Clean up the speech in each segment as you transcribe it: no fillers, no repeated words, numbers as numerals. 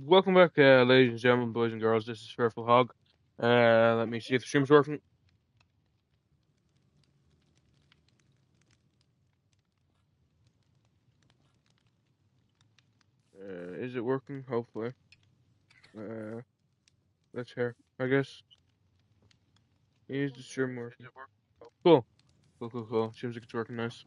Welcome back, ladies and gentlemen, boys and girls. This is Fearful Hog. Let me see if the stream's working. Is it working? Hopefully. Let's hear. I guess. Is the stream working? Cool. Cool. Seems like it's working nice.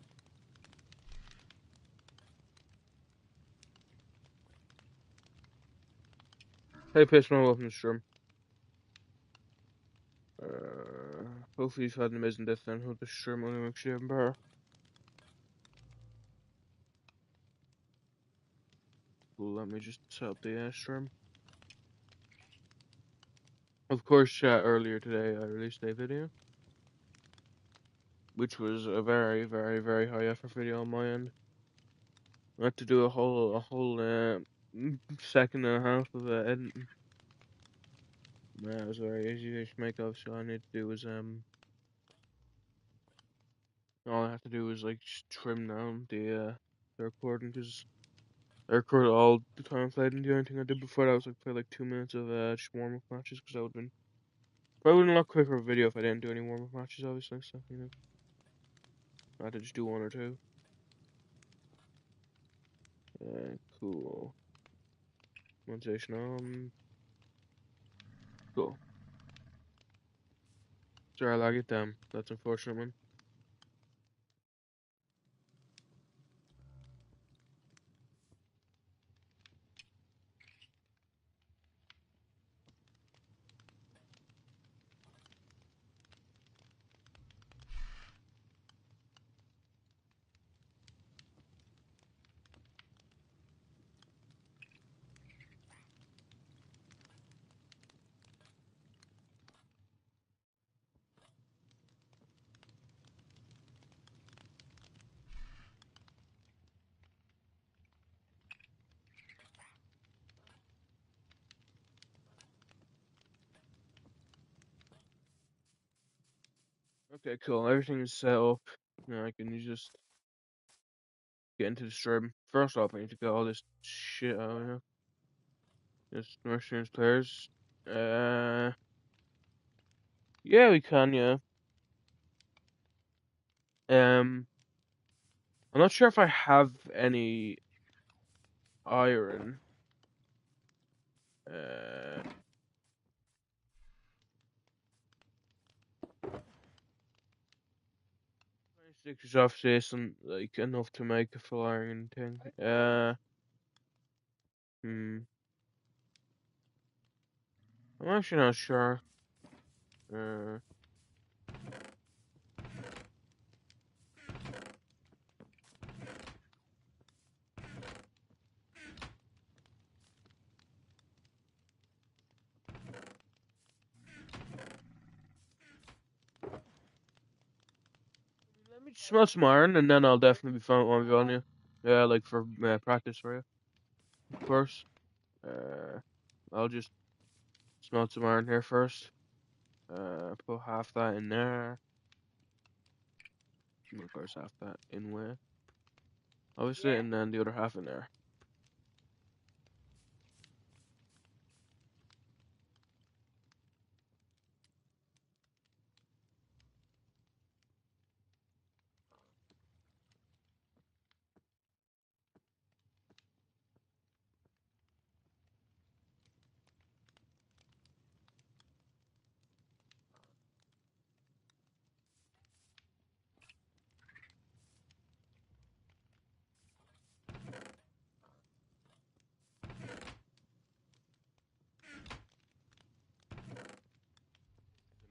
Hey, Pissman, welcome to the stream. Hopefully you've had an amazing death then. Hope the stream only makes you even better. Cool, let me just set up the stream. Of course, chat, earlier today I released a video, which was a very high effort video on my end. I had to do a whole second and a half of editing. Yeah, it was very easy to make up. So all I need to do was all I have to do was like just trim down the recording, because I recorded all the time I played, and the only thing I did before that was like play like 2 minutes of just warm up matches, because that would have been probably a lot quicker of a video if I didn't do any warm up matches, obviously. So I had to just do one or two. Cool. Monetization on. Cool. Sorry, I lag it down. That's unfortunate, man. Okay, cool. Everything is set up. Now I can just get into the stream. First off, I need to get all this shit out of here. Just mercenaries players. Uh, yeah, we can, yeah. Um, I'm not sure if I have any iron. Uh, 26 is obviously isn't like enough to make a full iron thing. Hmm. I'm actually not sure. Uh, Let me just smelt some iron, and then I'll definitely be fine with 1v1 you. Yeah, like for practice for you, of course. I'll just smelt some iron here first. Put half that in there. And of course, half that in with, obviously, and then the other half in there.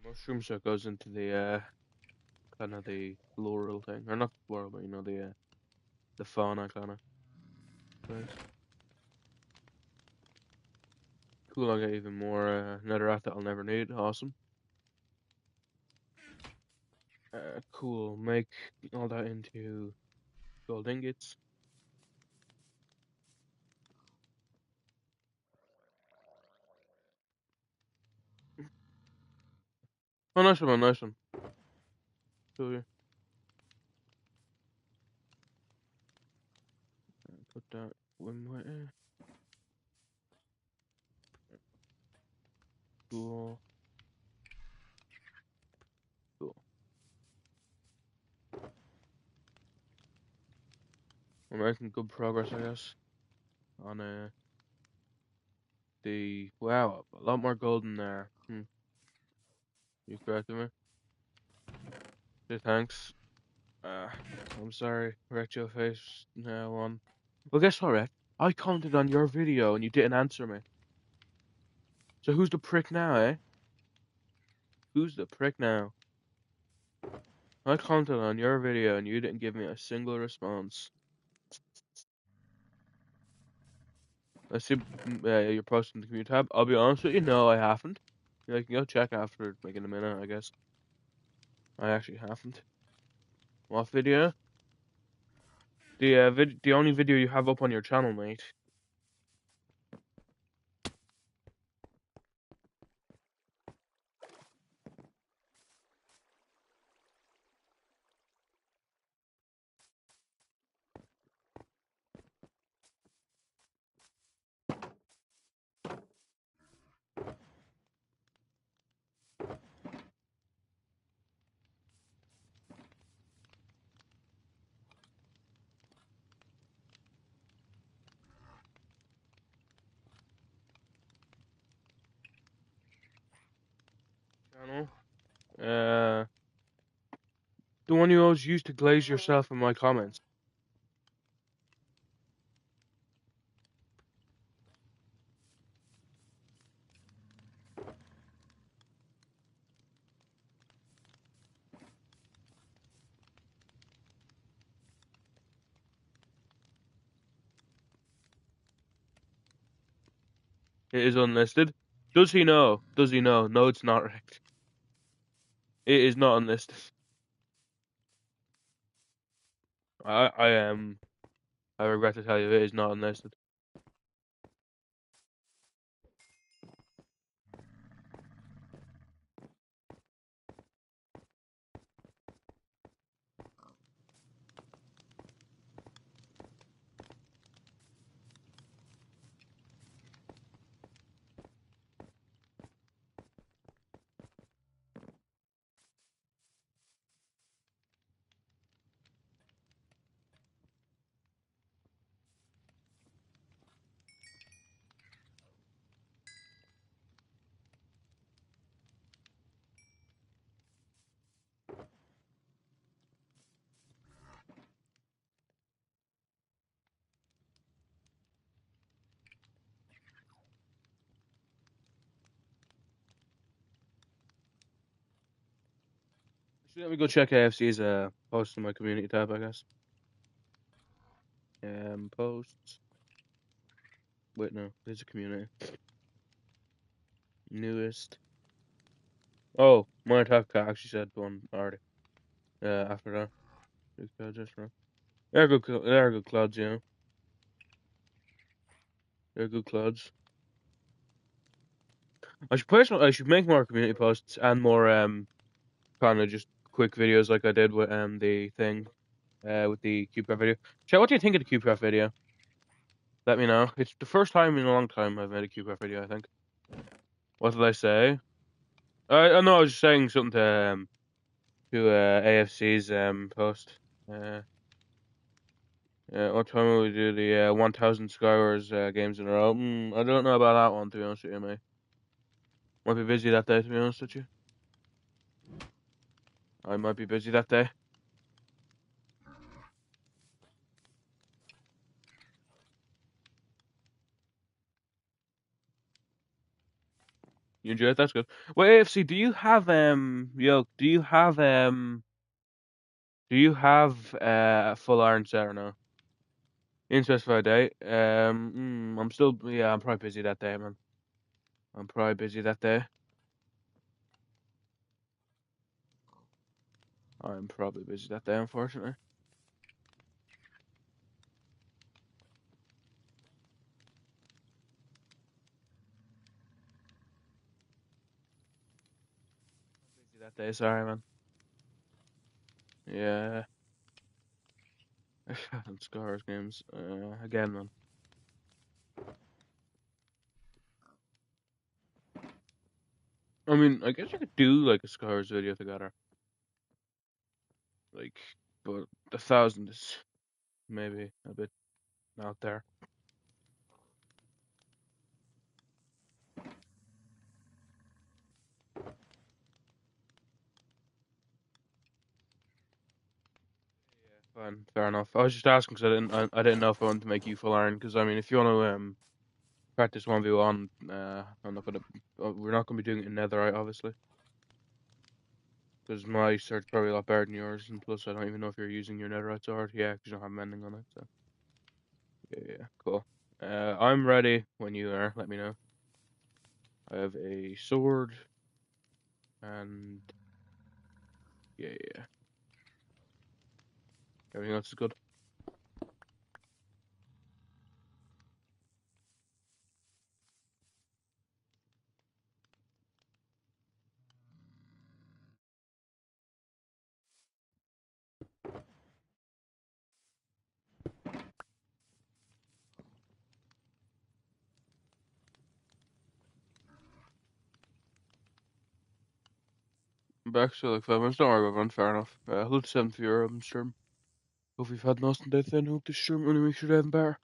The mushroom so it goes into the kind of the floral thing, or not floral, but the fauna kind of place. Cool, I'll get even more netherrack that I'll never need. Awesome. Cool. Make all that into gold ingots. Oh, nice one, nice one. Cool, yeah. Put that one way. making good progress, I guess. On wow, a lot more gold in there. You corrected me. Say thanks. I'm sorry. Wrecked your face now on. Well, guess what, Rhett? I commented on your video and you didn't answer me. So who's the prick now, eh? Who's the prick now? I commented on your video and you didn't give me a single response. Let's see you're posting the community tab. I'll be honest with you, no, I haven't. You can go check after like in a minute, I guess. I actually haven't. What video? The only video you have up on your channel, mate. Channel. The one you always used to glaze yourself in my comments. It is unlisted. Does he know? Does he know? No, it's not wrecked. It is not unlisted. I regret to tell you, it is not unlisted. Let me go check AFC's post in my community tab, I guess. Posts. Wait, no, there's a community. Newest. Oh, my attack actually said one already. After that. Just right. They're good clouds, you know. They're good clouds. I should make more community posts and more kind of just quick videos like I did with the thing with the CubeCraft video. Chat, what do you think of the CubeCraft video? Let me know. It's the first time in a long time I've made a CubeCraft video, I think. What did I say? I know I was just saying something to AFC's post. What time will we do the 1000 Skywars games in a row? I don't know about that one, to be honest with you, mate. Might be busy that day, to be honest with you. I might be busy that day. You enjoy it? That's good. Well, AFC, do you have a full iron set or no? In specified day. I'm probably busy that day, man. I'm probably busy that day. I'm probably busy that day, unfortunately. Busy that day, sorry, man. Yeah. And Scars games. Again, man. I mean, I guess I could do like a Scars video together. Like, but 1,000 is maybe a bit out there. Fine, fair enough. I was just asking because I didn't know if I wanted to make you full iron. Because I mean, if you want to practice 1v1, I'm not gonna. We're not gonna be doing it in netherite, obviously. Because my sword's probably a lot better than yours, and plus I don't even know if you're using your netherite sword. Yeah, because you don't have mending on it. So yeah, cool. I'm ready when you are. Let me know. I have a sword, and yeah. Everything else is good. I'm back to like 5 minutes. Don't worry about it, fair enough. Hello to 7 for your stream. Hope you've had an awesome day then. Hope this stream only makes your day even better.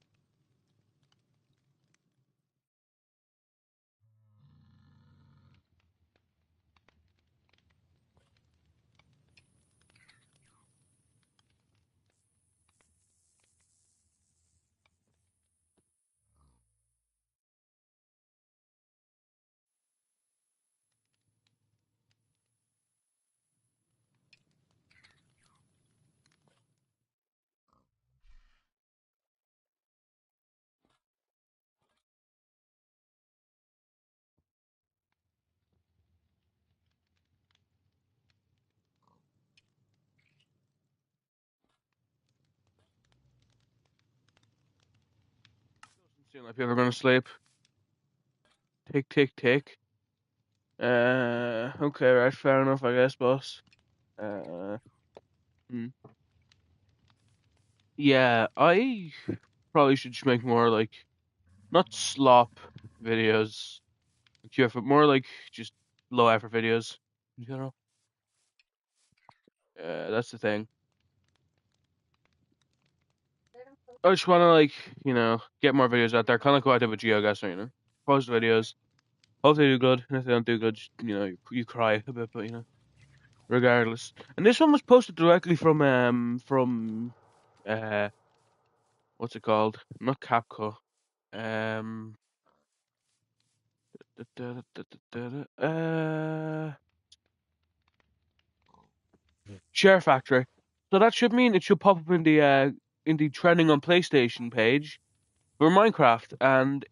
Doesn't seem like you're ever gonna sleep. Tick, tick, tick. Okay, right, fair enough, I guess, boss. Uh, hmm. Yeah, I probably should just make more like, not slop videos, but more like just low effort videos. You know? That's the thing. I just want to like, get more videos out there, kind of like what I did with GeoGuessr, post videos. Hope they do good, and if they don't do good, just, you cry a bit, but regardless. And this one was posted directly from what's it called? Not CapCut. Um, Share Factory. So that should mean it should pop up in the trending on PlayStation page for Minecraft, and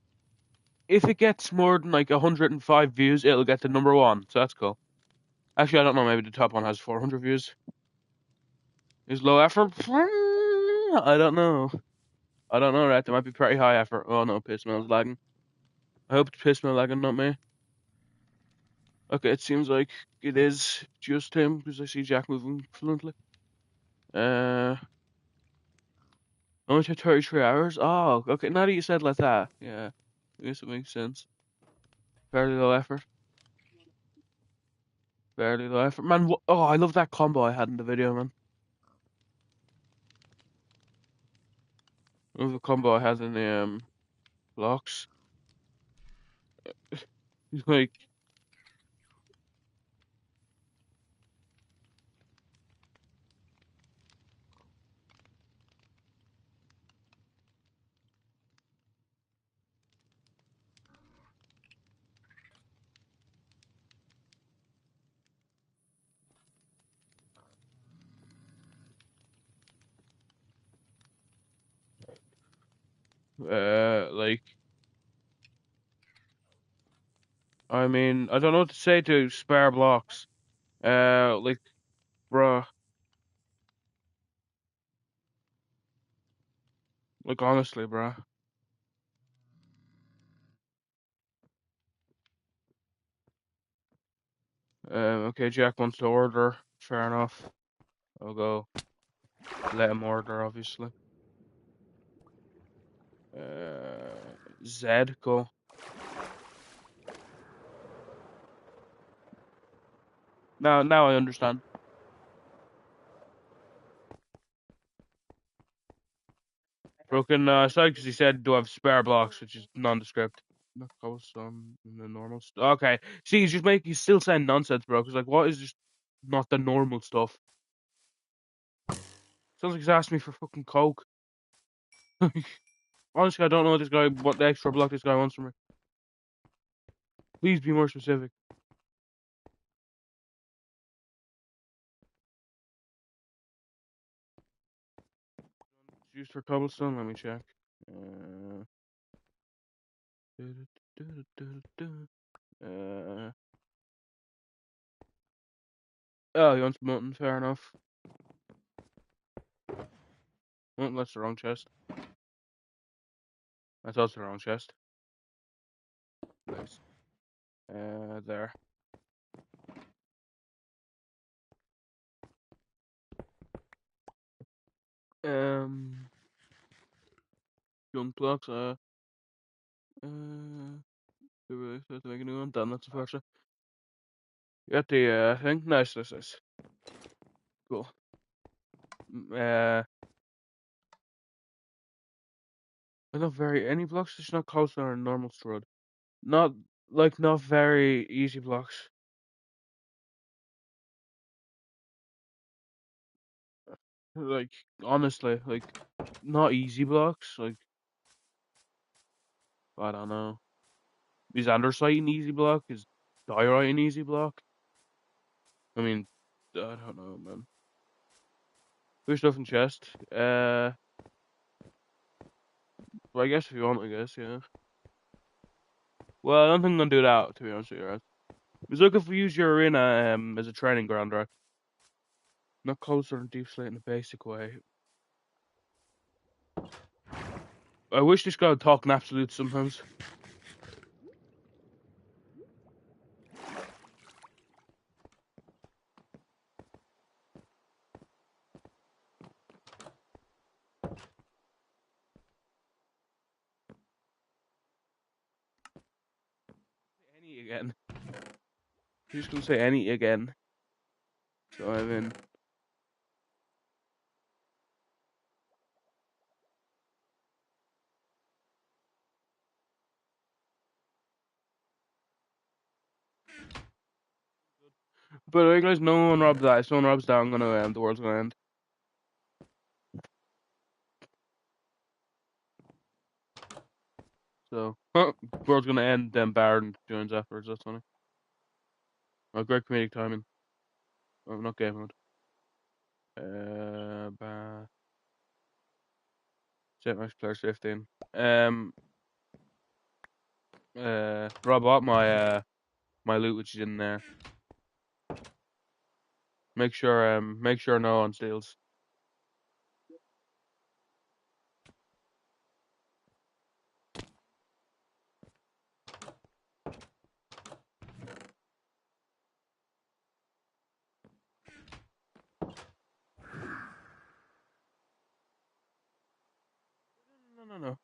if it gets more than like 105 views, it'll get to #1. So that's cool. Actually, I don't know. Maybe the top one has 400 views. Is low effort? I don't know. I don't know, right? There might be pretty high effort. Oh no, Pissmail's lagging. I hope it's Pissmail lagging, not me. Okay, it seems like it is just him because I see Jack moving fluently. Uh, only took 33 hours. Oh, okay. Now that you said like that, yeah, I guess it makes sense. Fairly low effort. Fairly low effort, man. Oh, I love that combo I had in the video, man. I love the combo I had in the blocks. He's like, like, I mean, I don't know what to say to spare blocks. Like, bruh, like honestly, bruh. Okay, Jack wants to order. Fair enough. I'll go let him order, obviously. Zed, go. Now I understand. Broken, aside because he said, do I have spare blocks, which is nondescript. Not cobblestone in the normal okay. See, he's still saying nonsense, bro. Because, like, what is just not the normal stuff? Sounds like he's asked me for fucking coke. Honestly, I don't know what the extra block this guy wants from me. Please be more specific. It's used for cobblestone. Let me check. Uh, oh, he wants mutton. Fair enough. Oh, that's the wrong chest. That's also the wrong chest. Nice. There. Junk blocks. Do we have to make a new one? Done. That's the first one. Got the thing. Nice. Cool. Not very any blocks. It's not close on a normal strud. Not very easy blocks. Like honestly, like not easy blocks. Like I don't know. Is andesite an easy block? Is diorite an easy block? I mean, I don't know, man. Put stuff in chest. Well, I guess if you want, I guess, yeah. Well, I don't think I'm gonna do that, to be honest with you, right? Because look, if we use your arena as a training ground, right? Not closer and deep slate in a basic way. I wish this guy would talk in absolutes sometimes. Any again. He's gonna say any again. So I'm in. But guys, no one robs that. If someone robs that, I'm gonna the world's gonna end. So, world's gonna end. Then Baron joins afterwards. That's funny. Oh, great comedic timing. Oh, not game mode. Set max player 15. Rob out my loot, which is in there. Make sure no one steals. No.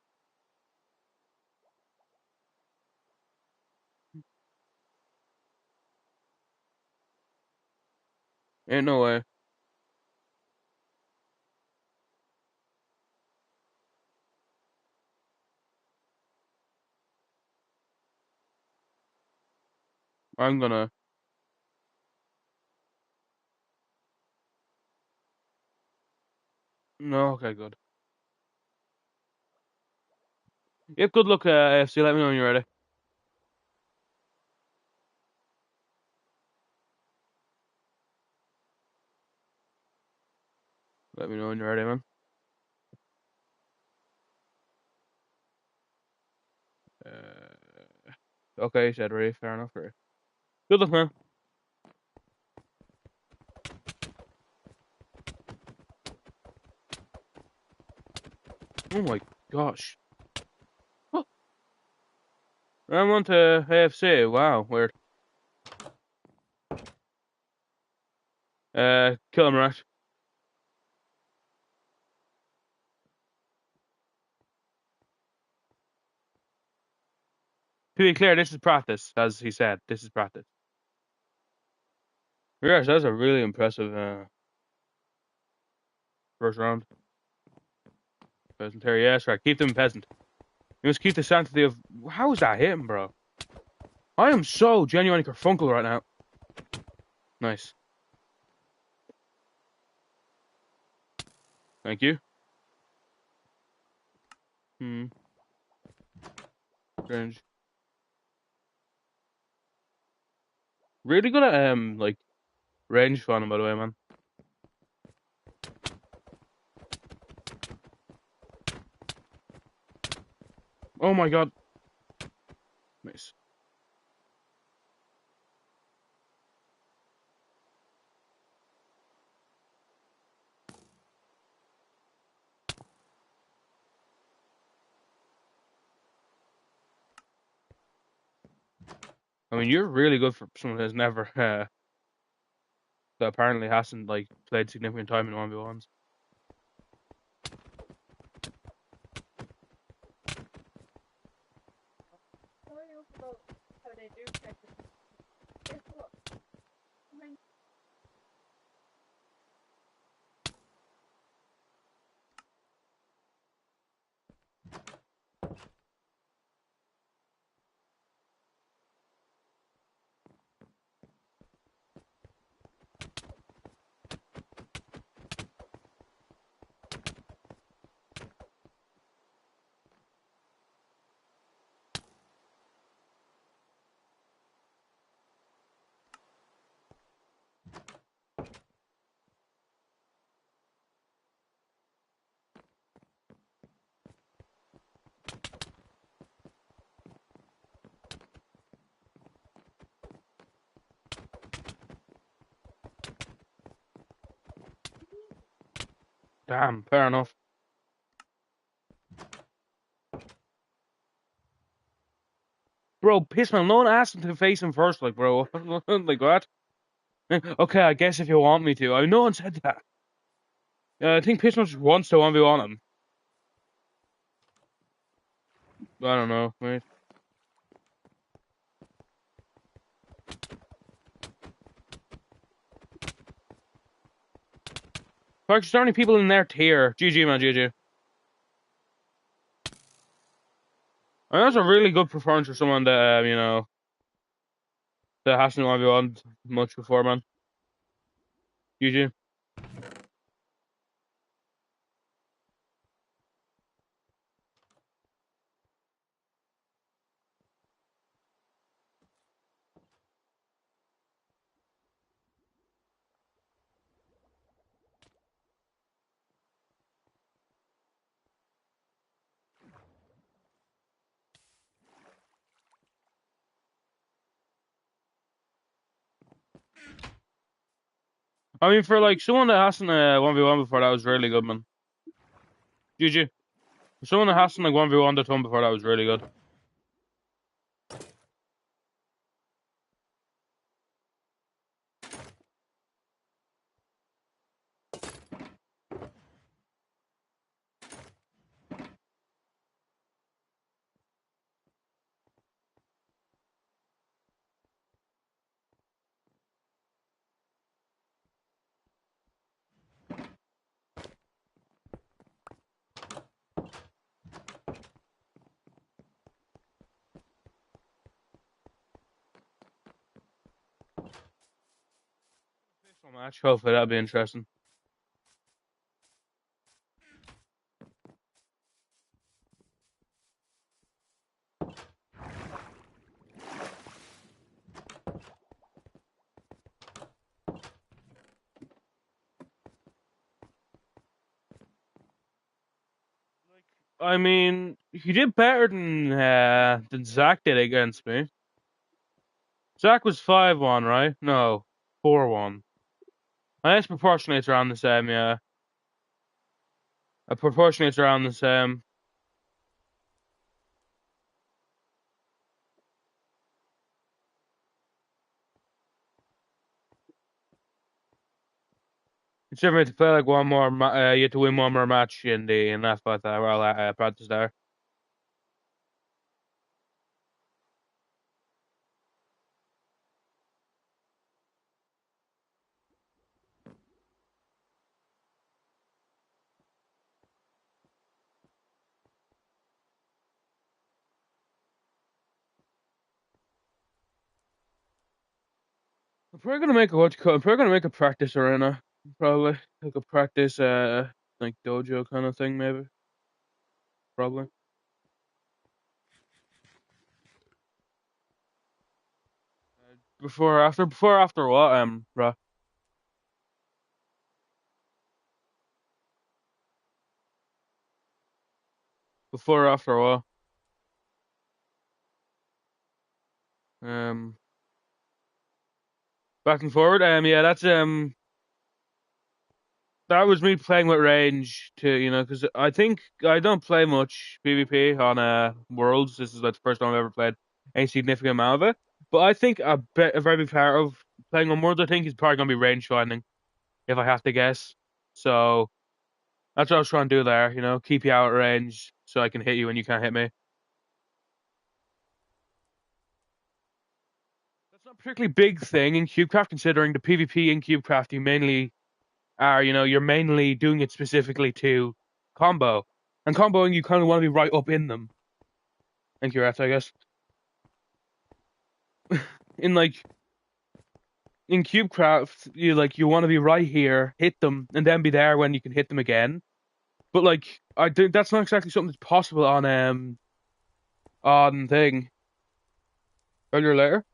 Ain't no way. I'm gonna. No, okay, good. Yep, good luck, AFC. Let me know when you're ready. Let me know when you're ready, man. Okay, you said ready. Fair enough, ready. Good luck, man. Oh my gosh. Oh, I'm on to AFC. Wow, weird. Kill him, right? To be clear, this is practice, as he said. This is practice. Yes, that's a really impressive first round. Peasant here, yes, right. Keep them peasant. You must keep the sanctity of. How is that hitting, bro? I am so genuinely kerfunkle right now. Nice. Thank you. Hmm. Strange. Really good at like range finding, by the way, man. Oh my god. Nice. I mean, you're really good for someone who's never, that apparently hasn't like played significant time in 1v1s. Damn, fair enough. Bro, Pissman, no one asked him to face him first, like, bro. Like, what? Okay, I guess if you want me to. I no one said that. I think Pissman just wants to 1v1 him. I don't know, mate. Like, there's so many people in their tier. GG, man, GG. I mean, that's a really good performance for someone that, you know, that hasn't 1v1 much before, man. GG. I mean, for like someone that hasn't 1v1 before, that was really good, man. GG. For someone that hasn't like 1v1 the ton before, that was really good. Match. Hopefully that'll be interesting. I mean, he did better than Zach did against me. Zach was 5-1, right? No, 4-1. I guess proportionally it's around the same, yeah. Proportionally it's around the same. It's different to play like one more. You have to win one more match in that fight that practice there. probably gonna make I'm probably gonna make a practice arena. Probably like a practice like dojo kind of thing maybe. Probably. Before after what bro? Before after what? Um Back and forward. Yeah, that was me playing with range to, because I think I don't play much PvP on Worlds. This is like the first time I've ever played any significant amount of it. But I think a very big part of playing on Worlds, I think, is probably gonna be range finding, if I have to guess. So that's what I was trying to do there. Keep you out of range so I can hit you and you can't hit me. That's not a particularly big thing in CubeCraft, considering the PvP in CubeCraft you're mainly doing it specifically to combo. And comboing, you kind of want to be right up in them. Thank you, Rats, I guess. In like in CubeCraft, you want to be right here, hit them, and then be there when you can hit them again. But like I think that's not exactly something that's possible on thing earlier later.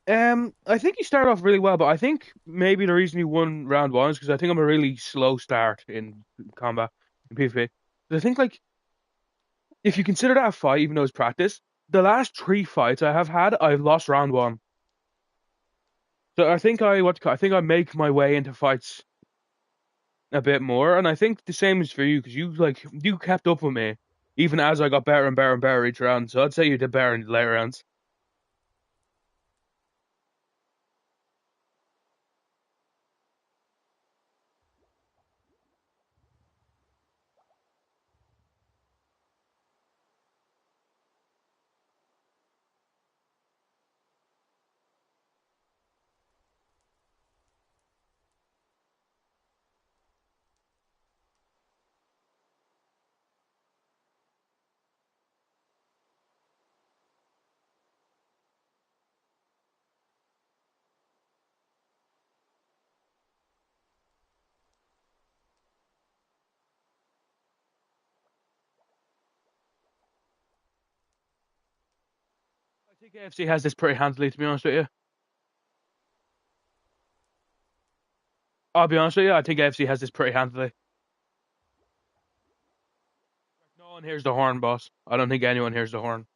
I think you start off really well, but I think maybe the reason you won round one is because I think I'm a really slow start in combat in PvP. I think like if you consider that a fight, even though it's practice, the last three fights I have had, I've lost round one. So I think I make my way into fights a bit more, and I think the same is for you because you kept up with me even as I got better and better and better each round. So I'd say you did better in the later rounds. I think AFC has this pretty handily, to be honest with you. I'll be honest with you, I think AFC has this pretty handily. No one hears the horn, boss. I don't think anyone hears the horn.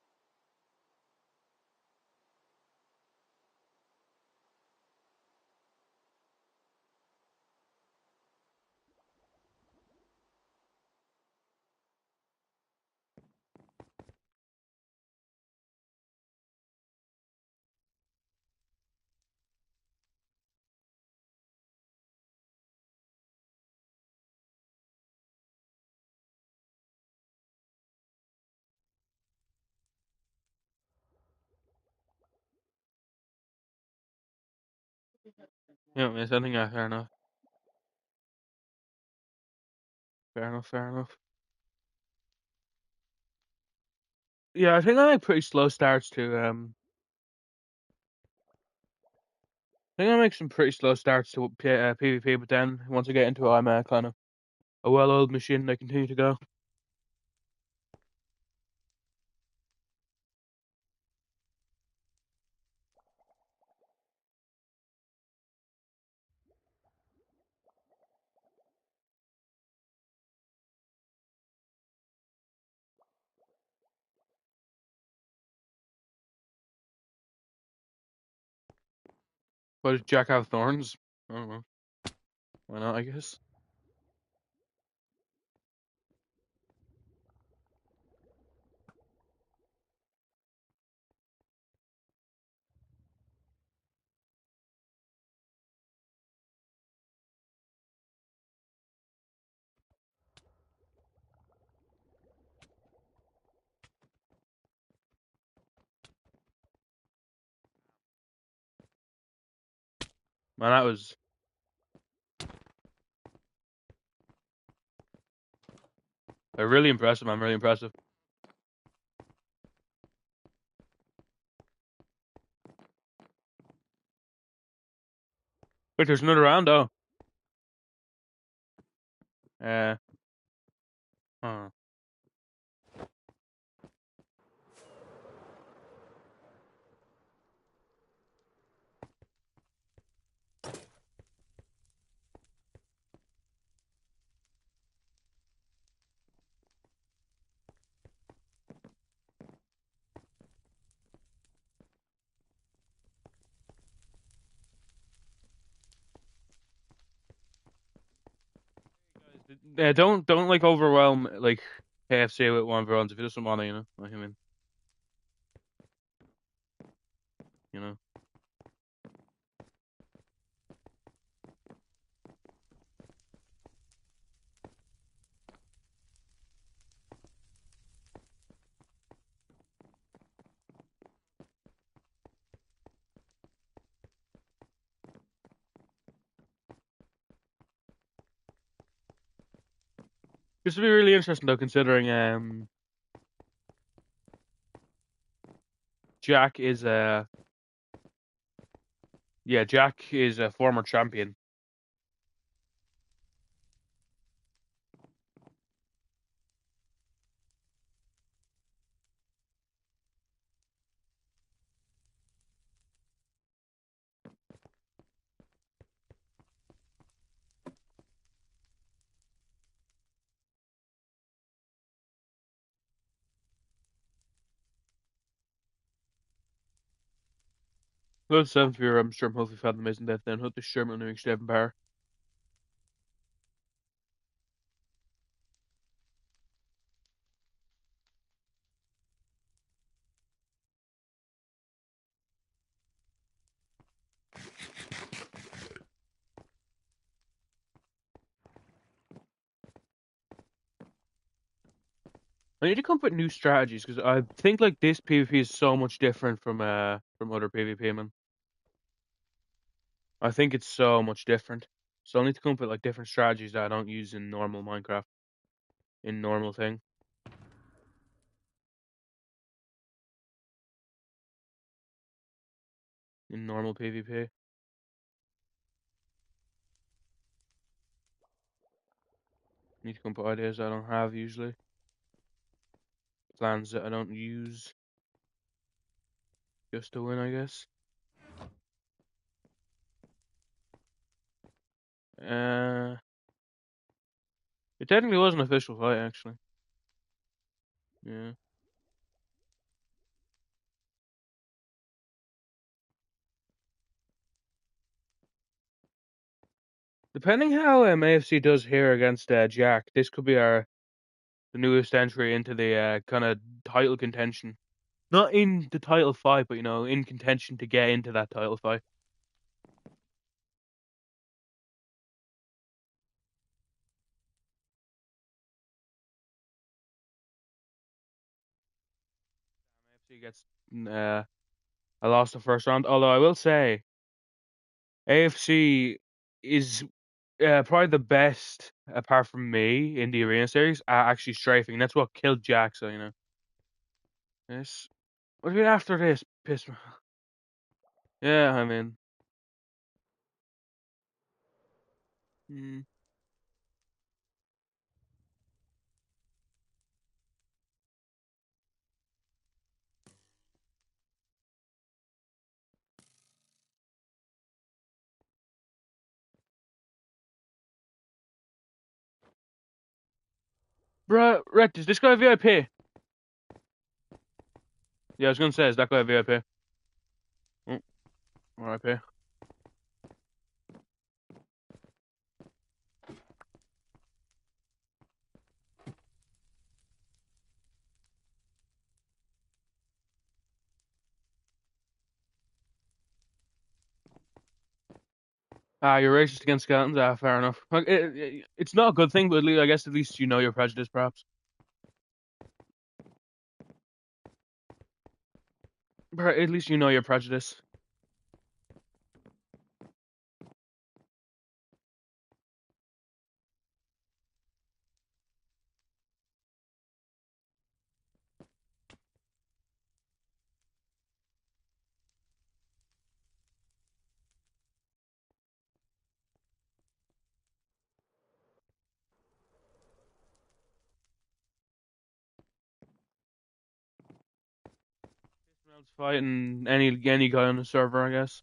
Yes, I think fair enough. Fair enough, fair enough. Yeah, I think I make pretty slow starts to I think I make some pretty slow starts to PvP, but then once I get into it, I'm kind of a well-oiled machine and I continue to go. But Jack have thorns? I don't know. Why not, I guess. Man, that was really impressive, man. Really impressive. Wait, there's another round though. Uh, huh. Don't like overwhelm like KFC with one bronze if it doesn't want to, you know. Like, I mean, you know. This would be really interesting though, considering Jack is a yeah, Jack is a former champion. Good 7 I'm sure hopefully found them isn't that then hope the Sherman nu sterben paar. I need to come up with new strategies because I think like this PvP is so much different from other PvP, man. I think it's so much different. So I need to come up with like different strategies that I don't use in normal Minecraft, in normal thing, in normal PvP. Need to come up with ideas I don't have usually, plans that I don't use just to win, I guess. Uh, it technically was an official fight actually. Yeah. Depending how AFC does here against Jack, this could be the newest entry into the kind of title contention. Not in the title fight, but you know, in contention to get into that title fight. AFC gets I lost the first round. Although I will say, AFC is probably the best apart from me in the arena series at actually strafing. That's what killed Jack. So you know, yes. What do you mean after this? Piss me. Yeah, I mean, mm, bruh, Red, is this guy VIP? Yeah, I was gonna say, is that guy VIP? Oh, RIP. Ah, you're racist against skeletons. Ah, fair enough. Like, it's not a good thing, but I guess at least you know your prejudice, perhaps. At least you know your prejudice. else fighting any guy on the server, I guess.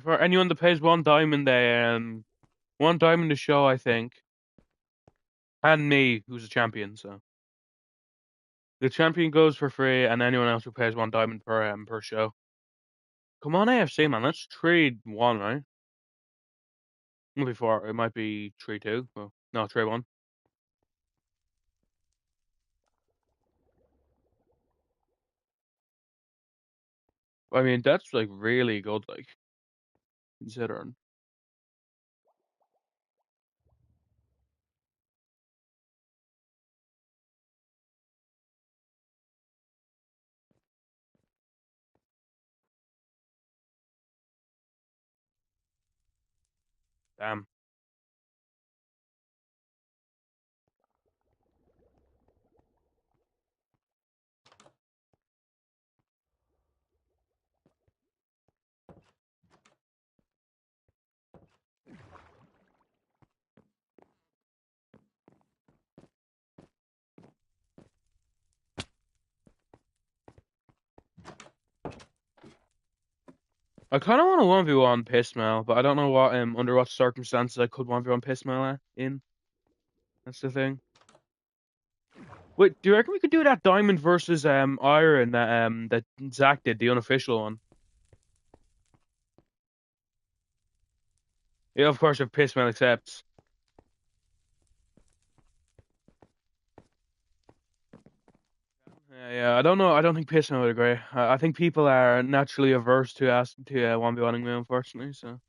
For anyone that pays one diamond a show, I think, and me, who's a champion. So the champion goes for free, and anyone else who pays 1 diamond per show. Come on, AFC man, let's trade one, right? Before it might be 3-2. Well, no, 3-1. I mean, that's like really good, like considering. Damn. I kind of want to 1v1 Pissmail, but I don't know what under what circumstances I could 1v1 Pissmail in. That's the thing. Wait, do you reckon we could do that Diamond versus Iron that Zach did, the unofficial one? Yeah, of course, if Pissmail accepts. Yeah, I don't know. I don't think Pissmail would agree. I think people are naturally averse to 1v1ing me, unfortunately. So.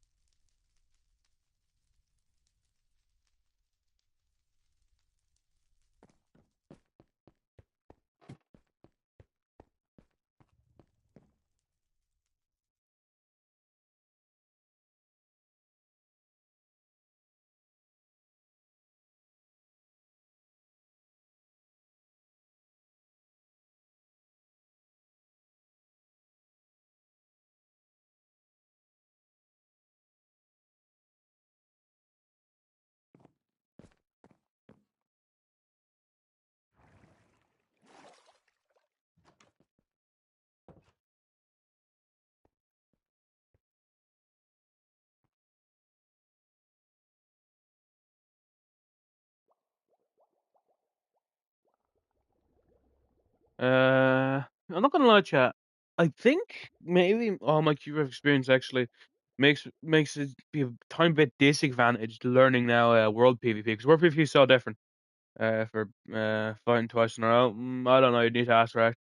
I'm not gonna lie, chat. I think maybe all my cube experience actually makes it be a tiny bit disadvantaged learning now world PvP because world PvP is so different. For fighting twice in a row, I don't know. You need to ask Rack.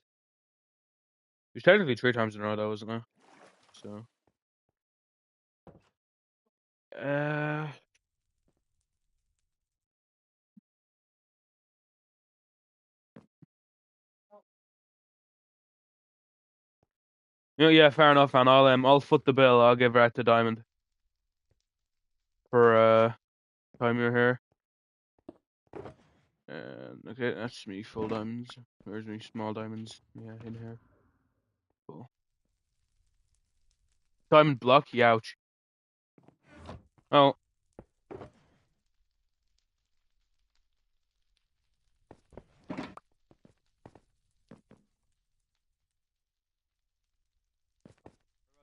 It was technically 3 times in a row, though, wasn't it? So, uh, yeah, fair enough, man. I'll foot the bill. I'll give Rack the diamond for time you're here. Okay, that's me full diamonds. Where's me small diamonds? Yeah, in here. Cool. Diamond block, youch. Oh,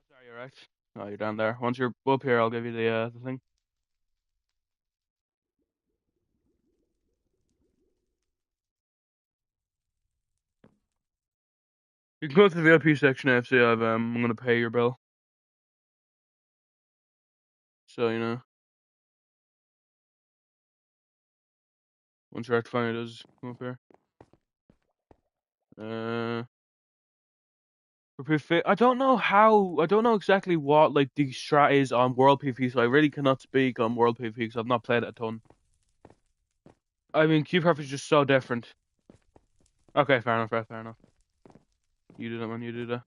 sorry, you're right. Oh, you're down there. Once you're up here, I'll give you the thing. You can go to the VIP section, AFC. I'm gonna pay your bill. So you know, once you're rectifying it, does come up here. I don't know how. I don't know exactly what like the strat is on World PvP, so I really cannot speak on World PvP because I've not played it a ton. I mean, Q-Prep is just so different. Okay, fair enough, right, fair enough. You do that, man, you do that.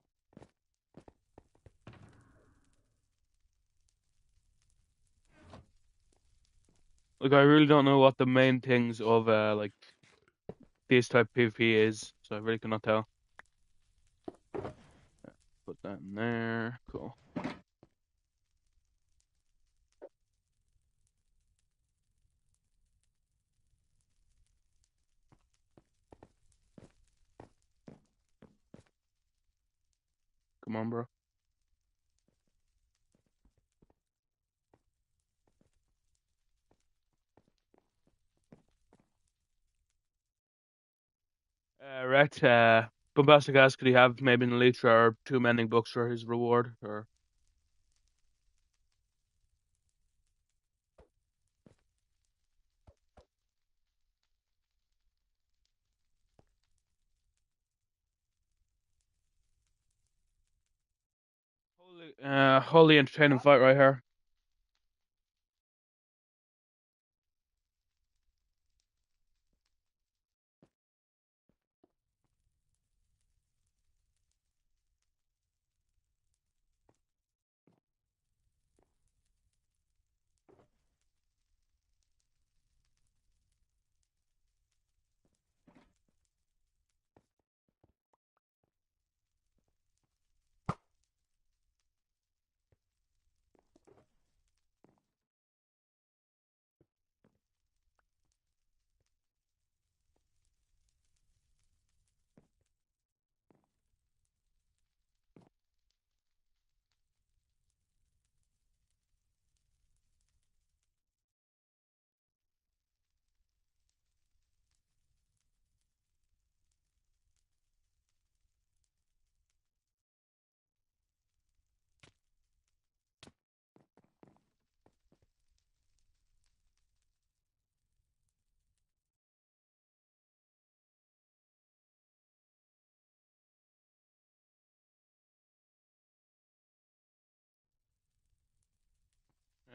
Like, I really don't know what the main things of, like, this type of PvP is, so I really cannot tell. Put that in there. Cool. Come on, bro. Right, Bombastic asked could he have maybe an Elytra or two mending books for his reward, or... Holy entertaining fight right here.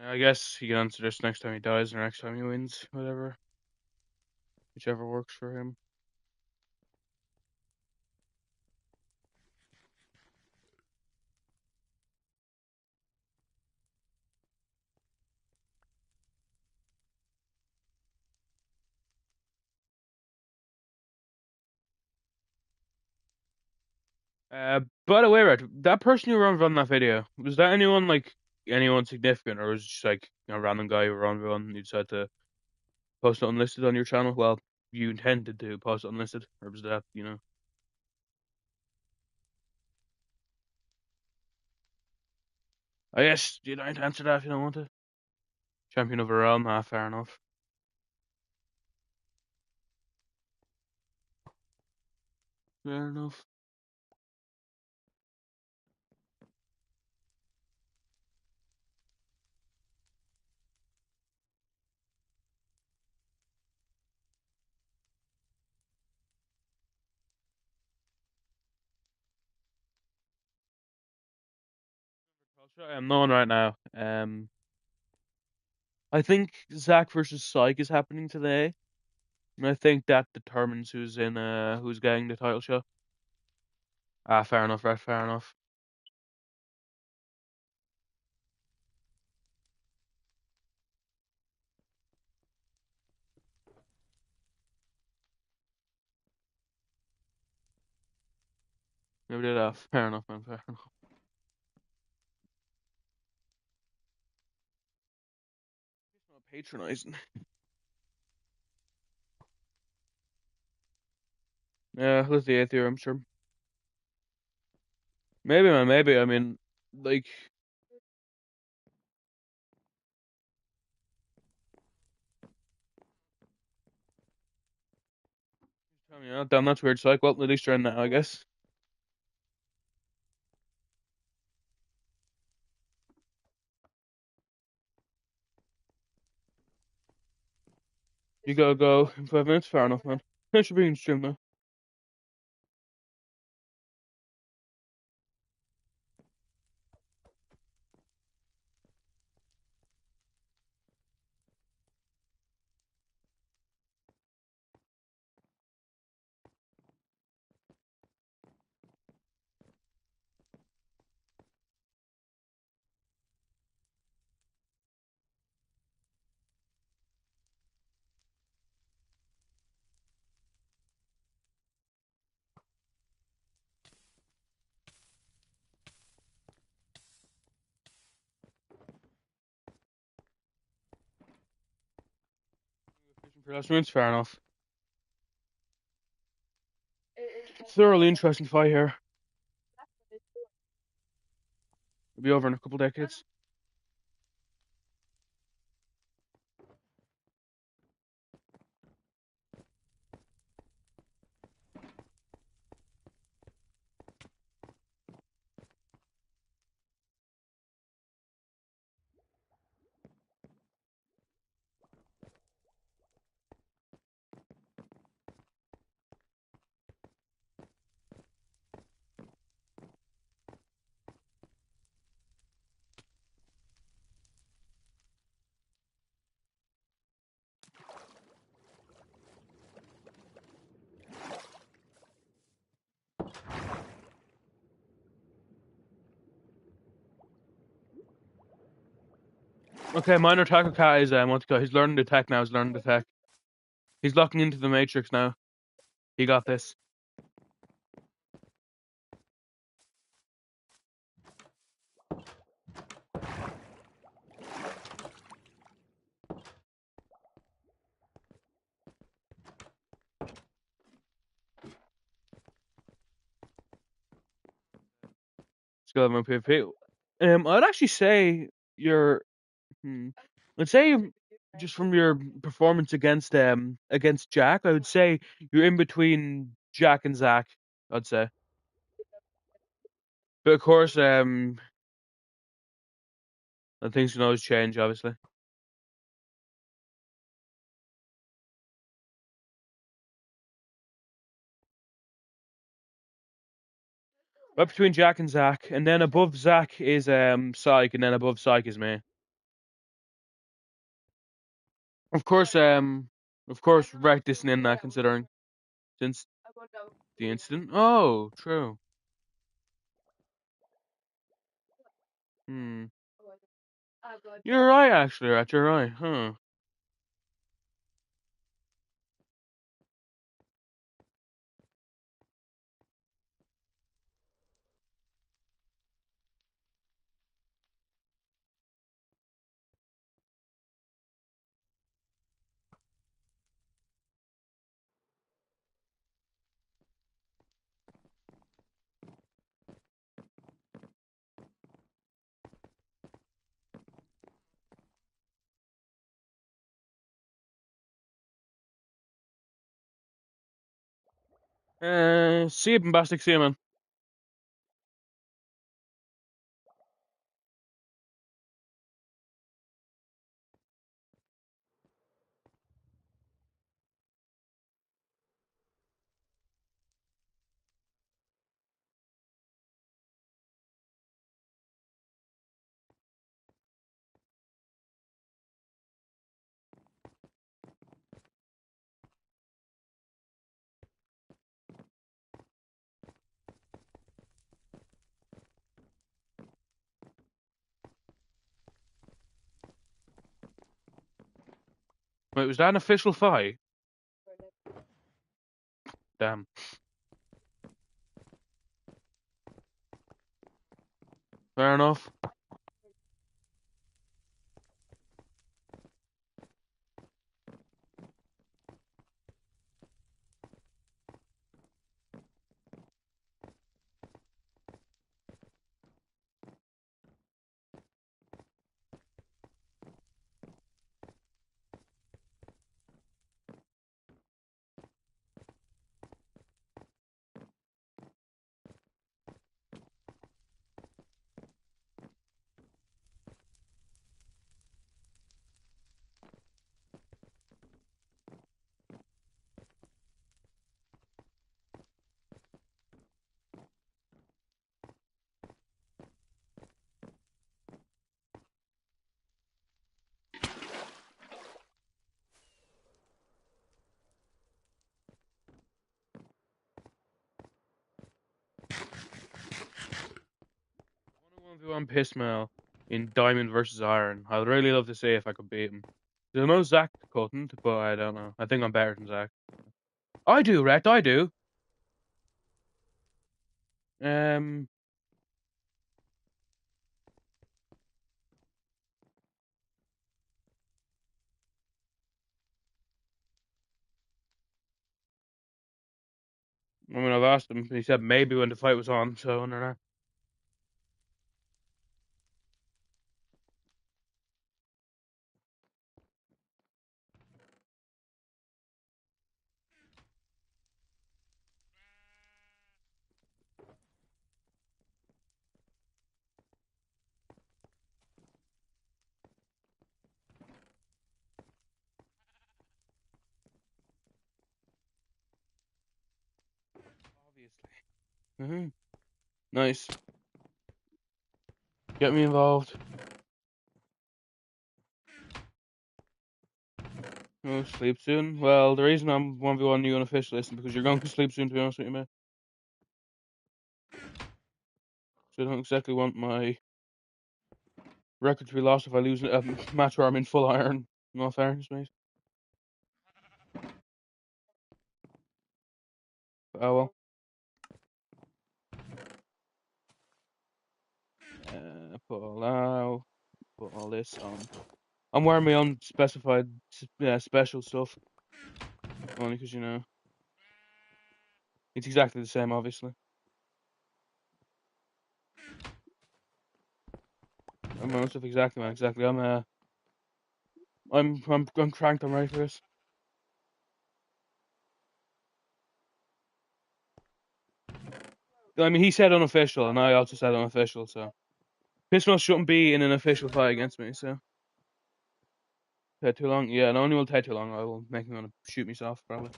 I guess he can answer this next time he dies or next time he wins, whatever. Whichever works for him. By the way, Red, that person who run that video, was that anyone like anyone significant, or was it just like a random guy who ran one and you decided to post it unlisted on your channel? Well, you intended to post it unlisted, or was that, you know? I guess you don't answer that if you don't want to. Champion of a realm, fair enough. Fair enough. I am known right now. I think Zach versus Psych is happening today, and I think that determines who's getting the title shot. Fair enough, right? Fair enough. Maybe that. Fair enough, man. Fair enough. It's not patronizing. Yeah, let's the eighth year, I'm sure. Maybe, man. Maybe. I mean, like, tell me, damn, that's weird. Psych. Well, at least you're in now, I guess. You gotta go in 5 minutes. Fair enough, man. I should be in stream now. That's fair enough. Thoroughly interesting fight here. It'll be over in a couple decades. Okay, minor tackle cat is what's it called? He's learning the tech now. He's learning the tech. He's locking into the matrix now. He got this. Skill of PvP. I'd actually say you're. I'd say just from your performance against Jack, I would say you're in between Jack and Zach. I'd say, but of course, and things can always change, obviously. Right between Jack and Zach, and then above Zach is Psych, and then above Psych is me. Of course, Wreck isn't in that considering since the incident. Oh, true. Hmm. You're right, actually, Rat. You're right, huh? See you, Bombastic. See you, man. Wait, was that an official fight? Damn. Fair enough. I'm pissed now in Diamond versus Iron. I'd really love to see if I could beat him. I know Zach couldn't, but I don't know. I think I'm better than Zach. I do, Rhett. I do. Um, I mean, I've asked him. He said maybe when the fight was on. So I don't know. Obviously. Nice. Get me involved. Oh, sleep soon? Well, the reason I'm 1v1 you unofficial is because you're going to sleep soon, to be honest with you, mate. So I don't exactly want my record to be lost if I lose a match where I'm in full iron. In all fairness, mate. Oh well. Put all this on. I'm wearing my own specified, special stuff. Only because, you know, it's exactly the same, obviously. I'm my own stuff exactly, man. Exactly. I'm cranked. I'm ready for this. I mean, he said unofficial, and I also said unofficial, so Pistol shouldn't be in an official fight against me. So take too long. Yeah, no, only will take too long. I will make him want to shoot myself probably.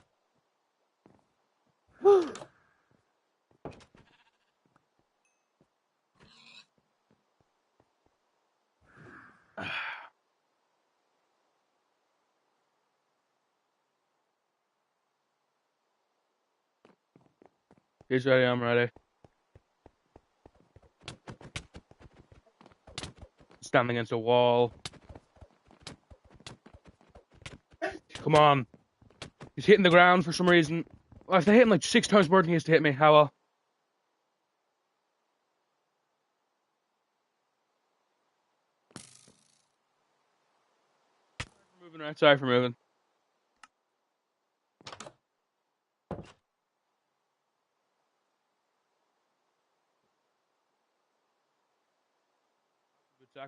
He's ready. I'm ready. Stand against a wall. Come on. He's hitting the ground for some reason. Well, if they hit him like 6 times more than he has to hit me, how well? Moving right. Sorry for moving.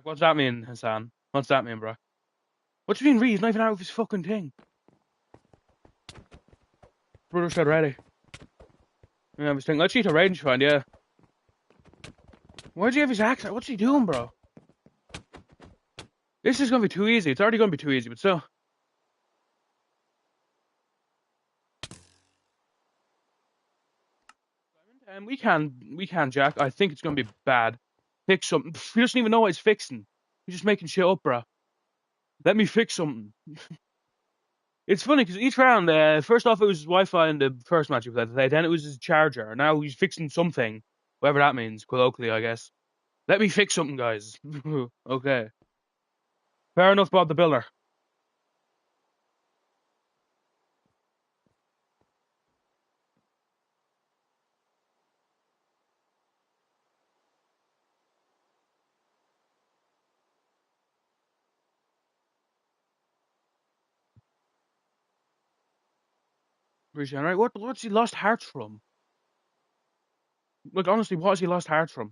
What's that mean, Hassan? What's that mean, bro? What do you mean, Reed? He's not even out of his fucking thing. Brother said ready. Yeah, I was thinking, let's cheat a range find, yeah. Why'd you have his accent? What's he doing, bro? This is gonna be too easy. It's already gonna be too easy, but still. And we can, Jack. I think it's gonna be bad. Fix something. He doesn't even know what he's fixing. He's just making shit up, bro. Let me fix something. It's funny because each round, first off, it was his Wi-Fi in the first match we played today. Then it was his charger. Now he's fixing something, whatever that means, colloquially, I guess. Let me fix something, guys. Okay. Fair enough, Bob the Builder. Regenerate. What's he lost hearts from? Like honestly, what has he lost hearts from?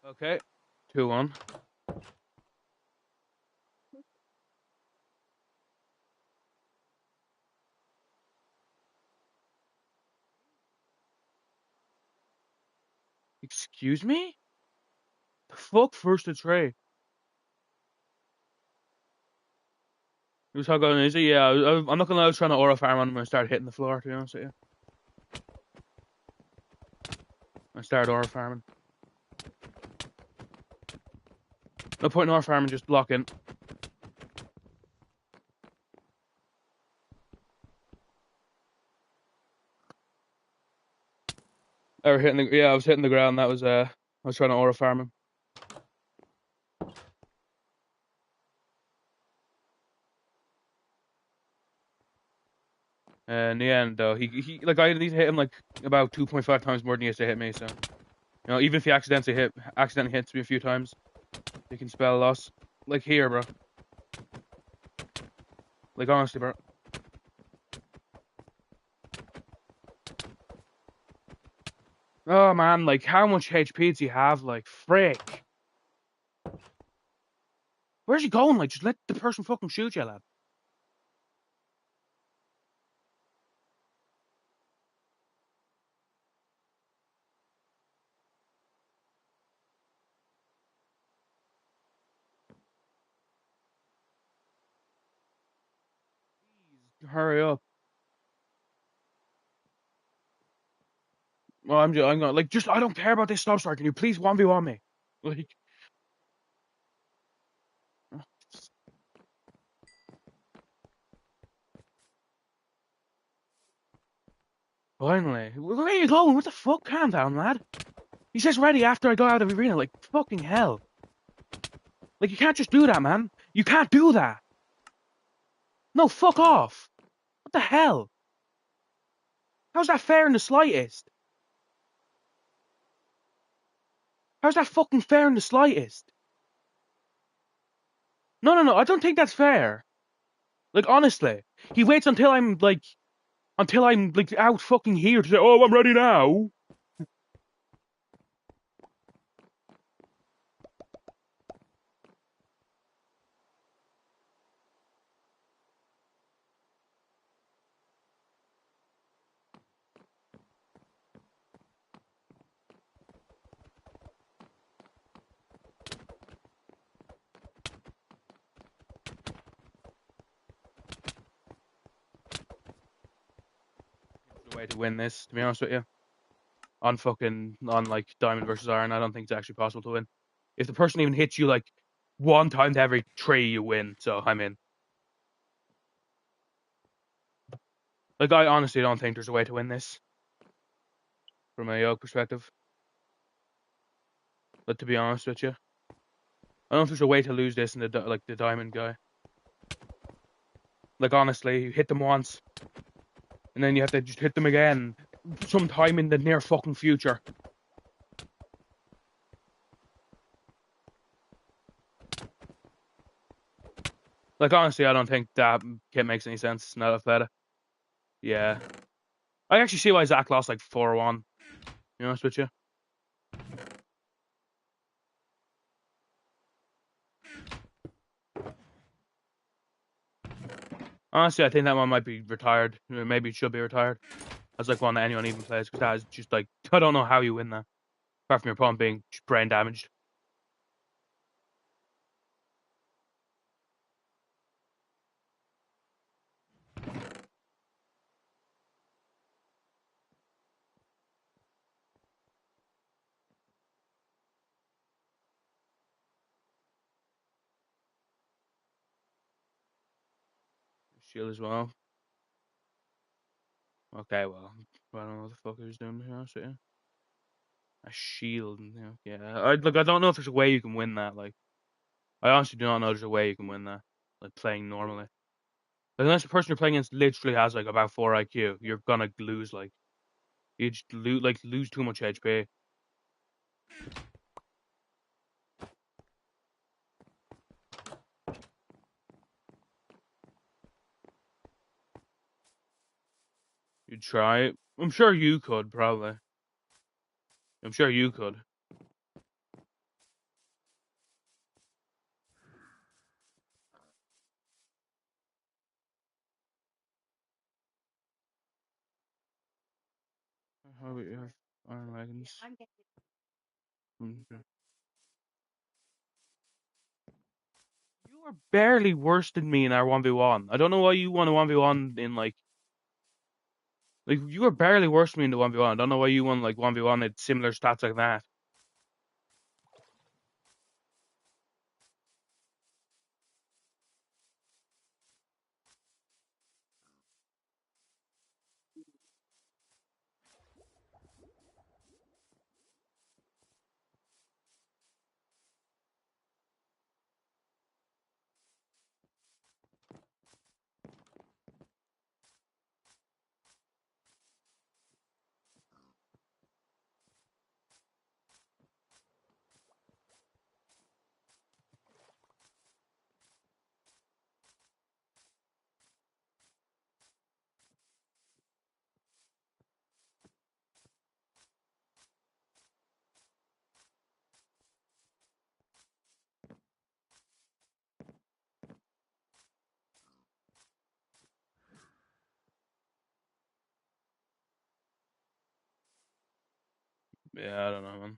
Okay. 2-1. Excuse me? The fuck first to Trey? He was talking about easy. Yeah, I'm not gonna lie. I was trying to aura farm on him and I started hitting the floor. To be honest with you, I started aura farming. No point in aura farming. Just block in. I was hitting the ground. That was I was trying to aura farm him. In the end, though, he like I need to hit him like about 2.5 times more than he has to hit me. So even if he accidentally hits me a few times, he can spell a loss. Like here, bro. Like honestly, bro. Oh man, like how much HP do you have? Like frick. Where's he going? Like just let the person fucking shoot you, lad. Hurry up. Well, I'm gonna like just I don't care about this stop start. Can you please 1v1 me? Like finally. Where are you going? What the fuck? Calm down, lad. He says ready after I go out of the arena. Like fucking hell. Like you can't just do that, man. You can't do that. No, fuck off. What the hell? How's that fair in the slightest? How's that fucking fair in the slightest? No. I don't think that's fair. Like honestly, he waits until I'm like out fucking here to say, oh, I'm ready now. The way to win this, to be honest with you, on like Diamond versus Iron, I don't think it's actually possible to win. If the person even hits you like one time to every three, you win. So I'm in. Like I honestly don't think there's a way to win this from a yoke perspective. But to be honest with you, I don't think there's a way to lose this in the Diamond guy. Like honestly, you hit them once, and then you have to just hit them again sometime in the near fucking future. Like honestly, I don't think that kit makes any sense. Now I've played it. Yeah, I actually see why Zach lost like 4-1. To be honest with you. Honestly, I think that one might be retired. Maybe it should be retired. That's like one that anyone even plays because that is just like I don't know how you win that. Apart from your opponent being brain damaged. Shield as well. Okay, well, I don't know what the fuck he was doing, to be honest with you. A shield, yeah. I don't know if there's a way you can win that. Like, I honestly do not know there's a way you can win that. Like playing normally, like, unless the person you're playing against literally has like about 4 IQ, you're gonna lose. Like, you just lose too much HP. You try it. I'm sure you could probably. I'm sure you could. How about you have Iron Leggings? Okay. You are barely worse than me in our 1v1. I don't know why you want a 1v1 in like you were barely worse than me in the 1v1. I don't know why you want like 1v1 at similar stats like that. Yeah, I don't know, man.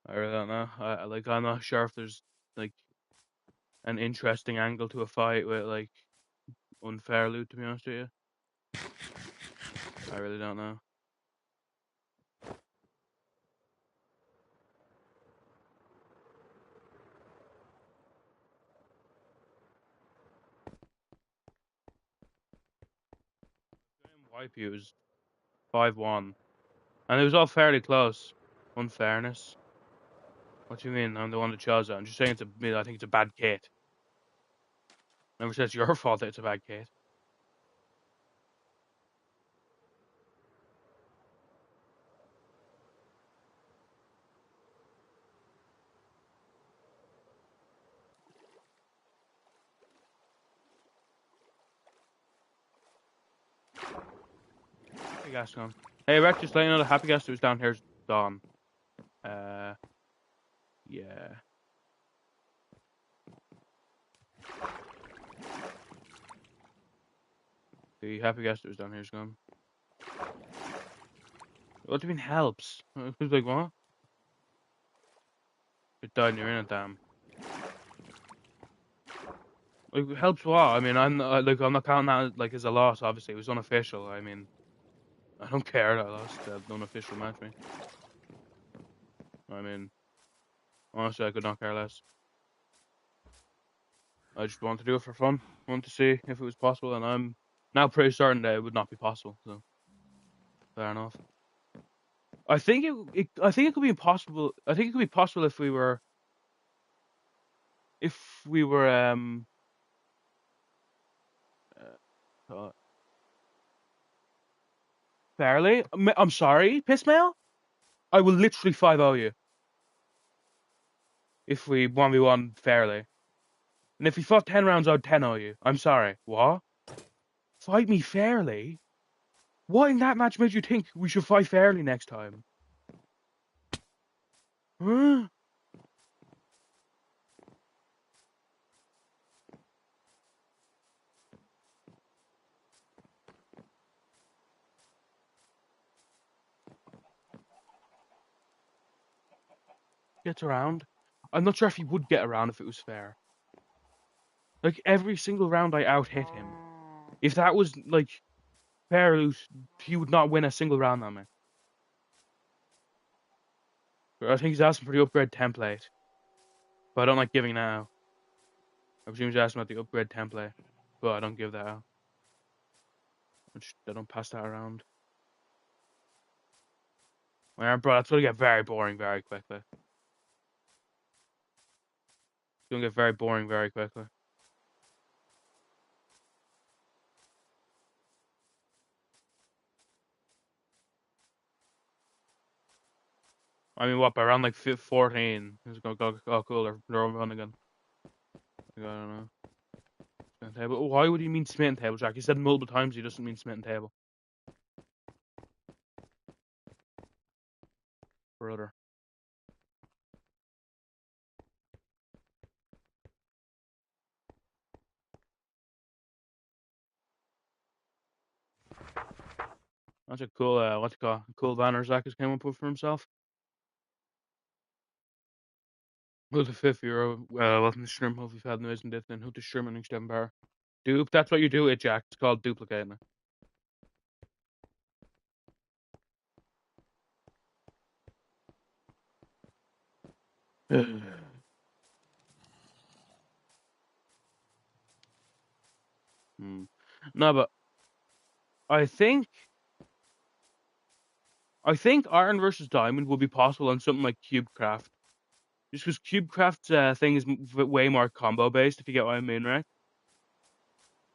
I really don't know. I'm not sure if there's like an interesting angle to a fight with like unfair loot. To be honest with you, I really don't know. Wipe you was 5-1, and it was all fairly close. Unfairness. What do you mean? I'm the one that chose it. I'm just saying I think it's a bad kit. Never said it's your fault that it's a bad kit. Happy gas gone. Hey, Rex, just letting you know the happy gas that was down here is gone. Yeah. The happy gas that was down here is gone. What do you mean helps? It was like, what? It died and you're in it, damn. Like, it helps what? I mean, I'm not counting that like as a loss. Obviously, it was unofficial. I mean, I don't care that I lost the unofficial match. Me. I mean, honestly, I could not care less. I just wanted to do it for fun. Wanted to see if it was possible, and I'm now pretty certain that it would not be possible. So, fair enough. I think it could be impossible. I think it could be possible if we were uh, fairly. I'm sorry, piss mail. I will literally 5-0 you if we 1v1 fairly. And if we fought 10 rounds, I'd 10-0 you. I'm sorry. What? Fight me fairly? What in that match made you think we should fight fairly next time? Huh? Gets around. I'm not sure if he would get around if it was fair. Like, every single round I out hit him. If that was, like, fair loot, he would not win a single round on me. I think he's asking for the upgrade template. But I don't like giving that out. I presume he's asking about the upgrade template. But I don't give that out. I don't pass that around. Well, bro, that's going to get very boring very quickly. It's going to get very boring very quickly. I mean, what, by around like 14, it's going to go, oh, cool, they're on again. I don't know. Smitten table. Why would he mean smitten table, Jack? He said multiple times he doesn't mean smitten table. Brother. That's a cool, what's it called? Cool banner Zach has came up with for himself. Who's the €5? Wat een shrimp of you've had no isn't it? Then who the shrimp and stem bar. Dupe, that's what you do it, Jack. It's called duplicating it. Hmm. No, but I think Iron versus Diamond will be possible on something like CubeCraft. Just because CubeCraft's thing is way more combo based, if you get what I mean, right?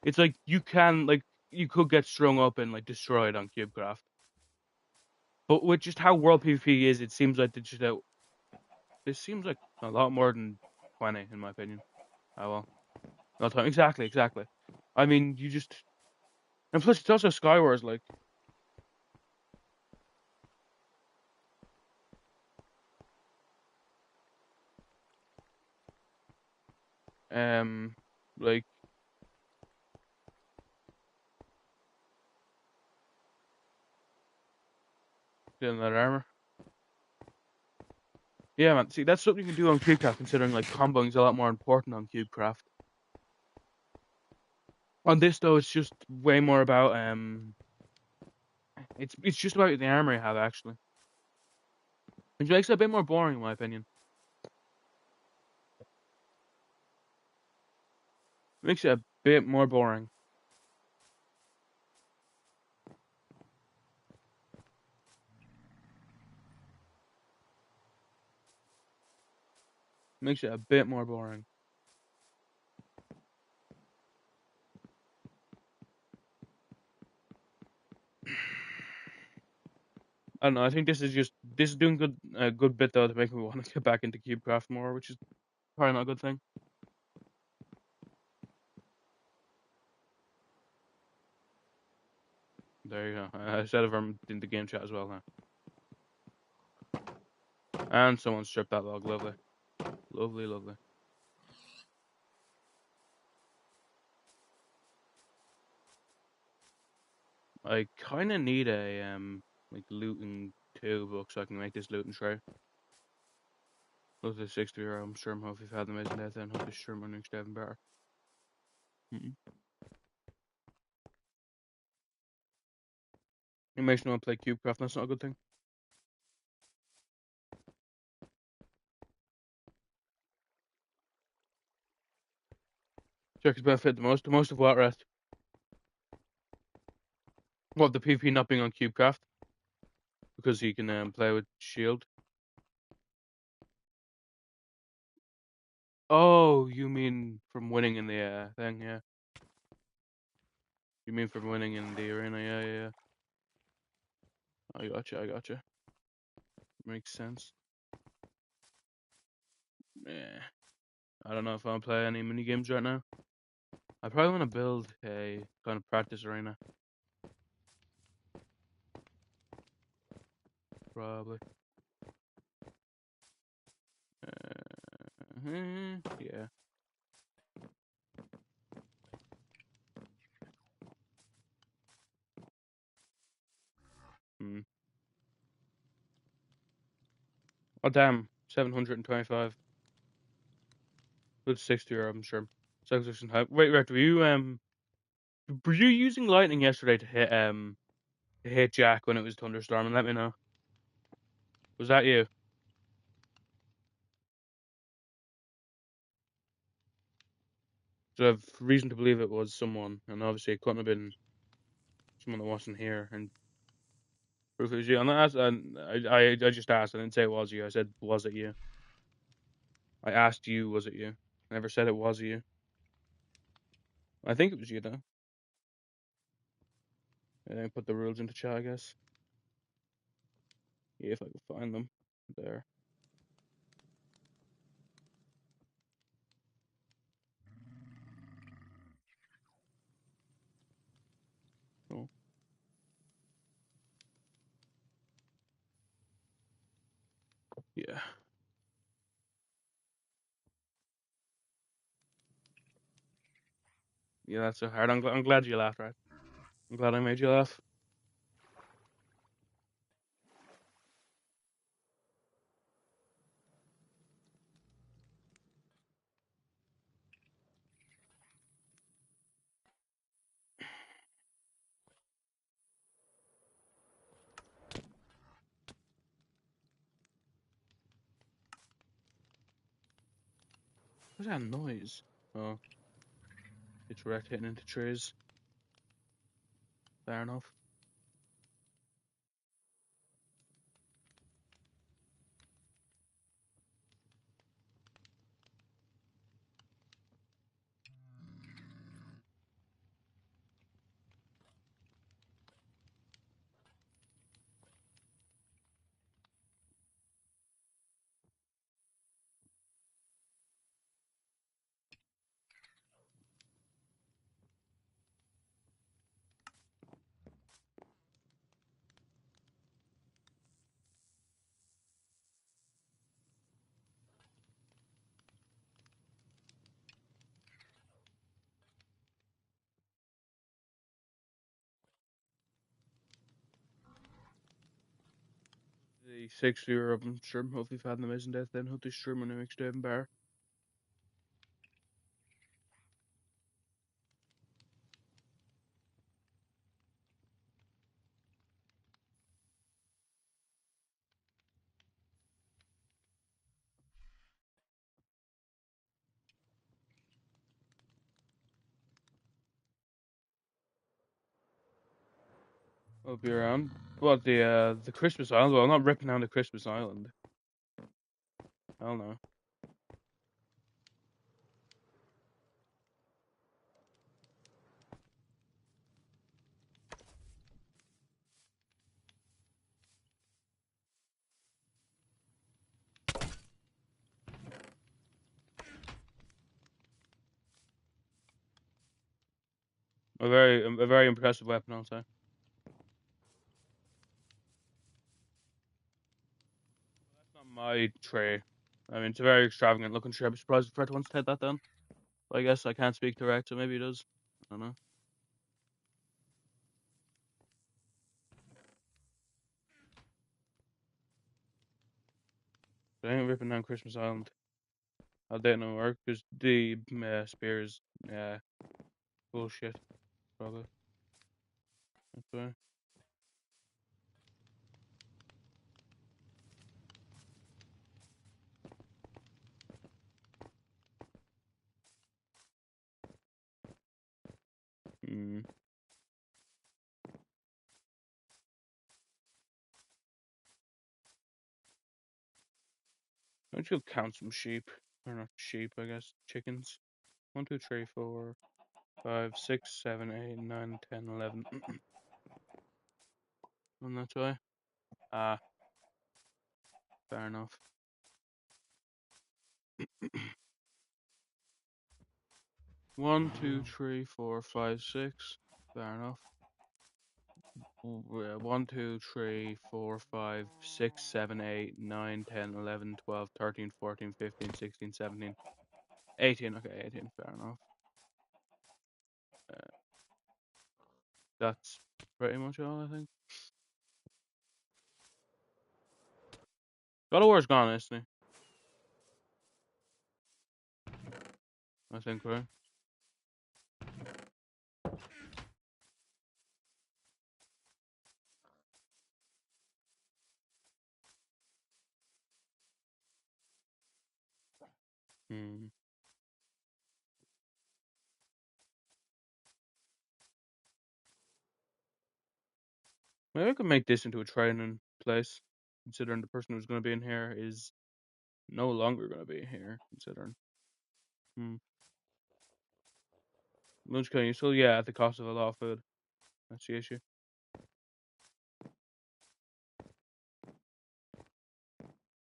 It's like you could get strung up and like destroyed on CubeCraft. But with just how World PvP is, it seems like this seems like a lot more than 20 in my opinion. Oh well, not 20. Exactly. I mean, and plus it's also Skywars like um like Getting that armor. Yeah, man. See, that's something you can do on CubeCraft, considering like comboing's a lot more important on CubeCraft. On this though, it's just way more about it's just about the armor you have actually, which makes it a bit more boring in my opinion. Makes it a bit more boring. Makes it a bit more boring. I don't know. I think this is doing good a good bit though to make me want to get back into CubeCraft more, which is probably not a good thing. There you go. I said it from in the game chat as well now. And someone stripped that log. Lovely, lovely, lovely. I kind of need a like looting 2 book so I can make this looting tray. Look at the 60 euro. I'm sure if you've had them isn't that then hope this sure my next even better. It makes no one play CubeCraft, that's not a good thing. Check his benefit the most of what rest? What, the PvP not being on CubeCraft? Because he can play with shield. Oh, you mean from winning in the thing, yeah. You mean from winning in the arena, yeah. I gotcha. Makes sense. Yeah. I don't know if I'll play any mini games right now. I probably want to build a kind of practice arena. Probably. Yeah. Hmm. Oh damn, 725. With 60 euro, I'm sure. Wait, Rick, were you using lightning yesterday to hit Jack when it was thunderstorming? Let me know. Was that you? So I have reason to believe it was someone, and obviously it couldn't have been someone that wasn't here. And proof it was you. And I just asked. I didn't say it was you. I said, was it you? I asked you, was it you? I never said it was you. I think it was you though. And I put the rules into chat, I guess. Yeah, if I could find them. There. Oh, yeah. Yeah, that's so hard. I'm glad you laughed, right? I'm glad I made you laugh. What's that noise? Oh, it's wrecked hitting into trees. Fair enough. The 6 year of dem stürmen hopefully faden them isn't death then hope they stürmen and extrem bar. I'll be around. What the Christmas Island? Well, I'm not ripping down the Christmas Island. Hell no. A very impressive weapon, I'll say. That's not my tray. I mean, it's a very extravagant looking tray. I'm surprised Fred wants to take that down. But I guess I can't speak direct, so maybe he does. I don't know. But I ain't ripping down Christmas Island. I'll date no work because the spear is bullshit. Probably. That's why. Hmm. Why don't you count some sheep? Or not sheep, I guess. Chickens. 1, 2, 3, 4, 5, 6, 7, 8, 9, 10, 11. And that's why. Ah, fair enough. 1, 2, 3, 4, 5, 6. Fair enough. 1, 2, 3, 4, 5, 6, 7, 8, 9, 10, 11, 12, 13, 14, 15, 16, 17, 18. Okay, 18. Fair enough. Uh, that's pretty much all, I think. God of War's gone, isn't he? I think, right? Hmm. Maybe I could make this into a training place, considering the person who's going to be in here is no longer going to be here, considering. Hmm. Lunch can useful, yeah, at the cost of a lot of food. That's the issue.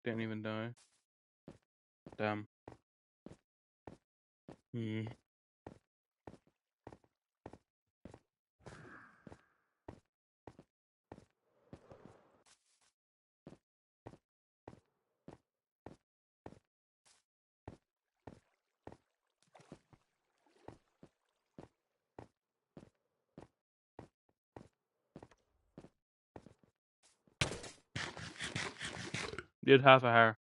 Didn't even die. Damn. Hmm. You did half a hair.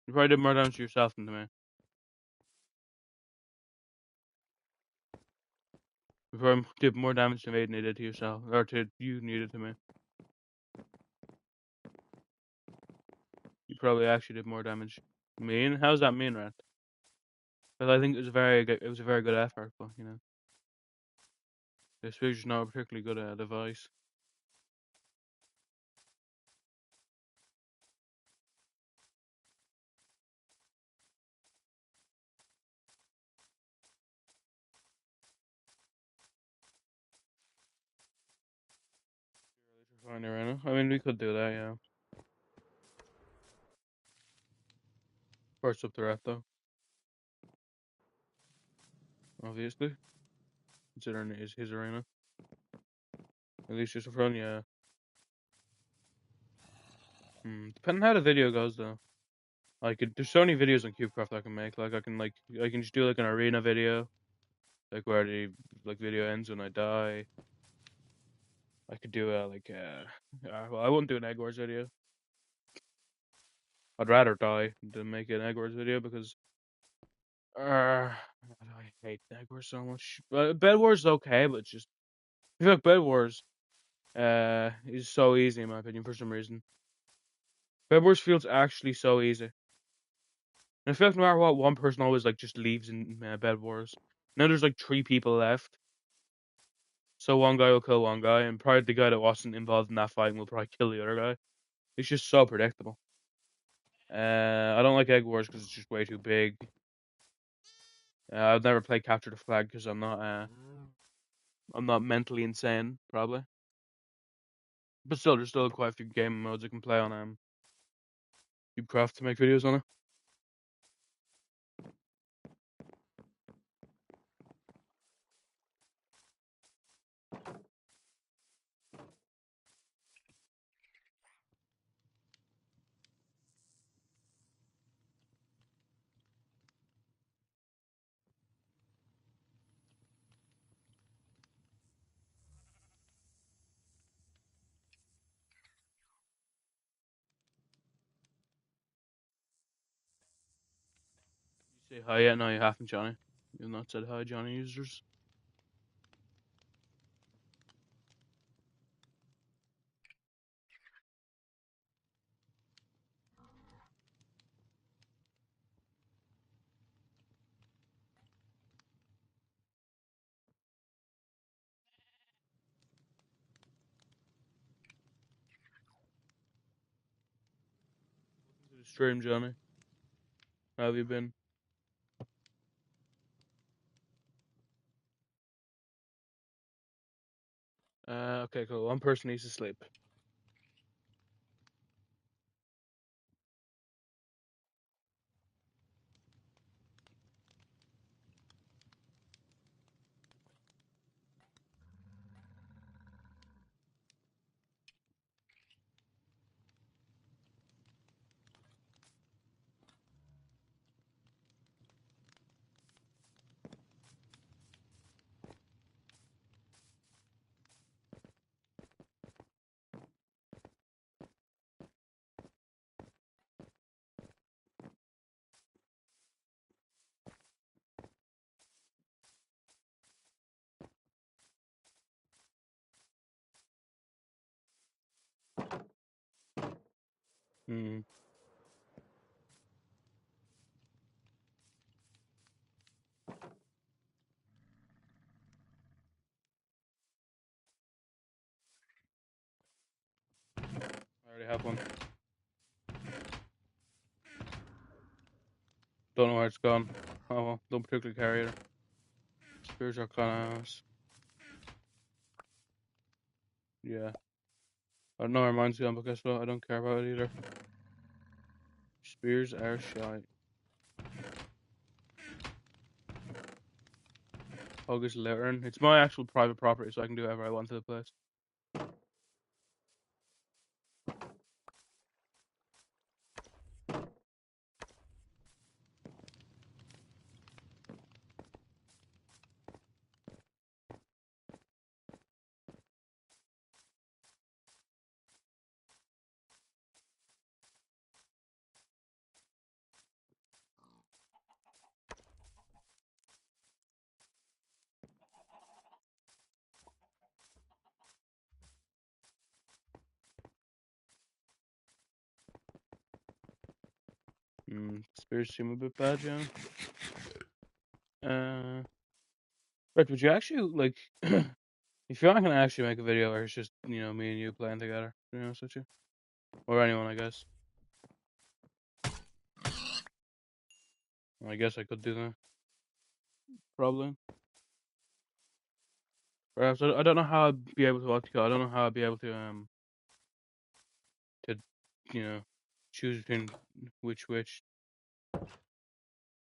You probably did more damage to yourself than to me. You probably did more damage to me than you did to yourself, or to you needed to me. You probably actually did more damage. Mean? How's that mean, Rat? Because I think it was a very good, effort, but you know, this figure's not a particularly good device. Fine, Irena. I mean, we could do that, yeah. First up the Rat, though. Obviously, considering it is his arena. At least just a front, yeah. Depending how the video goes, though. There's so many videos on CubeCraft I can make. I can just do like an arena video, like where the video ends when I die. I could do well, I wouldn't do an Egg Wars video. I'd rather die than make an Egg Wars video because I hate Egg Wars so much. But Bed Wars is okay, but it's just I feel like Bed Wars is so easy in my opinion for some reason. Bed Wars feels actually so easy. And I feel like no matter what, one person always like just leaves in Bed Wars. Now there's like 3 people left. So one guy will kill one guy, and probably the guy that wasn't involved in that fighting will probably kill the other guy. It's just so predictable. I don't like Egg Wars because it's just way too big. I've never played Capture the Flag because I'm not mentally insane, probably. But still, there's still quite a few game modes I can play on CubeCraft to make videos on it. You say hi yet? No, you haven't, Johnny. You've not said hi, Johnny users. Welcome to the stream, Johnny. How have you been? Okay, cool. One person needs to sleep. Hmm. I already have one. Don't know where it's gone. Oh well, don't particularly care either. Spears are kind of ass. Yeah. I don't know where mine's gone, but guess what? I don't care about it either. Spears are shy. Hug is littering. It's my actual private property, so I can do whatever I want to the place. Spears seem a bit bad, yeah. Right, would you actually, like, if you're not gonna actually make a video where it's just, me and you playing together, to be honest with you? Or anyone, I guess. Well, I guess I could do that. Probably. Perhaps, I don't know how I'd be able to, I don't know how I'd be able to, choose between which.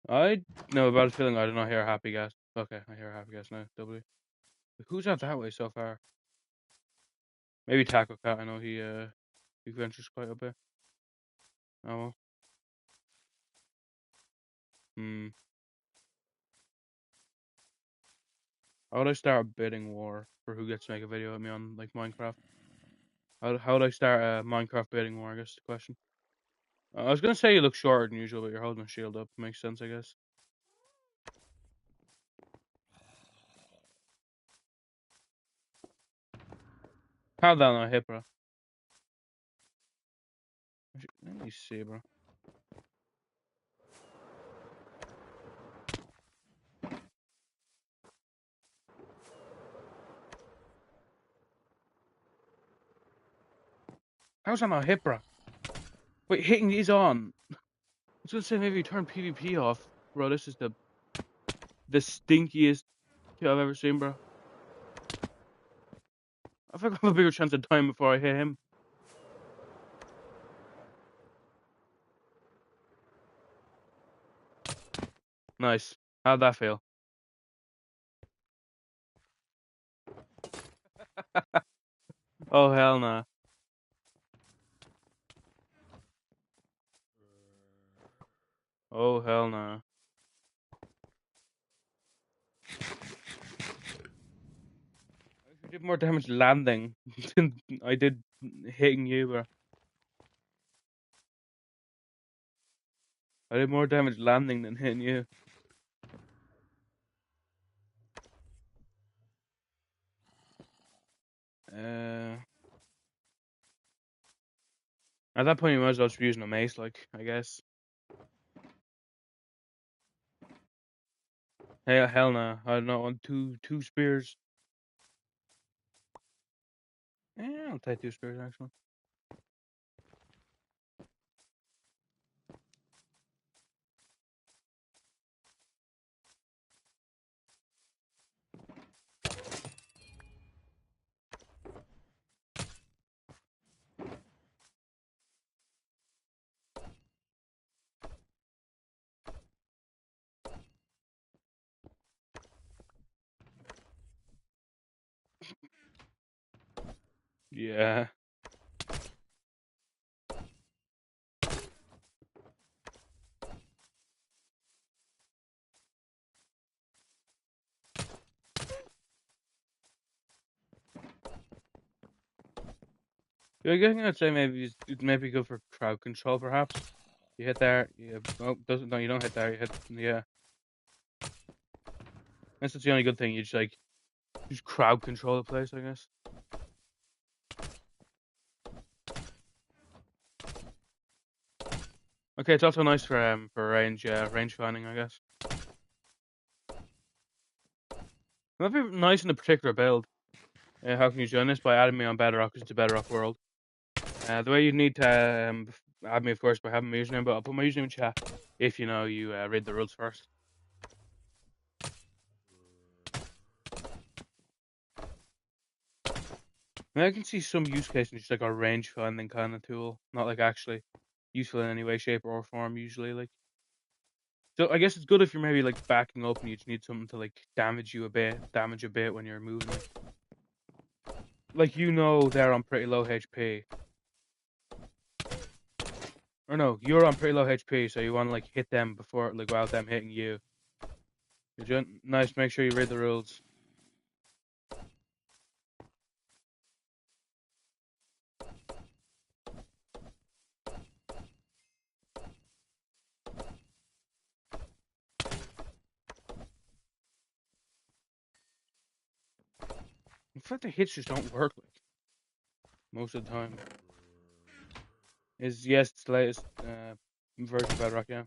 I know about a feeling I do not hear happy gas. Okay, I hear happy gas now, W. Who's out that way so far? Maybe Taco Cat, I know he ventures quite a bit. Oh well. Hmm. How would I start a bidding war for who gets to make a video with me on, like, Minecraft? How would I start a Minecraft bidding war, I guess is the question. I was gonna say you look shorter than usual, but you're holding a shield up. Makes sense, I guess. How that on a hit, bro? Let me see, bro. How's that not a hit, bro? Wait, hitting these on. I was gonna say maybe turn PvP off, bro. This is the stinkiest kill I've ever seen, bro. I think I have a bigger chance of dying before I hit him. Nice. How'd that feel? Oh hell nah. Oh hell nah. I did more damage landing than I did hitting you, bro. I did more damage landing than hitting you. At that point, you might as well just be using a mace, like, I guess. Hey, hell nah. I don't know, on two spears. Yeah, I'll take 2 spears, actually. Yeah. Yeah, I guess I'd say maybe it may be good for crowd control, perhaps. You hit there, oh, doesn't, no, you don't hit there, you hit, yeah. That's the only good thing, you just crowd control the place, I guess. Okay, it's also nice for range, range finding, I guess. It might be nice in a particular build. How can you join this? By adding me on Bedrock, it's a Bedrock world. The way you need to add me, of course, by having my username, but I'll put my username in chat if you read the rules first. I mean, I can see some use case in just like a range finding kind of tool, not like actually useful in any way, shape, or form. Usually, like, so I guess it's good if you're maybe like backing up and you just need something to like damage a bit when you're moving. Like they're on pretty low HP. Or no, you're on pretty low HP, so you want to like hit them before, like, while them hitting you. You're doing nice. Make sure you read the rules. In fact, the hits just don't work like most of the time. Yes, it's the latest version of Bedrock, yeah.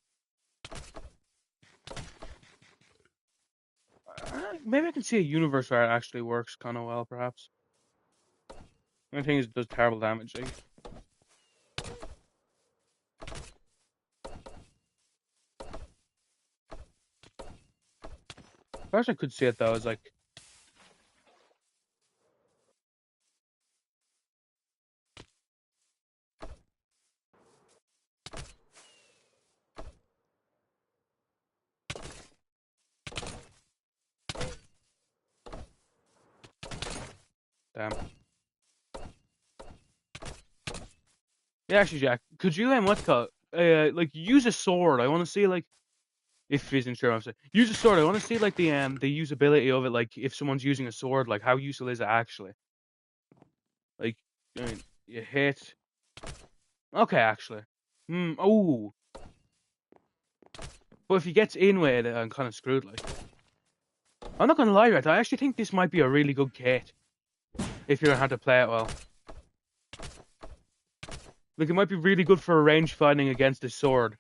Maybe I can see a universe where it actually works kind of well, perhaps. The only thing is it does terrible damage. Like. Perhaps I could see it though as like. Damn. Yeah, actually, Jack, could you what's it called? Like use a sword. I want to see like if he's sure I'm saying use a sword. I want to see like the usability of it. Like if someone's using a sword, like how useful is it actually? Like, I mean, you hit. Okay, actually. Oh. But if he gets in with it, I'm kind of screwed, like. I'm not gonna lie, right? I actually think this might be a really good kit. If you're gonna have to play it well. Like, it might be really good for range fighting against the sword.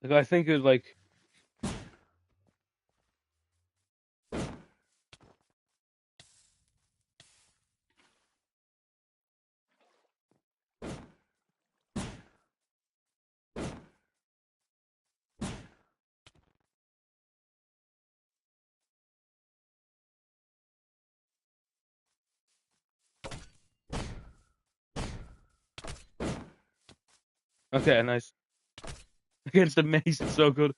Like, I think it, like... Okay, nice. Against the mace, it's so good.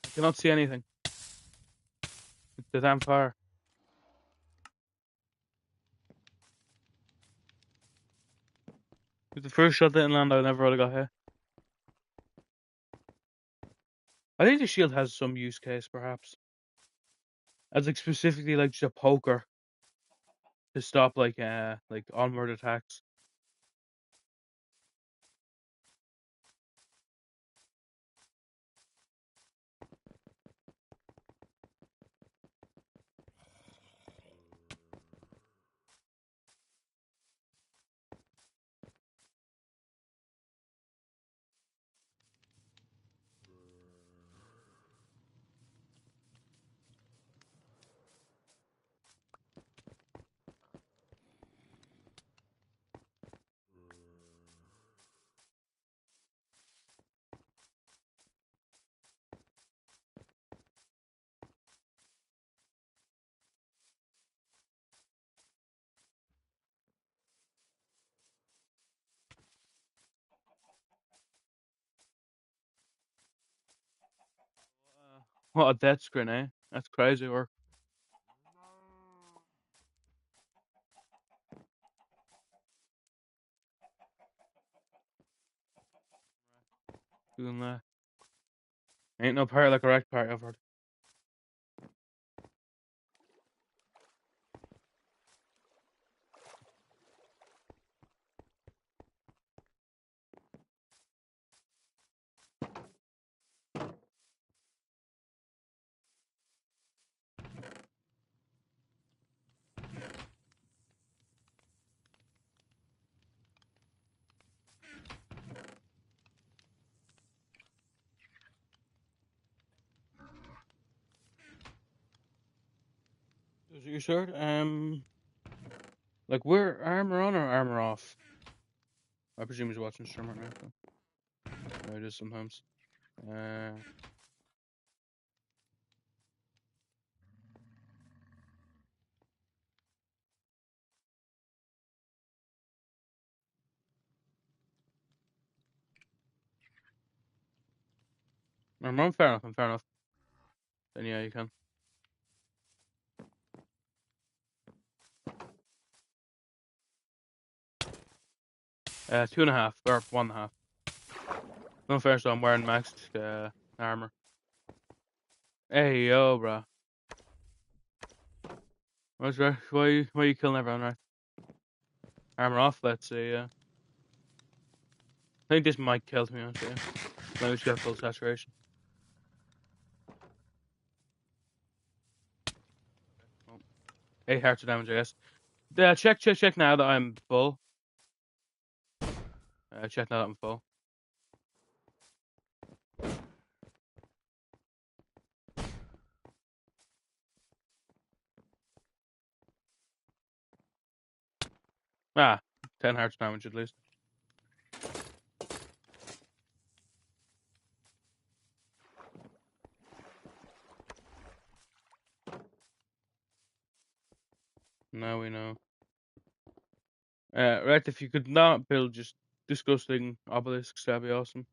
I cannot see anything. It's the damn fire. If the first shot didn't land, I never would have got hit. I think the shield has some use case, perhaps. As, like, specifically, like, just a poker. To stop, like onward attacks. What a death screen, eh? That's crazy work. Doing that. Ain't no part like a wreck part I've heard. Is it your sword? Like, we're armor on or armor off? I presume he's watching stream right now. So. It is sometimes. Armor on, fair enough, fair enough. Then yeah, you can. 2.5 or 1.5. No fair, so I'm wearing maxed armor. Hey yo, bro. What's right? Why are you killing everyone, right? Armor off, let's say, yeah. I think this might kill me, honestly. Maybe we should get full saturation. 8 hearts of damage, I guess. Check now that I'm full. Check now that I'm full. Ah, 10 hearts damage at least. Now we know. Right, if you could not build just disgusting obelisks, that'd be awesome.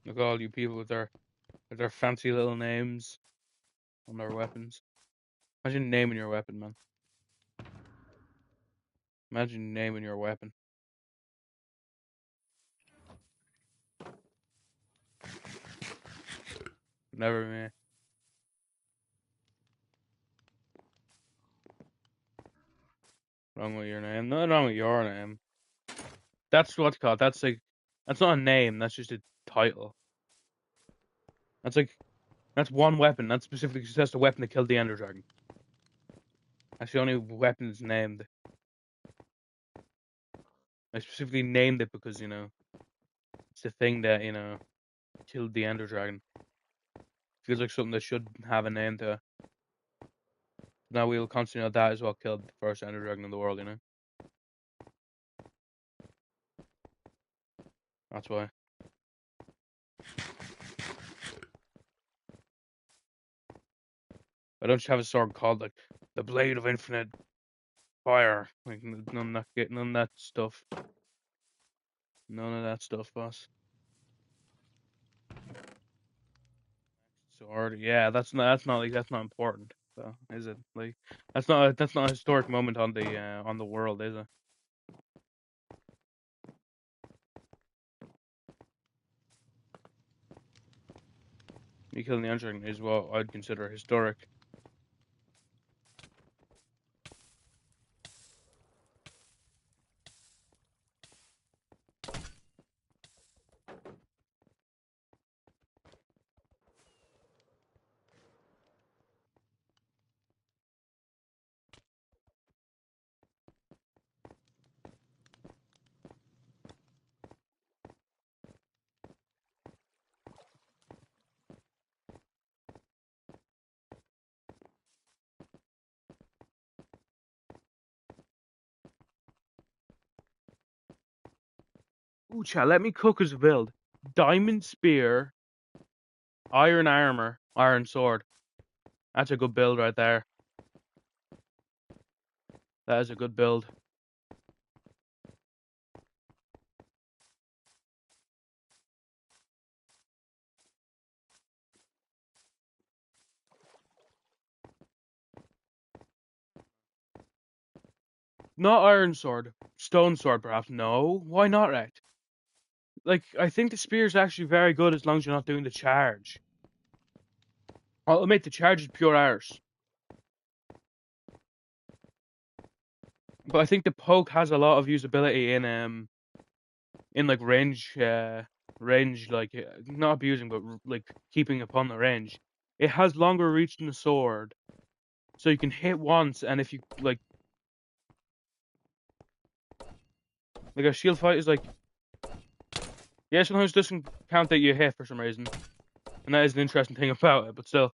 Look at all you people with their fancy little names on their weapons. Imagine naming your weapon, man. Imagine naming your weapon. Never me. Wrong with your name. Nothing wrong with your name. That's what's called. That's not a name. That's just a title. That's one weapon. That's specifically just a weapon that killed the Ender Dragon. That's the only weapon that's named. I specifically named it because it's the thing that killed the Ender Dragon. Feels like something that should have a name to it. Now we'll constantly know that is what killed the first Ender Dragon in the world. That's why. I don't just have a sword called like the Blade of Infinite Fire. Like none of that stuff. None of that stuff, boss. Sword, yeah, that's not important, though, is it? Like that's not a historic moment on the world, is it? Me killing the Ender Dragon is what I'd consider historic. Ooh, chat, let me cook as a build. Diamond spear, iron armor, iron sword. That's a good build right there. That is a good build. Not iron sword. Stone sword, perhaps. No. Why not, right? Like, I think the spear is actually very good as long as you're not doing the charge. I'll admit the charge is pure arse. But I think the poke has a lot of usability in in like range like not abusing, but like keeping upon the range. It has longer reach than a sword, so you can hit once, and if you like a shield fight is like, yeah, sometimes it doesn't count that you hit for some reason, and that is an interesting thing about it. But still,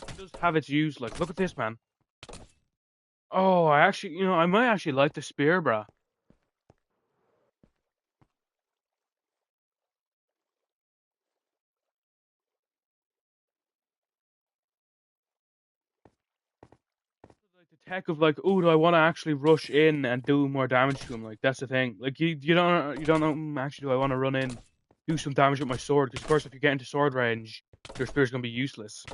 it does have its use. Like, look at this, man. Oh, I actually, I might actually like the spear, bruh. Like the tech of like, oh, do I want to actually rush in and do more damage to him? Like that's the thing. Like you don't know. Actually, do I want to run in, do some damage with my sword? Because of course, if you get into sword range, your spear's gonna be useless.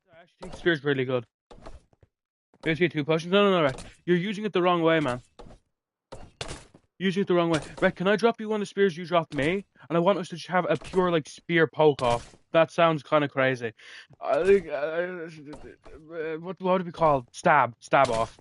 I actually think spear's really good. You see 2 potions? No, right. You're using it the wrong way, man. Using it the wrong way. Right, can I drop you one of the spears you dropped me? And I want us to just have a pure, like, spear poke off. That sounds kind of crazy. I think, what would it be called? Stab. Stab off.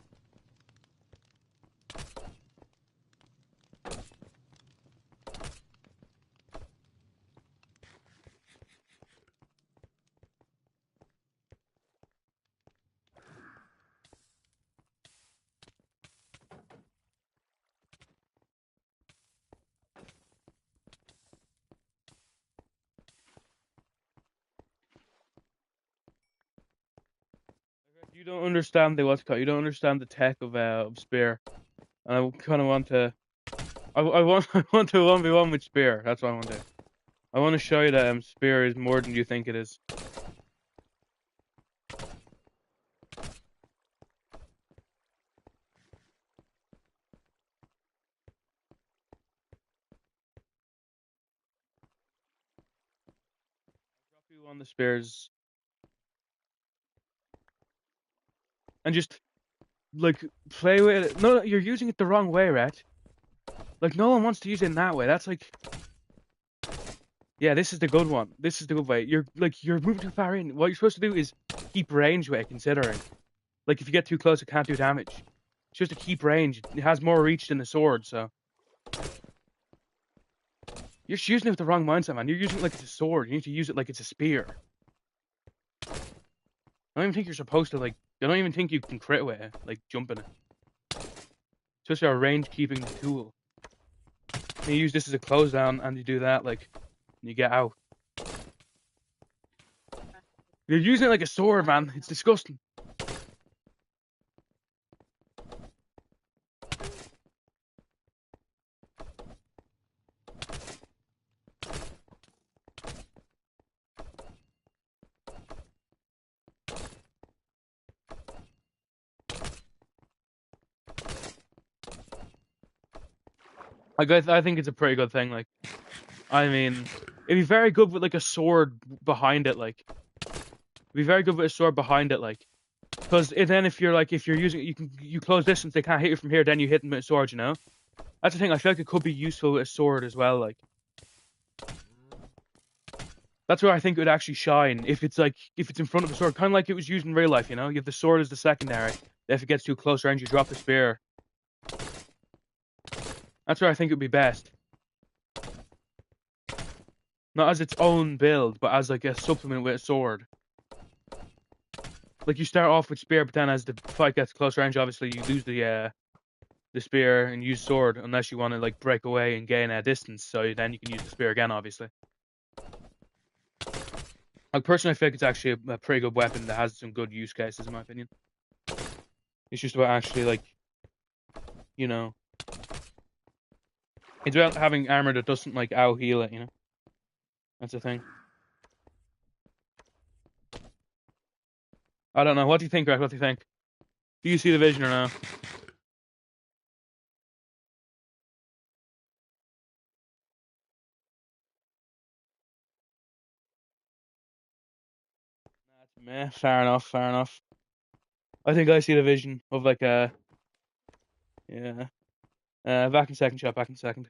You don't understand the what's called. You don't understand the tech of spear. And I kind of want to I want I want to 1v1 with spear. That's what I want to do. I want to show you that spear is more than you think it is. Drop you on the spears and just like play with it. No, you're using it the wrong way, Rat. Like no one wants to use it in that way. That's like, yeah, this is the good one. This is the good way. You're moving too far in. What you're supposed to do is keep range with it, considering. Like if you get too close, it can't do damage. It's just to keep range. It has more reach than the sword, so you're just using it with the wrong mindset, man. You're using it like it's a sword. You need to use it like it's a spear. I don't even think you're supposed to like. I don't even think you can crit with it, like jumping it. It's just a range keeping tool. And you use this as a close down, and you do that like, and you get out. You're using it like a sword, man. It's disgusting. I think it's a pretty good thing. Like, I mean, it'd be very good with like a sword behind it. Like, it'd be very good with a sword behind it. Like, because then if you're using it, you close distance, they can't hit you from here. Then you hit them with a sword. You know, that's the thing. I feel like it could be useful with a sword as well. Like, that's where I think it would actually shine if it's in front of a sword, kind of like it was used in real life. You know, you have the sword as the secondary. If it gets too close range, you drop the spear. That's where I think it would be best. Not as its own build, but as like a supplement with a sword. Like you start off with spear, but then as the fight gets close range, obviously you lose the spear and use sword unless you want to like break away and gain a distance. So then you can use the spear again, obviously. Like personally, I feel like it's actually a pretty good weapon that has some good use cases, in my opinion. It's just about actually like, you know, it's about having armor that doesn't like out heal it. You know, that's the thing. I don't know. What do you think, Greg? What do you think? Do you see the vision or no? That's meh. Fair enough. Fair enough. I think I see the vision of like a yeah. Back in second shot. Back in second.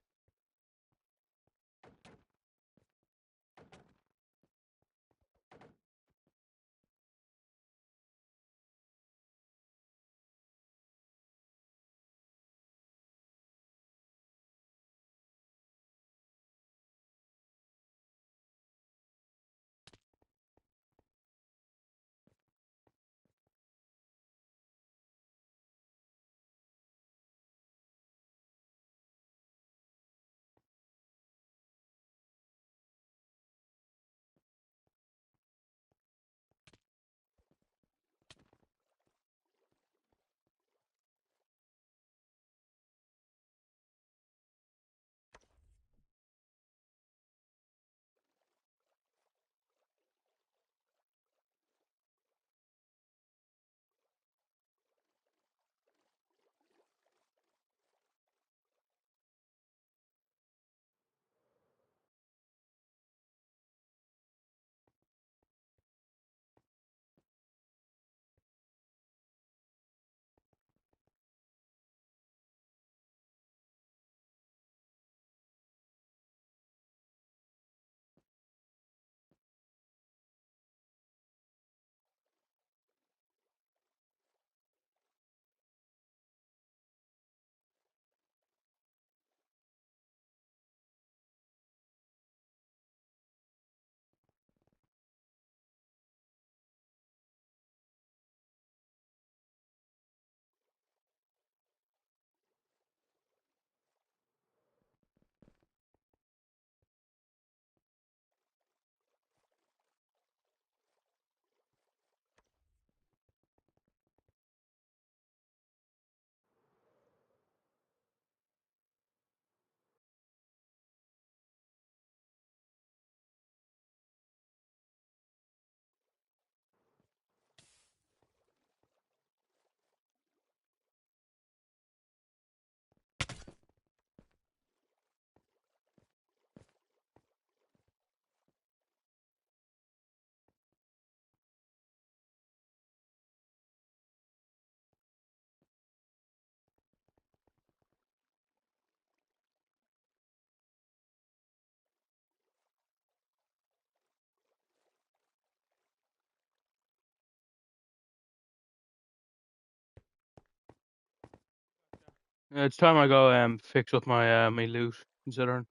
It's time I go fix up my my loot. Considering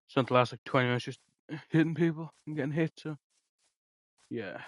spent the last like 20 minutes just hitting people and getting hit. So yeah,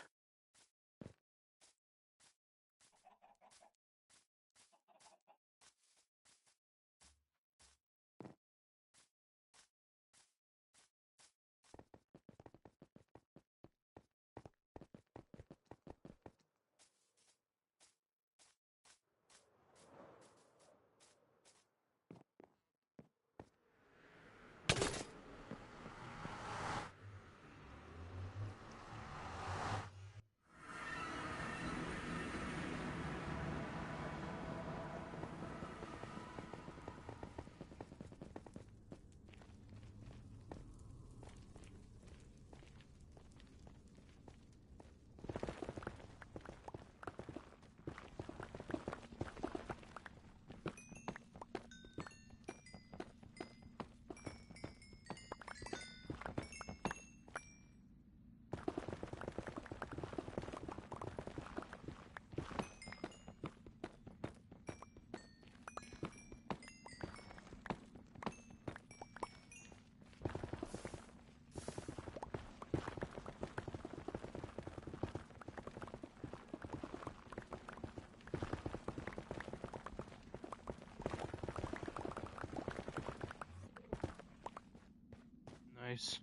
nice.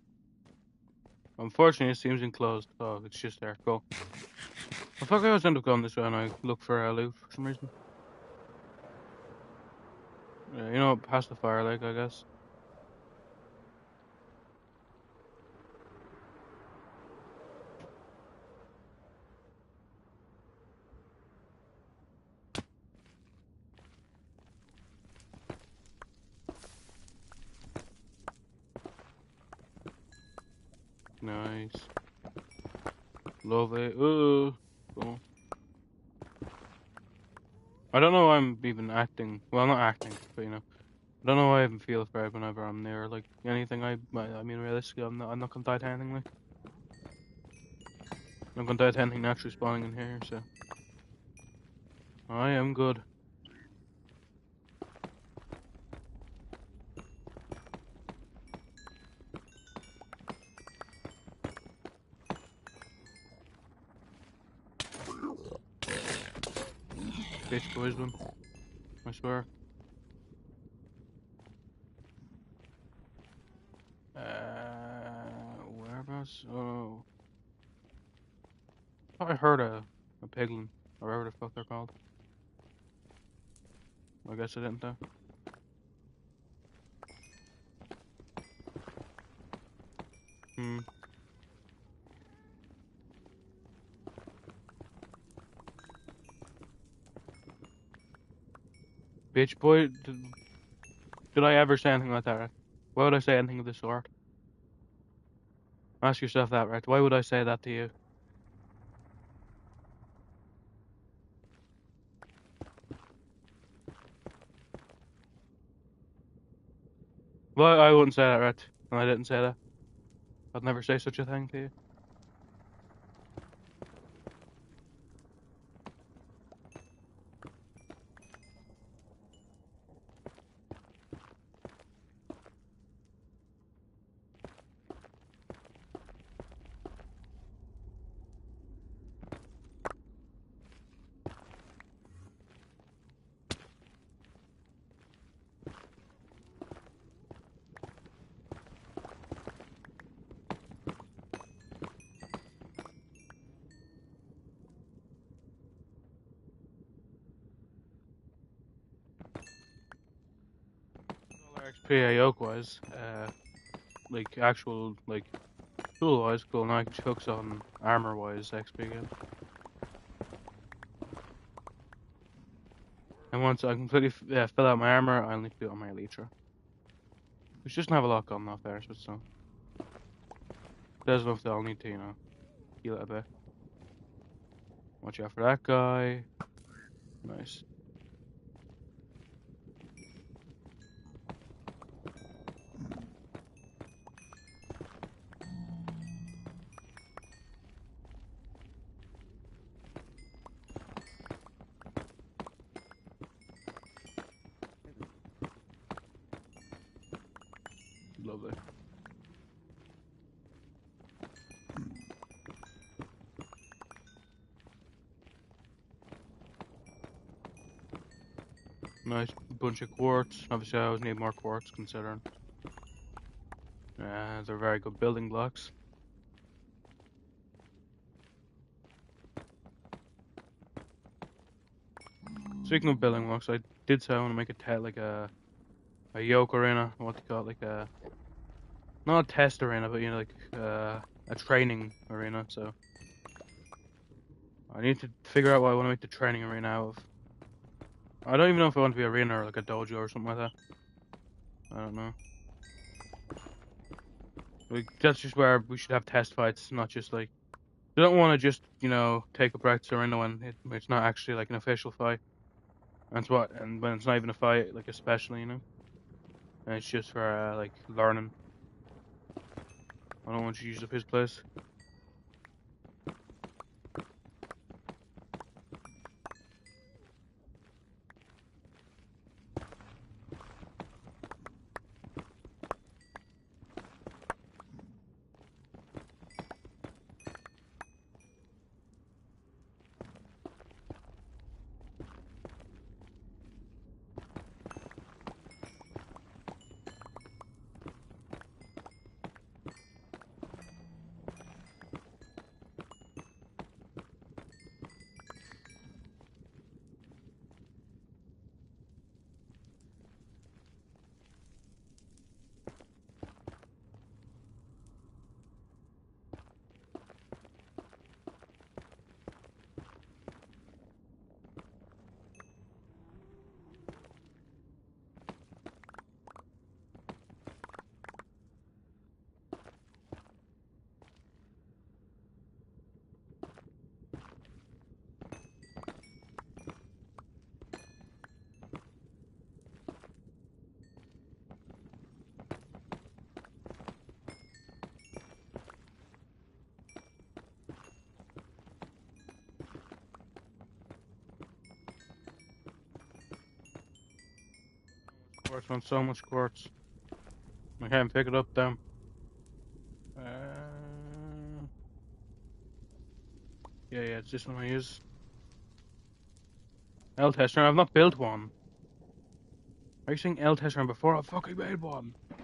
Unfortunately, it seems enclosed. Oh, it's just there. Cool. I fuck, I always end up going this way and I look for loot for some reason. Yeah, you know, past the fire lake, I guess. Nice. Lovely. Ooh. Cool. I don't know why I'm even acting. Well, not acting, but you know, I don't know why I even feel afraid whenever I'm near like anything. I mean, realistically, I'm not gonna die to anything. Like, I'm gonna die to anything naturally spawning in here. So I am good. Bitch boys, one. I swear. Whereabouts? Oh, I thought I heard a piglin or whatever the fuck they're called. I guess I didn't though. Hmm. Bitch boy. Did I ever say anything like that? Right? Why would I say anything of the sort? Ask yourself that, right? Why would I say that to you? Well, I wouldn't say that, right? And I didn't say that. I'd never say such a thing to you. XP yoke wise, like actual like tool wise, cool. Now I can focus on armor wise XP again. And once I completely fill out my armor, I only do it on my elytra. Which doesn't have a lot going off there, but still. There's enough that I'll need to, you know, heal it a bit. Watch out for that guy. Nice. Lovely. Nice bunch of quartz. Obviously, I always need more quartz considering they're very good building blocks. Speaking of building blocks, I did say I want to make a yoke arena. What do you call it? Like a not a test arena, but like a training arena. So I need to figure out what I want to make the training arena out of. I don't even know if I want to be arena or like a dojo or something like that. I don't know. Like that's just where we should have test fights, not just like you don't want to just take a practice arena when it's not actually like an official fight. And when it's not even a fight, like especially and it's just for like learning. I don't want you to use up his place. Quartz on so much quartz. I can't pick it up down. Yeah, it's this one I use. L tester. I've not built one. Are you saying L tester before I fucking made one? If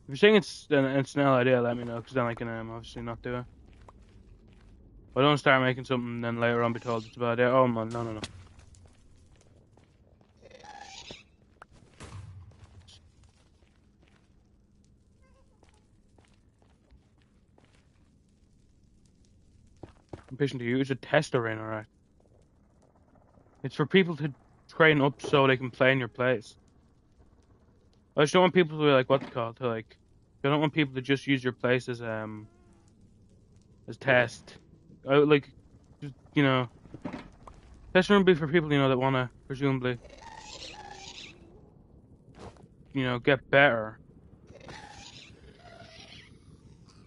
you're saying it's an L idea, let me know, because then I can obviously not do it. I don't start making something and then later on be told it's a bad idea. Oh man, no. I'm pitching to you. It's a test arena, right? It's for people to train up so they can play in your place. I just don't want people to be like, what's it called? To like, I don't want people to just use your place as test. I would like, just, test room be for people that want to presumably, get better.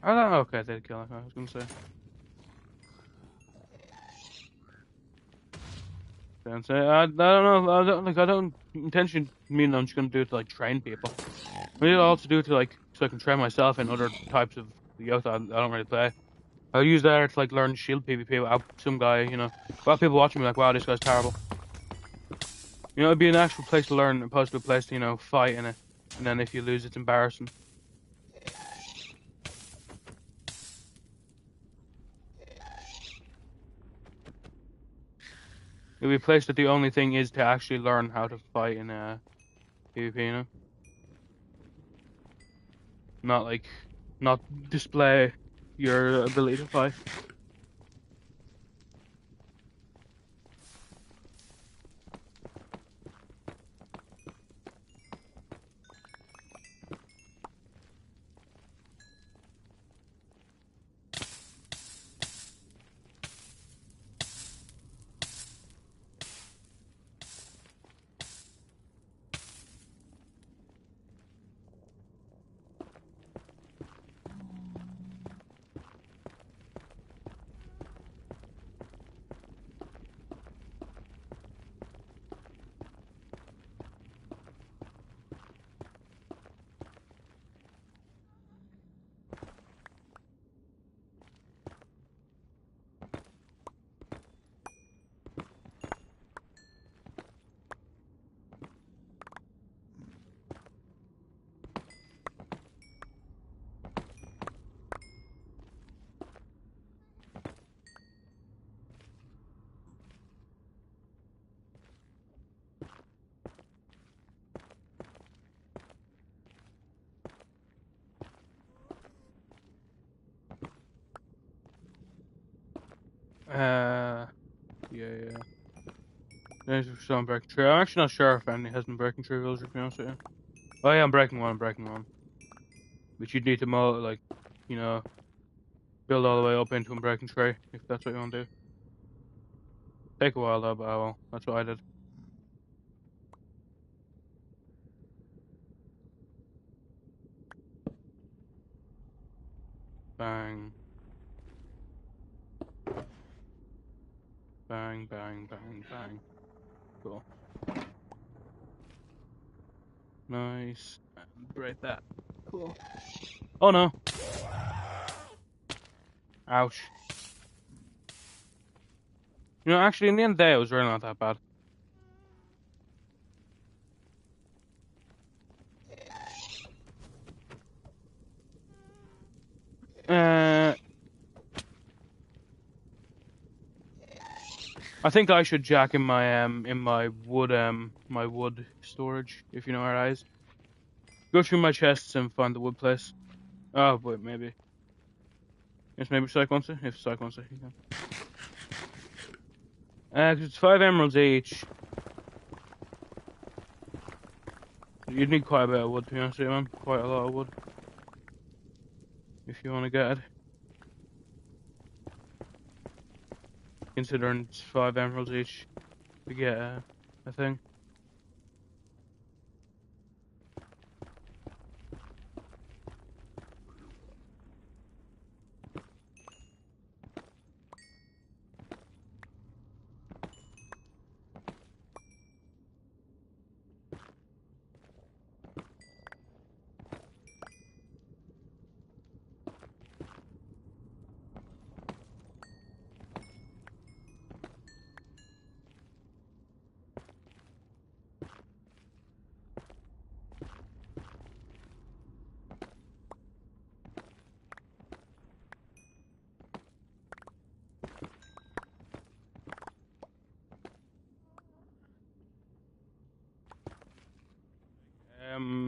I don't. Okay, I did kill it. I was gonna say. Don't say. I don't know. I don't intention mean I'm just gonna do it to like train people. Maybe I'll also do it to like so I can train myself in other types of Yota I don't really play. I'll use that to like learn shield PvP without some guy, without people watching me like, wow, this guy's terrible. It'd be an actual place to learn opposed to a place to, fight in it. And then if you lose, it's embarrassing. It'll be a place that the only thing is to actually learn how to fight in PvP, Not display your ability to fight. Yeah. There's some breaking tree. I'm actually not sure if any has been breaking tree villagers, to be honest with you. Oh yeah, I'm breaking one. But you'd need to mow, like, you know, build all the way up into a breaking tree, if that's what you want to do. Take a while though, but oh well, that's what I did. Bang. Bang. Cool. Nice. And break that. Cool. Oh no. Ouch. You know, actually, in the end of the day, it was really not that bad. Uh, I think I should jack in my wood storage, if you know where that is. Go through my chests and find the wood place. Oh, wait, maybe. Yes, maybe Psych wants it. If Psych wants it, you can. 'Cause it's 5 emeralds each. You'd need quite a bit of wood, to be honest with you, man. Quite a lot of wood. If you want to get it. Considering it's 5 emeralds each to get a thing.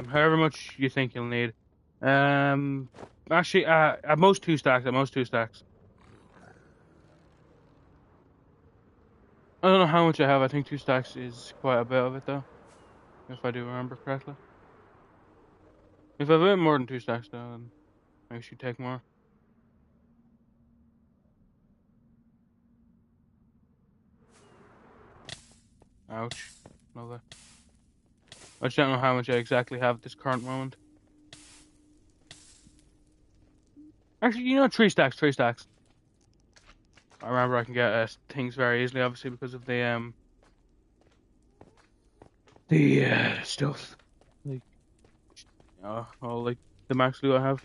However much you think you'll need. Um, Actually, at most 2 stacks. At most 2 stacks. I don't know how much I have. I think 2 stacks is quite a bit of it, though. If I do remember correctly. If I have a bit more than 2 stacks, though, then I should take more. Ouch. Lovely. I just don't know how much I exactly have at this current moment. Actually, you know, 3 stacks. 3 stacks. I remember I can get things very easily, obviously, because of the stuff. Like, all like the max loot I have.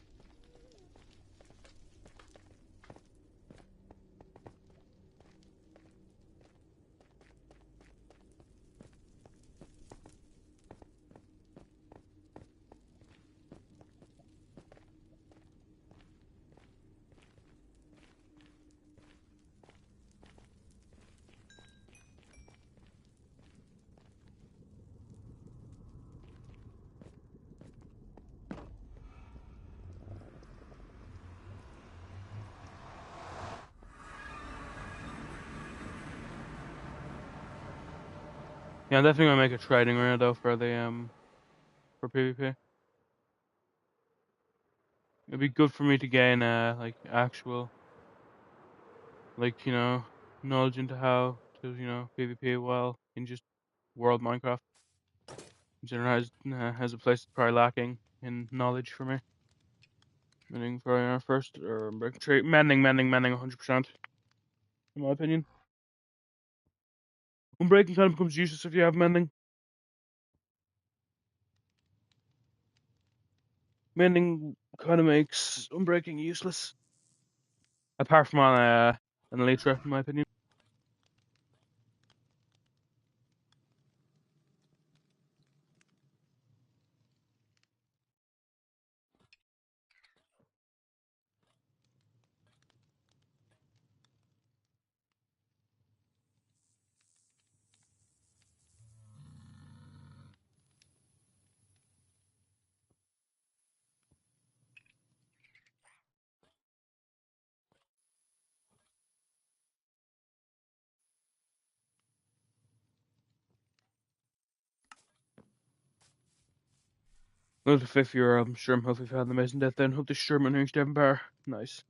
Yeah, I'm definitely gonna make a trading arena though for the for PvP. It'd be good for me to gain like actual like knowledge into how to PvP well in just world Minecraft. Considering has a place that's probably lacking in knowledge for me. Mending for our first or breaking tree. Mending 100%. In my opinion. Unbreaking kind of becomes useless if you have mending. Mending kind of makes unbreaking useless. Apart from on an elytra, in my opinion. Well, the fifth year Sherm, hope you've had an amazing death then. Hope the Sherman reached Devon Bar. Nice.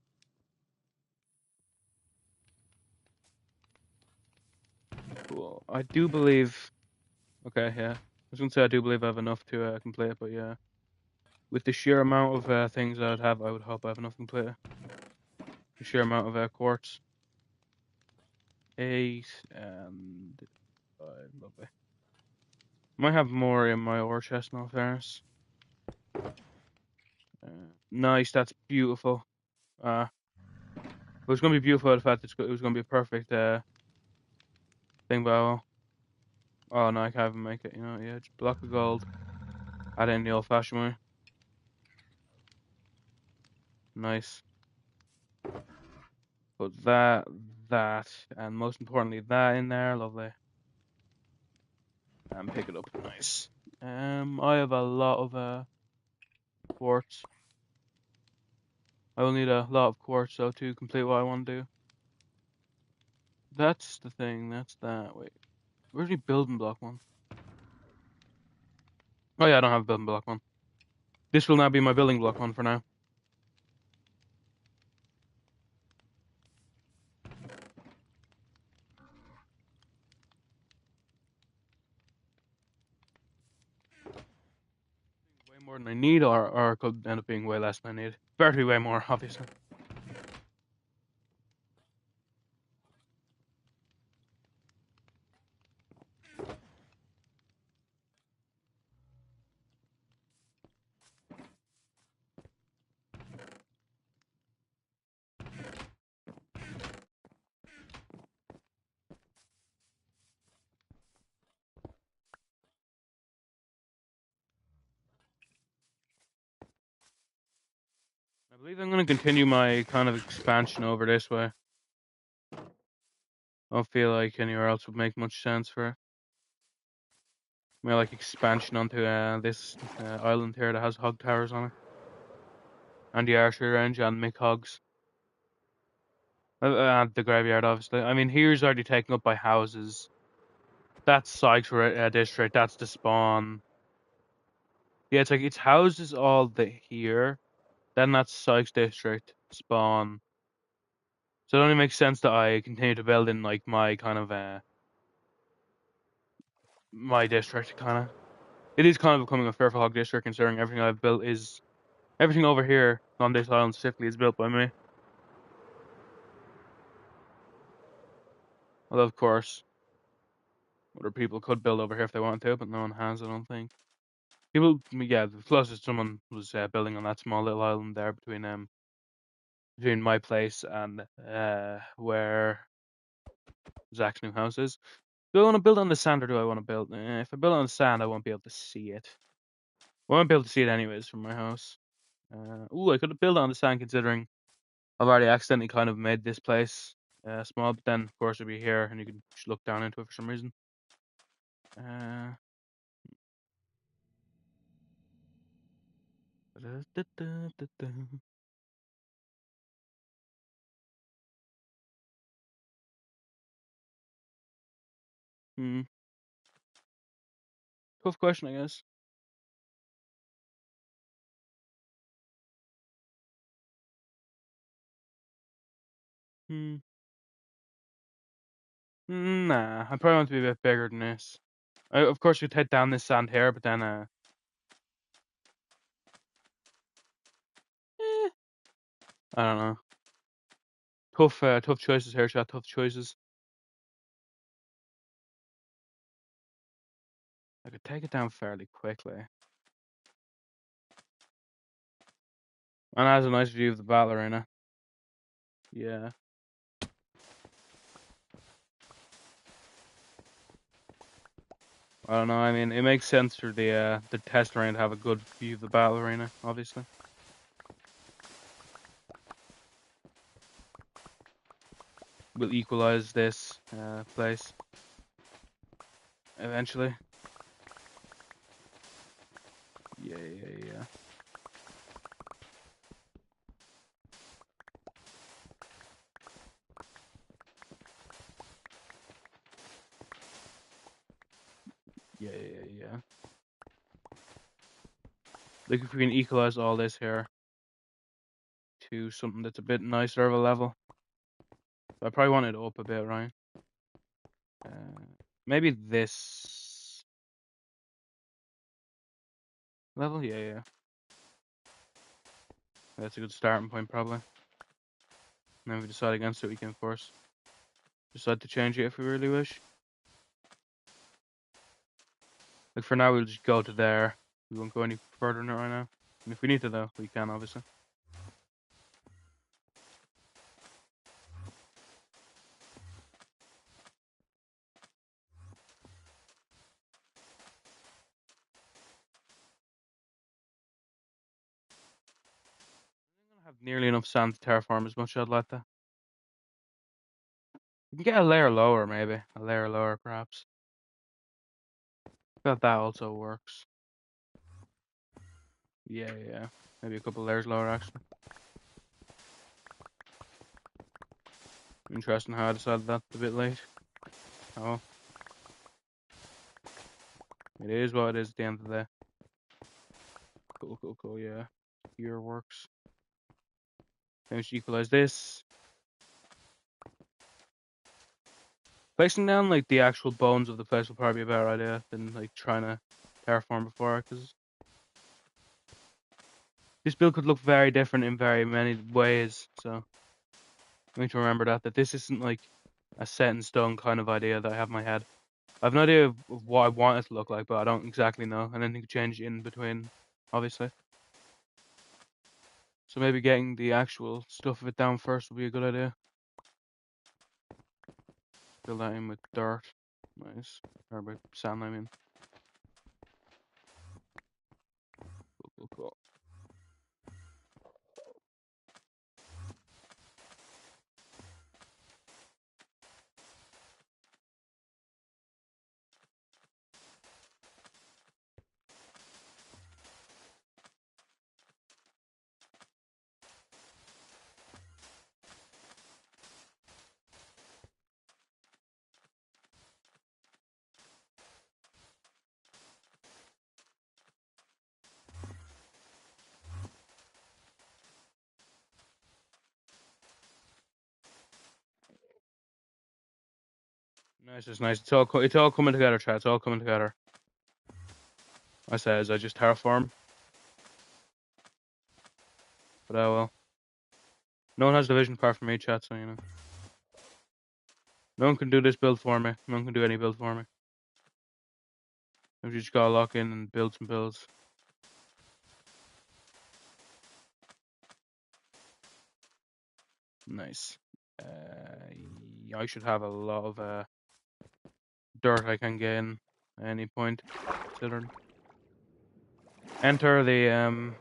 Cool. I do believe. Okay, yeah. I was gonna say I do believe I have enough to complete it, but yeah. With the sheer amount of things I'd have, I would hope I have enough to complete it. The sheer amount of quartz. 8 and 5. Lovely. Might have more in my ore chest, in all fairness. Nice, that's beautiful. It was going to be beautiful, the fact that it was going to be a perfect thing, but oh no, I can't even make it, you know, yeah, just block of gold. Add it in the old fashioned way. Nice. Put that, and most importantly, that in there, lovely. And pick it up, nice. I have a lot of quartz. I will need a lot of quartz, though, to complete what I want to do. That's the thing, that's that. Wait, where's the building block one? Oh yeah, I don't have a building block one. This will now be my building block one for now. Way more than I need, or it could end up being way less than I need. Better to be way more, obviously. I believe I'm going to continue my kind of expansion over this way. I don't feel like anywhere else would make much sense for it. More like expansion onto this island here that has hog towers on it. And the archery range and make hogs. And the graveyard, obviously. I mean, here's already taken up by houses. That's Sykes district. That's the spawn. Yeah, it's like it's houses all here. Then that's Sykes district spawn. So it only makes sense that I continue to build in like my kind of my district kind of. It is kind of becoming a fearful hog district considering everything I've built is everything over here on this island specifically is built by me. Although of course other people could build over here if they want to, but no one has, I don't think. People, yeah, the closest someone was building on that small little island there between my place and where Zach's new house is. Do I want to build on the sand or do I want to build? If I build on the sand, I won't be able to see it. I won't be able to see it anyways from my house. Ooh, I could have built on the sand considering I've already accidentally kind of made this place small, but then of course it'll be here and you can just look down into it for some reason. Uh, hmm. Tough question, I guess. Hmm. Nah, I probably want to be a bit bigger than this. Of course, you'd head down this sand here, but then eh, I don't know. Tough choices here, chat. Tough choices. I could take it down fairly quickly. And it has a nice view of the battle arena. Yeah. I don't know. I mean, it makes sense for the test arena to have a good view of the battle arena, obviously. We'll equalize this place eventually. Yeah. Yeah. Like if we can equalize all this here to something that's a bit nicer of a level. I probably want it up a bit, right? Maybe this level? Yeah, yeah. That's a good starting point, probably. And then if we decide against it, we can, of course, decide to change it if we really wish. Like for now, we'll just go to there. We won't go any further in it right now. And if we need to, though, we can, obviously. I don't have nearly enough sand to terraform as much as I'd like to. We can get a layer lower, maybe. A layer lower, perhaps. I thought that also works. Yeah, yeah. Maybe a couple layers lower, actually. Interesting how I decided that a bit late. Oh, it is what it is at the end of the day. Cool, cool, cool, yeah. Here works. Then we should equalize this. Placing down, like, the actual bones of the place will probably be a better idea than, like, trying to terraform before, because this build could look very different in very many ways, so I need to remember that this isn't, like, a set in stone kind of idea that I have in my head. I have an idea of what I want it to look like, but I don't exactly know, and anything can change in between, obviously. So maybe getting the actual stuff of it down first would be a good idea. Fill that in with dirt. Nice. Or with sand, I mean. Cool, cool, cool. Nice, it's nice. It's all coming together, chat. It's all coming together. I says I just terraform. But oh well. No one has the vision apart from me, chat, so you know. No one can do this build for me. No one can do any build for me. I've just gotta lock in and build some builds. Nice. I should have a lot of dirt I can gain at any point. Considering. Enter the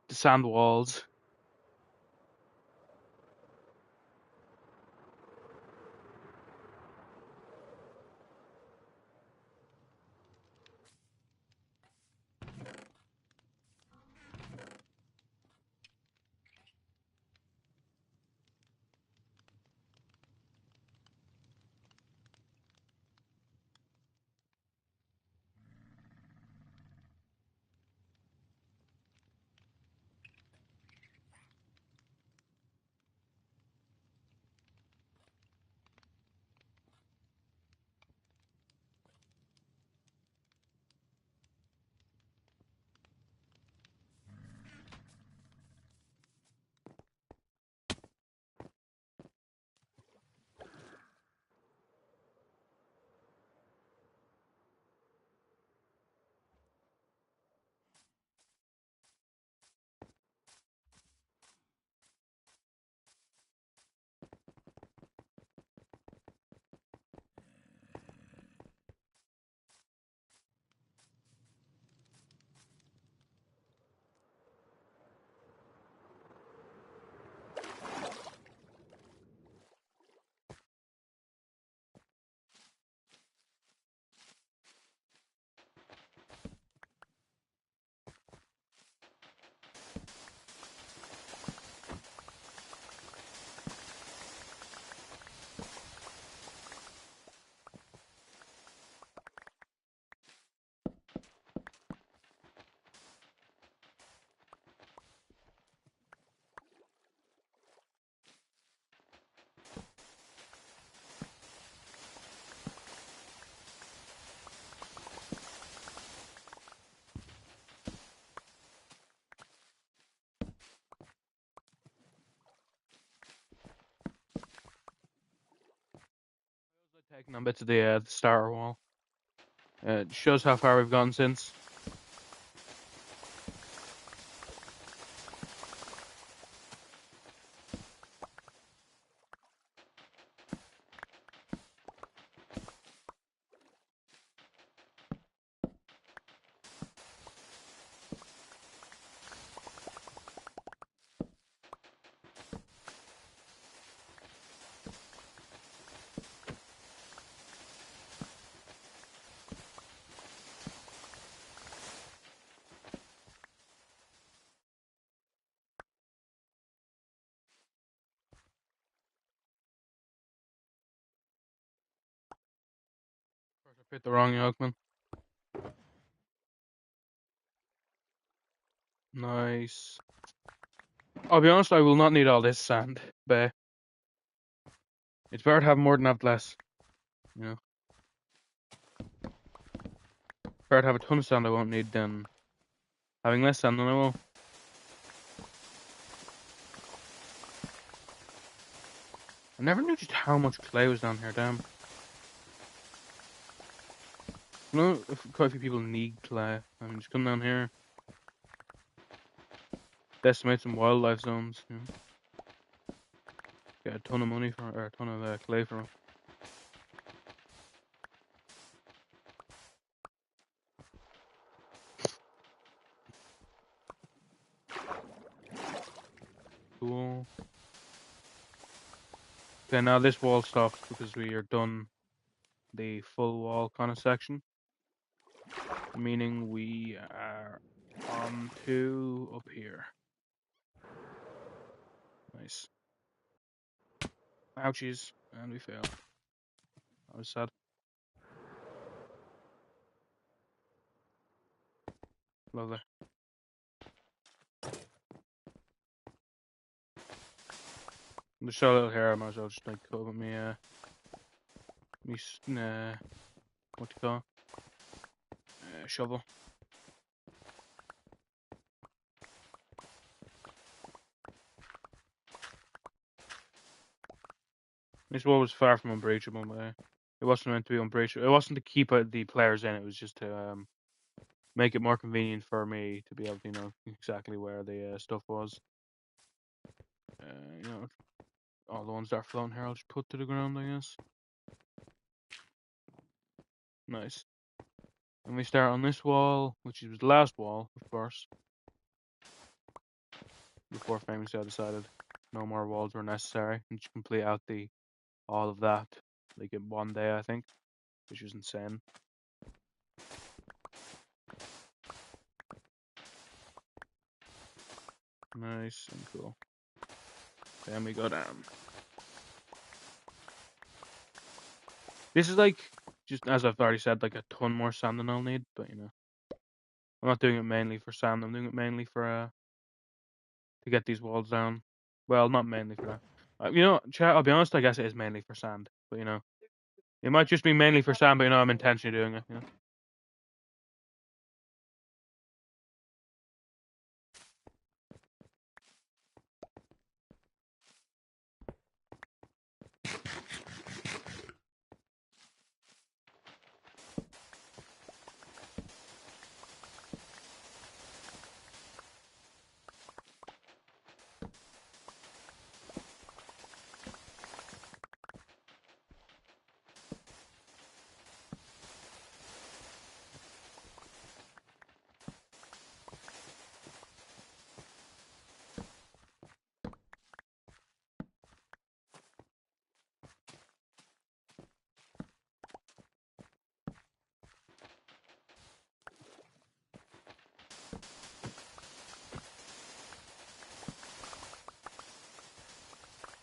sand walls. Taking on bits of the starter wall. It shows how far we've gone since. I picked the wrong yokeman. Nice. I'll be honest, I will not need all this sand, but it's better to have more than have less. You know, better to have a ton of sand I won't need than having less sand than I will. I never knew just how much clay was down here, damn. You know, quite a few people need clay. I mean, just come down here, decimate some wildlife zones, you know. Get a ton of money for or a ton of clay for it. Cool. Okay, now this wall stopped because we are done the full wall kind of section. Meaning we are on to up here. Nice. Ouchies. And we failed. That was sad. Lovely. The show a little here, I might as well just like cover me what do you call it? Shovel. This wall was far from unbreachable, but it wasn't meant to be unbreachable. It wasn't to keep the players in, it was just to make it more convenient for me to be able to know exactly where the stuff was. You know, all the ones that are floating here I'll just put to the ground, I guess. Nice. And we start on this wall, which was the last wall, of course. Before famously I decided no more walls were necessary and just complete out all of that like in one day, I think, which was insane. Nice and cool. Then we go down. This is like, just as I've already said, like a ton more sand than I'll need, but you know, I'm not doing it mainly for sand. I'm doing it mainly for to get these walls down. Well, not mainly for that. You know, chat, I'll be honest, I guess it is mainly for sand, but you know, it might just be mainly for sand, but you know, I'm intentionally doing it. You know.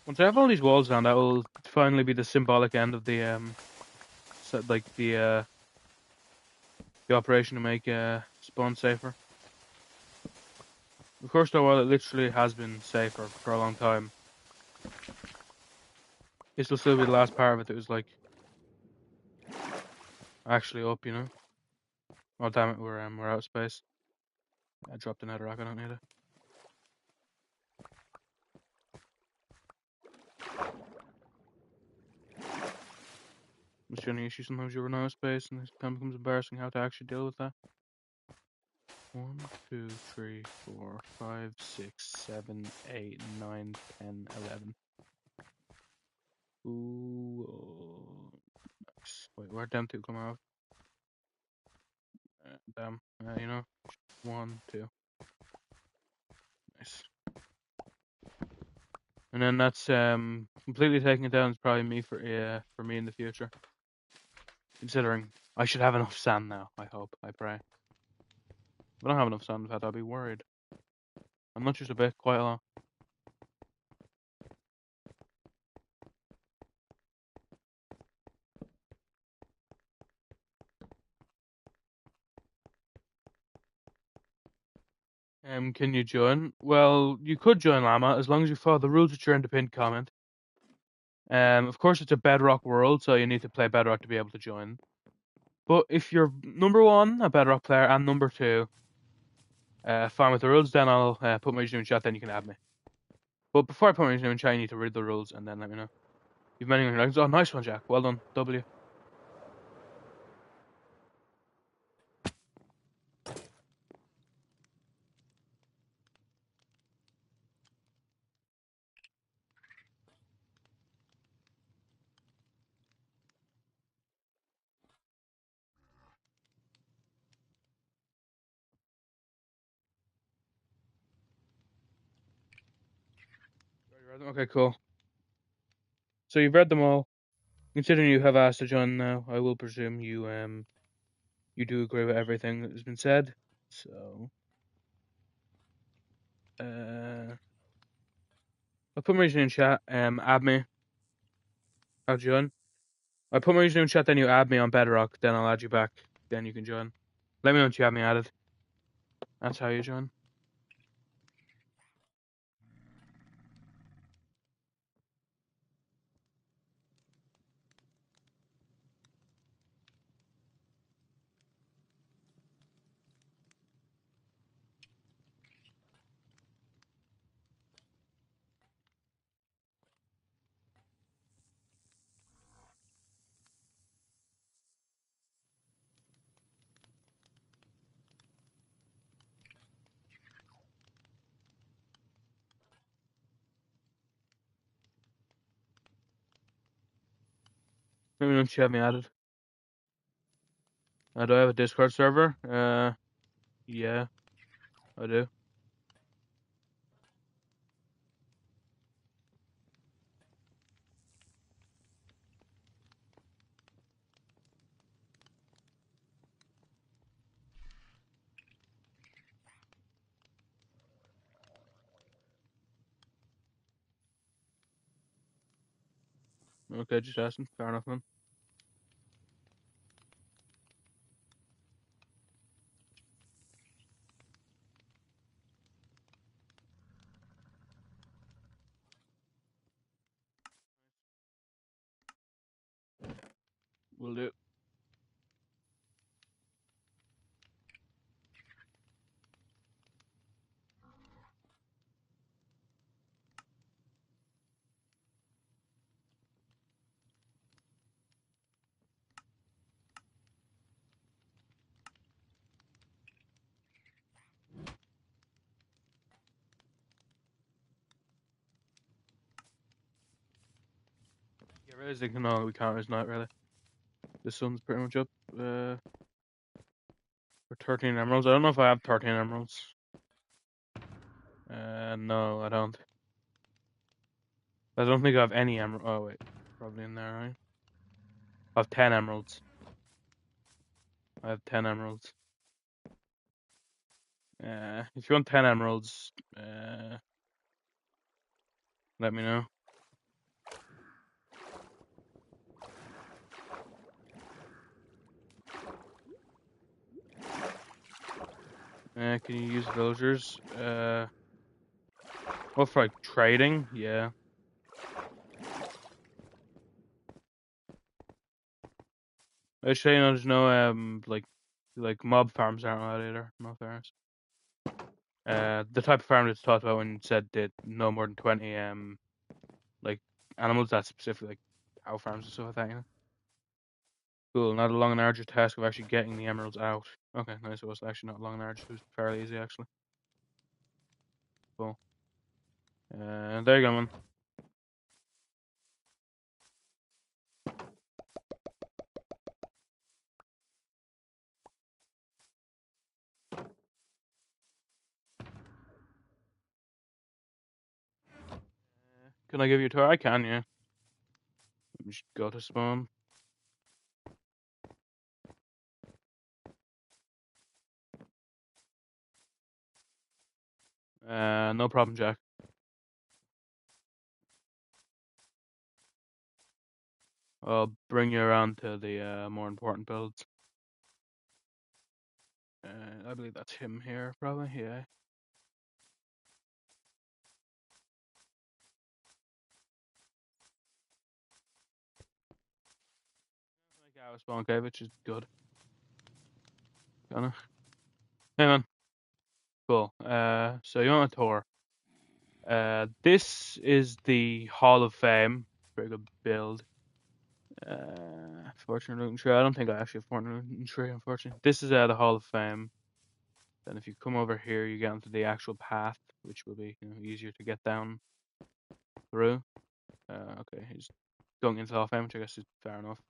Once I have all these walls down, that will finally be the symbolic end of the like the operation to make spawn safer. Of course, though, while it literally has been safer for a long time, this will still be the last part of it that was like actually up, you know. Oh damn it, we're out of space. I dropped another rock. I don't need it. It's the only issue. Sometimes you run out of space, and it kind of becomes embarrassing how to actually deal with that. 1, 2, 3, 4, 5, 6, 7, 8, 9, 10, 11. Ooh, nice. Wait, where'd them two come out? Damn. You know, 1, 2. Nice. And then that's completely taking it down is probably me for me in the future. Considering I should have enough sand now. I hope. I pray. If I don't have enough sand, in fact, I'll be worried. I'm not just a bit, quite a lot. Can you join? Well, you could join Llama as long as you follow the rules which are in the pinned comment. Of course, it's a bedrock world, so you need to play bedrock to be able to join. But if you're number one, a bedrock player, and number two, fine with the rules, then I'll put my username in chat, then you can add me. But before I put my username in chat, you need to read the rules and then let me know. You've many likes. Oh, nice one, Jack. Well done. W. Okay, cool. So you've read them all. Considering you have asked to join now, I will presume you do agree with everything that has been said. So I'll put my username in chat. Add me. I'll join. I put my username in chat, then you add me on Bedrock, then I'll add you back. Then you can join. Let me know once you have me added. That's how you join. Let me know once you have me added. Do I have a Discord server? Yeah, I do. Okay, just asking. Fair enough, man. Will do. Yeah, realistically, no, we can't. It's not really. The sun's pretty much up. For 13 emeralds. I don't know if I have 13 emeralds. No, I don't. I don't think I have any emerald. Oh, wait. Probably in there, right? I have 10 emeralds. I have 10 emeralds. If you want 10 emeralds, let me know. Can you use villagers? Well, for like trading, yeah. Actually, there's no like mob farms aren't allowed either. No fairness. The type of farm that's talked about when it said that no more than 20 like animals, that's specific like cow farms and stuff like that. You know? Cool. Not a long and arduous task of actually getting the emeralds out. Okay, nice. It was actually not long and arduous. It was fairly easy, actually. Cool. There you go, man. Can I give you a tour? I can, yeah. Let me just go to spawn. No problem, Jack. I'll bring you around to the more important builds. I believe that's him here, probably. Yeah. Like I was spawn cave, which is good. Kinda. Hey, man. Cool. So you want a tour? This is the Hall of Fame. Very good build. Fortune looting tree. I don't think I actually have fortune looting tree, unfortunately. This is the Hall of Fame. Then if you come over here, you get onto the actual path, which will be easier to get down through. Okay, he's going into the Hall of Fame, which I guess is fair enough.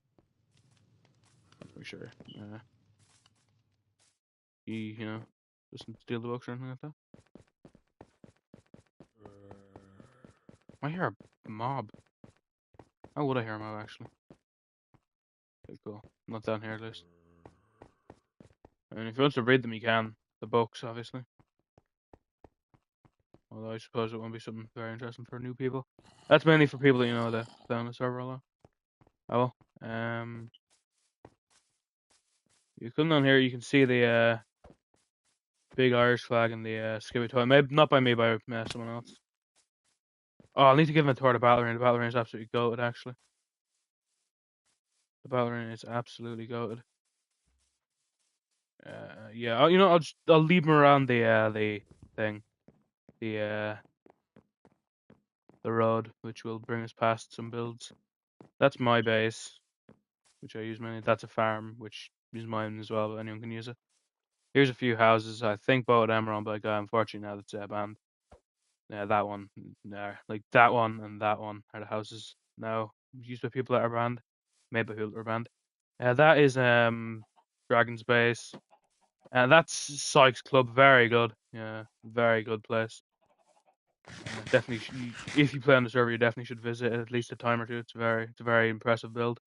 I'm pretty sure. He, doesn't steal the books or anything like that. I hear a mob. How would I hear a mob, actually? Okay, cool. Not down here, at least. And if you want to read them, you can. The books, obviously. Although I suppose it won't be something very interesting for new people. That's mainly for people that play on the server a lot. Oh well. You come down here, you can see the big Irish flag and the skibby toy. Maybe not by me, by someone else. Oh, I'll need to give him a tour of the battle arena. The battle arena is absolutely goated, actually. The battle arena is absolutely goated. Yeah. I'll leave him around the thing, the road, which will bring us past some builds. That's my base, which I use mainly. That's a farm, which is mine as well, but anyone can use it. Here's a few houses. I think both of them are owned by a guy. Unfortunately, now that's banned. Yeah, that one, like that one and that one are the houses now used by people that are banned, made by people that are banned. That is Dragon's Base. That's Sykes Club. Very good. Yeah, very good place. Definitely, if you play on the server, you definitely should visit it at least a time or two. It's a very impressive build.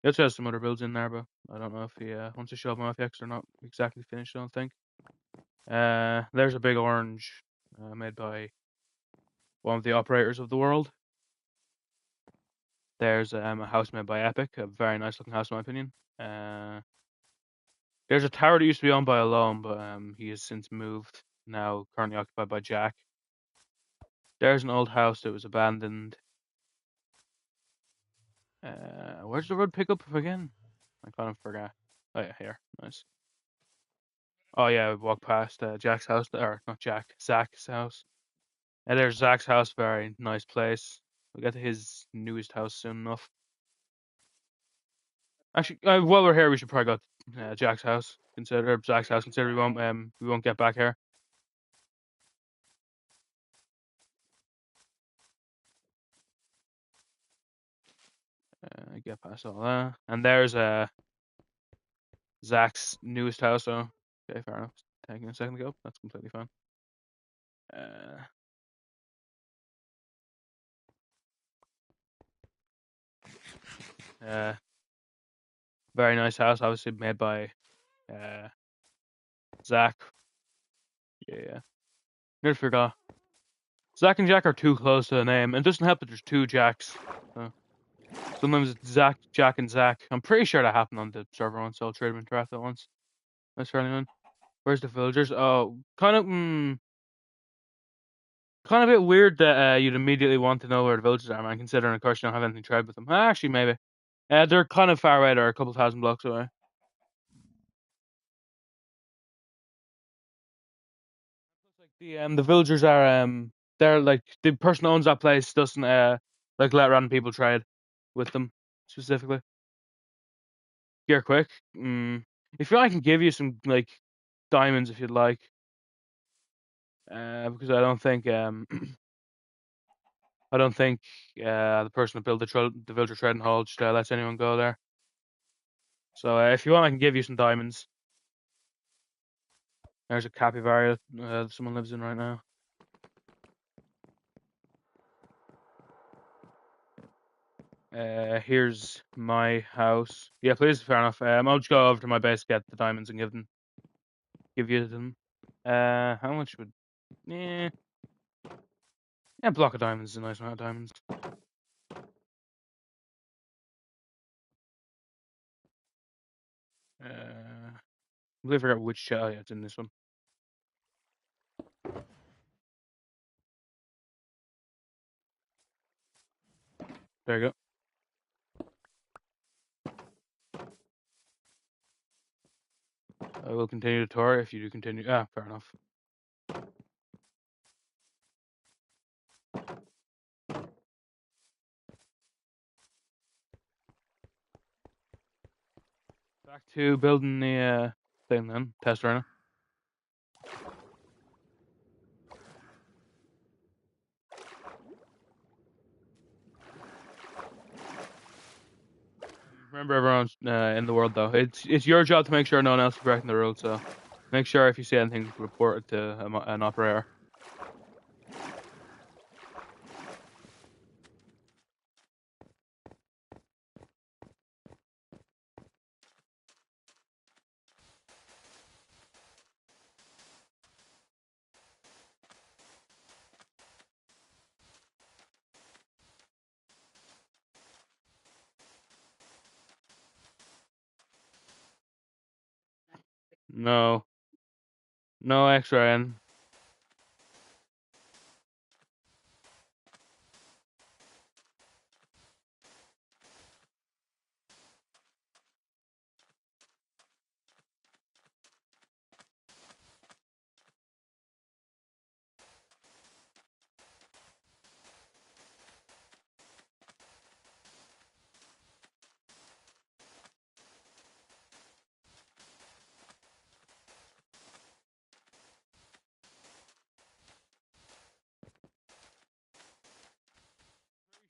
He also has some other builds in there, but I don't know if he wants to show them off yet, 'cause they're not exactly finished, I don't think. There's a big orange made by one of the operators of the world. There's a house made by Epic, a very nice looking house in my opinion. There's a tower that used to be owned by Alone, but he has since moved, now currently occupied by Jack. There's an old house that was abandoned. Where's the road pick up again? I kind of forgot. Oh yeah, here. Nice. Oh yeah, we walked past Jack's house, or not Jack, Zach's house. And there's Zach's house, very nice place. We'll get to his newest house soon enough. Actually, while we're here, we should probably go to Jack's house. Consider Zach's house. Consider we won't get back here. Get past all that, and there's Zach's newest house. So okay, fair enough. Taking a second to go. That's completely fine. Very nice house, obviously made by Zach. Yeah. Nearly forgot. Zach and Jack are too close to a name, and it doesn't help that there's two Jacks. So sometimes it's Zach, Jack, and Zach. I'm pretty sure that happened on the server once, so I'll trade them in draft at once. That's fairly known. Where's the villagers? Oh, kind of a bit weird that you'd immediately want to know where the villagers are, man, considering, of course, you don't have anything to trade with them. Actually, maybe. They're kind of far away. They're a couple thousand blocks away. Like the villagers are they're like the person who owns that place doesn't like let random people trade with them specifically. here quick. If you, I can give you some like diamonds if you'd like. Because I don't think the person that built the villager trading hall just lets anyone go there. So if you want, I can give you some diamonds. There's a capybara someone lives in right now. Here's my house. Yeah, please, fair enough. I'll just go over to my base, get the diamonds, and give you them. How much would? Yeah, a block of diamonds is a nice amount of diamonds. I believe I forgot which chest. Oh, yeah, it's in this one. There you go. I will continue the tour if you do continue. Ah, fair enough. Back to building the thing then. Test runner. Remember, everyone's in the world though. It's your job to make sure no one else is breaking the rules. So make sure if you see anything, report it to an operator. No, no extra in.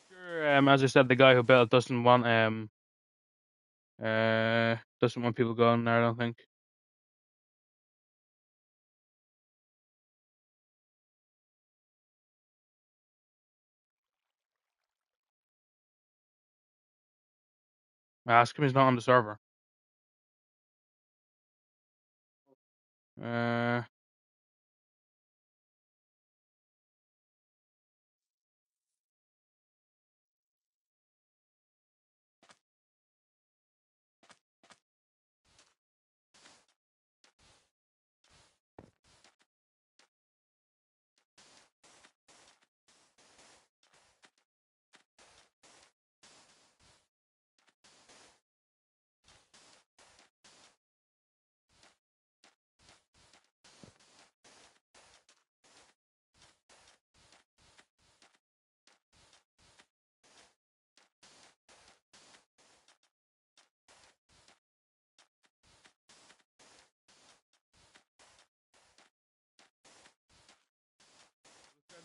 Sure. As I said, the guy who built doesn't want people going there. I don't think. Ask him. He's not on the server. Uh,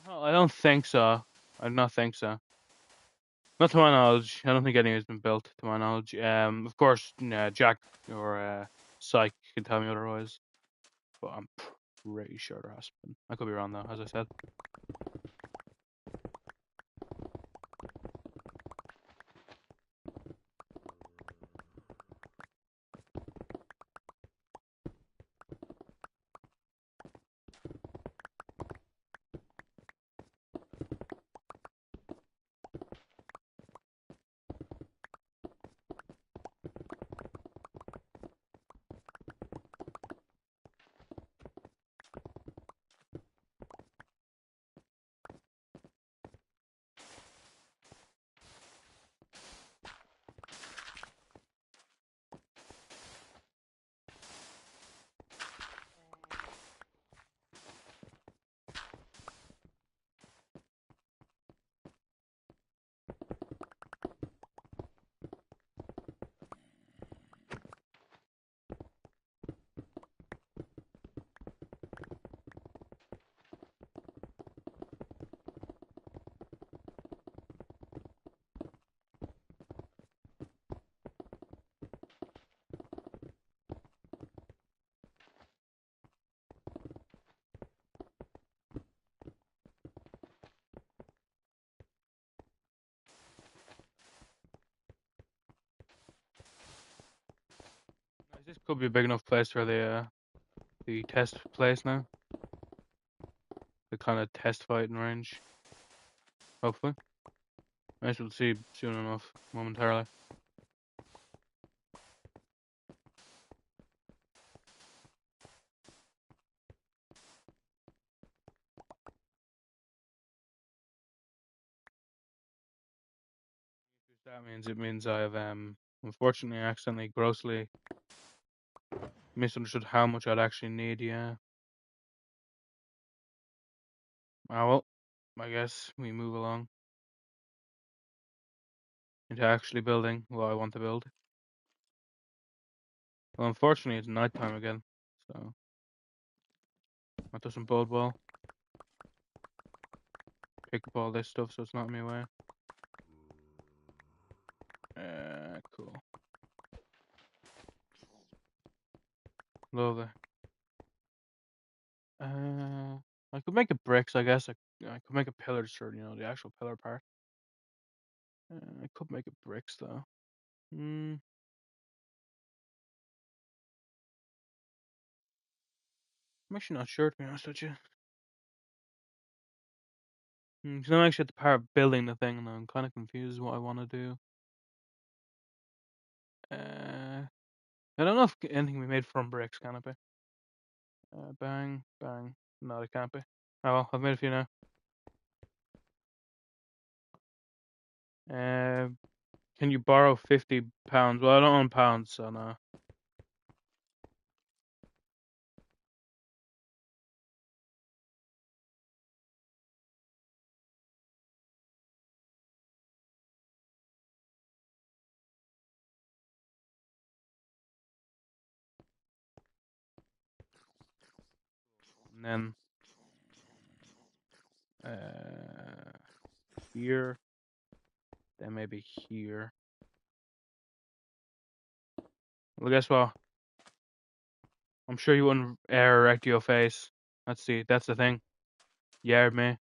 I don't think so. I do not think so. Not to my knowledge. I don't think any has been built, to my knowledge. Of course, Jack or Psych can tell me otherwise, but I'm pretty sure there has been. I could be wrong though, as I said. Could be a big enough place for the test place now. The kind of test fighting range. Hopefully. I shall see soon enough, momentarily. That means it means I have unfortunately accidentally grossly misunderstood how much I'd actually need, yeah. Ah well, I guess we move along into actually building what I want to build. Well, unfortunately it's nighttime again, so that doesn't bode well. Pick up all this stuff so it's not in my way. Cool. Lovely. I could make it bricks, I guess. I could make a pillar shirt, the actual pillar part. I could make it bricks though. I'm actually not sure, to be honest with you. 'Cause I'm actually at the part of building the thing, and I'm kind of confused what I want to do. I don't know if anything can be made from bricks, can it be? Bang, bang. No, it can't be. Oh well, I've made a few now. Uh, can you borrow £50? Well, I don't own pounds, so no. And then here, then maybe here. Well, guess what? I'm sure you wouldn't erect your face. That's the thing. Yeah, me.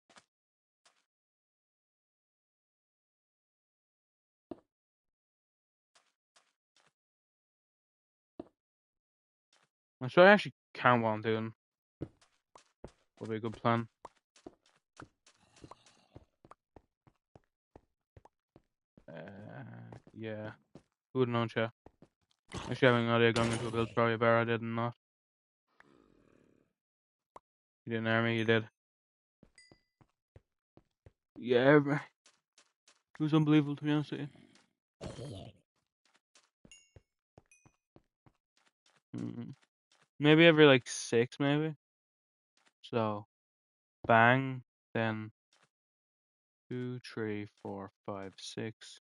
I'm sure I actually can what I'm doing. Would be a good plan. Yeah. Who would have known, Chef? Actually, having an idea going into a build's probably better. I did not. You didn't hear me, you did. Yeah, it was unbelievable, to be honest with you. Maybe every like 6, maybe. So, bang, then 2, 3, 4, 5, 6.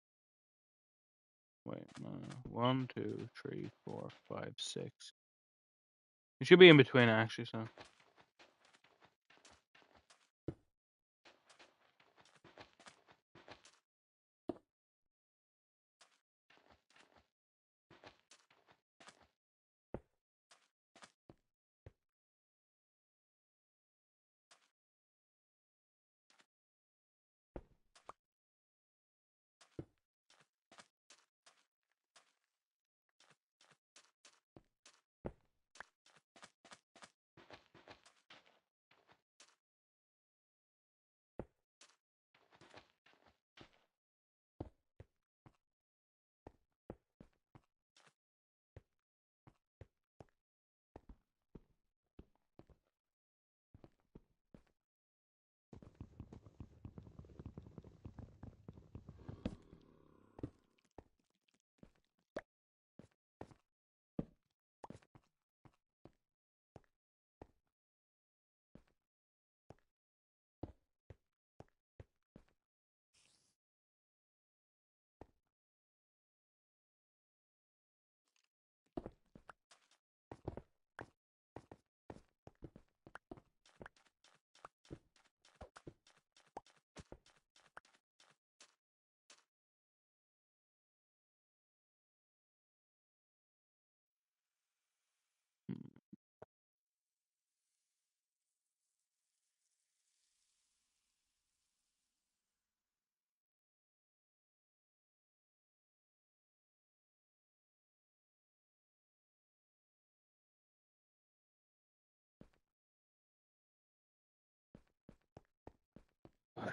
Wait, no. 1, 2, 3, 4, 5, 6. It should be in between, actually, so.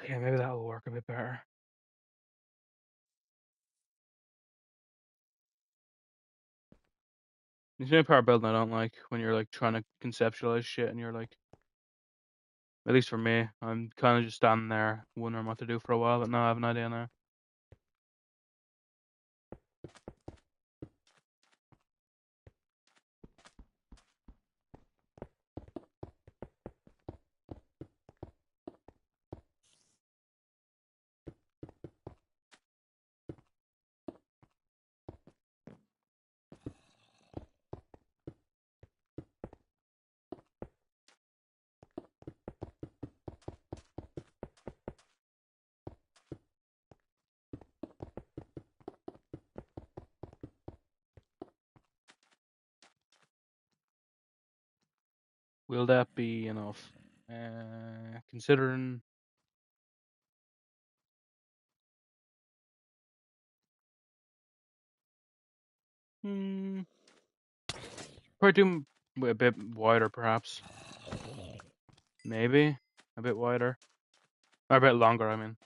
Okay, maybe that'll work a bit better. There's the only part of building I don't like when you're like trying to conceptualize shit and you're like, at least for me, I'm kind of just standing there wondering what to do for a while, but now I have an idea now. Will that be enough? Considering. Hmm. Probably do a bit wider, perhaps. Maybe a bit wider, or a bit longer. I mean,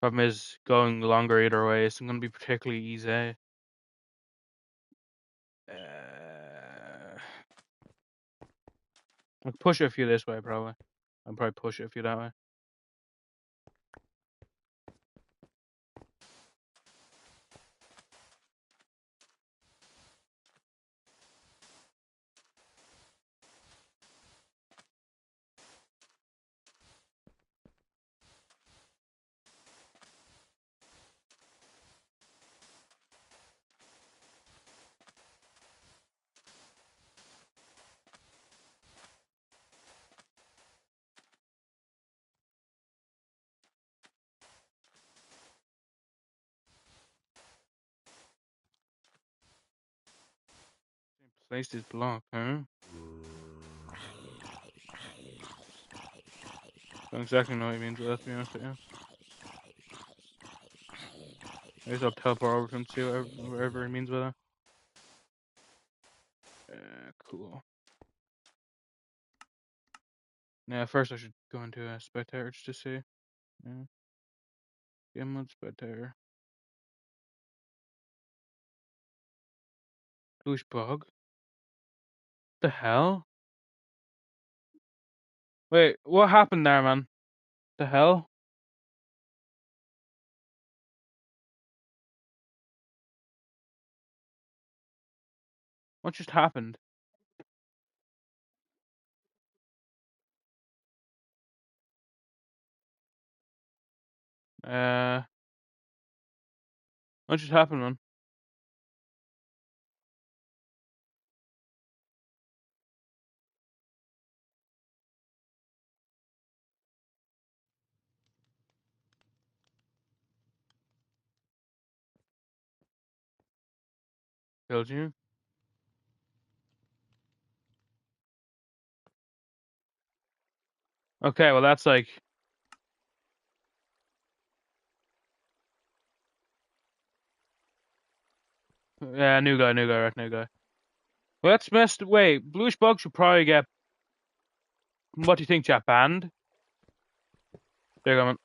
problem is going longer either way isn't going to be particularly easy. I'll push it a few this way, probably. I'll probably push it a few that way. Place this block, huh? Don't exactly know what he means with that, to be honest with you. I guess I'll teleport over to him to see whatever he means with that. Cool. Yeah, first I should go into a spectator just to see. Yeah. Game mode spectator. Douchebag. The hell? Wait, what happened there, man? The hell? What just happened? Uh, what just happened, man? Killed you? Okay, well that's like. Yeah, new guy, right, new guy. Well, that's messed. Wait, Bluish Bug should probably get. What do you think, chat? Banned? There you go, man.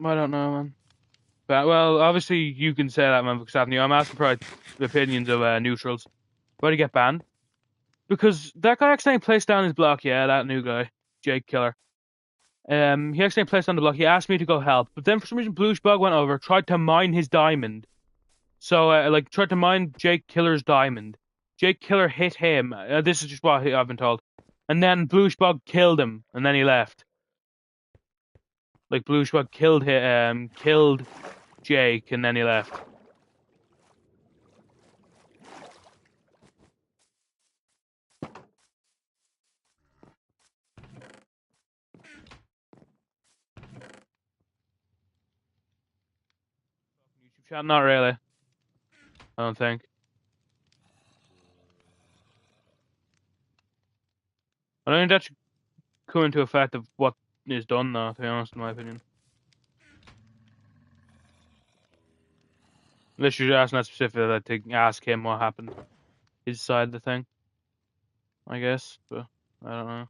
I don't know, man. But, well, obviously you can say that, man, because that's new. I'm asking for the opinions of neutrals. Why did he get banned? Because that guy accidentally placed down his block. Yeah, that new guy, Jake Killer. He accidentally placed down the block. He asked me to go help, but then for some reason, Bluish Bug went over, tried to mine his diamond. So, like, tried to mine Jake Killer's diamond. Jake Killer hit him. This is just what I've been told. And then Bluish Bug killed him, and then he left. Like, Bluish Bug killed Jake, and then he left. YouTube chat? Not really. I don't think. I don't think that should come into effect of what is done now, to be honest, in my opinion. Unless you're asking that specifically to ask him what happened. his side of the thing, I guess. But I don't know.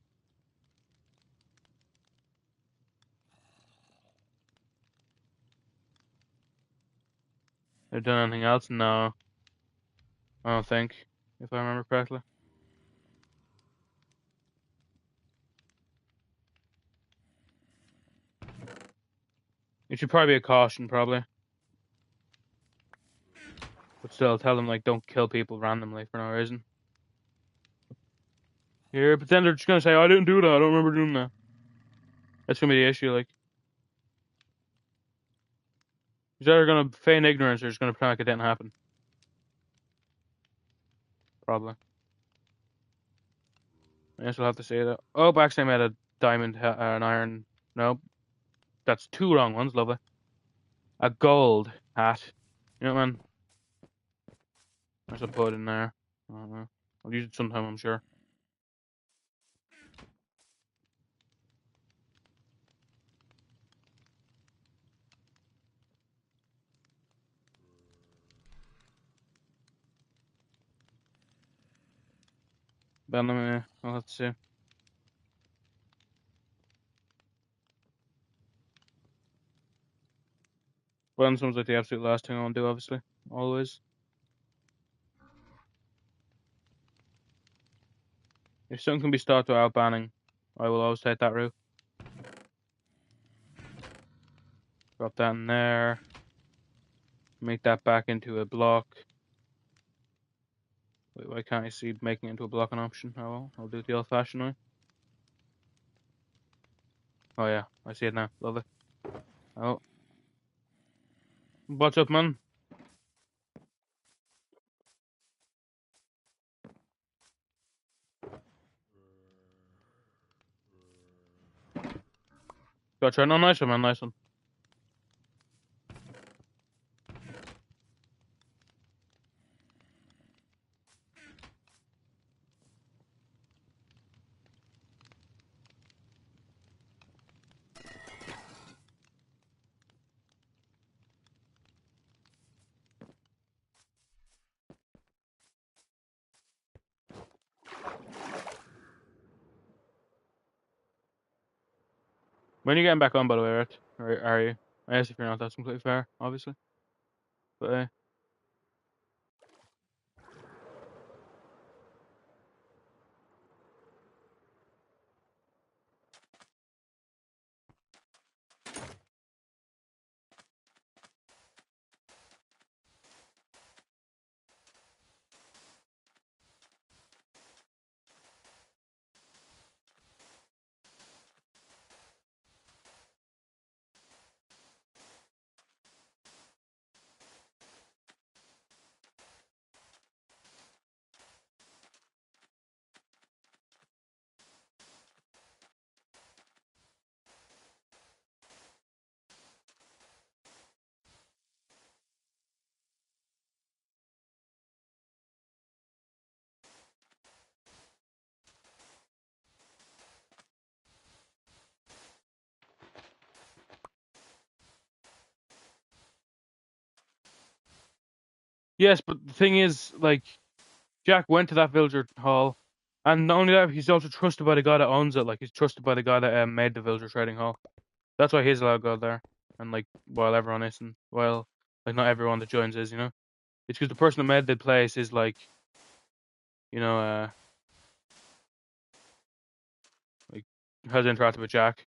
They've done anything else? No, I don't think, if I remember correctly. It should probably be a caution, probably. But still, tell them, like, don't kill people randomly for no reason. Here, but then they're just gonna say, I didn't do that, I don't remember doing that. That's gonna be the issue, like. He's either gonna feign ignorance or he's gonna pretend like it didn't happen. Probably. I guess we'll have to say that. Oh, I accidentally made a diamond, an iron. Nope. That's two wrong ones, lovely. A gold hat. You know what, man? I should put it in there. I don't know. I'll use it sometime, I'm sure. Then let me, I'll have to see. Well, sounds like the absolute last thing I want to do, obviously. Always. If something can be stopped without banning, I will always take that route. Drop that in there. Make that back into a block. Wait, why can't I see making it into a block an option? Oh well, I'll do it the old-fashioned way. Oh yeah, I see it now. Lovely. Oh. What's up, man? Gotcha. No, nice one, man. Nice one. When are you getting back on, by the way, right? Or are you? I guess if you're not, that's completely fair, obviously. But yes, but the thing is, like, Jack went to that villager hall, and not only that, he's also trusted by the guy that owns it. Like, he's trusted by the guy that made the villager trading hall. That's why he's allowed to go there, and like, while everyone isn't, well, like, not everyone that joins is, you know. It's because the person that made the place is like, you know, like, has interacted with Jack.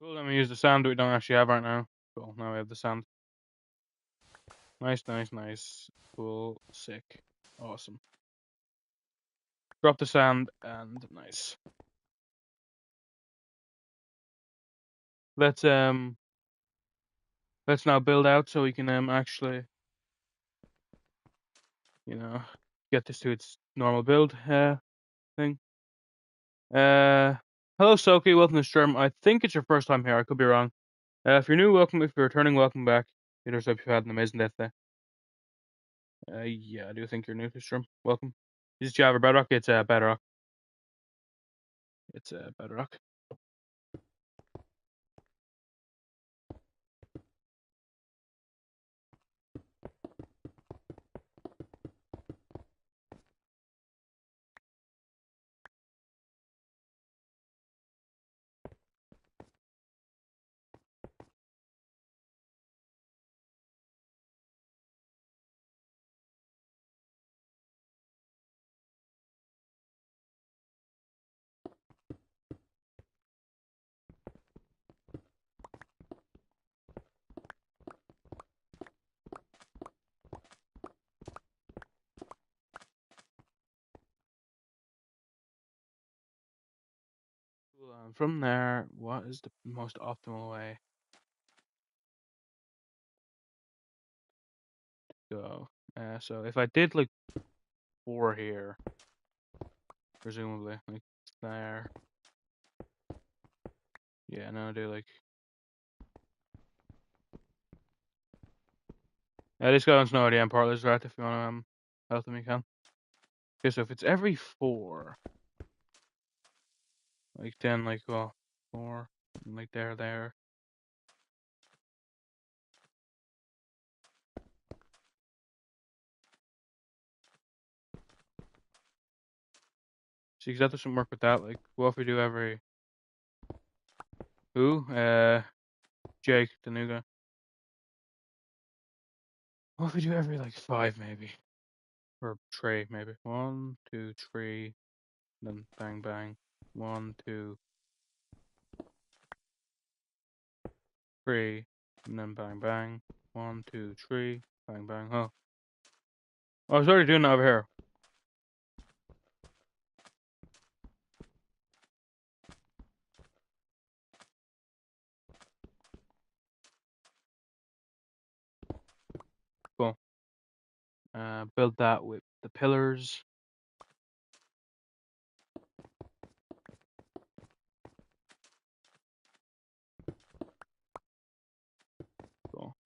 Cool, let me use the sand that we don't actually have right now. Cool, now we have the sand. Nice, nice, nice. Cool, sick. Awesome. Drop the sand and nice. Let's now build out so we can actually, you know, get this to its normal build thing. Hello Soki, welcome to stream. I think it's your first time here, I could be wrong. If you're new, welcome. If you're returning, welcome back. Peter, hope you've had an amazing day today. Yeah, I do think you're new to stream. Welcome. Is it Java Bedrock? It's Bedrock. It's Bedrock. Cool. From there, what is the most optimal way to go? So if I did like 4 here, presumably, like there. Yeah, and then I do like. This guy wants no idea. I'm partly right. If you want to help him, you can. Okay, so if it's every 4, like then like 4, and, like there. See, 'cause that doesn't work with that. Like, what if we do every who? Jake, the new guy. What if we do every like 5 maybe, or 3 maybe? 1, 2, 3, then bang bang. 1, 2, 3, and then bang bang. 1, 2, 3, bang bang. Oh, I was already doing that over here. Cool. Build that with the pillars. Cool.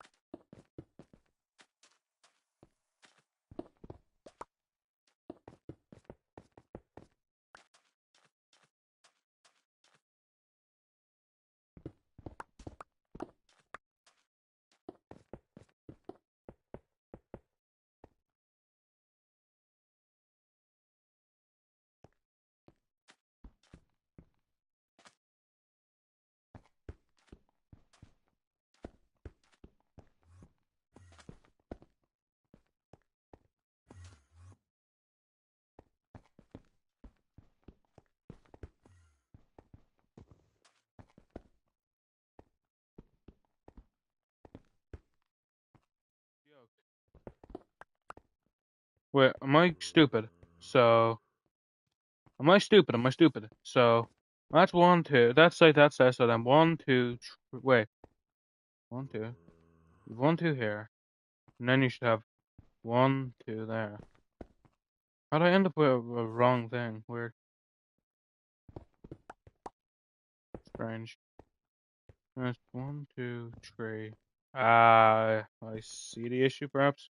Wait, am I stupid? So, am I stupid? Am I stupid? So, that's 1, 2. That's like that's that. So then 1, 2. Wait, 1, 2. 1, 2 here, and then you should have 1, 2 there. How'd I end up with a wrong thing? Weird. Strange. That's 1, 2, 3. I see the issue, perhaps.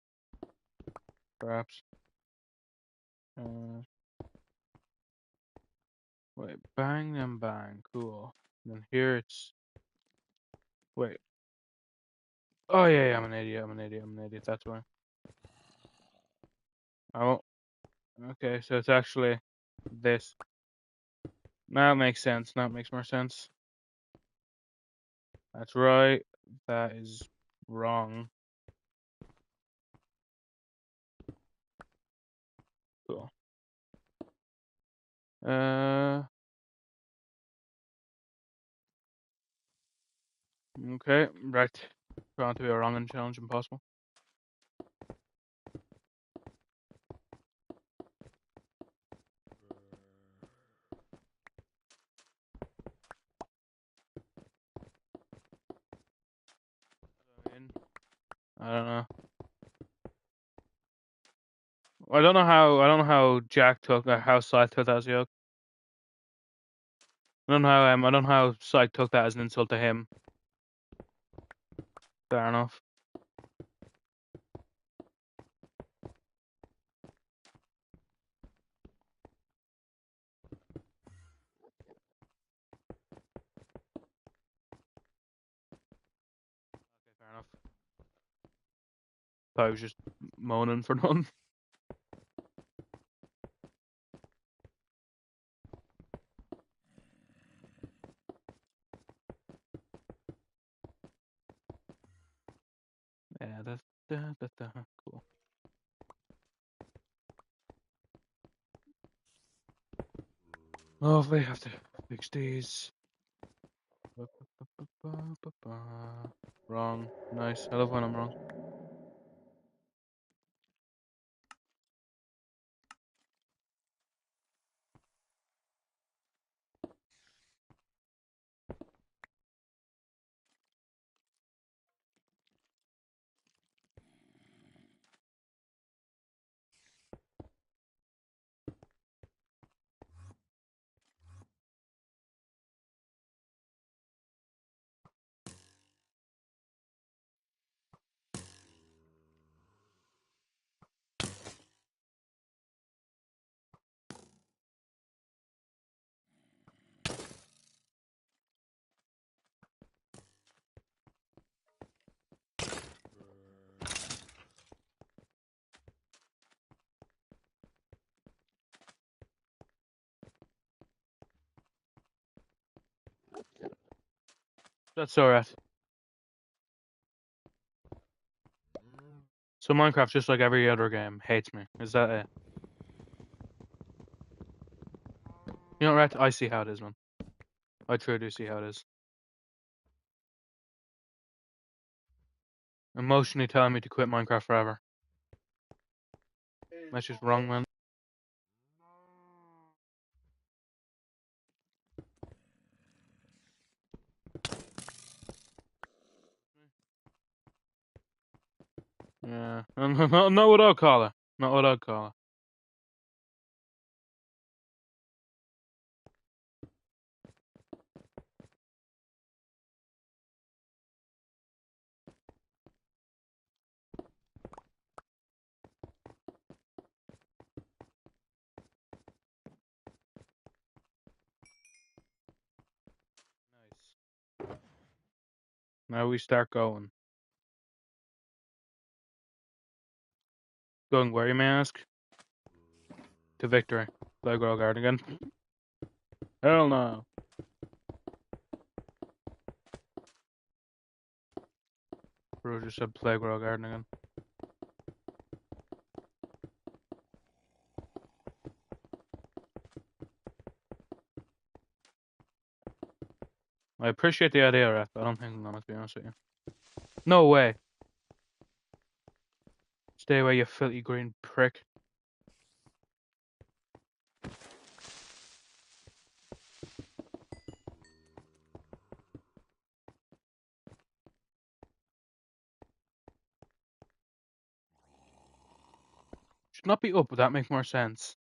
Perhaps. Uh, wait, bang then bang. Cool. And then here it's. Wait. Oh yeah, I'm an idiot. I'm an idiot. That's why. Oh. Okay, so it's actually this. Now it makes sense. Now it makes more sense. That's right. That is wrong. Cool. Uh. Okay, right. Going to be a wrong and challenge impossible. I don't know. I don't know how. I don't know how Jack took. How Scythe took that as a joke. I don't know how. I don't know how Scythe took that as an insult to him. Fair enough. Okay, fair enough. Thought I was just moaning for nothing. Yeah, that's cool. Lovely. Have to fix these. Wrong. Nice. I love when I'm wrong. That's alright. So Minecraft, just like every other game, hates me. Is that it? You know, right? I see how it is, man. I truly do see how it is. Emotionally telling me to quit Minecraft forever. That's just wrong, man. Yeah. Not what I'd call it. Not what I'd call it. Nice. Now we start going. Going where, you may ask? To victory. Playground Garden again. Hell no. Bro just said Playground Garden again. I appreciate the idea, Ref, but I don't think I'm gonna, to be honest with you. No way. Stay away, you filthy green prick. Should not be up, would that make more sense?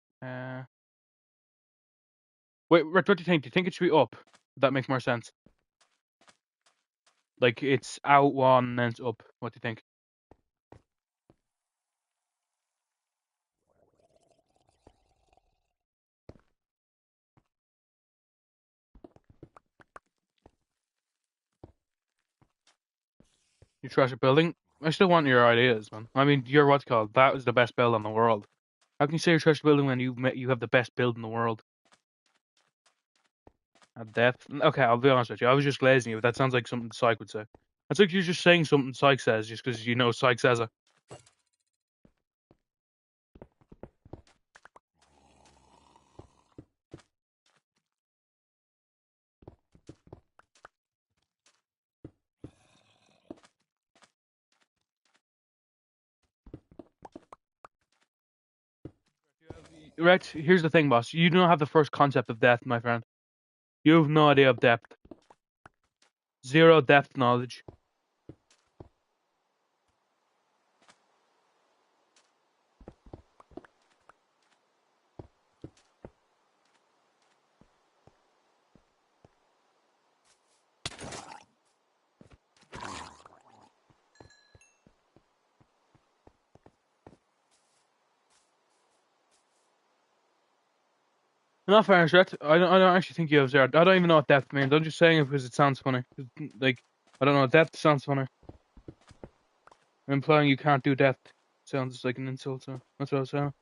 Wait, what do you think? Do you think it should be up? Would that make more sense? Like, it's out one and then it's up. What do you think? You trash a building? I still want your ideas, man. I mean, you're what's called. That was the best build in the world. How can you say you trash a building when you have the best build in the world? At depth? Okay, I'll be honest with you. I was just glazing you, but that sounds like something Psych would say. That's like you're just saying something Psych says just because you know Psych says it. Rex, here's the thing, boss. You don't have the first concept of death, my friend. You have no idea of depth. Zero depth knowledge. Not fair, Rex. I don't actually think you have zero. I don't even know what depth means. I'm just saying it because it sounds funny. Like, I don't know. Depth sounds funny. Implying you can't do depth sounds like an insult, so that's what I was saying.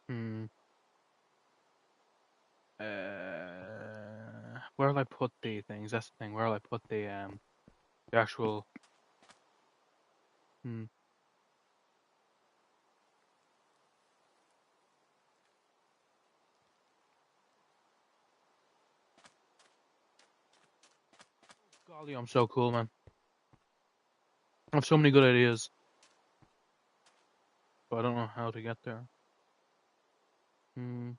Hmm. Where'll I put the things? That's the thing. Where'll I put the actual? Hmm. Golly, I'm so cool, man. I have so many good ideas, but I don't know how to get there. Hmm.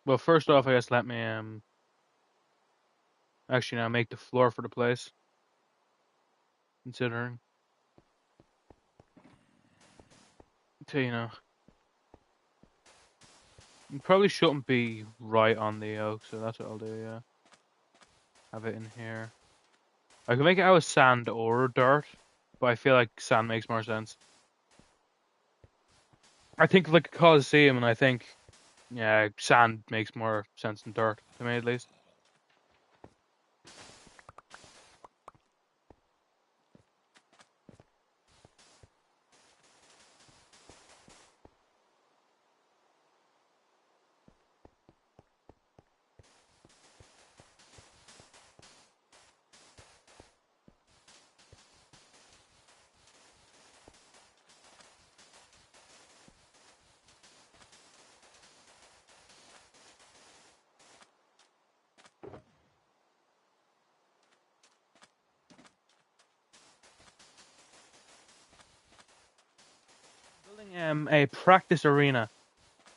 Well, first off, I guess let me actually now make the floor for the place. Considering, so, you know, it probably shouldn't be right on the oak, so that's what I'll do. Yeah, have it in here. I can make it out of sand or dirt, but I feel like sand makes more sense. I think of like a coliseum, and I think yeah, sand makes more sense than dirt to me at least. Building a practice arena.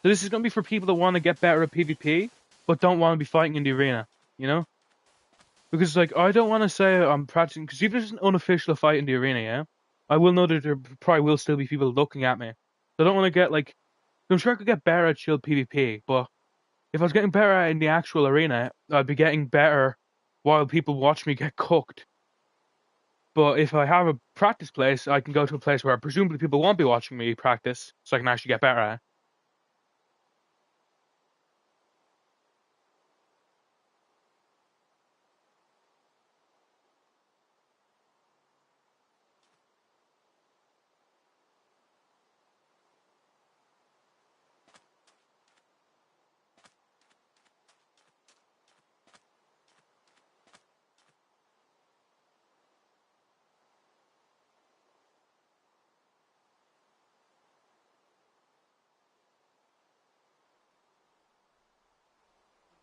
So this is gonna be for people that want to get better at PvP, but don't want to be fighting in the arena. You know, because like I don't want to say I'm practicing because even if it's an unofficial fight in the arena, yeah, I will know that there probably will still be people looking at me. So I don't want to get like. I'm sure I could get better at shield PvP, but if I was getting better at it in the actual arena, I'd be getting better while people watch me get cooked. But if I have a practice place, I can go to a place where presumably people won't be watching me practice, so I can actually get better at it.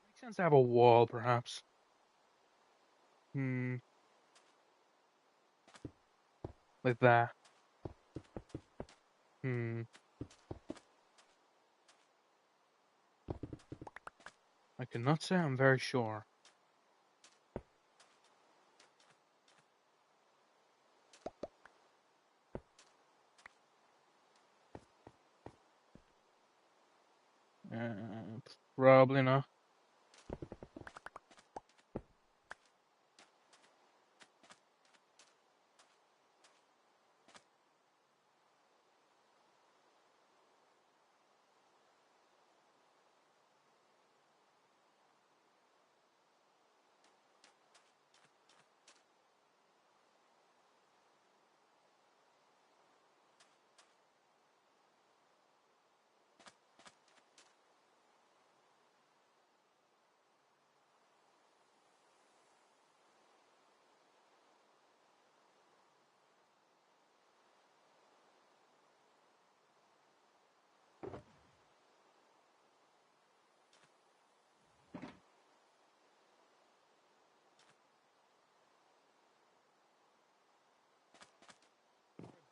Makes sense to have a wall, perhaps. Hmm, like that. Hmm. I cannot say I'm very sure. Probably not.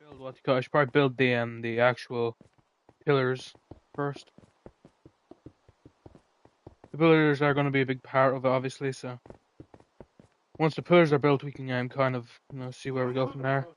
Build what you call. I should probably build the actual pillars first. The pillars are going to be a big part of it, obviously. So once the pillars are built, we can kind of see where we go from there.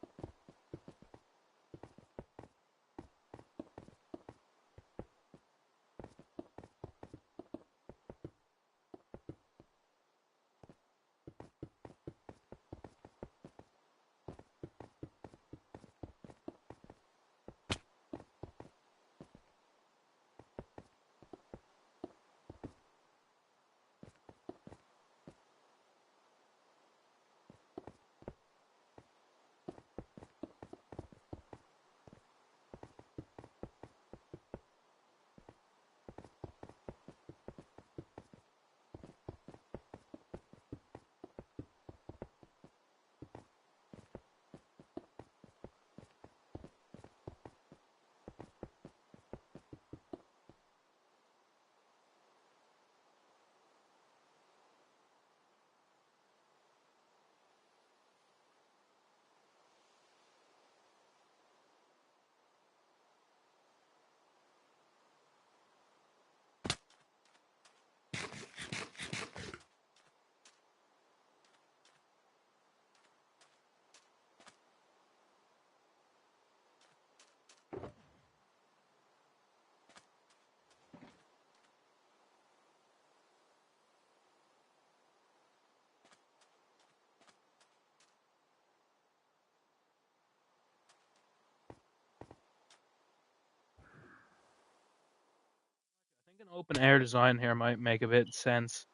I think an open air design here might make a bit sense.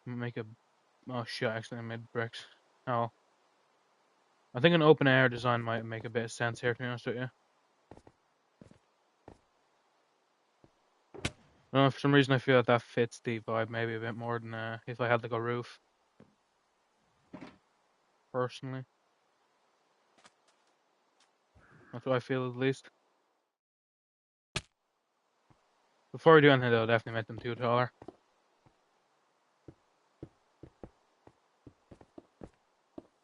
Make a oh shit! Actually, I made bricks. Oh, I think an open air design might make a bit of sense here. To be honest with you. I don't know, for some reason I feel that fits the vibe maybe a bit more than if I had like a roof. Personally, that's what I feel at least. Before we do anything though, definitely make them 2 taller.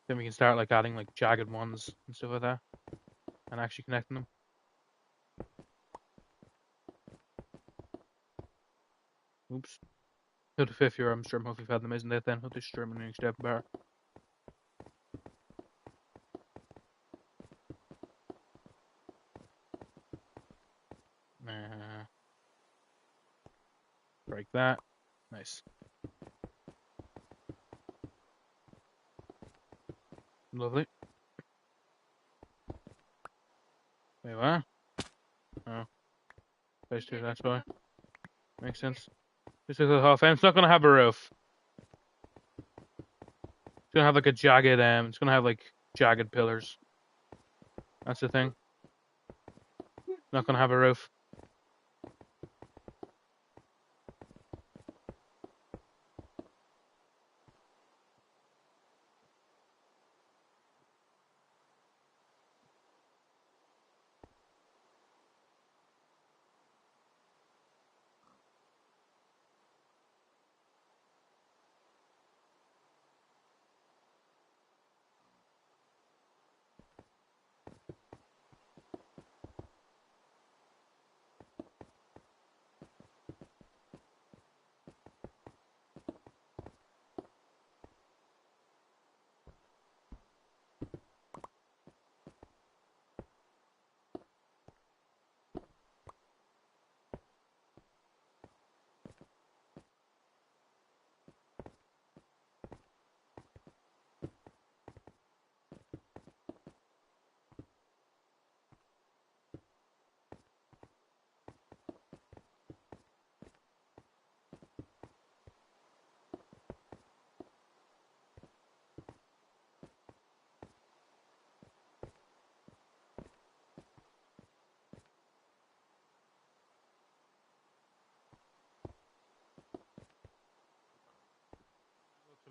Then we can start like adding like jagged ones and stuff like that, and actually connecting them. Oops. Who the 5th year I'm streaming, hopefully you've had them, isn't it then? Who the streaming next step better. Break that. Nice. Lovely. Wait, what? Oh. Phase 2, that's why. Makes sense. This is a half end. It's not gonna have a roof. It's gonna have like a jagged it's gonna have like jagged pillars. That's the thing. Not gonna have a roof.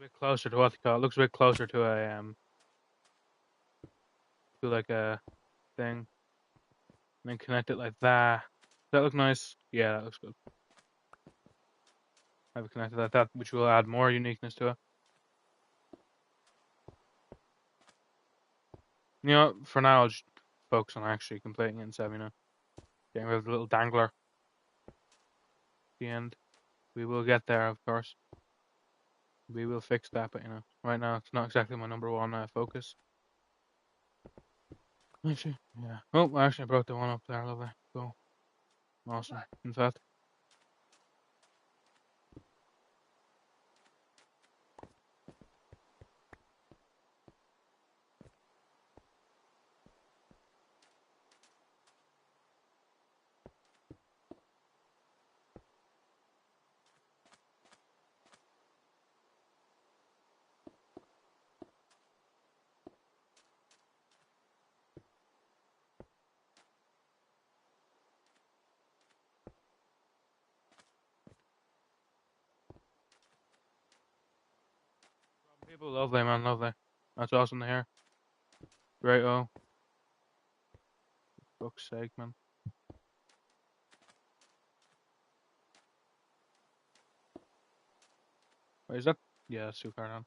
a bit closer to what they call it. Looks a bit closer to a to like a thing, and then connect it like that. Does that look nice? Yeah, that looks good. Have it connected like that, which will add more uniqueness to it. You know, for now, I'll just focus on actually completing it in 7, you know. Getting rid of the little dangler at the end. We will get there, of course. We will fix that, but you know, right now it's not exactly my number one focus. Actually, yeah. Oh, actually, I broke the one up there. Lovely. Cool. Awesome. In fact, people lovely, man. Lovely. That's awesome to hear. Great. Oh, fuck's sake, man. Wait, is that? Yeah, that's too far down.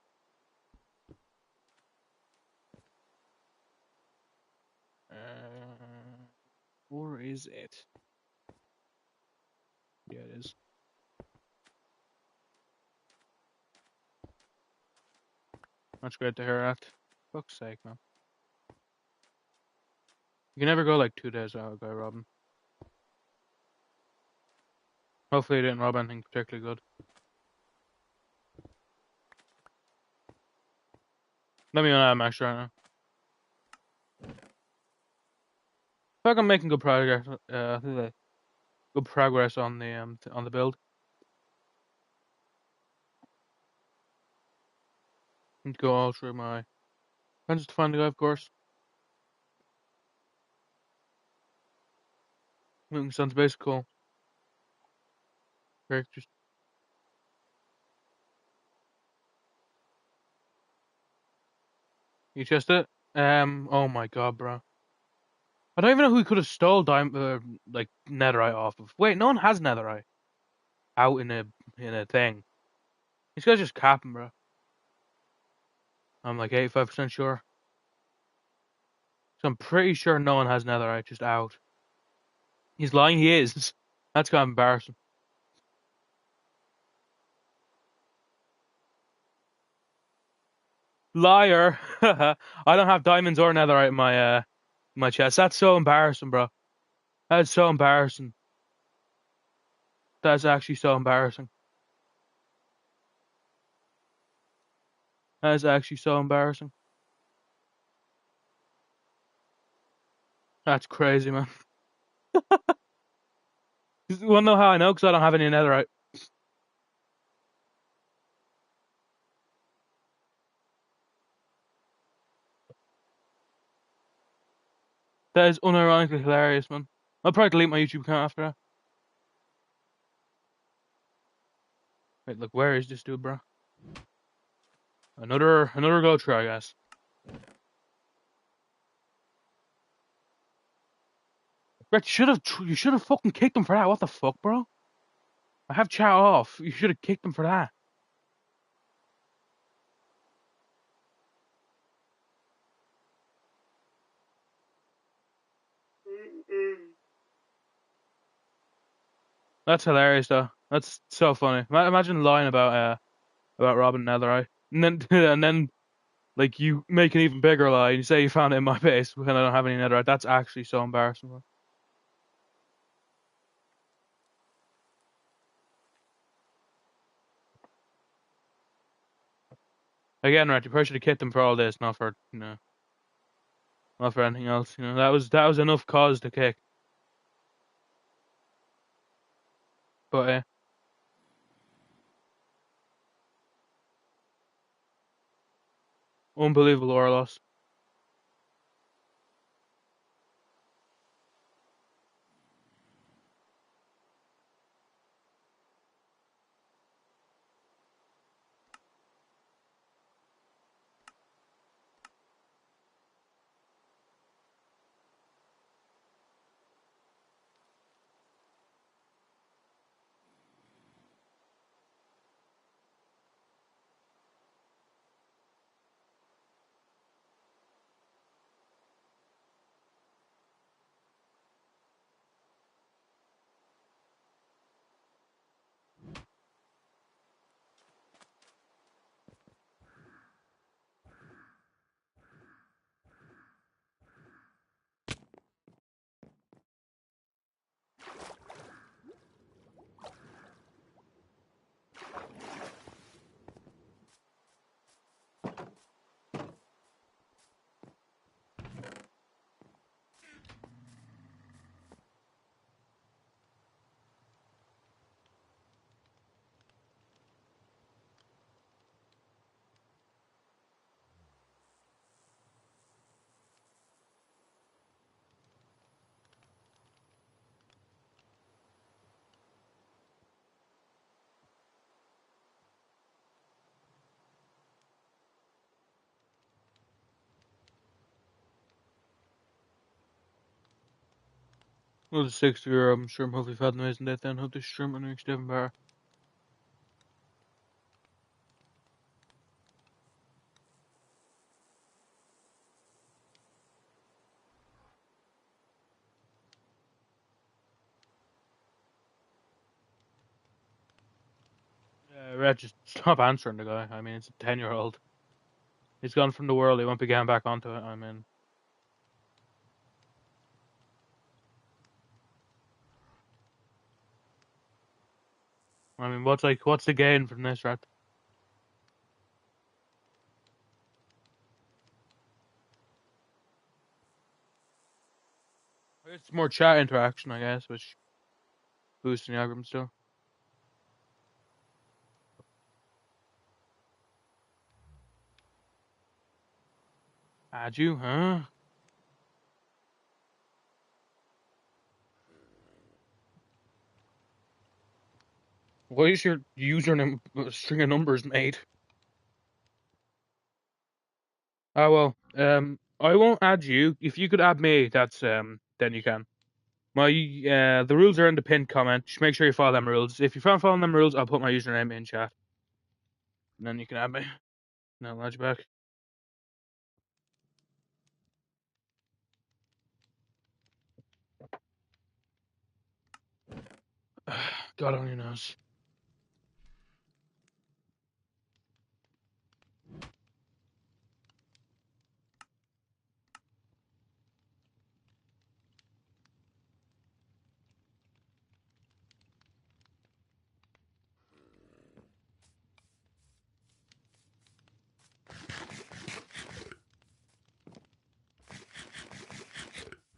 Or is it? Yeah, it is. That's great to hear that. Fuck's sake, man. You can never go like 2 days without a guy robbing. Hopefully, he didn't rob anything particularly good. Let me know that I'm extra right now. I feel like I'm making good progress. Good progress on the build. Need to go all through my friends to find the guy, of course. Sounds basic cool. Characters. You just it? Oh my god, bro. I don't even know who he could have stole like netherite off of. Wait, no one has netherite out in a thing. These guys just capping, bro. I'm like 85% sure. So I'm pretty sure no one has netherite just out. He's lying. He is. That's kind of embarrassing. Liar. I don't have diamonds or netherite in my chest. That's so embarrassing, bro. That's so embarrassing. That's actually so embarrassing. That is actually so embarrassing. That's crazy, man. You wanna know how I know? Because I don't have any netherite. That is unironically hilarious, man. I'll probably delete my YouTube account after that. Wait, look, where is this dude, bro? Another go try, guys. Brett, you should have fucking kicked him for that. What the fuck, bro? I have chat off. You should have kicked him for that. That's hilarious, though. That's so funny. Imagine lying about robbing netherite, and then and then like you make an even bigger lie. And you say you found it in my base when I don't have any netherite. That's actually so embarrassing, bro. Again, right, you probably should have kicked him for all this, not for not for anything else. You know, that was enough cause to kick. But unbelievable ore loss. Well, the 60 I'm sure hopefully fed noise and that then hope the shrimp and next Devon bar. Red, just stop answering the guy. I mean, it's a 10-year-old. He's gone from the world. He won't be getting back onto it. What's the gain from this, Red? It's more chat interaction, I guess, which boosts the algorithm still. Add you, huh? Why is your username a string of numbers, mate? Oh well. I won't add you. If you could add me, that's then you can. The rules are in the pinned comment. Just make sure you follow them rules. If you can't follow them rules, I'll put my username in chat, and then you can add me. And I'll add you back. God only knows.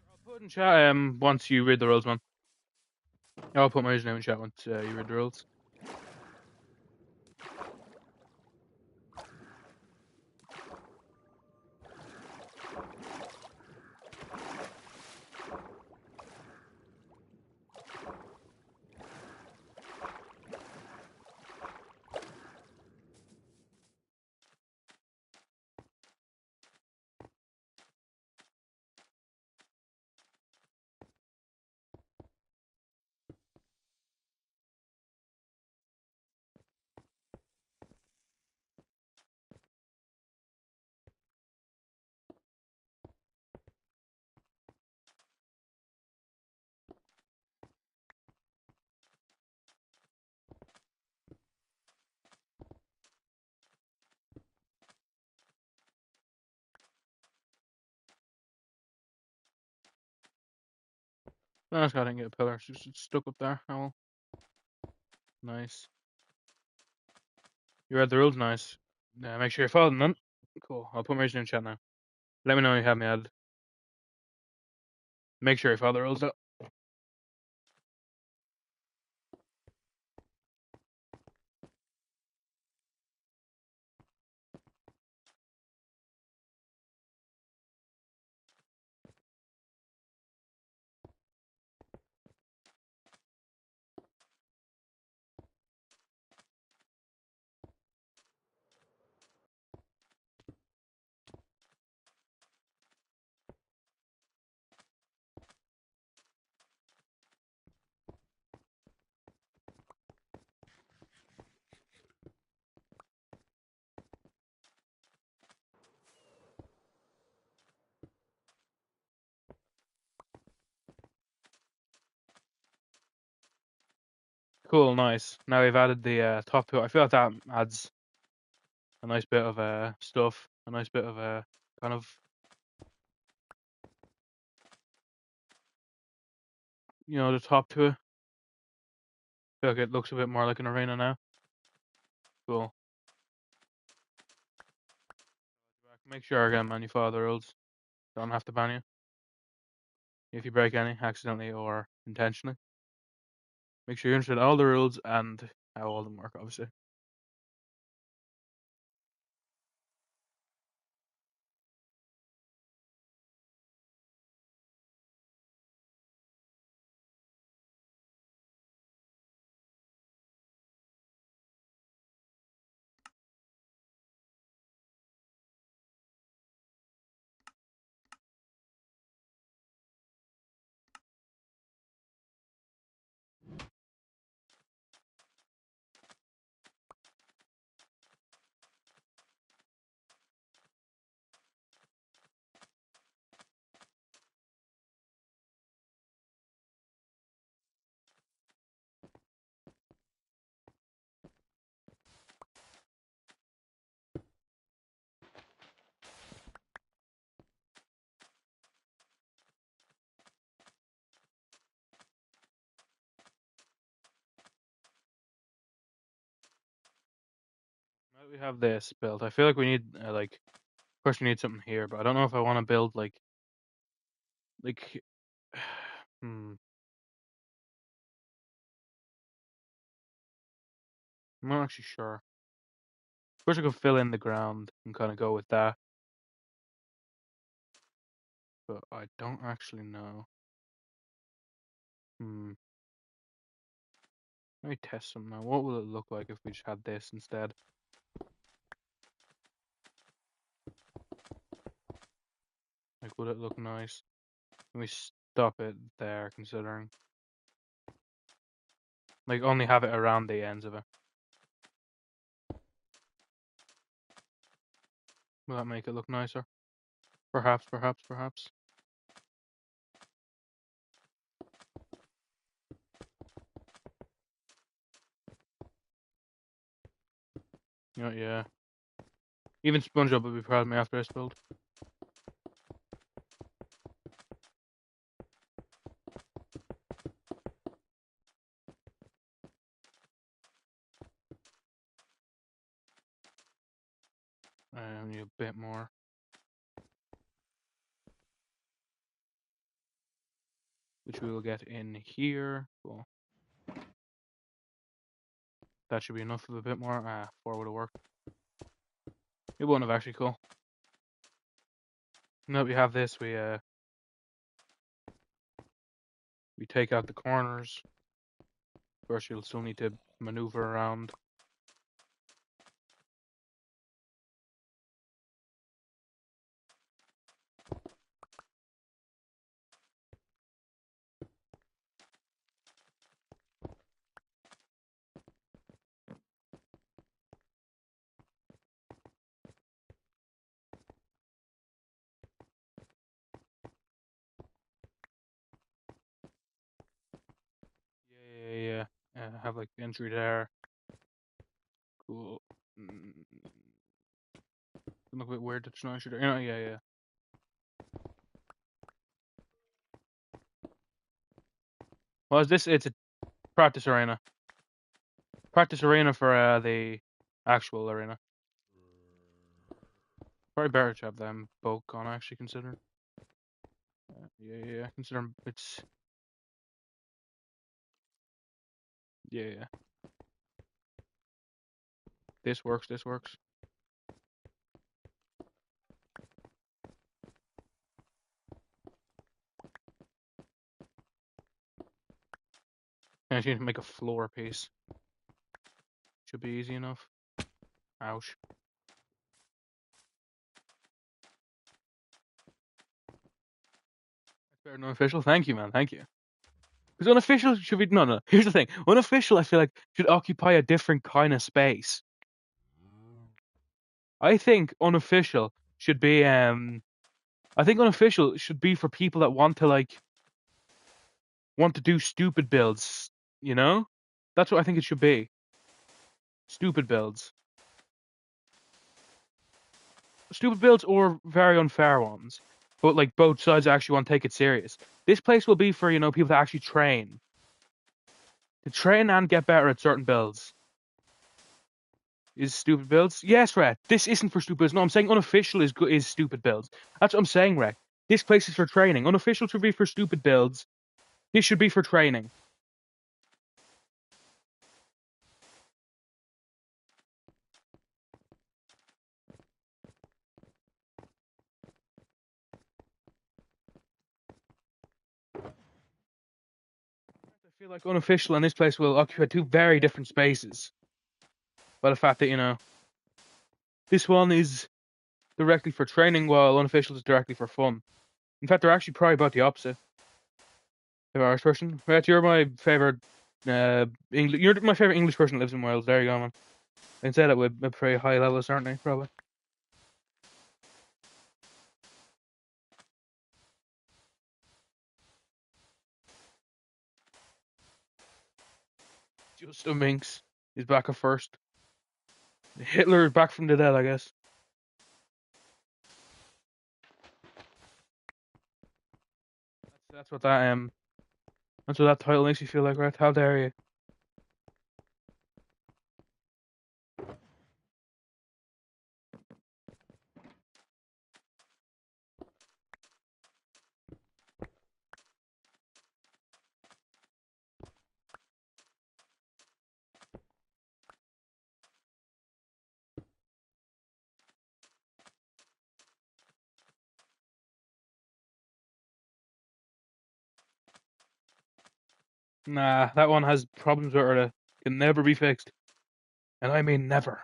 I'll put in chat once you read the rules, man. I'll put my username in chat once you read the rules. No, I didn't get a pillar. It's stuck up there. Oh, well. Nice. You read the rules, nice. Make sure you follow them. Cool. I'll put my username in chat now. Let me know you have me added. Make sure you follow the rules though. Cool, nice. Now we've added the top two. I feel like that adds a nice bit of stuff, a nice bit of kind of, the top to it. I feel like it looks a bit more like an arena now. Cool. Make sure again, man, you follow the rules. Don't have to ban you if you break any accidentally or intentionally. Make sure you understand all the rules and how all of them work, obviously. We have this built. I feel like we need like first we need something here, but I don't know if I want to build like hmm. I'm not actually sure. First I could fill in the ground and kind of go with that, but I don't actually know. Hmm. Let me test something now. What will it look like if we just had this instead? Like, would it look nice? Let me stop it there, considering. Like, only have it around the ends of it. Will that make it look nicer? Perhaps, perhaps, perhaps. Yeah. Even SpongeBob would be proud of me after this build. I need a bit more. Which we will get in here. Cool. That should be enough of a bit more. 4 would have worked. It wouldn't have actually, cool. Now that we have this, we take out the corners. Of course, you'll still need to maneuver around. Yeah. Have like entry there. Cool. Look a bit weird that not entry there. Yeah. Well, is this? It's a practice arena. Practice arena for the actual arena. Probably better to have them both gone, actually, considering. Yeah. Considering it's. Yeah. This works. I just need to make a floor piece. Should be easy enough. Ouch. That's better than unofficial. Thank you, man. Thank you. Because unofficial should be no. Here's the thing. Unofficial, I feel like should occupy a different kind of space. I think unofficial should be I think unofficial should be for people that want to do stupid builds. You know, that's what I think it should be. Stupid builds. Stupid builds or very unfair ones, but like both sides actually want to take it serious. This place will be for people that actually to train and get better at certain builds. Is stupid builds? Yes, Rhett. This isn't for stupid builds. No, I'm saying unofficial is stupid builds. That's what I'm saying, Rhett. This place is for training. Unofficial should be for stupid builds. This should be for training. I feel like unofficial and this place will occupy two very different spaces. By the fact that this one is directly for training, while unofficial is directly for fun. In fact, they're actually probably about the opposite. The Irish person. Rhett, you're my favorite. You're my favorite English person that lives in Wales. There you go, man. I can say that with a pretty high level of certainty, probably. Just a minx. He's back at first. Hitler is back from the dead, I guess. That's what that title makes you feel like, right? How dare you? Nah, that one has problems with her that can never be fixed. And I mean never.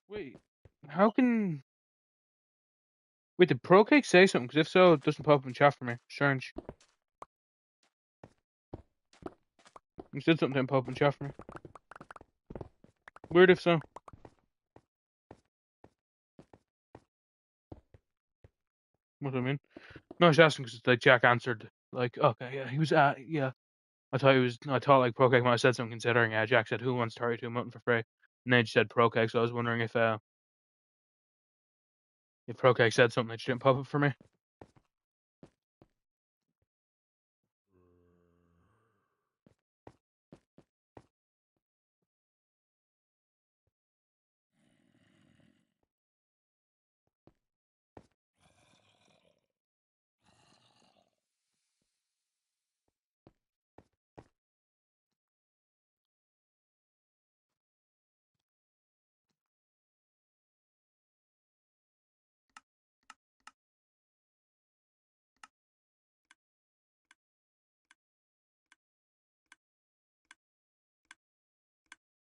Wait, how can... Wait, did ProCake say something? Because if so, it doesn't pop up in chat for me. Strange. You said something didn't pop up in chat for me. Weird if so. What do I mean? No, I was asking because like Jack answered like, okay, yeah, he was yeah. I thought like ProCake might have said something considering Jack said who wants 32 mutton for free, and then she said ProCake, so I was wondering if ProCake said something that she didn't pop up for me.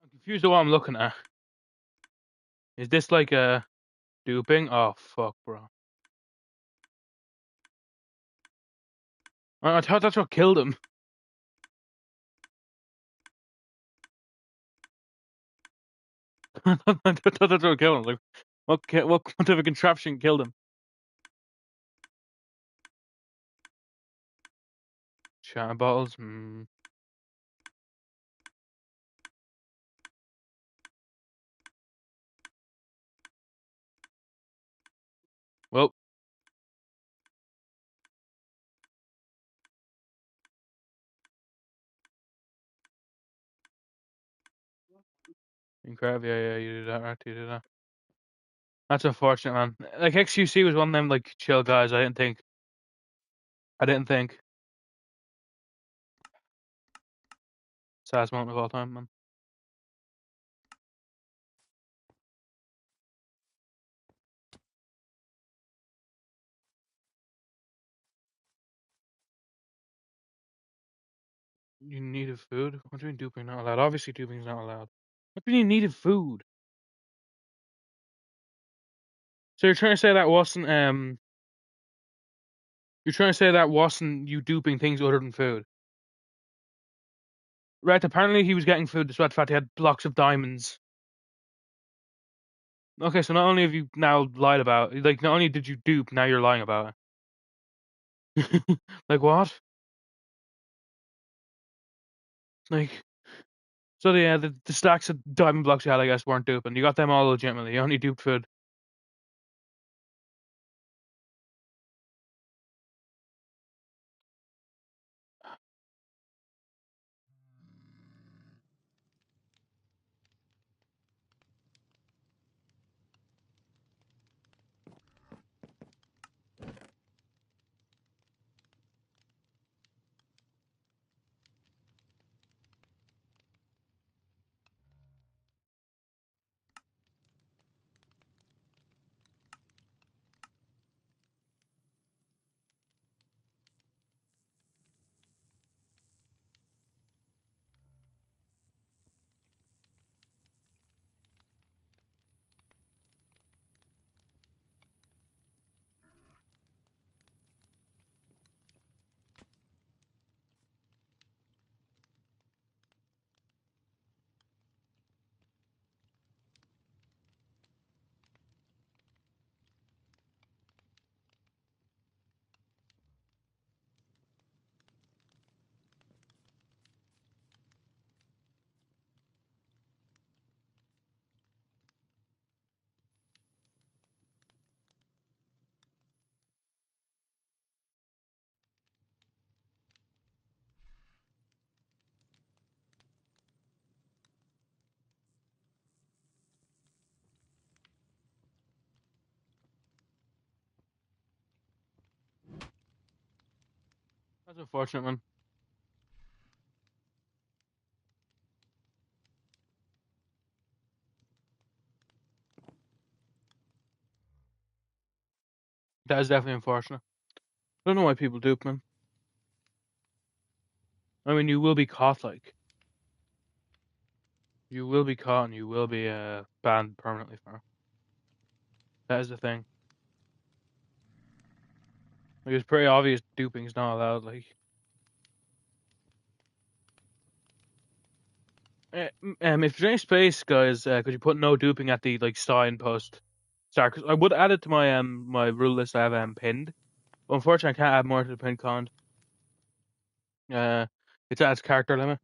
I'm confused at what I'm looking at. Is this like a duping? Oh fuck, bro. I thought that's what killed him. I thought that's what killed him. Like, what type of contraption killed him? Shatter bottles. Well, incredible. Yeah, you did that right. You did that. That's unfortunate, man. Like XQC was one of them like chill guys. I didn't think. Saddest moment of all time, man. You needed food? What do you mean duping not allowed? Obviously duping's not allowed. What do you mean you needed food? So you're trying to say that wasn't you're trying to say that wasn't you duping things other than food. Right, apparently he was getting food despite the fact he had blocks of diamonds. Okay, so not only have you now lied about it, like not only did you dupe, now you're lying about it. Like what? Like so yeah, the stacks of diamond blocks you had I guess weren't duping. You got them all legitimately. You only duped food. That's unfortunate, man. That is definitely unfortunate. I don't know why people do it, man. I mean, you will be caught, like. You will be caught and you will be banned permanently for it. That is the thing. Like, it's pretty obvious duping's not allowed, like. If there's any space, guys, could you put no duping at the like sign post? Sorry, 'cause I would add it to my my rule list I have pinned. But unfortunately, I can't add more to the pinned command. Uh, it's at its character limit.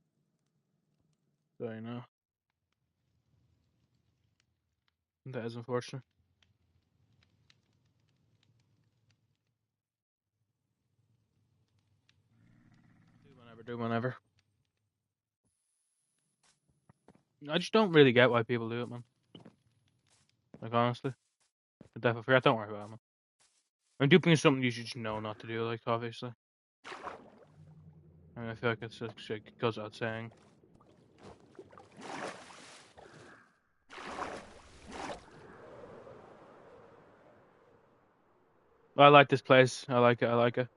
So you know that is unfortunate. Do whenever. I just don't really get why people do it, man. Like honestly, I definitely forget. Don't worry about it, man. I mean, duping is something you should just know not to do. Like obviously, I mean, I feel like it's like, it goes without saying. I like this place. I like it. I like it.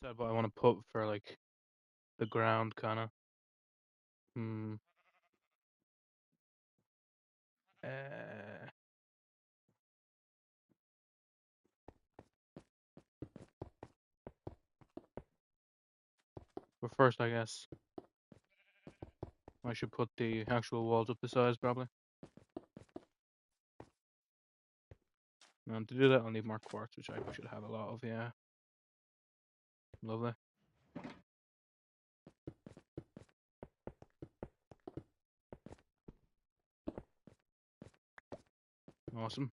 Decide what I want to put for like the ground, kind of. Hmm. Uh, but first, I guess I should put the actual walls up the size, probably. And to do that, I'll need more quartz, which I should have a lot of. Yeah, lovely, awesome.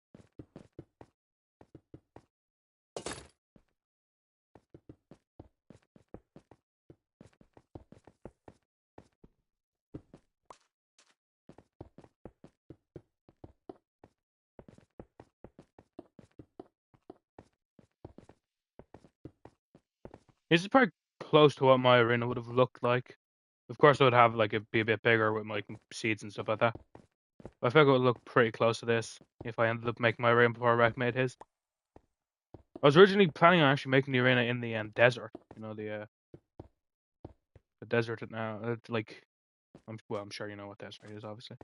This is probably close to what my arena would have looked like. Of course, I would have like it be a bit bigger with like seeds and stuff like that. But I feel like it would look pretty close to this if I ended up making my arena before Rec made his. I was originally planning on actually making the arena in the desert. You know the desert now. Like I'm sure you know what desert is, obviously.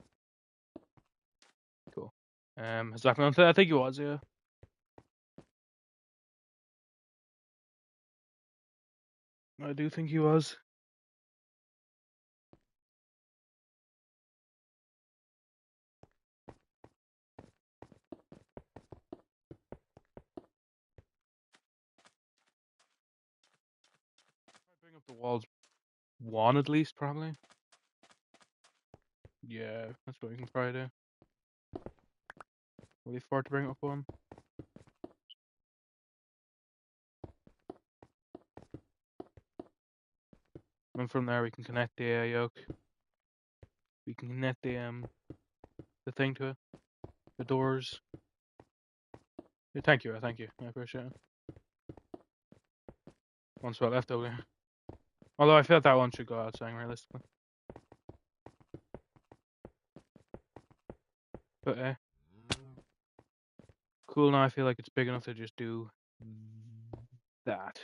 Cool. Has that been on? I think it was. Yeah. I do think he was. Bring up the walls one at least, probably. Yeah, that's what we can probably do. Will you afford to bring up one? And from there we can connect the yoke. We can connect the thing to it. The doors. Yeah, thank you, thank you. I appreciate it. One spot left over here. Although I feel that one should go out saying realistically. But cool, now I feel like it's big enough to just do that.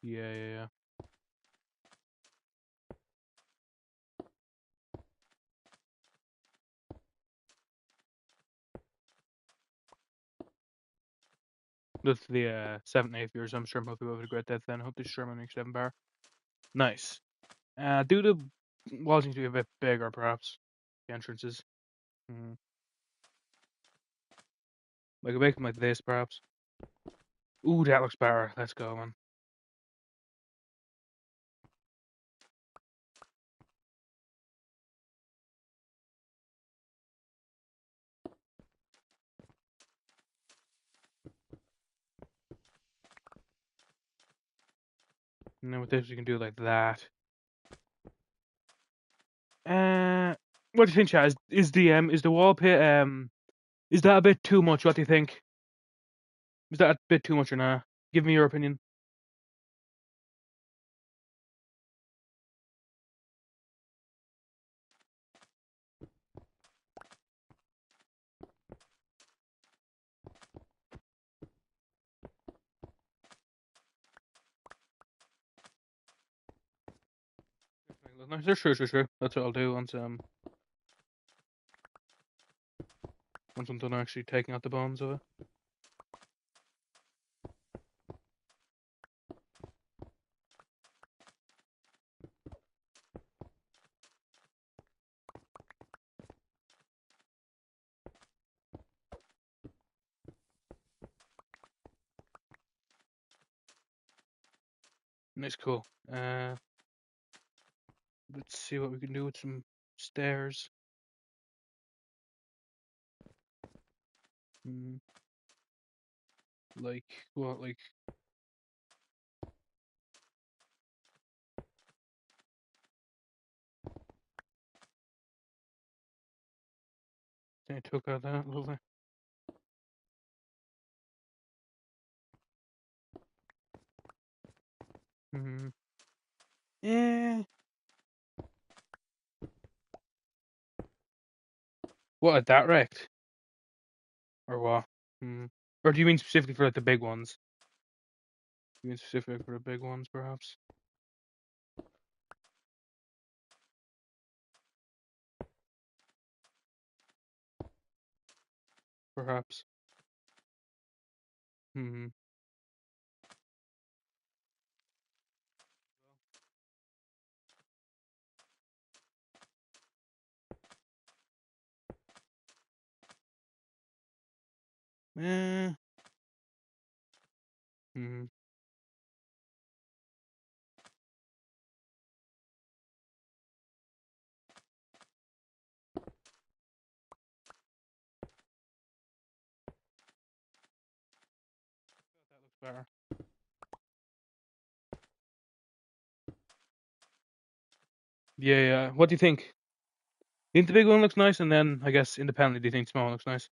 Yeah. With the 7th and 8th viewers, I'm sure most people have a great death then. I hope this stream on next 7 bar. Nice. Do the walls need to be a bit bigger, perhaps. The entrances. Mm. I could make them like this, perhaps. Ooh, that looks better. Let's go, man. And then with this, we can do like that. What do you think, Chaz? Is the wall pit is that a bit too much? What do you think? Is that a bit too much or not? Give me your opinion. No, sure. That's what I'll do once I'm done actually taking out the bones of it. Nice, cool. Let's see what we can do with some stairs. Mm, like what? Like I took out that lovely. Mm. Yeah. What, at that wrecked? Or what? Mm. Or do you mean specifically for like the big ones? You mean specifically for the big ones, perhaps? Perhaps. Hmm. Eh. Hmm. That looks better. Yeah. What do you think? You think the big one looks nice, and then I guess independently, do you think the small one looks nice?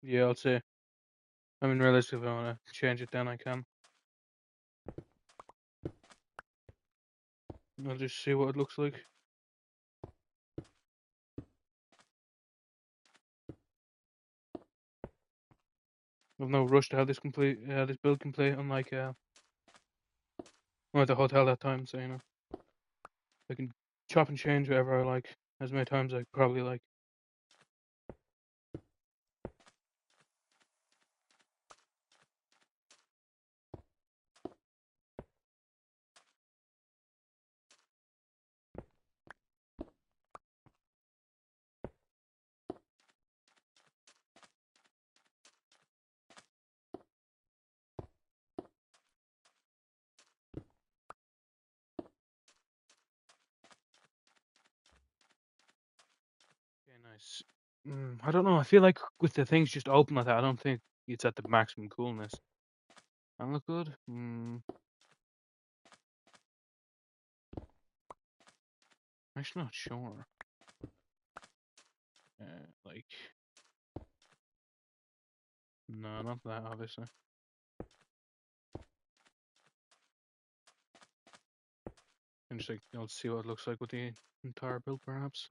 Yeah, I'll say. I mean, realistically, if I want to change it, then I can. I'll just see what it looks like. I've no rush to have this this build complete. Unlike I'm at the hotel that time, so I can chop and change whatever I like as many times I probably like. Okay, nice. I don't know. I feel like with the things just open like that, I don't think it's at the maximum coolness. That look good. Actually, not sure. Like, no, not that obviously. And just like, see what it looks like with the entire build, perhaps.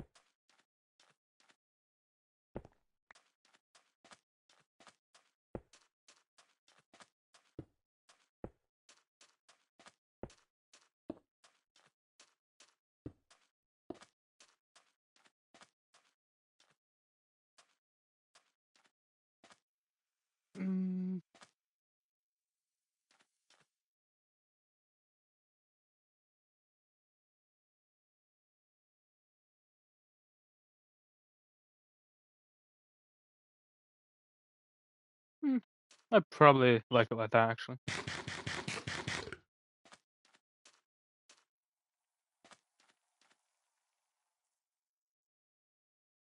Mm. I probably like it like that, actually.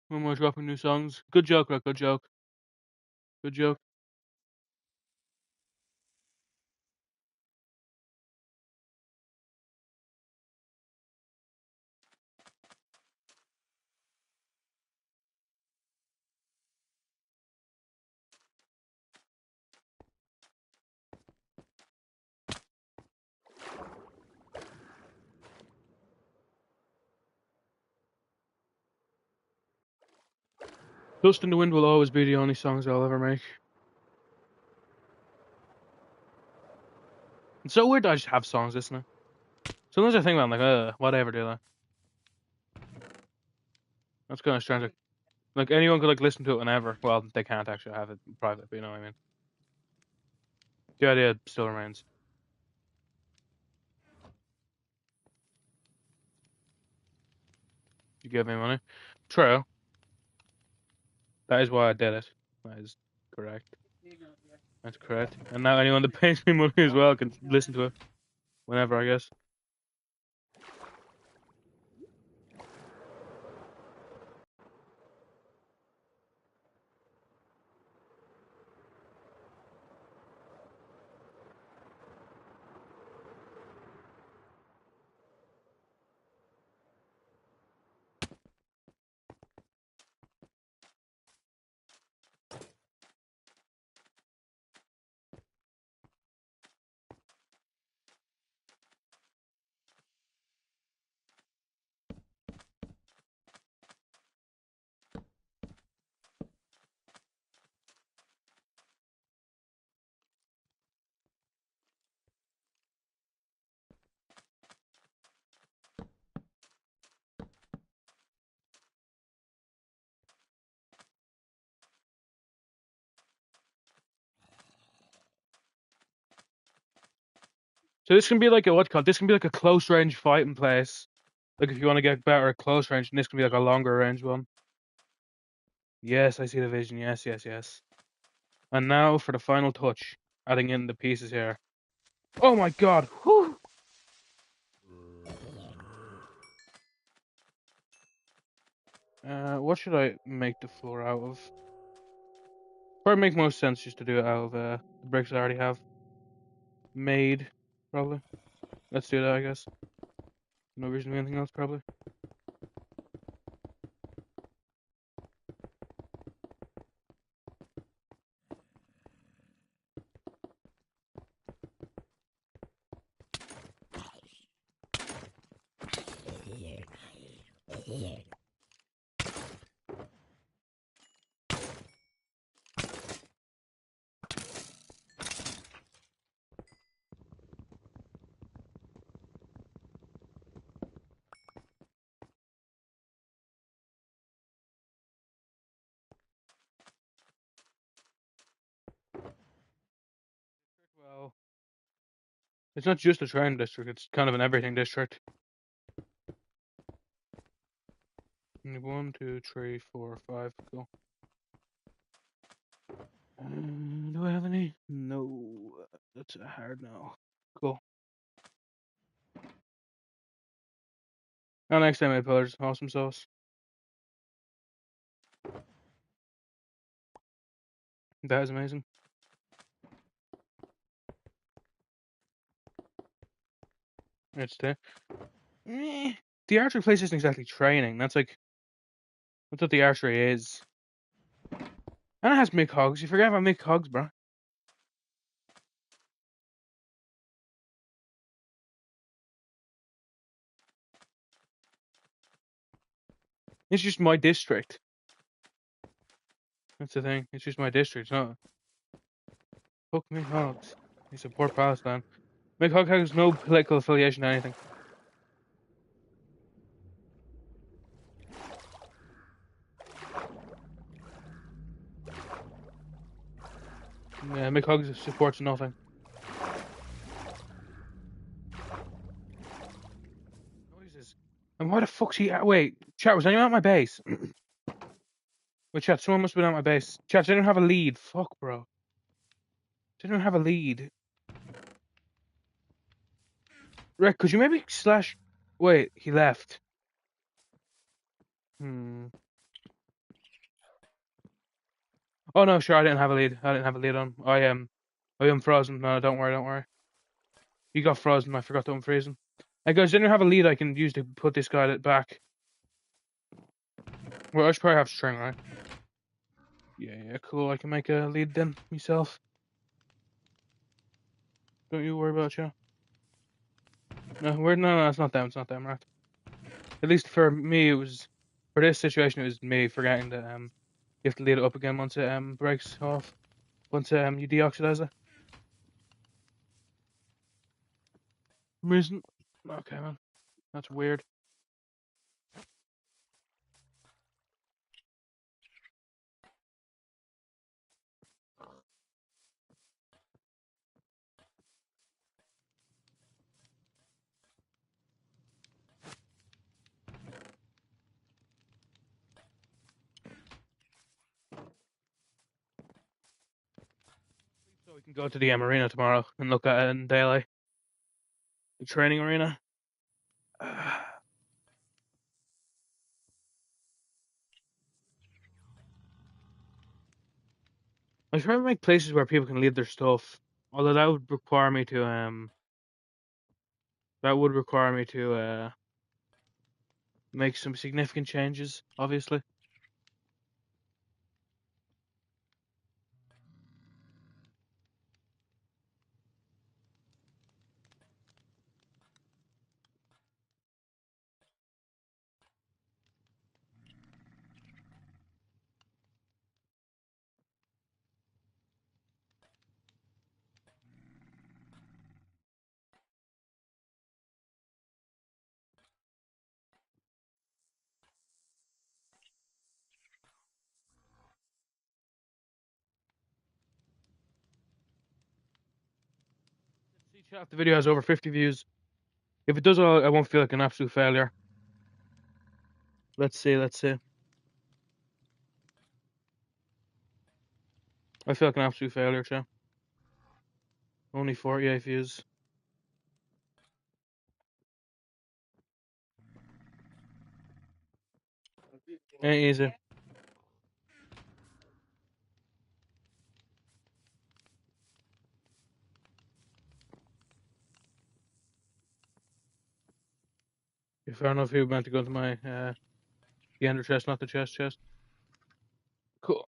When we're dropping new songs. Good joke, Rick. Good joke. Good joke. Dust in the Wind will always be the only songs I'll ever make. It's so weird that I just have songs listening. Sometimes I think about it, I'm like, whatever, do that. That's kind of strange. Like anyone could like listen to it whenever. Well, they can't actually have it private, but you know what I mean. The idea still remains. You give me money. True. That is why I did it. That is correct. That's correct. And now anyone that pays me money as well can listen to it whenever, I guess. So this can be like a what's called. This can be like a close range fighting place. Like if you want to get better at close range, and this can be like a longer range one. Yes, I see the vision. Yes, yes, yes. And now for the final touch, adding in the pieces here. Oh my god! Whew. What should I make the floor out of? Probably make most sense just to do it out of the bricks I already have made. Probably. Let's do that, I guess. No reason to do anything else, probably. Well, it's not just a train district, it's kind of an everything district. 1, 2, 3, 4, 5, go. Do I have any? No. That's a hard no. Cool. Now next time I pillars, awesome sauce. That is amazing. It's the archery place isn't exactly training. That's what the archery is. And it has Mick Hogs. You forget about Mick Hogs, bro. It's just my district. That's the thing. It's just my district. It's not. Fuck me hogs. They support Palestine. Mick Hog has no political affiliation to anything. Yeah, Mick Hog supports nothing. Noises. And why the fuck's he at? Wait, chat, was anyone at my base? Wait, chat, someone must have been at my base. Chat, does anyone have a lead? Fuck, bro. Does anyone have a lead? Rick, could you maybe slash... Wait, he left. Oh, no, sure, I didn't have a lead. I didn't have a lead on. I am frozen. No, don't worry, don't worry. You got frozen. I forgot to unfreeze him. Hey, guys, does anyone have a lead I can use to put this guy back? Well, I should probably have string, right? Yeah, cool. I can make a lead then, myself. Don't you worry about you. No, it's not them, right? At least for me, it was... For this situation, it was me forgetting that, you have to lead it up again once it, breaks off. Once, you deoxidize it. Reason? Okay, man. That's weird. So we can go to the arena tomorrow and look at it in daylight. The training arena. I try to make places where people can leave their stuff. Although that would require me to make some significant changes, obviously. See, chat, the video has over 50 views. If it does, I won't feel like an absolute failure. Let's see. I feel like an absolute failure, chat. Only 48 views. Ain't easy. Fair enough, you meant to go to my the ender chest, not the chest. Cool.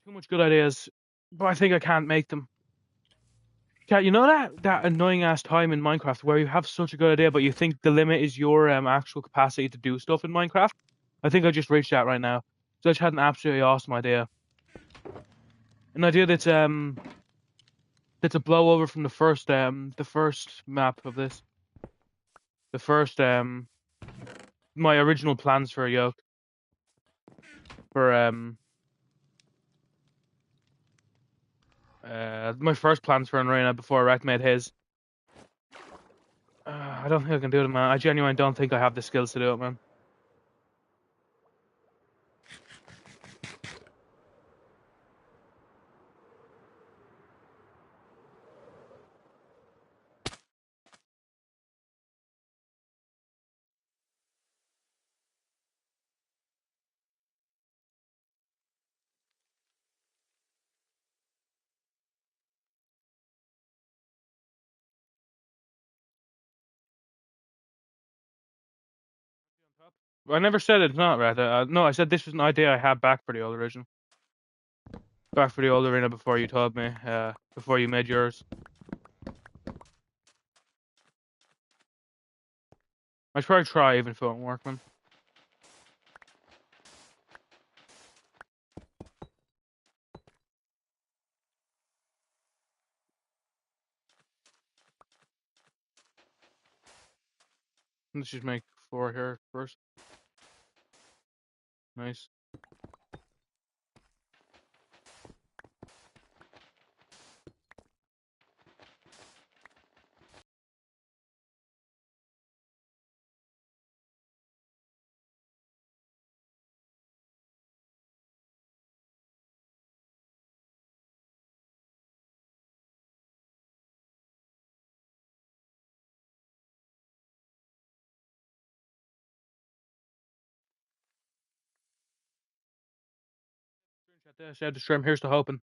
Too much good ideas, but I think I can't make them. Cat, you know that annoying ass time in Minecraft where you have such a good idea, but you think the limit is your actual capacity to do stuff in Minecraft? I think I just reached that right now. So I just had an absolutely awesome idea. An idea that's a blowover from the first map of this. The first my original plans for a yoke. For my first plans for an arena before Rec made his. I don't think I can do it, man. I genuinely don't think I have the skills to do it, man. I never said it's not, right? No, I said this was an idea I had back for the old original. Back for the old arena before you told me, before you made yours. I should probably try even if it won't work, man. Let's just make 4 here first. Nice. I said the shrimp. Here's the hoping.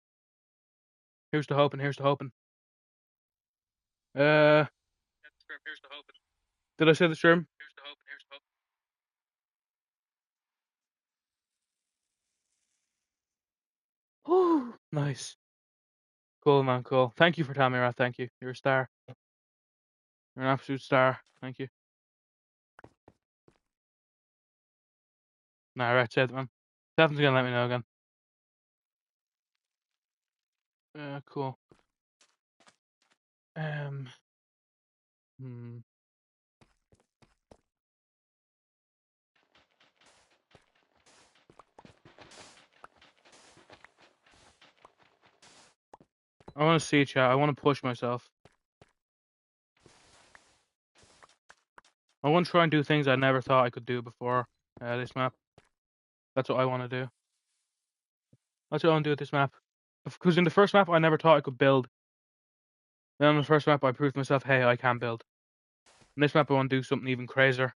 Here's the hoping. Here's the hoping. Uh, did I say the shrimp? Here's the hoping. Here's the hoping. Whew, nice. Cool, man. Cool. Thank you for telling me that. Thank you. You're a star. You're an absolute star. Thank you. Nah, right, said man. Stefan's gonna let me know again. Cool. Hmm. I want to see chat. I want to push myself. I want to try and do things I never thought I could do before this map. That's what I want to do. That's what I want to do with this map. Because in the first map, I never thought I could build. Then on the first map, I proved to myself, hey, I can build. In this map, I want to do something even crazier.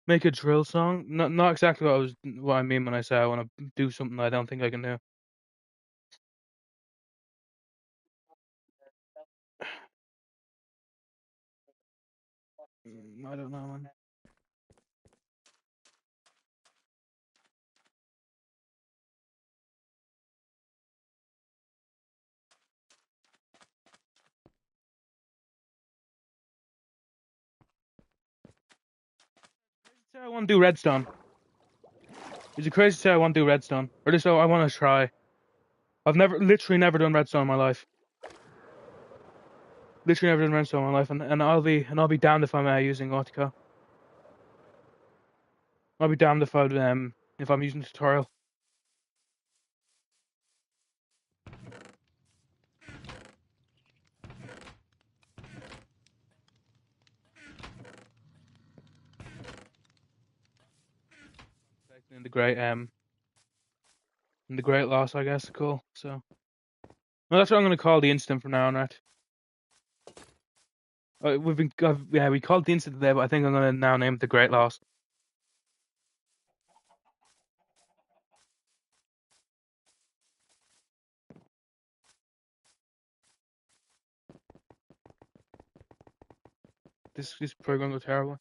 Make a drill song? Not exactly what I mean when I say I want to do something I don't think I can do. I don't know, man. Say I want to do redstone. Is it crazy to say I want to do redstone? Or just I want to try. I've literally never done redstone in my life. Literally never done redstone in my life, and I'll be damned if I'm using Autica. I'll be damned if I'm using the tutorial. In the great loss, I guess. Cool. So, well, that's what I'm going to call the incident from now on, right? We called the incident today, but I think I'm going to now name it the great loss. This is probably going to go terrible.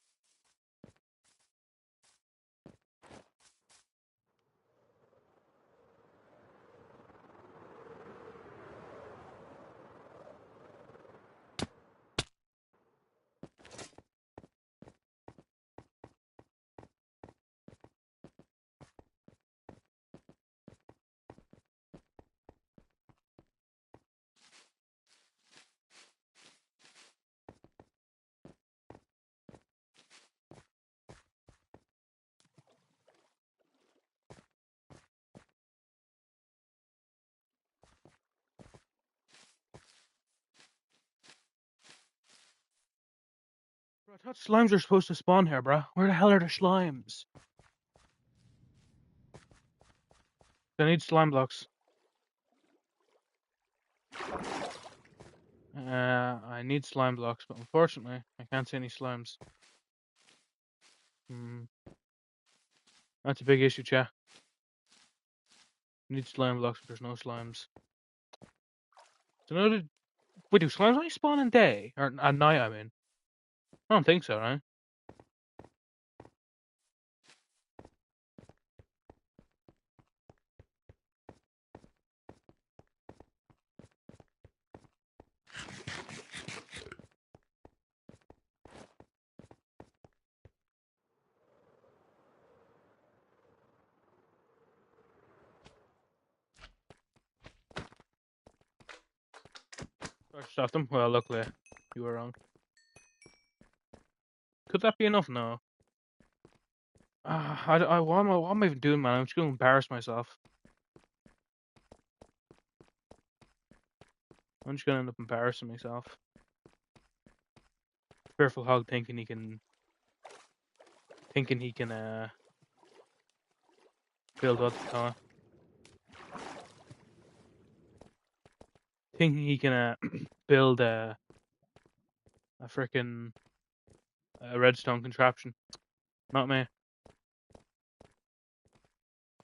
Bro, I thought slimes are supposed to spawn here, bro. Where the hell are the slimes? I need slime blocks. I need slime blocks, but unfortunately, I can't see any slimes. That's a big issue, chat. I need slime blocks, but there's no slimes. So wait, do slimes only spawn in day? Or at night, I mean? I don't think so, right? Never stopped them. Well, luckily, you were wrong. Could that be enough? No. What am I even doing, man? I'm just going to embarrass myself. I'm just going to end up embarrassing myself. Fearful Hog thinking he can build what they call it. Thinking he can build a freaking redstone contraption. Not me.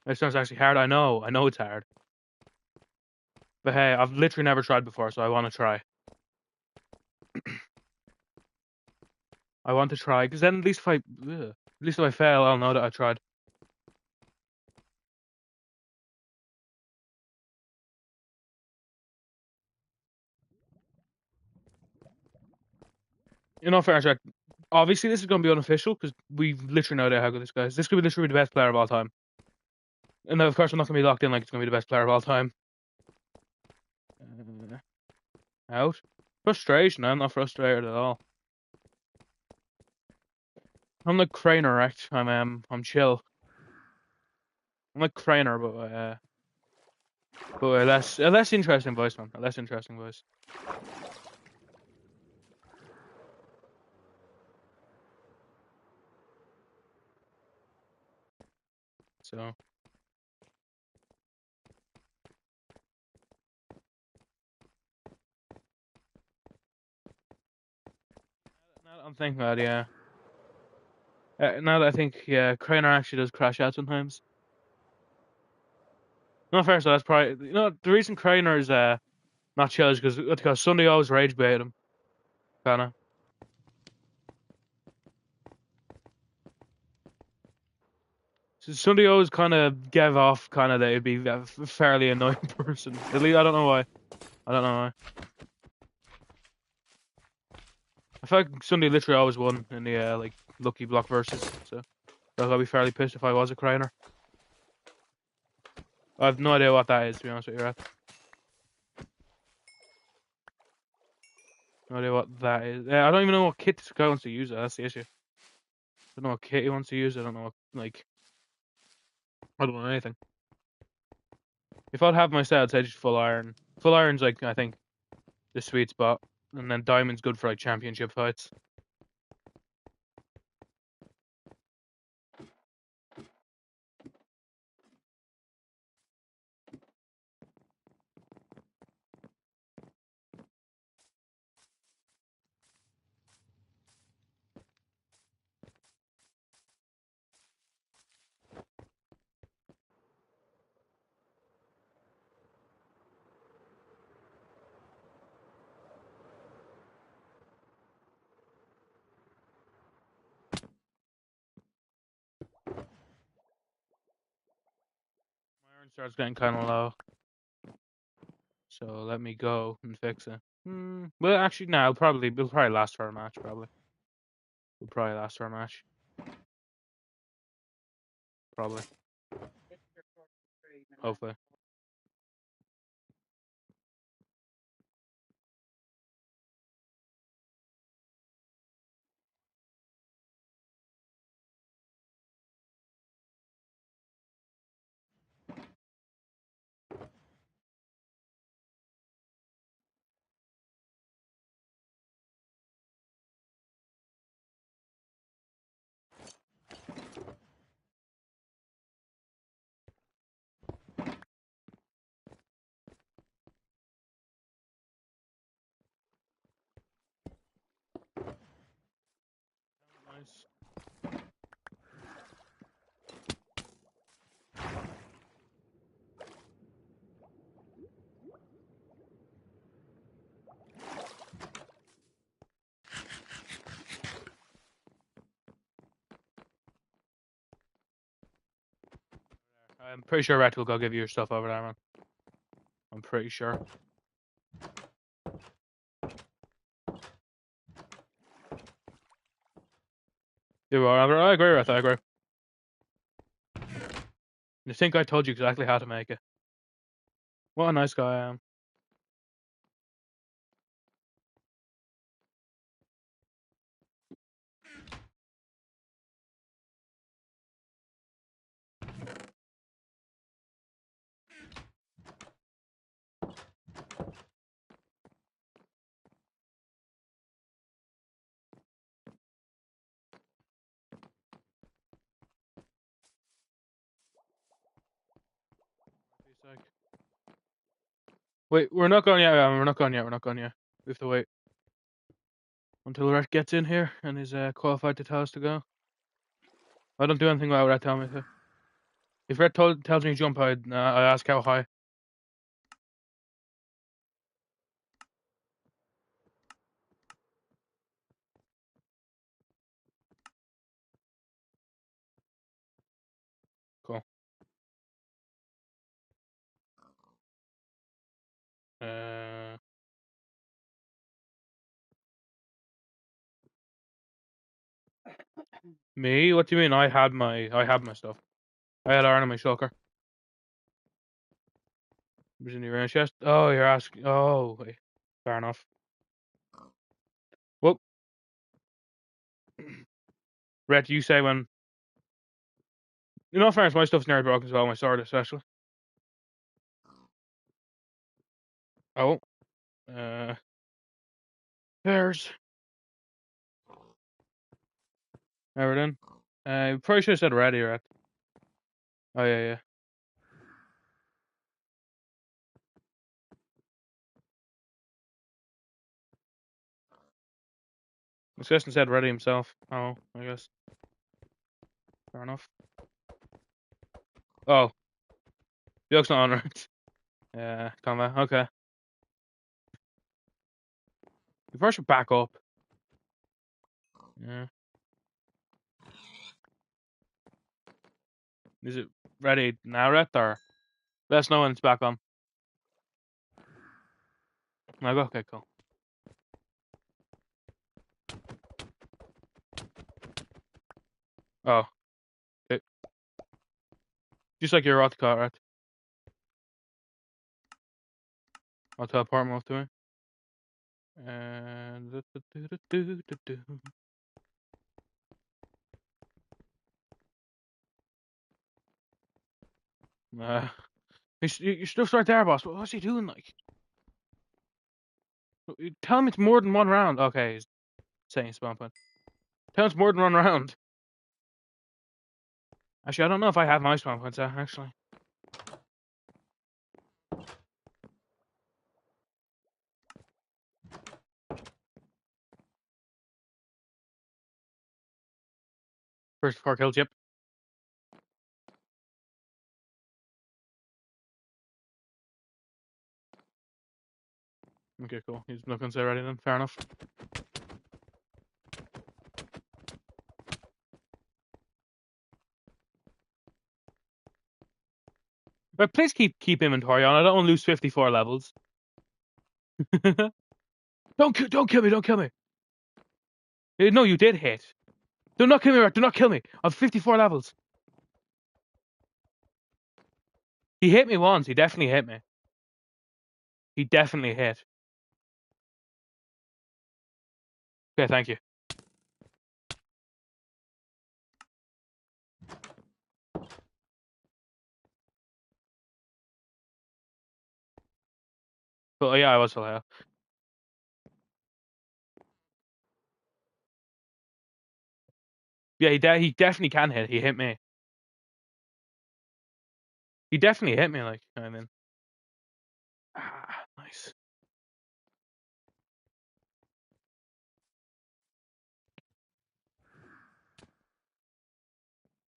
Redstone's actually hard. I know it's hard. But hey, I've literally never tried before, so I want to try. I want to try, because then at least if I fail, I'll know that I tried. You know, fair check. Obviously, this is going to be unofficial, because we literally know how good this guy is. This could be literally the best player of all time. And of course, I'm not going to be locked in like it's going to be the best player of all time. Out. Frustration. I'm not frustrated at all. I'm like Craner, right? I'm chill. I'm like Craner, but a less interesting voice, man. A less interesting voice. So. Now that I'm thinking about it, yeah. Now that I think, yeah, Craner actually does crash out sometimes. No, fair, so that's probably, the reason Craner is not chill is because Sunday always rage bait him, kinda. So Sunday always kind of gave off kind of that he'd be a fairly annoying person. At least I don't know why. I don't know why. I feel like Sunday literally always won in the like lucky block versus, so I'd be fairly pissed if I was a Craner. I have no idea what that is, to be honest with you, Rat. No idea what that is. I don't even know what kit this guy wants to use. That's the issue. I don't know what kit he wants to use. I don't know what, like, I don't know anything. If I'd have my set, I'd say just full iron. Full iron's like, I think, the sweet spot. And then diamond's good for like championship fights. My iron starts getting kind of low. So let me go and fix it. Well, actually, no, it'll probably last for a match, probably. It'll probably last for a match. Probably. Hopefully. Nice. I'm pretty sure Rat will go give you your stuff over there, man. I'm pretty sure. You are. I agree, Rat. I agree. You think I told you exactly how to make it? What a nice guy I am. Wait, we're not going yet. We're not going yet. We're not going yet. We have to wait until Rhett gets in here and is qualified to tell us to go. I don't do anything without Rhett telling me to. If Rhett tells me to jump, I ask how high. Cool. Me? What do you mean? I had my stuff. I had iron on my shulker. It was in your iron chest. Oh, you're asking. Oh, wait. Fair enough. Well, Rhett, you say when. In all fairness, my stuff's nearly broken as well. My sword, especially. Oh. There's everything. Probably should have said ready, Rhett. Oh yeah, yeah. Assistant said ready himself. Oh, I guess. Fair enough. Oh, joke's not on, right? Yeah, combat. Okay. You first should back up. Yeah. Is it ready now, Rhett, or let us know when it's back on? No, go. Okay, cool. Oh, okay. Just like your Rothcott, right? I'll teleport him off to me. And your stuff's right there, boss. What's he doing? Like, tell him it's more than one round. Okay, he's saying spawn point. Tell him it's more than one round. Actually, I don't know if I have my spawn points actually. First 4 kills, yep. Okay, cool. He's not gonna say ready then. Fair enough. But please keep inventory on. I don't want to lose 54 levels. Don't kill me! Don't kill me! No, you did hit. Do not kill me, Rick. Do not kill me. I'm 54 levels. He hit me once. He definitely hit me. He definitely hit. Okay, thank you. But yeah, I was full health. Yeah, he definitely can hit. He hit me. He definitely hit me. Like, I mean, nice.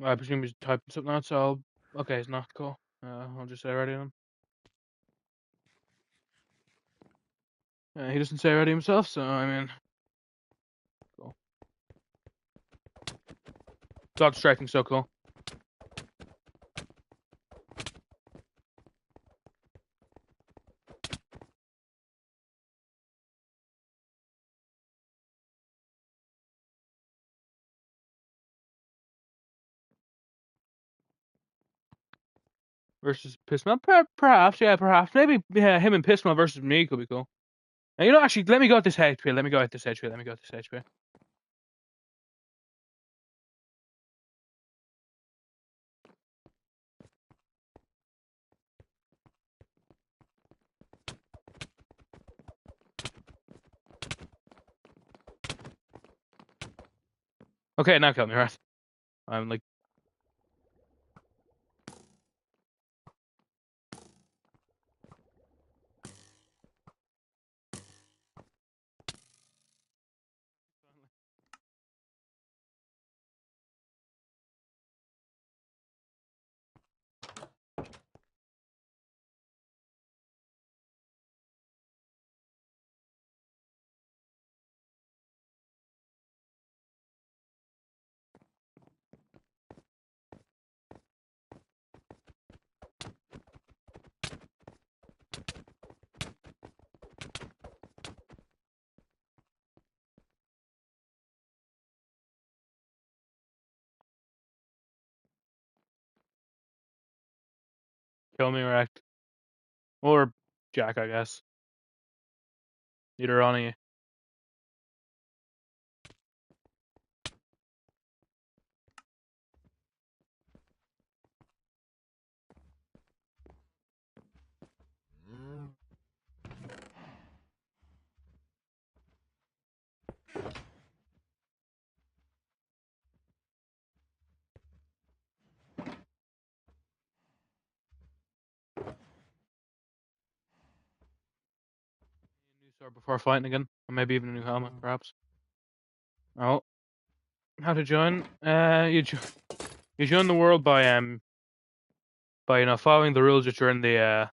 I presume he's typing something out. So okay, it's not cool. I'll just say ready then. He doesn't say ready himself, so I mean, cool. Dog striking, so cool. Versus Pissman, perhaps, yeah, perhaps, maybe, yeah, him and Pissman versus me could be cool. And you know, actually, let me go at this HP. Let me go at this HP. Let me go at this HP. Okay, now kill me, right? I'm like, kill me, wrecked. Or Jack, I guess. Either on you. New sword before fighting again. Or maybe even a new helmet, perhaps. Oh. How to join? You join the world by following the rules which are in the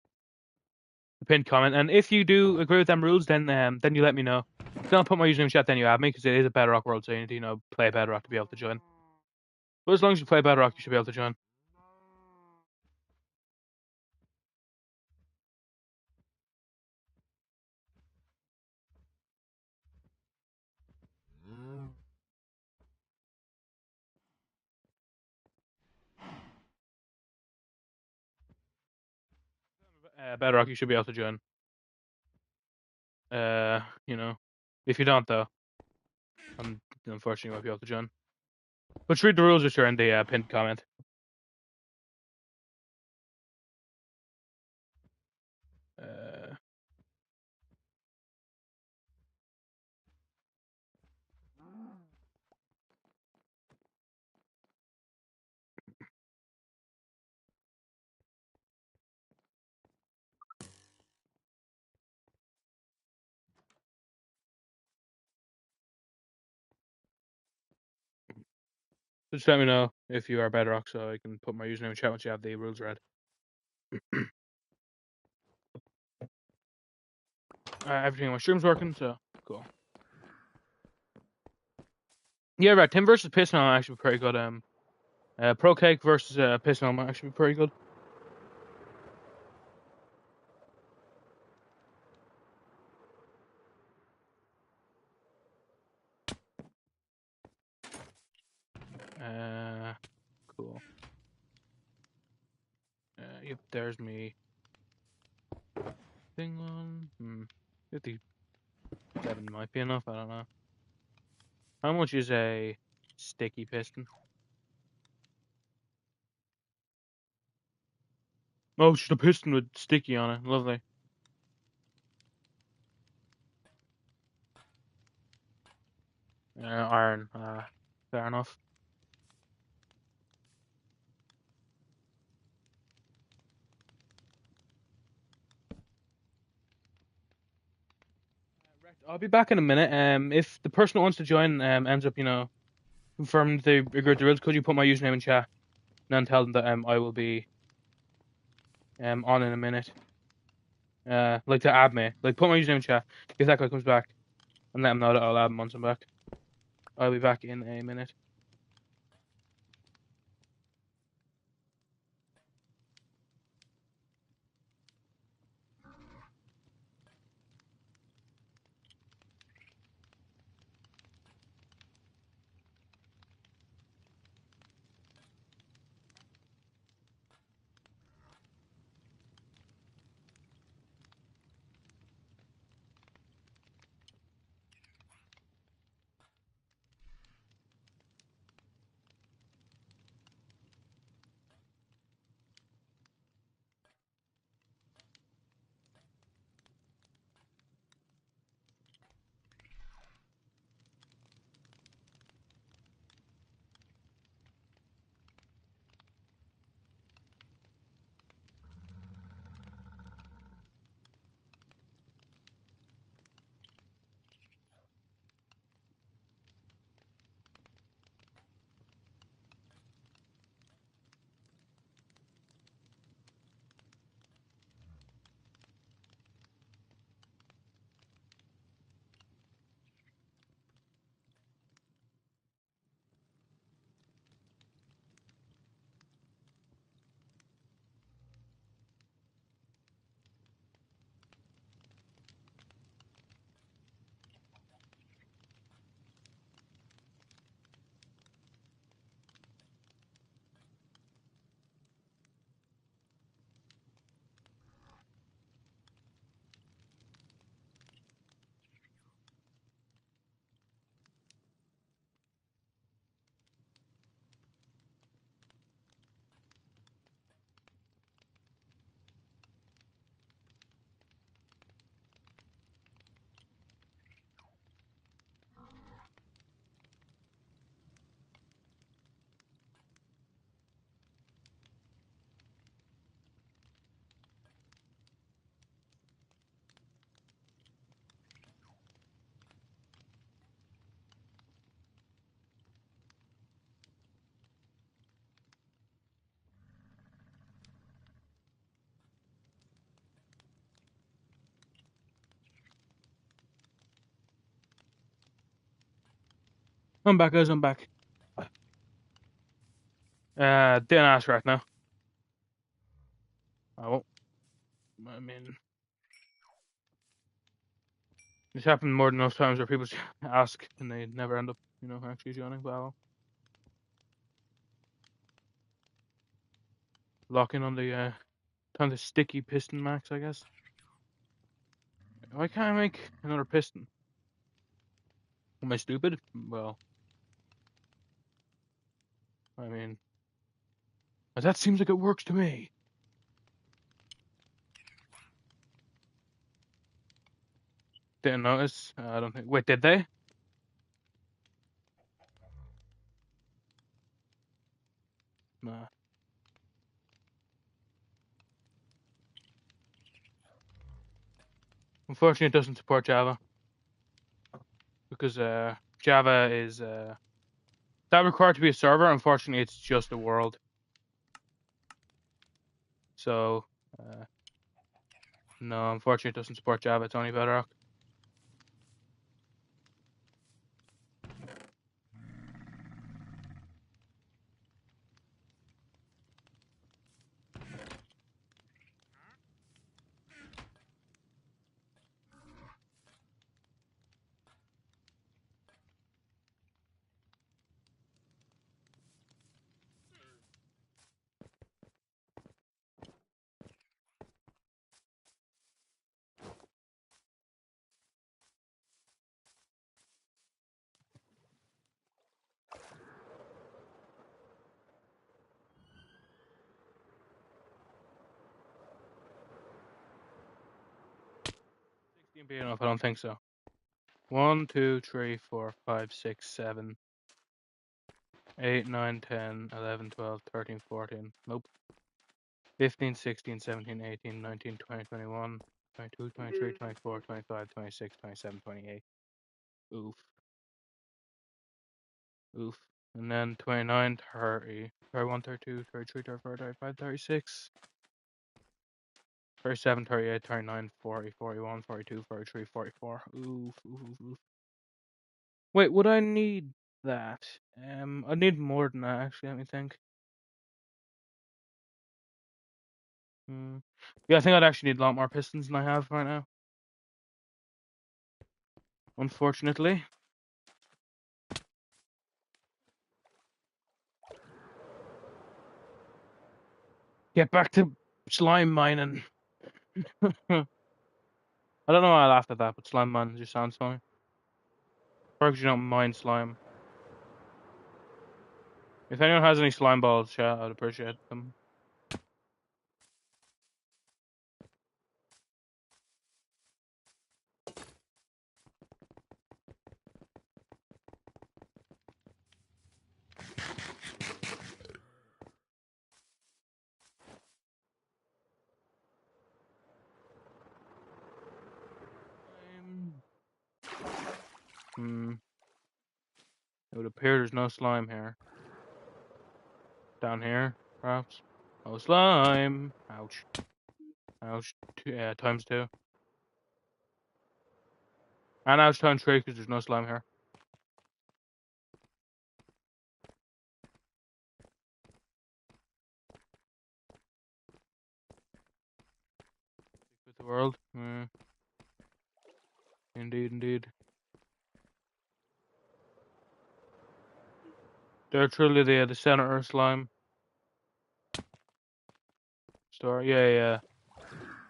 pinned comment, and if you do agree with them rules, then you let me know. Don't put my username in chat, then you add me, because it is a bedrock world, so you need to play bedrock to be able to join. But as long as you play bedrock, you should be able to join. Bedrock, you should be able to join. If you don't though, unfortunately, you won't be able to join. But read the rules which are in the pinned comment. Just let me know if you are bedrock, so I can put my username in chat once you have the rules read. Everything on my stream's working, so cool. Yeah, right. Tim versus Piston might actually be pretty good. Pro Cake versus Piston might actually be pretty good. Cool. Yep, there's me. Thing on. 57 might be enough. I don't know. How much is a sticky piston? Oh, it's just a piston with sticky on it. Lovely. Iron. Fair enough. I'll be back in a minute. If the person who wants to join ends up, confirming they agree with the rules, could you put my username in chat and then tell them that I will be on in a minute. Like to add me. Like put my username in chat if that guy comes back and let him know that I'll add him once I'm back. I'll be back in a minute. I'm back, guys. I'm back. Didn't ask right now. I won't. I mean, it's happened more than enough times where people ask and they never end up, actually joining. But I'll lock in on the kind of sticky piston max, I guess. Why can't I make another piston? Am I stupid? Well, I mean, that seems like it works to me. Didn't notice. I don't think. Wait, did they? Nah. Unfortunately, it doesn't support Java because Java is that required to be a server. Unfortunately, it's just a world. So no, unfortunately, it doesn't support Java. It's only bedrock. Be enough? I don't think so. 1, 2, 3, 4, 5, 6, 7, 8, 9, 10, 11, 12, 13, 14. Nope. 15, 16, 17, 18, 19, 20, 21, 22, 23, 24, 25, 26, 27, 28. Oof. Oof. And then 29, 30, 31, 32, 33, 34, 35, 36, 37, 38, 39, 40, 41, 42, 43, 44. Oof, oof, oof, oof. Wait, would I need that? I need more than that, actually, let me think. Yeah, I think I'd actually need a lot more pistons than I have right now. Unfortunately. Get back to slime mining. I don't know why I laughed at that, but slime mining just sounds funny. Perhaps you don't mine slime. If anyone has any slime balls, chat, I'd appreciate them. It would appear there's no slime here. Down here, perhaps. No slime. Ouch. Ouch. Yeah, times 2. And ouch times 3 because there's no slime here. With the world. Indeed, indeed. They're truly the center of slime store. Yeah, yeah.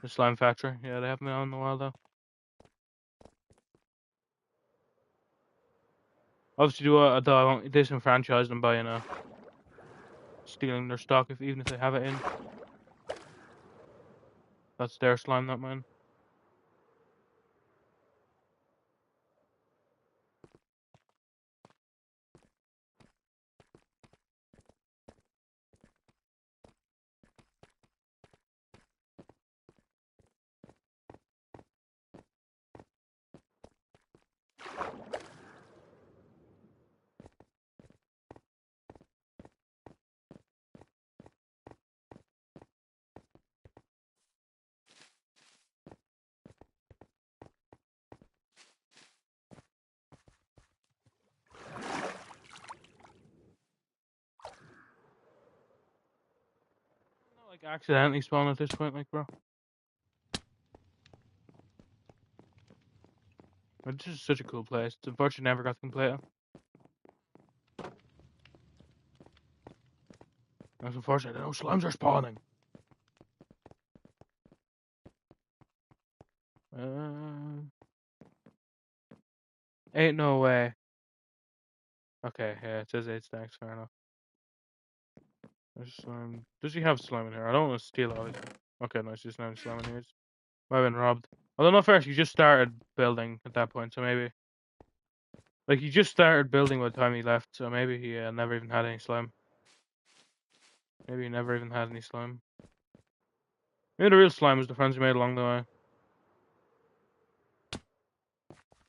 The slime factory. Yeah, they haven't been on in a while though. Obviously, though I won't disenfranchise them by stealing their stock even if they have it in. That's their slime, not mine. like accidentally spawn at this point, like, bro. But this is such a cool place. It's unfortunate I never got to complete it. It's unfortunate no slimes are spawning. Ain't no way. Okay, yeah, it says 8 stacks, fair enough. There's slime. Does he have slime in here? I don't want to steal it, obviously. Okay, nice, just now slime in here. Might have been robbed. I don't know if he just started building at that point, so maybe. Like, he just started building by the time he left, so maybe he never even had any slime. Maybe he never even had any slime. Maybe the real slime was the friends he made along the way.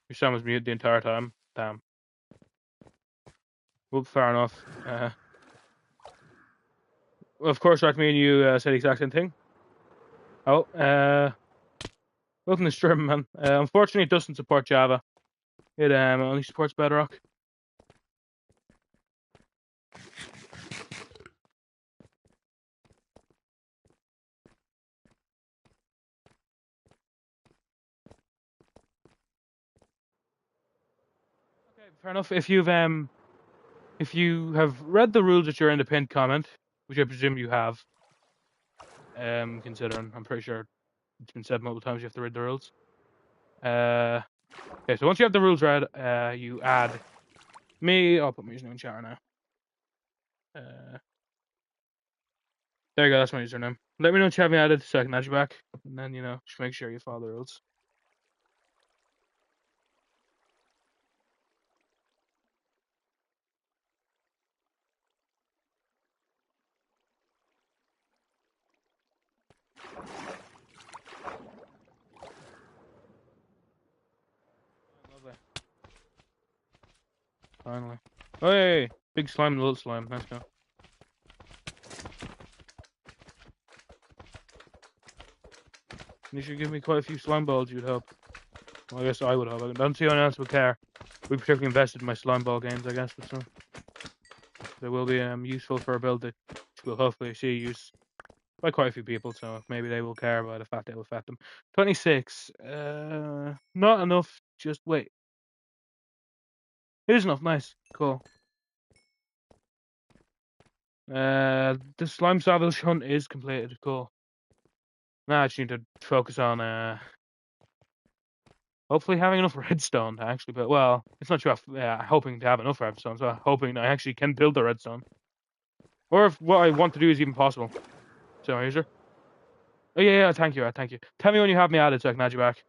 Your son was mute the entire time. Damn. Well, fair enough. Well, of course, like me and you said the exact same thing. Oh, welcome to stream, man. Unfortunately, it doesn't support Java. It only supports Bedrock. Okay, fair enough. If you have read the rules that you're in the pinned comment, which I presume you have, considering I'm pretty sure it's been said multiple times you have to read the rules. Okay, so once you have the rules read, you add me. I'll put my username in chat now. There you go. That's my username. Let me know if you have me added so I can add you back, and then just make sure you follow the rules. Lovely. Finally. Hey, big slime and little slime. Let's go. You should give me quite a few slime balls, you'd hope. Well, I guess I would hope. I don't see anyone else would care. We particularly invested in my slime ball games, I guess, but so they will be useful for a build that will hopefully see use by quite a few people, so maybe they will care about the fact they will affect them. 26. Not enough. Just wait. It is enough. Nice. Cool. The slime savage hunt is completed. Cool. Now I just need to focus on hopefully having enough redstone to actually build. Well, it's not true. Hoping to have enough redstone, so I'm hoping I actually can build the redstone. Or if what I want to do is even possible. So, user. Oh yeah, thank you. Tell me when you have me added so I can add you back.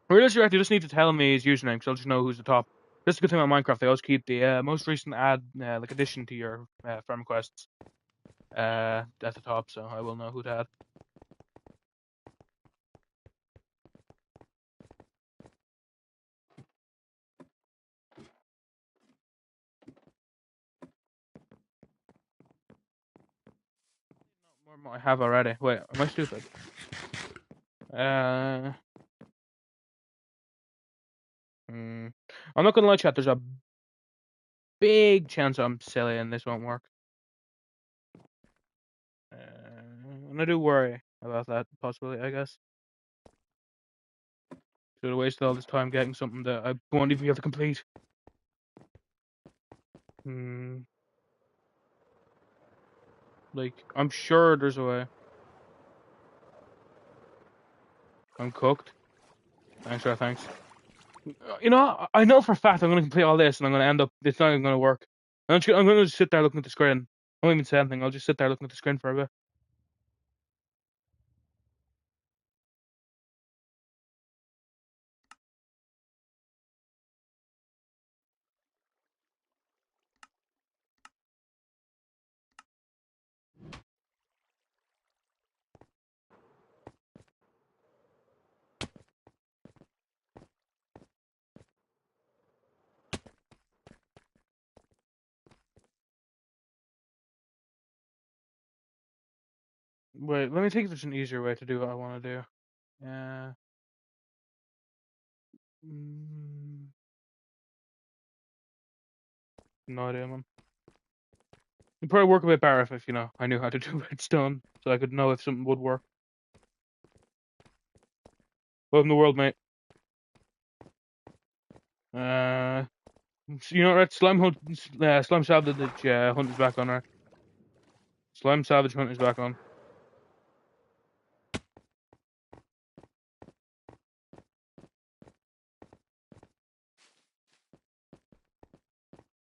Realistically, you just need to tell me his username, because I'll just know who's the top. That's a good thing about Minecraft. They always keep the most recent like addition to your friend requests at the top, so I will know who to add. More than what I have already. Wait, am I stupid? I'm not gonna lie, chat. There's a big chance I'm silly and this won't work. And I do worry about that possibility, I guess. Should have wasted all this time getting something that I won't even be able to complete. Like, I'm sure there's a way. I'm cooked. Thanks. I know for a fact I'm going to complete all this and I'm going to end up, it's not even going to work. I'm going to just sit there looking at the screen. I won't even say anything. I'll just sit there looking at the screen for a bit. Wait, let me think if there's an easier way to do what I want to do. Yeah. No idea, man. It'd probably work a bit better if I knew how to do redstone, so I could know if something would work. Welcome to the world, mate. So right? Slime salvage hunt is back on, right? Slime salvage hunt is back on.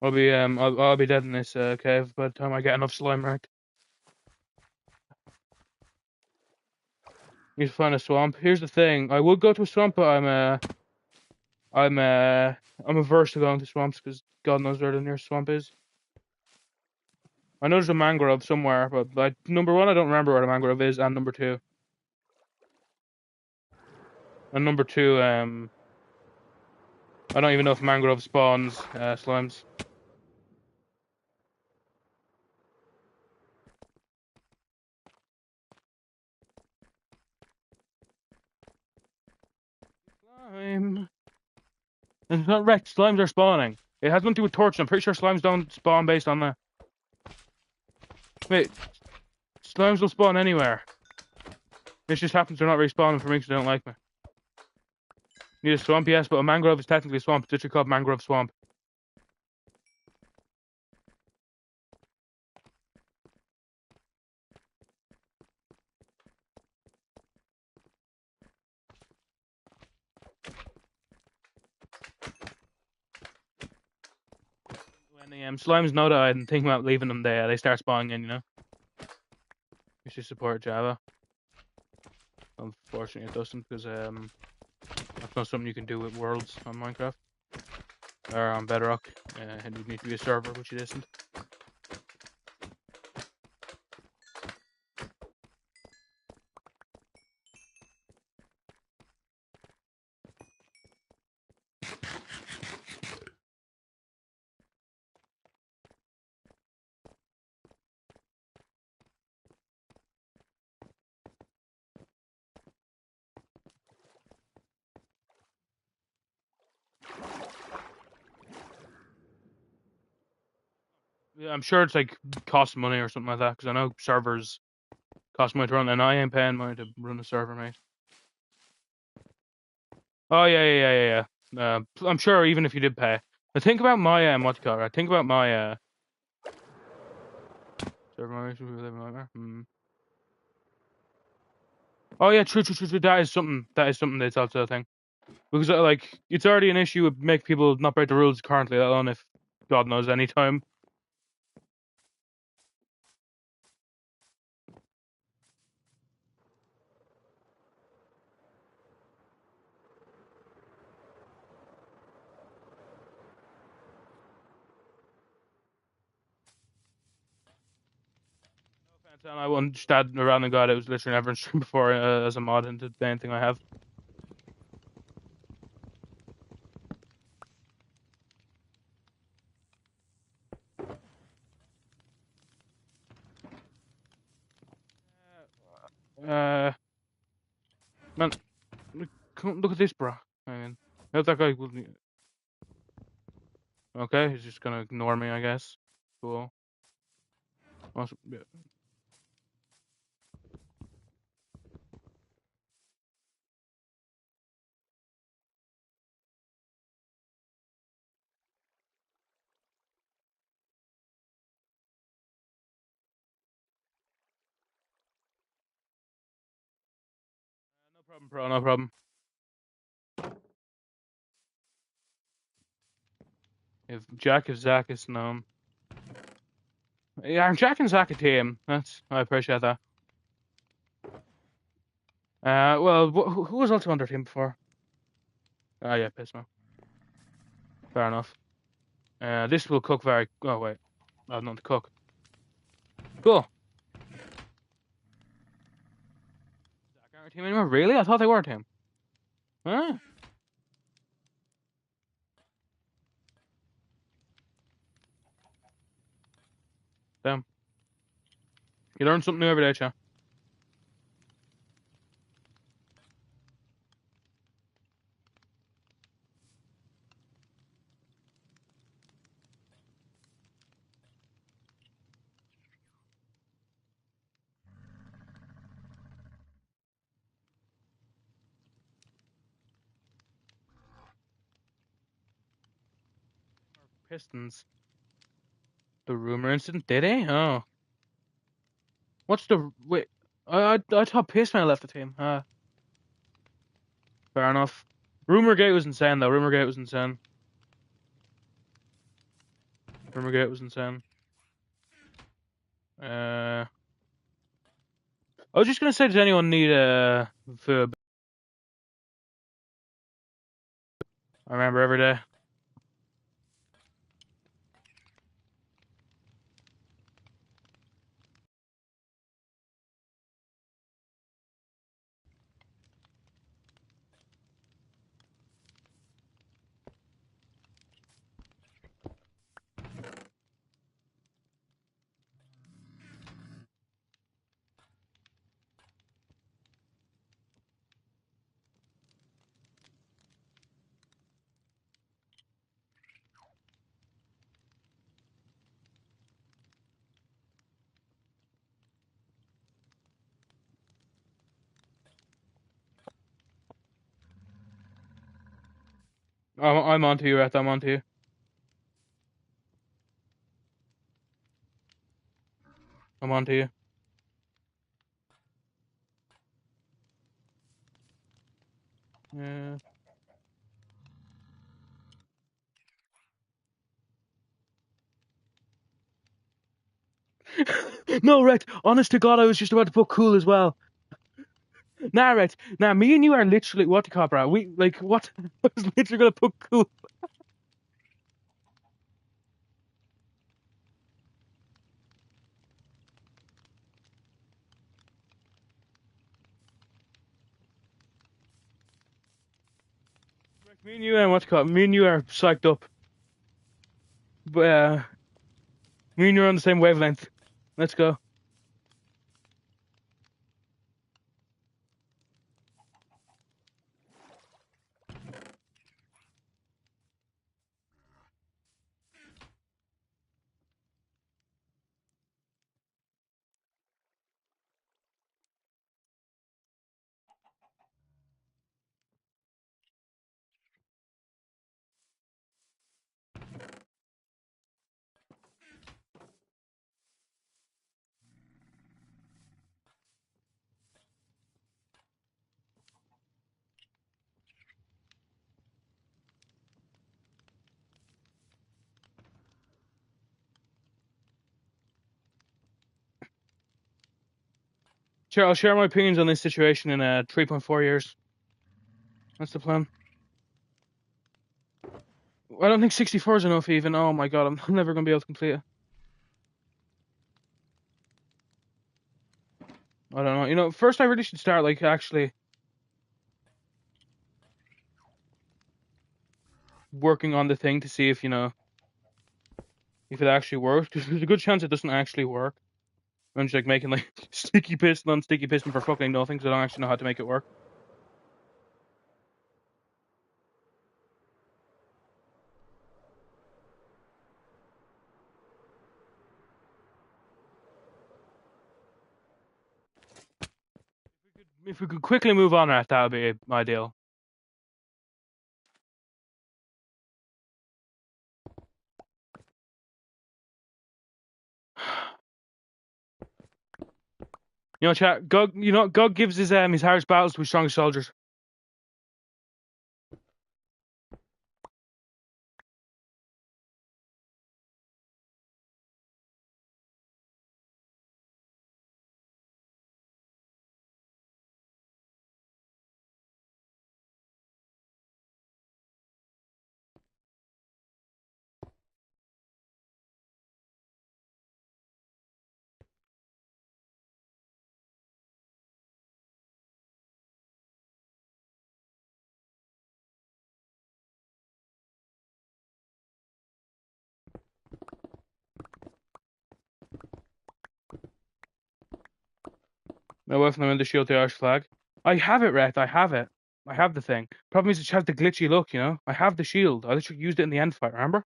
I'll be dead in this cave by the time I get enough slime, right? Need to find a swamp. Here's the thing: I would go to a swamp, but I'm averse to going to swamps because God knows where the nearest swamp is. I know there's a mangrove somewhere, but number one, I don't remember where the mangrove is, and number two, I don't even know if mangrove spawns slimes. Slime. It's not wrecked. Slimes are spawning. It has nothing to do with torch. I'm pretty sure slimes don't spawn based on that. Wait, slimes will spawn anywhere. It just happens they're not respawning for me because they don't like me. Need a swamp, yes, but a mangrove is technically a swamp. It's literally called mangrove swamp. When the slimes know that I'm thinking about leaving them there, they start spawning in, You should support Java. Unfortunately, it doesn't because that's not something you can do with worlds on Minecraft or on Bedrock. And you need to be a server, which it isn't. Yeah, I'm sure it's like cost money or something like that because I know servers cost money to run, and I ain't paying money to run a server, mate. Oh yeah. I'm sure even if you did pay, but think about my what you call it? Think about my server. Oh yeah, true. That is something. That's also a thing because it's already an issue with make people not break the rules currently, let alone if God knows any time. And I wouldn't stand around the god. It was literally never in stream before as a mod into the main thing I have. Uh, man, look at this, bro. I mean, how's that guy? Okay, he's just gonna ignore me, I guess. Cool. Awesome. Yeah. No problem, bro. No problem. If Zach is known. Yeah, Jack and Zach a team. I appreciate that. Well, who was also on their team before? Ah, yeah, Pismo. Fair enough. This will cook very. Oh wait, I have nothing to cook. Cool. Zach aren't a team anymore? Really? I thought they were a team. Huh? Damn. You learn something new every day, chat. Pistons. The rumor incident, did he? Oh. What's the wait? I thought Pissman left the team. Fair enough. Rumorgate was insane though. Rumorgate was insane. Rumorgate was insane. I was just gonna say, does anyone need a verb? I remember every day. I'm on to you, Reth. I'm on to you. I'm on to you. Yeah. No, Rhett. Honest to God, I was just about to put cool as well. Nah, Rhett. Nah, me and you are literally what the cop, bro. We like what? I was literally gonna put cool. Me and you and what the cop? Me and you are psyched up. But me and you are on the same wavelength. Let's go. Sure, I'll share my opinions on this situation in 3.4 years. That's the plan. I don't think 64 is enough even. Oh my God, I'm never gonna be able to complete it. I don't know. You know, first I really should start like actually working on the thing to see if if it actually works. Because there's a good chance it doesn't actually work. I'm just like making like sticky piston on sticky piston for fucking nothing because I don't actually know how to make it work. If we could quickly move on, that would be ideal. You know, chat. God gives his hardest battles to his strongest soldiers. My wife and I'm in the shield the Irish flag. I have it, Rhett. I have it. I have the thing. Problem is, it has the glitchy look. You know, I have the shield. I literally used it in the end fight. Remember?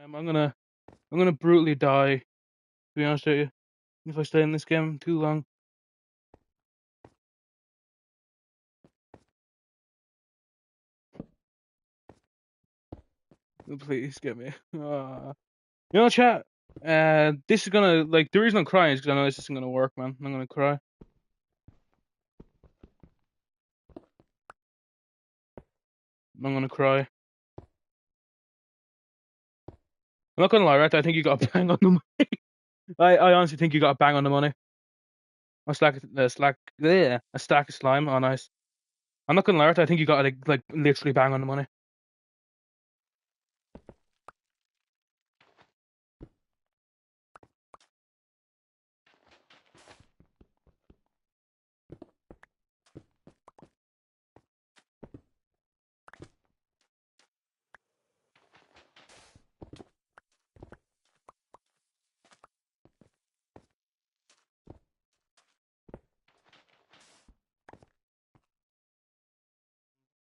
I'm gonna brutally die. To be honest with you, if I stay in this game too long. Please get me. You know, chat. This is gonna like the reason I'm crying is because I know this isn't gonna work, man. I'm gonna cry. I'm gonna cry. I'm not gonna lie, right? I think you got a bang on the money. I honestly think you got a bang on the money. A stack of slime. Oh, nice. I'm not gonna lie, right? I think you got like literally bang on the money.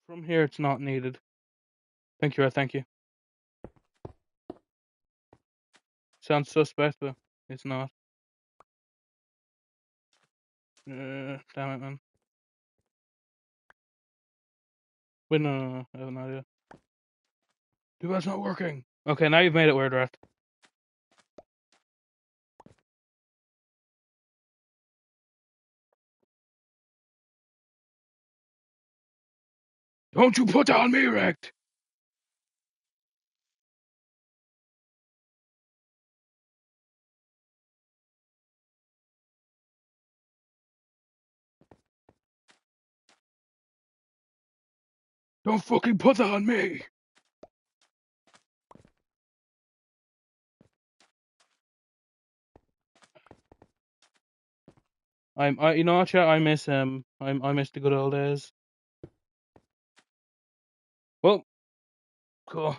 From here, it's not needed. Thank you, thank you. Sounds suspect, but it's not. Damn it, man. Wait, no, I have no idea. Dude, that's not working. Okay, now you've made it weird, right? Don't you put that on me, Rect! Don't fucking put that on me! you know what, chat? I miss I miss the good old days. Well, cool.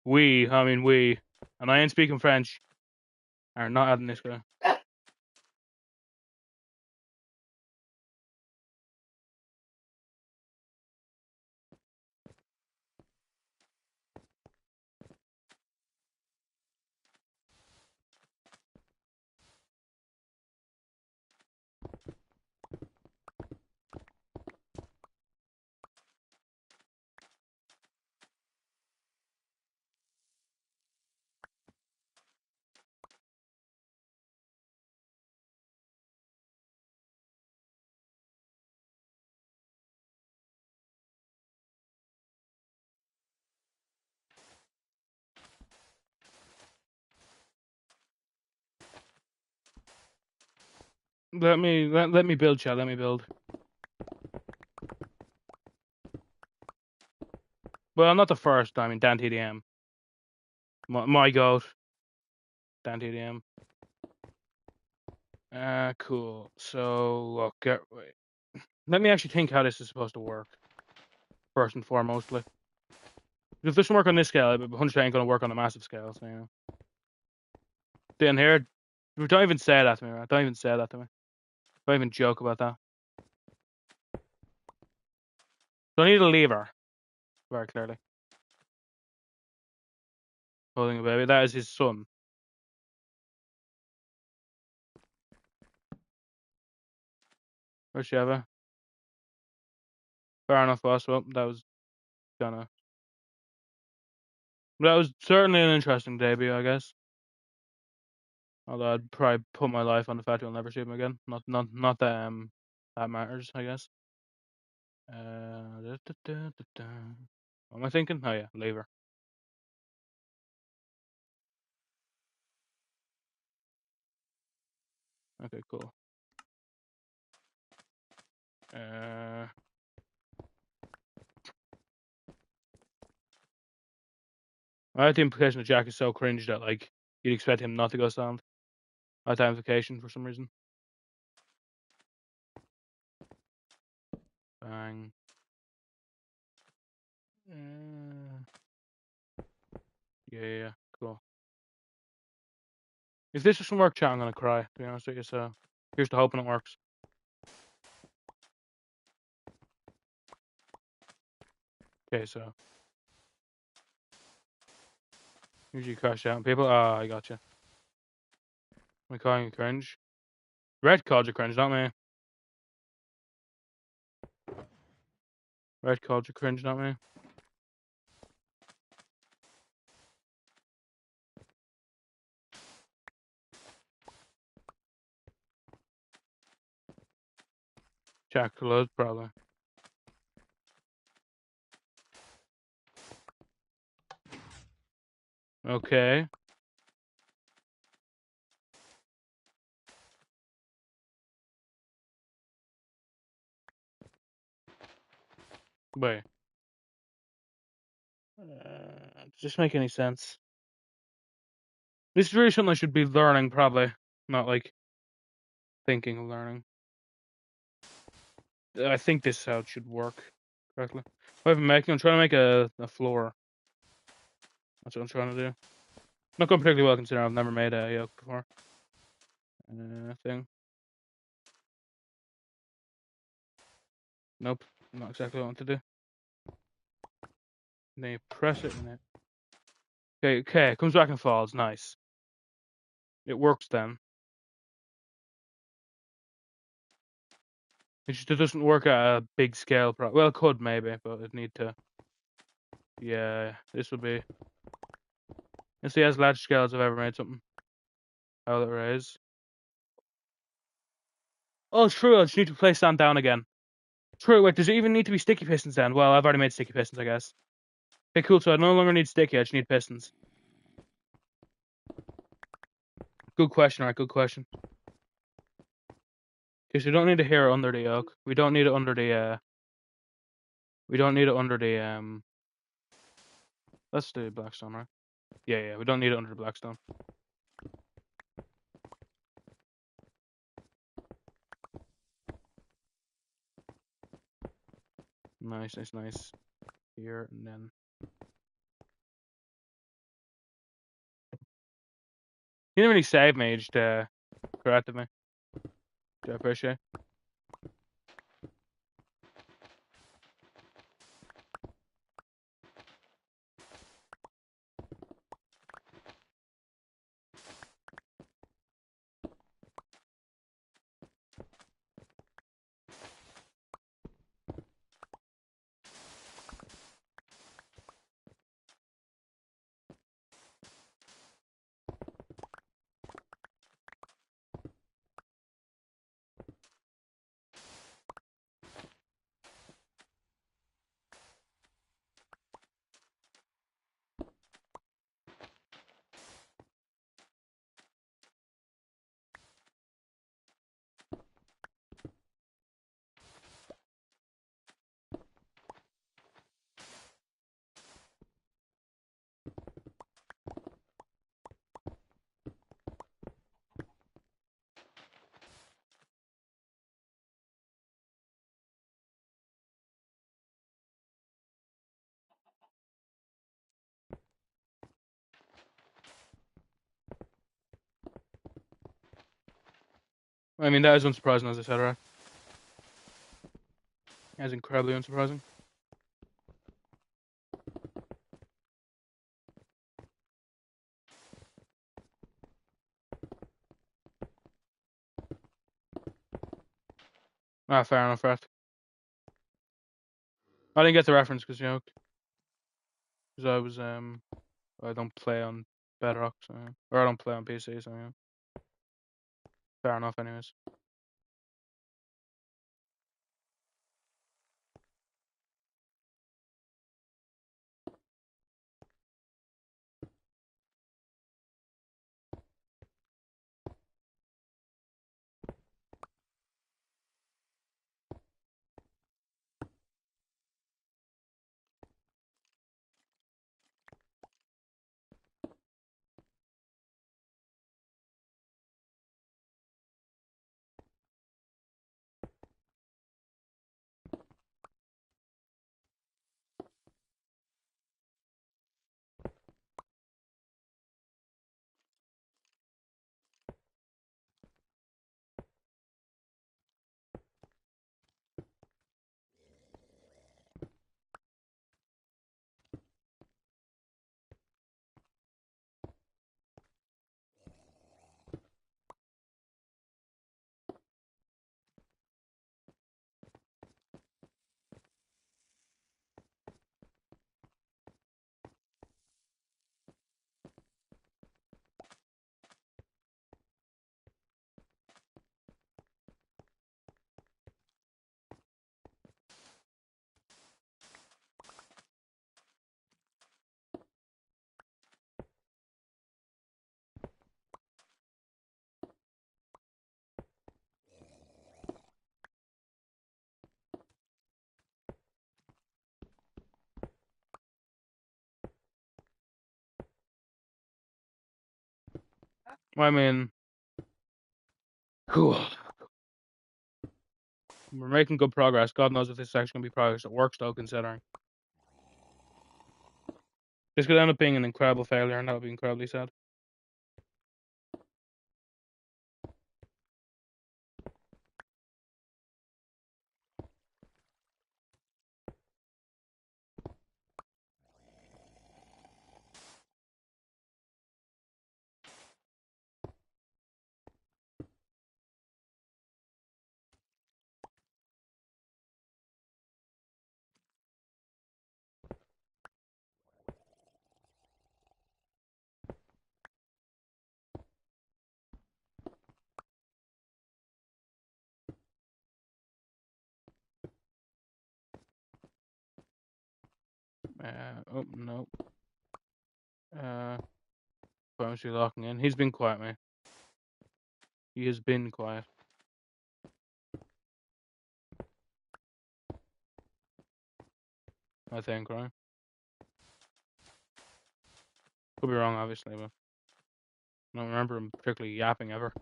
We, and I ain't speaking French, are not adding this guy. Let me build, chat. Let me build. Well, not the first. I mean, Dan TDM. My goat. Dan TDM. Cool. So look, wait. Let me actually think how this is supposed to work. First and foremostly. If this can work on this scale, 100 ain't gonna work on a massive scale. So you know. Down here, don't even say that to me, right? Don't even say that to me. Don't even joke about that. Don't need a lever. Very clearly. Holding a baby. That is his son. Where's Sheva? Fair enough, boss. Well, that was certainly an interesting debut, I guess. Although I'd probably put my life on the fact you'll never see him again. Not that that matters, I guess. What am I thinking? Oh yeah, lever. Okay, cool. I like the implication that Jack is so cringe that like you'd expect him not to go sound. I like that implication for some reason. Bang. Yeah, cool. If this doesn't work, chat, I'm gonna cry, to be honest with you, so here's to hoping it works. Okay, so Usually crash out on people. Ah, I gotcha. Am I calling you cringe? Red called you cringe, not me. Red called you cringe, not me. Chocolate, probably. Okay. Wait. Does this make any sense? This is really something I should be learning, probably. Not like thinking of learning. I think this is how it should work correctly. What I'm making, I'm trying to make a floor. That's what I'm trying to do. Not going particularly well considering I've never made a yoke before. Thing. Nope. Not exactly what I want to do. Then you press it and it. Okay, it comes back and falls. Nice. It works then. It just doesn't work at a big scale. Well, it could maybe, but it need to. Yeah, this would be. It's the as large scale as I've ever made something. How it raise. Oh, it's true. I just need to place sand down again. True. Wait, does it even need to be sticky pistons then? Well, I've already made sticky pistons, I guess. Okay, cool. So I no longer need sticky. I just need pistons. Good question. Alright, good question. Because we don't need it here under the yoke. We don't need it under the. We don't need it under the. That's the blackstone, right? Yeah. We don't need it under the blackstone. Nice. Here and then. You didn't really save me. Just corrected me. I appreciate. I mean, that is unsurprising, as I said, right? That's incredibly unsurprising. Ah, fair enough, right? I didn't get the reference because I was I don't play on bedrock, so or I don't play on PC, so yeah. Fair enough, anyways. I mean, cool. We're making good progress. God knows if this is actually going to be progress that works, though, considering. This could end up being an incredible failure, and that would be incredibly sad. Oh, no. Why was he locking in? He's been quiet, mate. He has been quiet. I think, right? Could be wrong, obviously, but I don't remember him particularly yapping ever.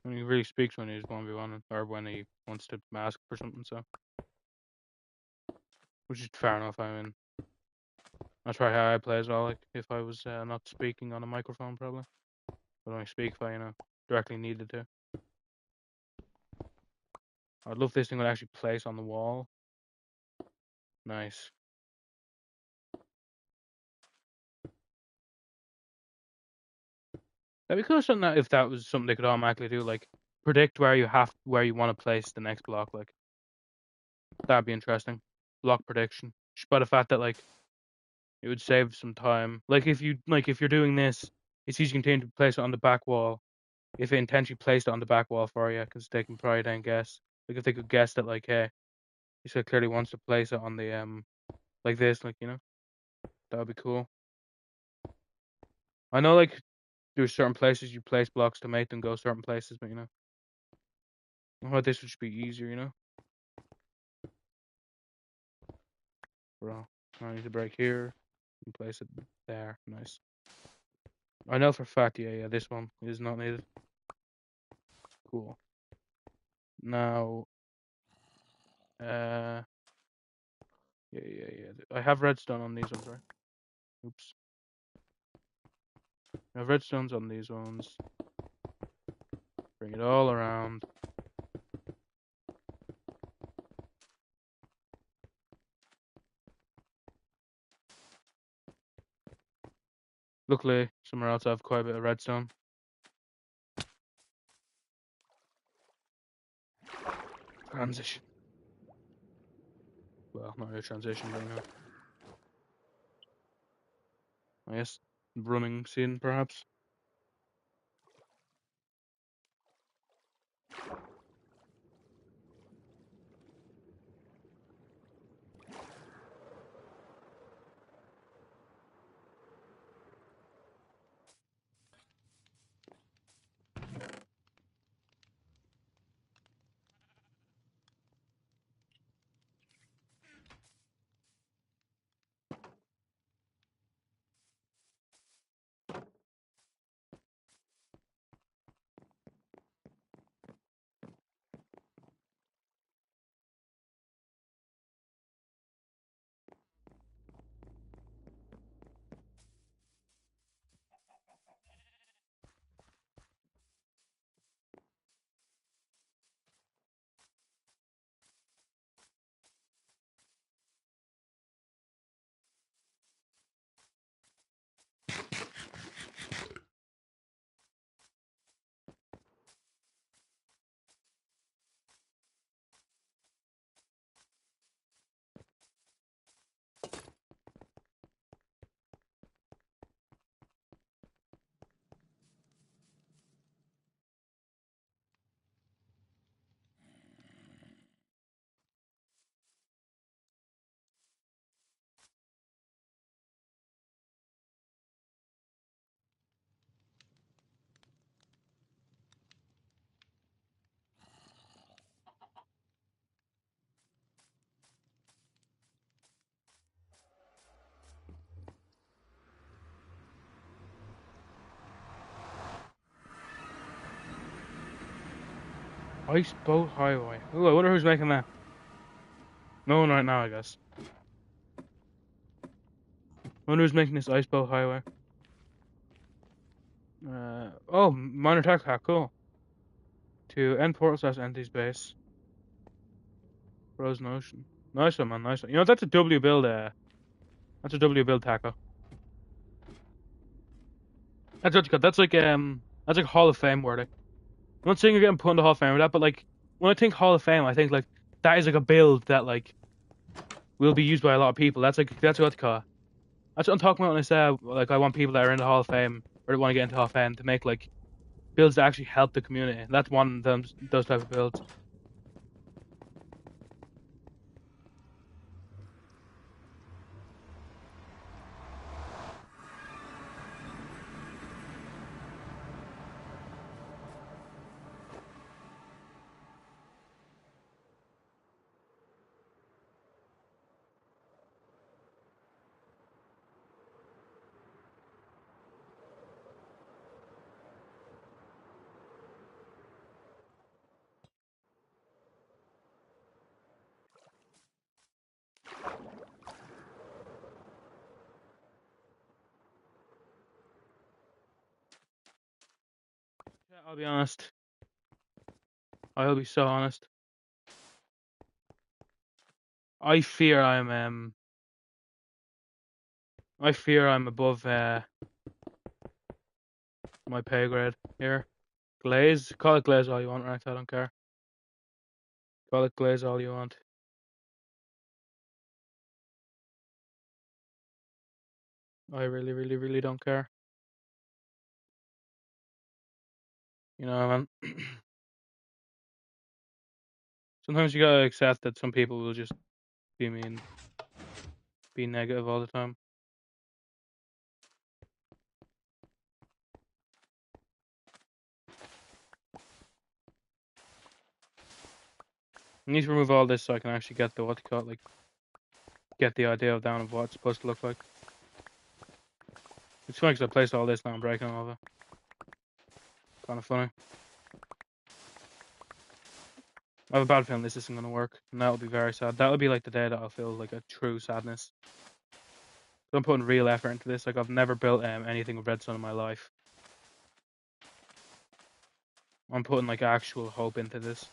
When he really speaks when he's 1v1 or when he wants to ask for something, so. Which is fair enough, I mean. That's probably how I play as well, like, if I was not speaking on a microphone, probably. But only speak if I, directly needed to. I'd love this thing would actually place on the wall. Nice. That'd be cool something that if that was something they could automatically do, like predict where you want to place the next block, like that'd be interesting. Block prediction. Just by the fact that like it would save some time. Like if you're doing this, it's easy to continue to place it on the back wall. If they intentionally placed it on the back wall for you, because they can probably then guess. Like if they could guess that like, hey, this guy clearly wants to place it on the like this, like that would be cool. I know like there's certain places you place blocks to make them go certain places, but I thought this would just be easier, Bro, I need to break here and place it there. Nice. I know for a fact, yeah, this one is not needed. Cool. Now, yeah. I have redstone on these ones, right? Oops. I have redstones on these ones. Bring it all around. Luckily, somewhere else I have quite a bit of redstone. Transition. Well, not really a transition, but I guess running scene, perhaps. Ice Boat Highway. Ooh, I wonder who's making that. No one right now, I guess. I wonder who's making this Ice Boat Highway. Oh, minor tech hack, cool. To end portal / entity's base. Frozen Ocean. Nice one, man, nice one. You know, that's a W build, that's a W build tackle. That's what you got. That's like Hall of Fame worthy. I'm not saying you're getting put in the Hall of Fame with that, but like, when I think Hall of Fame, I think like, that is like a build that like, will be used by a lot of people. That's what I call. That's what I'm talking about when I say like I want people that are in the Hall of Fame or that want to get into Hall of Fame to make like builds that actually help the community. That's one of them, those type of builds. Yeah, I'll be honest. I'll be so honest. I fear I'm above my pay grade here. Glaze, call it glaze all you want, right? I don't care. Call it glaze all you want. I really, really, really don't care. You know, man. Sometimes you gotta accept that some people will just be mean, be negative all the time. I need to remove all this so I can actually get the like get the idea of down of what it's supposed to look like. It's funny because I placed all this now. I'm breaking all of it. Kind of funny. I have a bad feeling this isn't gonna work, and that'll be very sad. That'll be like the day that I'll feel like a true sadness. I'm putting real effort into this. Like I've never built anything with redstone in my life. I'm putting like actual hope into this.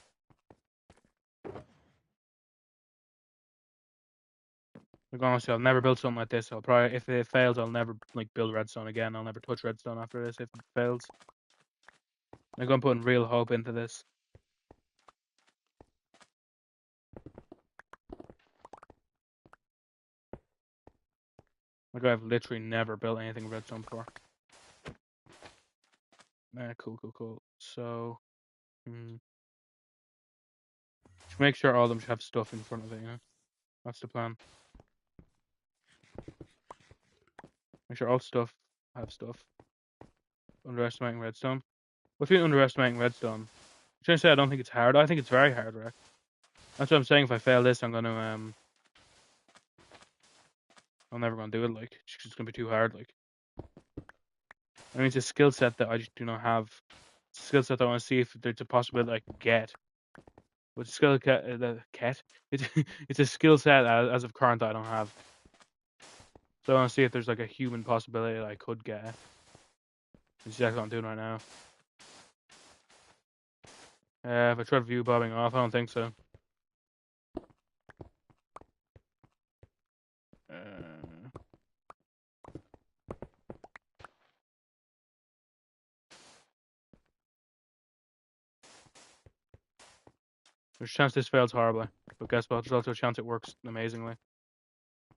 Like honestly, I've never built something like this. I'll probably, if it fails, I'll never like build redstone again. I'll never touch redstone after this if it fails. Like I'm putting real hope into this. Like I've literally never built anything with redstone before. Cool. So, just make sure all of them should have stuff in front of it. You know, that's the plan. Make sure all stuff have stuff. Underestimating redstone. What if you're underestimating redstone? I'm trying to say I don't think it's hard. I think it's very hard, right? That's what I'm saying. If I fail this, I'm never gonna do it. Like it's gonna be too hard. Like I mean, it's a skill set that I just do not have. It's a skill set that I want to see if there's a possibility I can get. But skill cat, it's a skill set as of current I don't have. So I want to see if there's like a human possibility that I could get. That's exactly what I'm doing right now. If I try view bobbing off, I don't think so. There's a chance this fails horribly, but guess what? There's also a chance it works amazingly.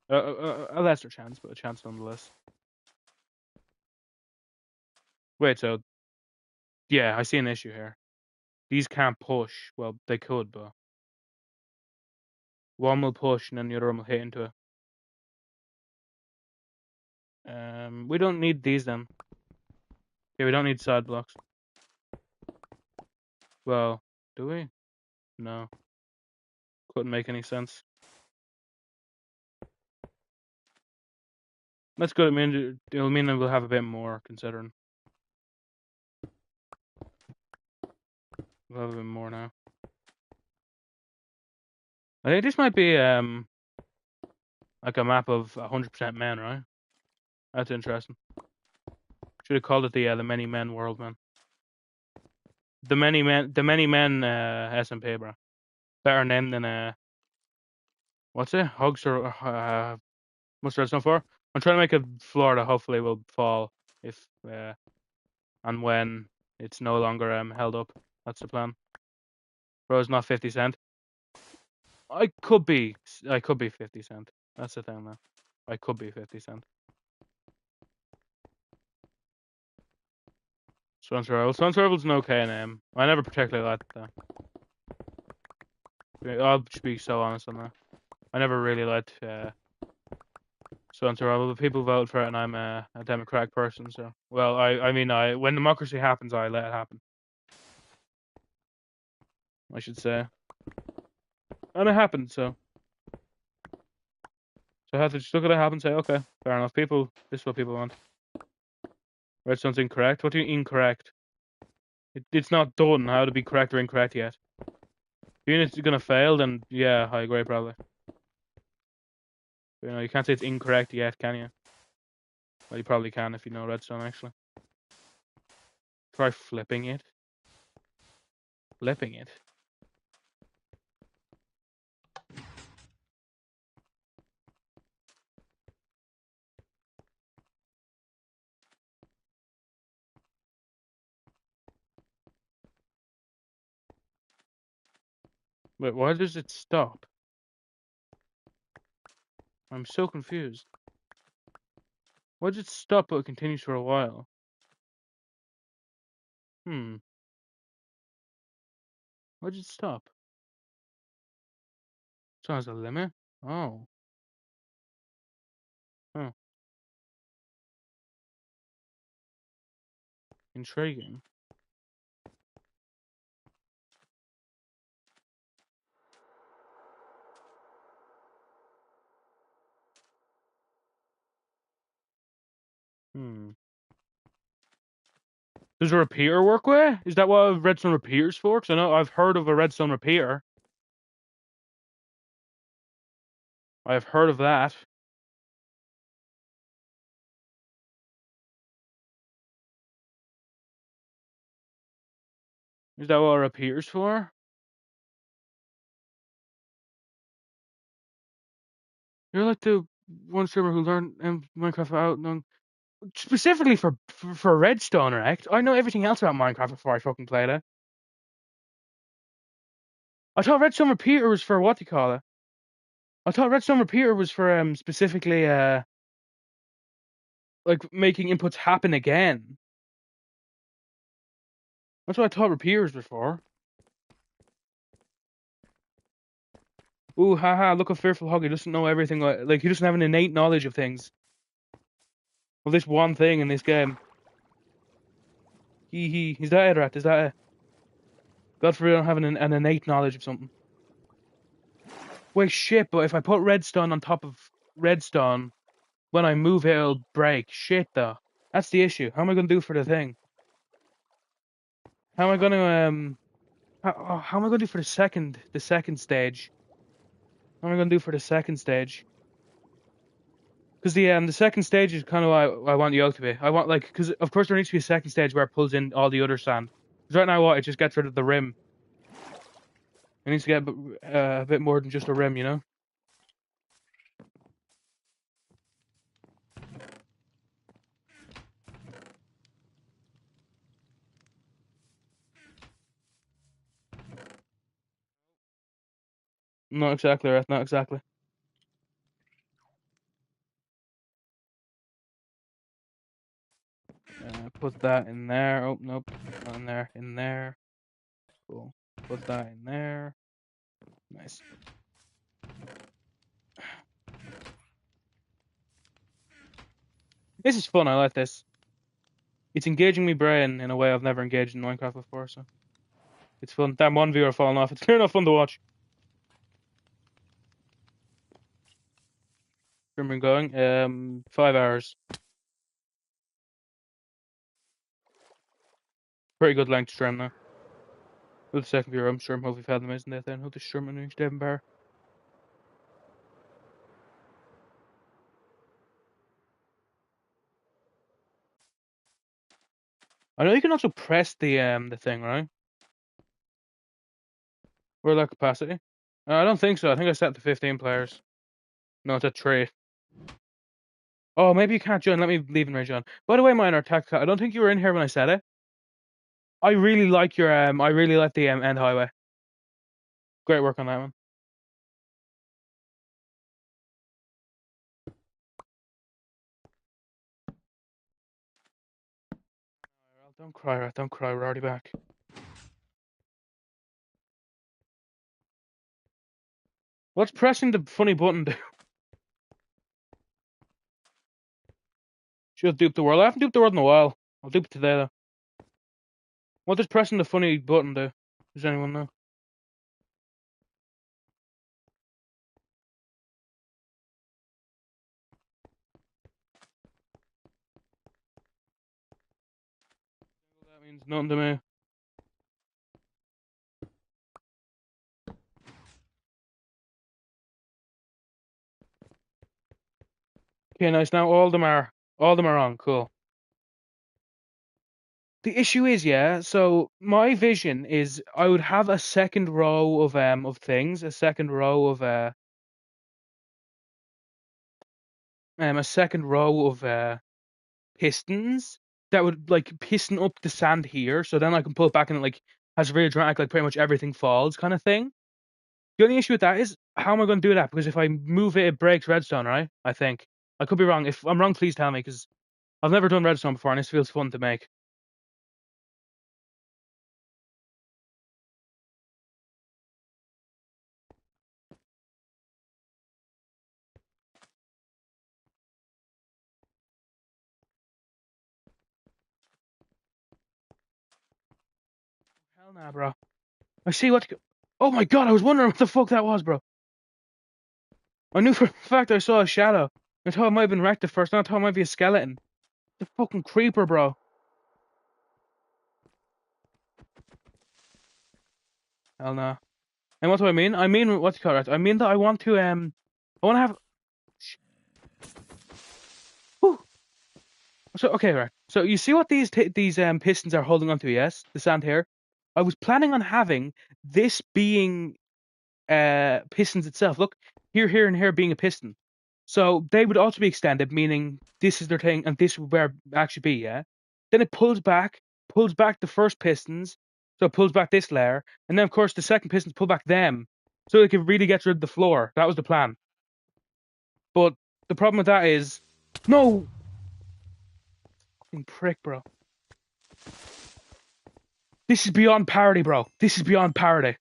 A lesser chance, but a chance nonetheless. Wait, so yeah, I see an issue here. These can't push. Well, they could, but one will push and then the other one will hit into it. We don't need these then. Okay, we don't need side blocks. Well, do we? No. Couldn't make any sense. That's good. I mean, it'll mean that we'll have a bit more considering. We'll have a bit more now. I think this might be like a map of 100% men, right? That's interesting. Should have called it the many men world, man. The many men SMP, bro. Better name than what's it? Hugs or what's redstone for? I'm trying to make a floor that hopefully will fall if and when it's no longer held up. That's the plan. Bro, it's not 50 Cent. I could be 50 Cent. That's the thing, man. I could be 50 Cent. Swan Survival. Swan Survival's an okay name. I never particularly liked that. I'll just be so honest on that. I never really liked Swan Survival. The people vote for it, and I'm a democratic person. So, well, I mean, when democracy happens, I let it happen. I should say, and it happened. So I had to just look at it happen and say, okay, fair enough. People, this is what people want. Redstone's incorrect. What do you mean incorrect? It's not done how to be correct or incorrect yet. The unit's gonna fail, then yeah, I agree probably. But, you can't say it's incorrect yet, can you? Well, you probably can if you know redstone actually. Try flipping it. Flipping it. Wait, why does it stop? I'm so confused. Why does it stop but it continues for a while? Why did it stop? So has a limit? Oh. Huh. Intriguing. Hmm. Does a repeater work with? Is that what a redstone repeater's for? Because I know I've heard of a redstone repeater. I've heard of that. Is that what a repeater's for? You're like the one streamer who learned Minecraft out and specifically for redstone, right? I know everything else about Minecraft before I fucking played it. I thought redstone repeater was for what do you call it? I thought redstone repeater was for specifically like making inputs happen again. That's what I thought repeaters were for. Ooh, haha, look at Fearful Hog. He doesn't know everything. Like, he doesn't have an innate knowledge of things. Of this one thing in this game. Is that it, Rat? Is that it? God forbid I don't have an innate knowledge of something. Wait, shit, but if I put redstone on top of redstone, when I move it'll break. Shit, though. That's the issue. How am I going to do for the thing? How am I going to, how am I going to do for the second stage? How am I going to do for the second stage? Because the second stage is kind of what I want the yoke to be. I want, like, because of course there needs to be a second stage where it pulls in all the other sand. Because right now, what? It just gets rid of the rim. It needs to get a bit more than just a rim, you know? Not exactly, right? Not exactly. Put that in there. Oh, nope. Not in there. In there. Cool. Put that in there. Nice. This is fun. I like this. It's engaging my brain in a way I've never engaged in Minecraft before, so it's fun. That one viewer falling off. It's clear enough fun to watch. Where am I going? 5 hours. Pretty good length stream now. Who's the second viewer? I'm sure hopefully had them, isn't it? Then who's the streamer? Devon Bar. I know you can also press the thing, right? Or that capacity. I don't think so. I think I set it to 15 players. No, it's at 3. Oh, maybe you can't join. Let me leave and rejoin. By the way, Minor Tactical, I don't think you were in here when I said it. I really like your I really like the end highway. Great work on that one. Don't cry, right? Don't cry. We're already back. What's pressing the funny button do? Should dupe the world. I haven't duped the world in a while. I'll dupe it today though. What does pressing the funny button do? Does anyone know? That means nothing to me. Okay, nice. Now all of them are on. Cool. The issue is, yeah. So my vision is I would have a second row of things, a second row of pistons that would like piston up the sand here, so then I can pull it back and it like has a really dramatic, like pretty much everything falls kind of thing. The only issue with that is how am I going to do that? Because if I move it, it breaks redstone, right? I think I could be wrong. If I'm wrong, please tell me because I've never done redstone before and this feels fun to make. Hell nah, bro. I see what. Oh my god! I was wondering what the fuck that was, bro. I knew for a fact I saw a shadow. I thought it might have been wrecked at first. I thought it might be a skeleton. It's a fucking creeper, bro. Hell no. And what do I mean? I mean, what's it called? Right? I mean that I want to I want to have. Whew. So okay, right. So you see what these pistons are holding onto? Yes, the sand here. I was planning on having this being pistons itself. Look, here, and here being a piston. So they would also be extended, meaning this is their thing, and this would where it actually be. Yeah. Then it pulls back the first pistons, so it pulls back this layer, and then of course the second pistons pull back them, so it can really get rid of the floor. That was the plan. But the problem with that is, no, fucking prick, bro. This is beyond parody, bro. This is beyond parody.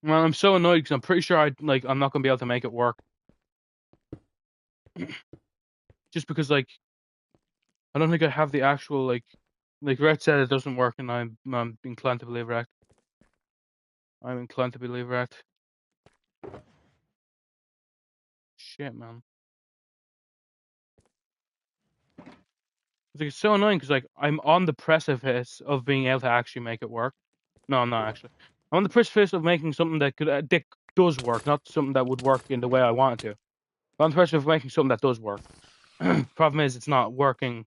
Well, I'm so annoyed because I'm pretty sure I'm not gonna be able to make it work. Just because I don't think I have the actual like Rhett said it doesn't work, and I'm inclined to believe Rhett. I'm inclined to believe Rhett. Shit, man. It's so annoying because I'm on the precipice of being able to actually make it work. No, I'm not actually. I'm on the precipice of making something that does work, not something that would work in the way I want it to. I'm on the precipice of making something that does work. Problem is, it's not working.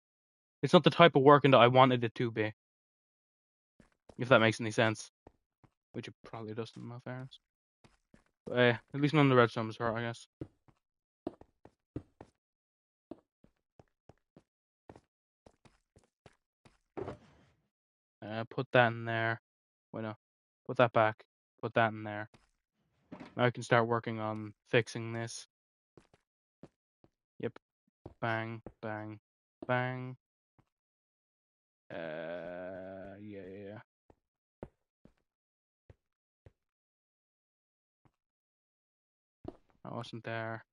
It's not the type of working that I wanted it to be. If that makes any sense, which it probably doesn't, in my fairness. But, at least none of the redstone was hurt, I guess. Put that in there. Wait, no. Put that back. Put that in there. Now I can start working on fixing this. Yep. Bang, bang, bang. Yeah. I wasn't there.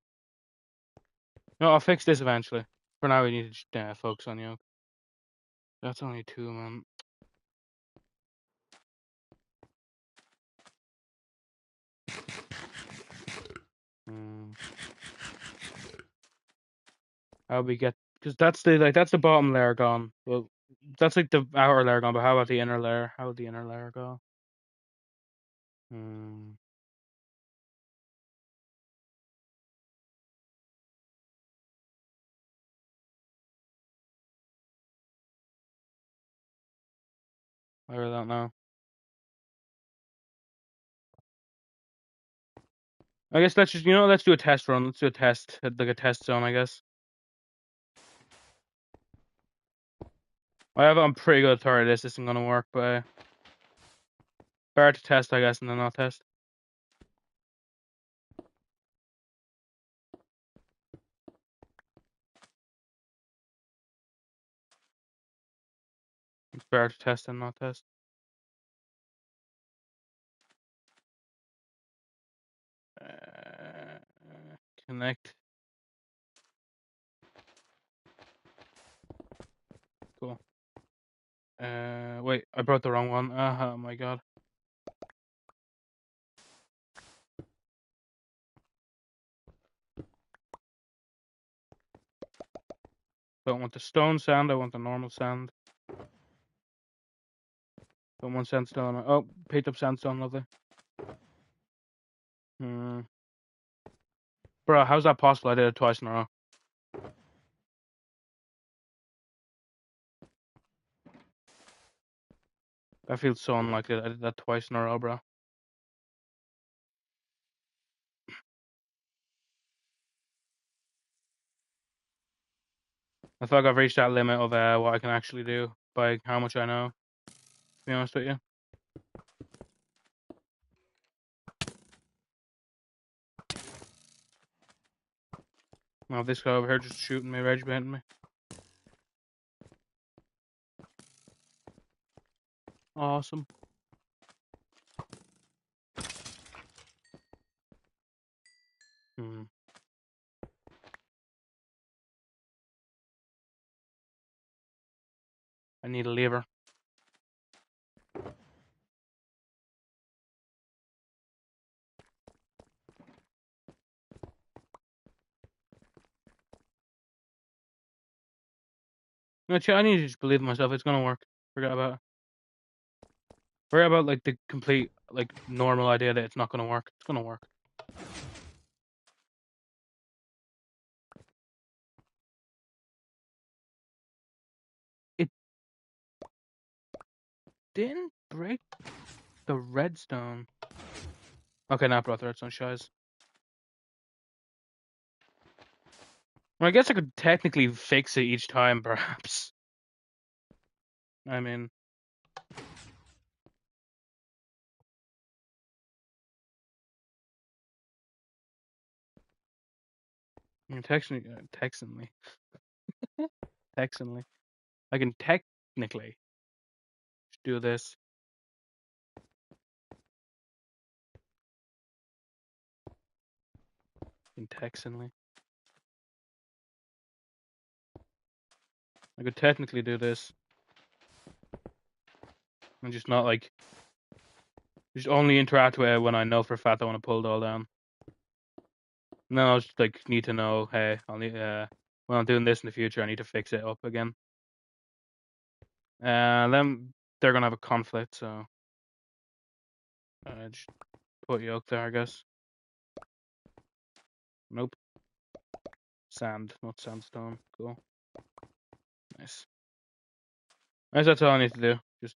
No, I'll fix this eventually. For now, we need to just, focus on yoke. That's only 2, man. How we get? Because that's the bottom layer gone. Well, that's like the outer layer gone. But how about the inner layer? How would the inner layer go? I really don't know. I guess let's just let's do a test run. Let's do a test, like a test zone, I guess. I'm pretty good authority this isn't gonna work, but better to test, I guess, and then not test. It's better to test than not test. Connect. Cool. Wait, I brought the wrong one. Oh my god. Don't want the stone sand, I want the normal sand. Don't want sandstone. Oh, picked up sandstone, lovely. Bro, how's that possible? I did it twice in a row. That feels so unlikely. I did that twice in a row, bro. I feel like I've reached that limit of what I can actually do by how much I know, to be honest with you. Now this guy over here just shooting me, rage behind me. Awesome. I need a lever. No, I need to just believe in myself. It's gonna work. Forget about it. Forget about like the complete like normal idea that it's not gonna work. It's gonna work. It didn't break the redstone. Okay, now I brought the redstone shies. Well, I guess I could technically fix it each time, perhaps. I mean, technically, technically, I can technically do this. Technically, I could technically do this. And just not like, just only interact with it when I know for a fact I want to pull it all down. And then I'll just like need to know, hey, I'll need when I'm doing this in the future, I need to fix it up again. Then they're gonna have a conflict, so just put yoke there, I guess. Nope. Sand, not sandstone. Cool. Nice. Nice. That's all I need to do. Just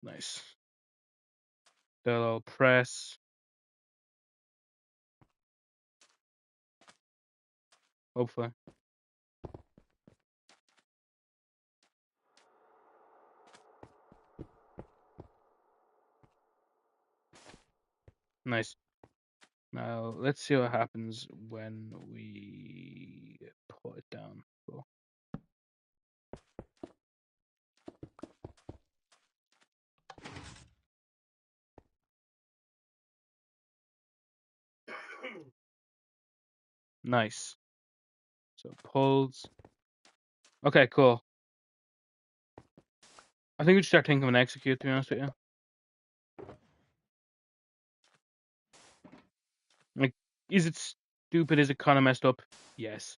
nice. Then I'll press. Hopefully. Nice. Now let's see what happens when we put it down. Cool. Nice. So it pulls. Okay, cool. I think we should start thinking of an execute, to be honest with you. Like, is it stupid? Is it kind of messed up? Yes.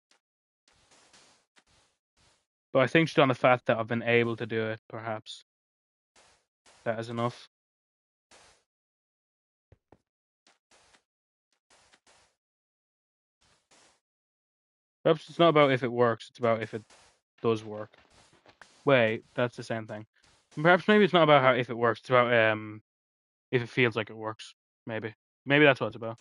But I think just on the fact that I've been able to do it, perhaps that is enough. Perhaps it's not about if it works, it's about if it does work. Wait, that's the same thing. Perhaps maybe it's not about how if it works, it's about if it feels like it works. Maybe. Maybe that's what it's about.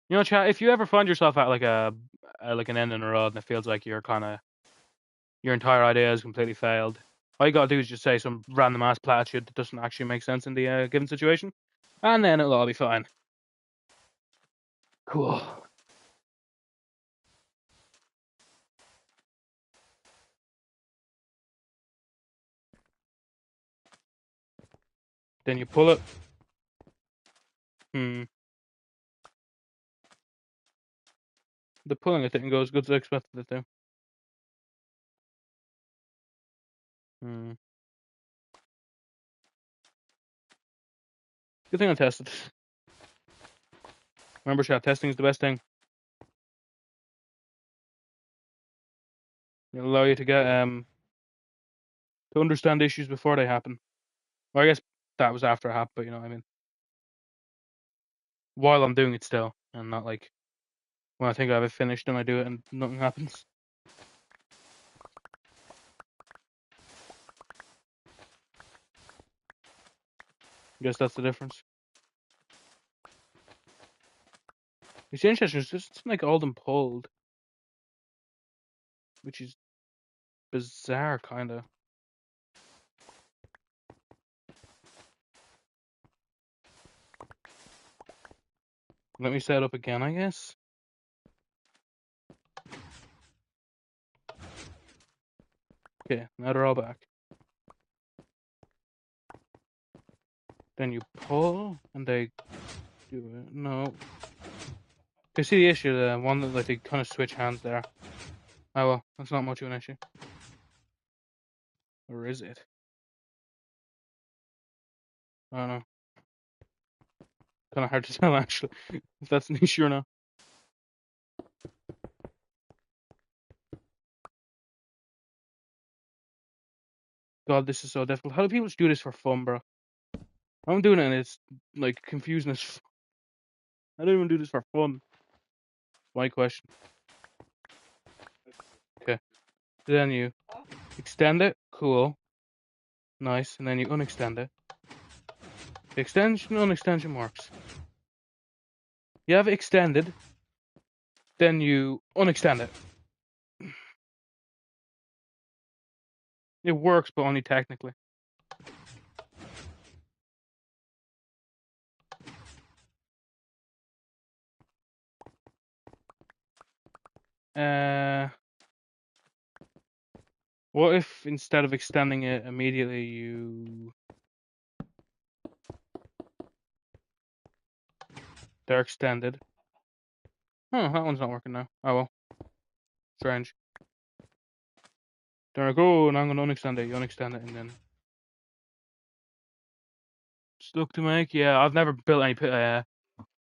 You know, chat, if you ever find yourself at like like an end in a road and it feels like you're kinda your entire idea has completely failed, all you gotta do is just say some random ass platitude that doesn't actually make sense in the given situation. And then it'll all be fine. Cool. Then you pull it. The pulling it didn't go as good as I expected it to. Good thing I tested. Remember, chat, testing is the best thing. It'll allow you to get to understand issues before they happen. Well, I guess that was after it happened, but you know what I mean. While I'm doing it still, and not like when I think I have it finished and I do it and nothing happens. I guess that's the difference. It's interesting. It's just like all them pulled, which is bizarre, kind of. Let me set up again, I guess. Okay, now they're all back. Then you pull, and they do it. No. You see the issue, the one that like they kind of switch hands there. Oh well, that's not much of an issue. Or is it? I don't know. Kind of hard to tell actually, if that's an issue or not. God, this is so difficult. How do people just do this for fun, bro? I'm doing it and it's like confusing as. I don't even do this for fun. My question. Okay. Then you extend it. Cool. Nice. And then you unextend it. Extension, unextension works. You have it extended. Then you unextend it. It works, but only technically. What if instead of extending it immediately, they're extended? Oh, that one's not working now. Oh well. Strange. There I go, and I'm gonna unextend it. You unextend it, and then stuck to make. Yeah, I've never built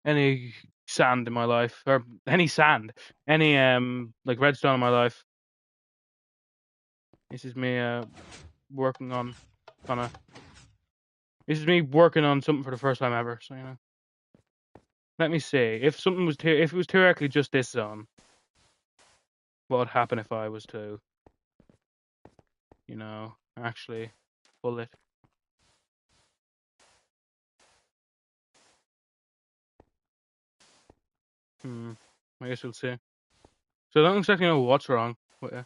any sand in my life, or any sand, any like redstone in my life. This is me working on kind of. This is me working on something for the first time ever. So you know. Let me see. If something was if it was theoretically just this zone, what would happen if I was to, you know, actually pull it? I guess we'll see. So I don't exactly know what's wrong. But,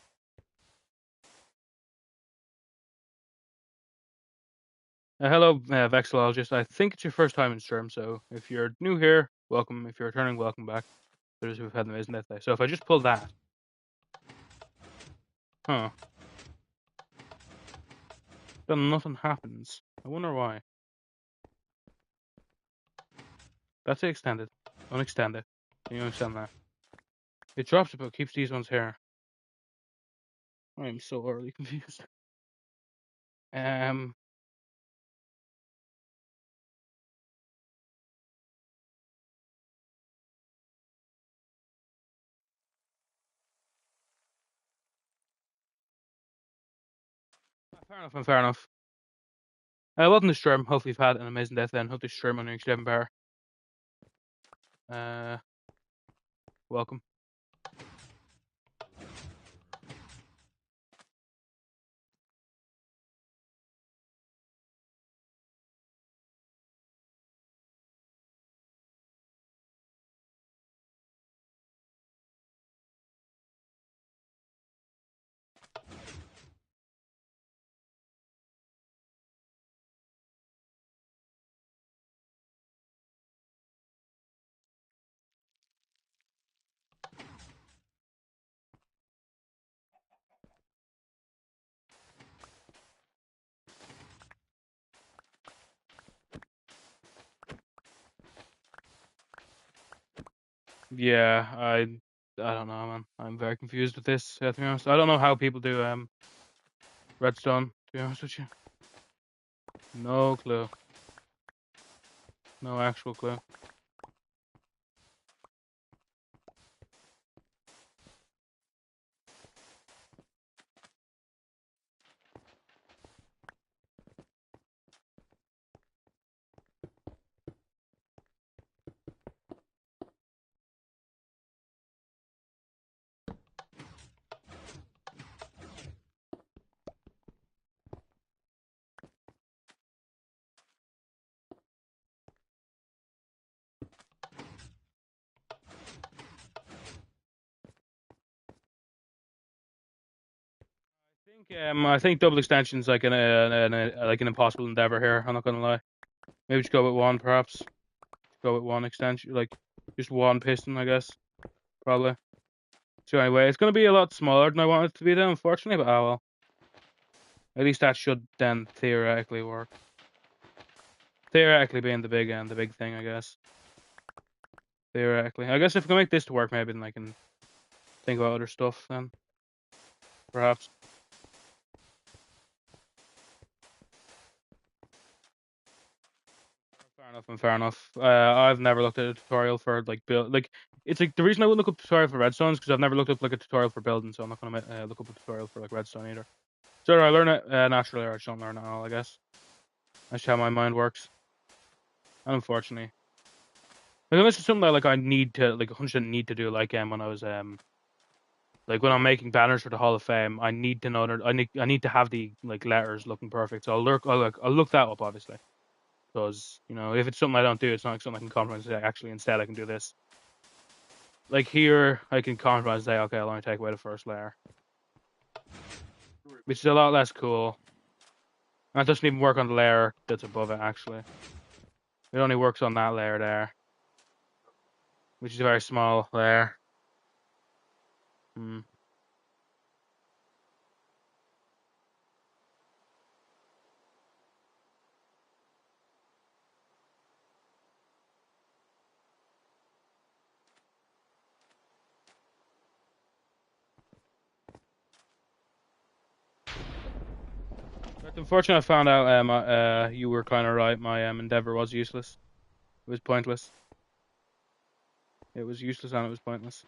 hello, Vexillologist. I think it's your first time in Sturm, so if you're new here, welcome. If you're returning, welcome back. For those who've had an amazing death day. So if I just pull that, huh? Then nothing happens. I wonder why. That's extended. Unextend it. Can you understand that? It drops it, but keeps these ones here. I'm so utterly confused. Um, fair enough. Fair enough. Welcome to Sturm. Hopefully you've had an amazing death then. Hope to Sturm on your next 11 power. Welcome. Yeah, I don't know, man. I'm very confused with this, to be honest. I don't know how people do redstone, to be honest with you. No clue. No actual clue. I think double extension's like like an impossible endeavor here. I'm not gonna lie. Maybe just go with one, perhaps. Go with one extension, like just one piston, I guess. Probably. So anyway, it's gonna be a lot smaller than I want it to be, then, unfortunately. But well. At least that should then theoretically work. Theoretically being the big thing, I guess. Theoretically, I guess if I can make this to work, maybe then I can think about other stuff. Then perhaps. Fair enough. And fair enough. I've never looked at a tutorial for like build. Like it's like the reason I wouldn't look up a tutorial for redstone is because I've never looked up like a tutorial for building, so I'm not gonna look up a tutorial for like redstone either. So I learn it naturally, or I just don't learn it at all. I guess that's how my mind works. And unfortunately, like unless it's something that like I need to like 100% need to do, like when I was like when I'm making banners for the Hall of Fame, I need to know that I need to have the like letters looking perfect. So I'll look that up obviously. Because, you know, if it's something I don't do, it's not like something I can compromise and say, actually, instead I can do this. Like here, I can compromise and say, okay, I'll only take away the first layer. Which is a lot less cool. And it doesn't even work on the layer that's above it, actually. It only works on that layer there. Which is a very small layer. Hmm. But unfortunately, I found out you were kind of right. My endeavor was useless. It was pointless. It was useless and it was pointless.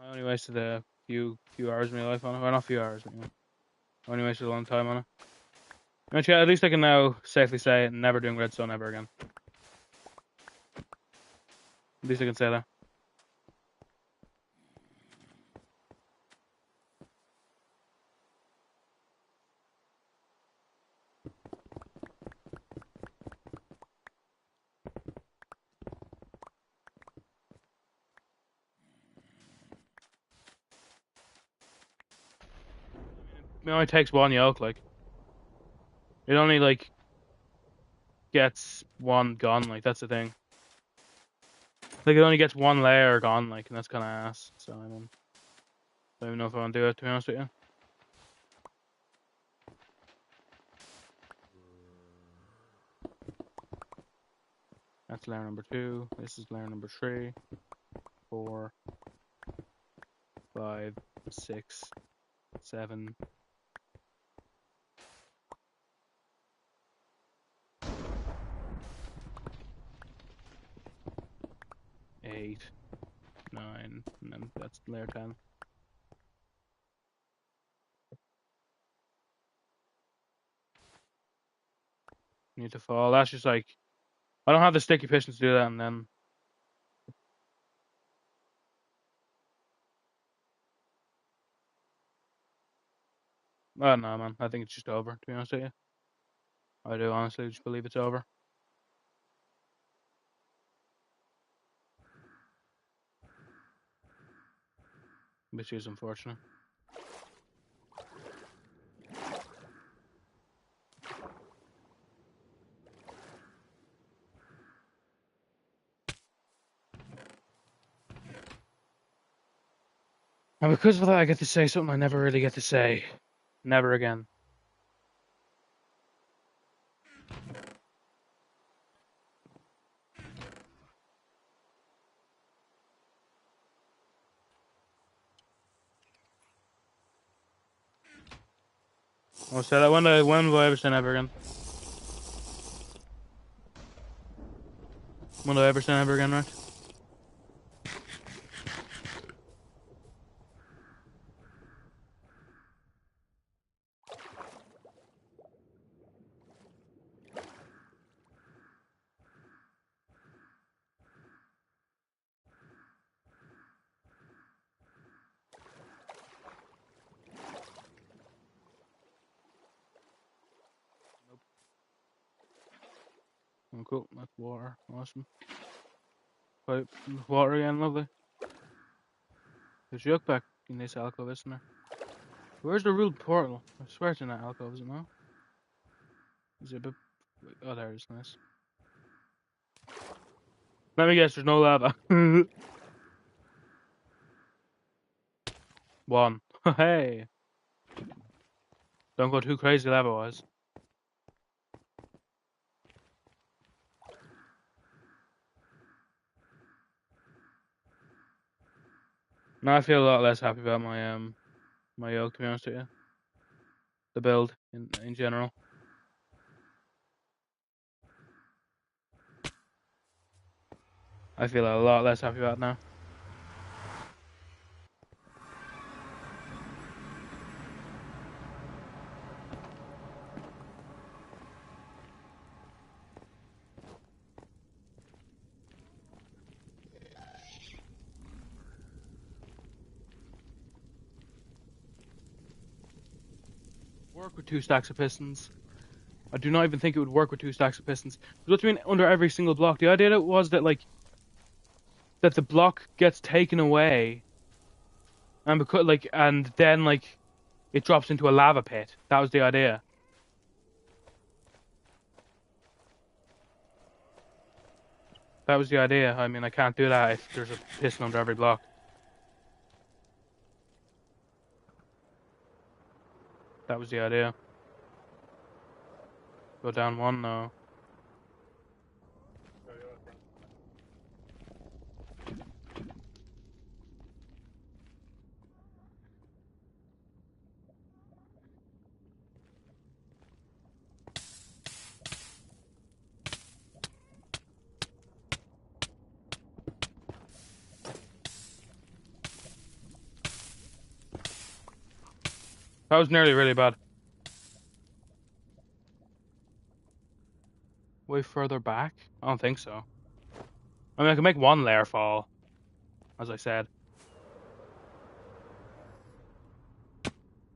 I only wasted a few hours of my life on it. Or not a few hours, but, you know, I only wasted a long time on it. Actually, at least I can now safely say never doing redstone ever again. At least I can say that. It only takes one yolk, like. It only, like, gets one gun, like, that's the thing. Like, it only gets one layer gone, like, and that's kind of ass. So, I don't even know if I want to do it, to be honest with you. That's layer number 2. This is layer number 3, 4, 5, 6, 7. 8, 9, and then that's layer 10. Need to fall. That's just like, I don't have the sticky pistons to do that, and then. Oh no, man. I think it's just over, to be honest with you. I do honestly just believe it's over. Which is unfortunate. And because of that, I get to say something I never really get to say. Never again. I'll say that when will I ever say never again? When do I ever say never again, right? Oh, cool. That's water. Awesome. Pipe. Water again, lovely. There's a joke back in this alcove, isn't there? Where's the ruled portal? I swear it's in that alcove, is it not? Is it a bit... Oh, there it is. Nice. Let me guess, there's no lava. 1. Hey! Don't go too crazy lava-wise. Now I feel a lot less happy about my yoke, to be honest with you. The build in general. I feel a lot less happy about it now. Work with 2 stacks of pistons. I do not even think it would work with 2 stacks of pistons. What do you mean under every single block? The idea was that like that the block gets taken away, and because like and then like it drops into a lava pit. That was the idea. That was the idea. I mean, I can't do that if there's a piston under every block. That was the idea. Go down 1 now. That was nearly really bad. Way further back? I don't think so. I mean, I can make 1 layer fall, as I said.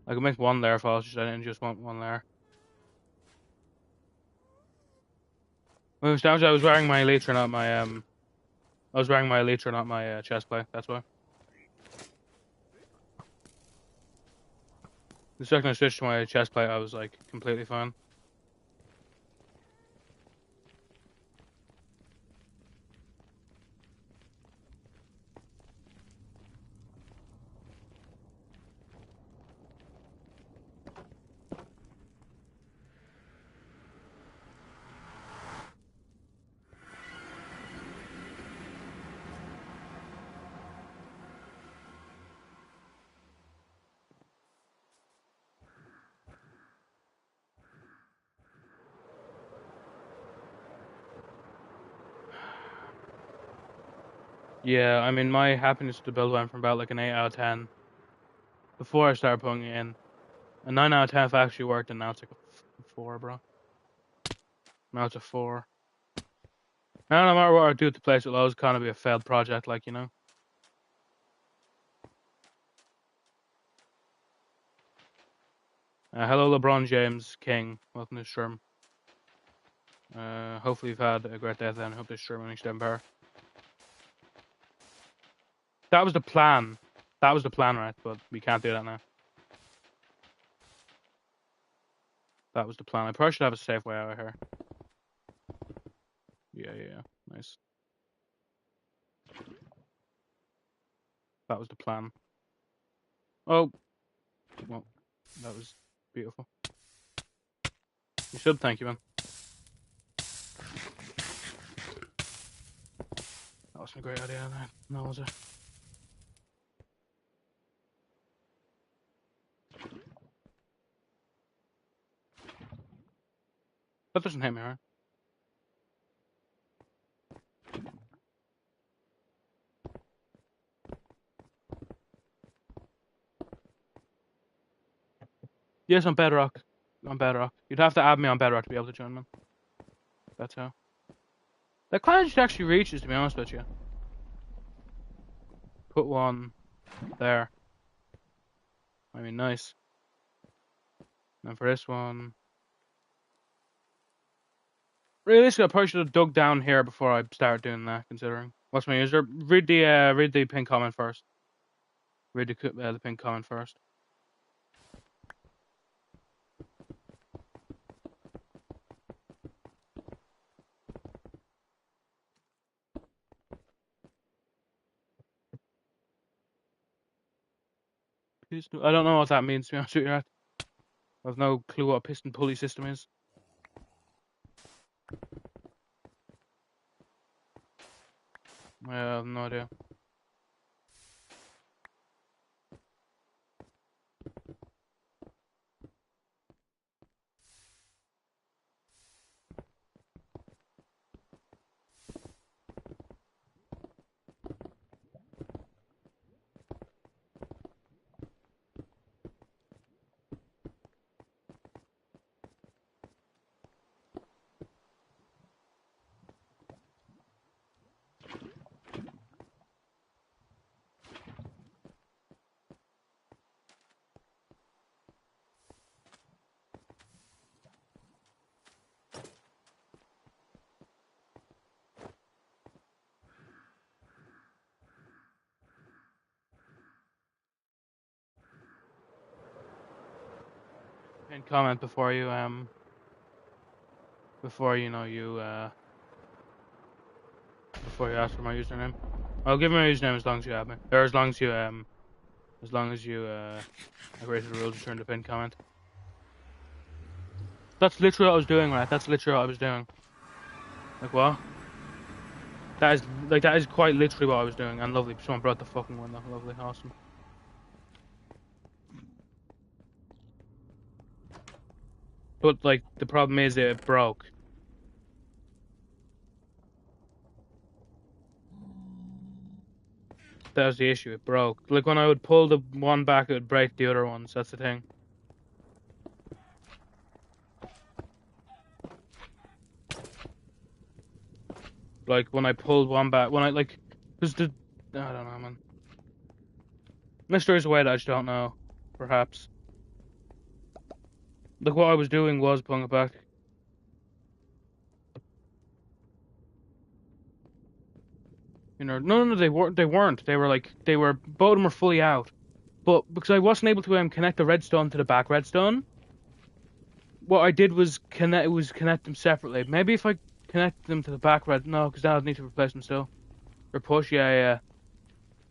I can make 1 layer fall, just I didn't just want 1 layer. When it was down to I was wearing my elytra, not my I was wearing my elytra, not my chest plate. That's why. The second I switched to my chest plate, I was like completely fine. Yeah, I mean, my happiness with the build went from about like an 8 out of 10 before I started putting it in. A 9 out of 10 if it actually worked, and now it's like a 4, bro. Now it's a 4. Now, no matter what I do with the place, it'll always kind of be a failed project, like, you know? Hello, LeBron James, King. Welcome to the stream. Hopefully you've had a great day then. Hope this stream only staying power. That was the plan. That was the plan, right? But we can't do that now. That was the plan. I probably should have a safe way out of here. Yeah. Nice. That was the plan. Oh. Well, that was beautiful. You should thank you, man. That wasn't a great idea, no, was it? That doesn't hit me, right? Yes, on bedrock. On bedrock. You'd have to add me on bedrock to be able to join, man. That's how. That client actually reaches, to be honest with you. Put one there. I mean, nice. And for this one, realistically, I probably should have dug down here before I started doing that. Considering what's my user? Read the pin comment first. Read the pin comment first. I don't know what that means, to be honest with you. I have no clue what a piston pulley system is. I have no idea. Pin comment before you before you know before you ask for my username. I'll give my username as long as you have me, or as long as you agree to the rules. Return the pin comment. That's literally what I was doing, right? That's literally what I was doing. Like what? That is quite literally what I was doing. And lovely, someone brought the fucking window. Lovely, awesome. But like the problem is it broke. That was the issue. It broke. Like when I would pull the one back, it would break the other ones. That's the thing. Like when I pulled one back, cause I don't know, man. Mystery's away that I just don't know. Perhaps. Like what I was doing was pulling it back. You know, no, they weren't. They were both of them were fully out. But because I wasn't able to connect the redstone to the back redstone, what I did was connect them separately. Maybe if I connect them to the back red, no, because then I'd need to replace them still. Or push, yeah.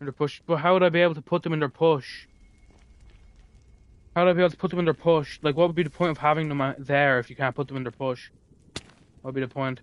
In their push. But how would I be able to put them in their push? How would I be able to put them in their push? Like, what would be the point of having them there if you can't put them in their push? What would be the point?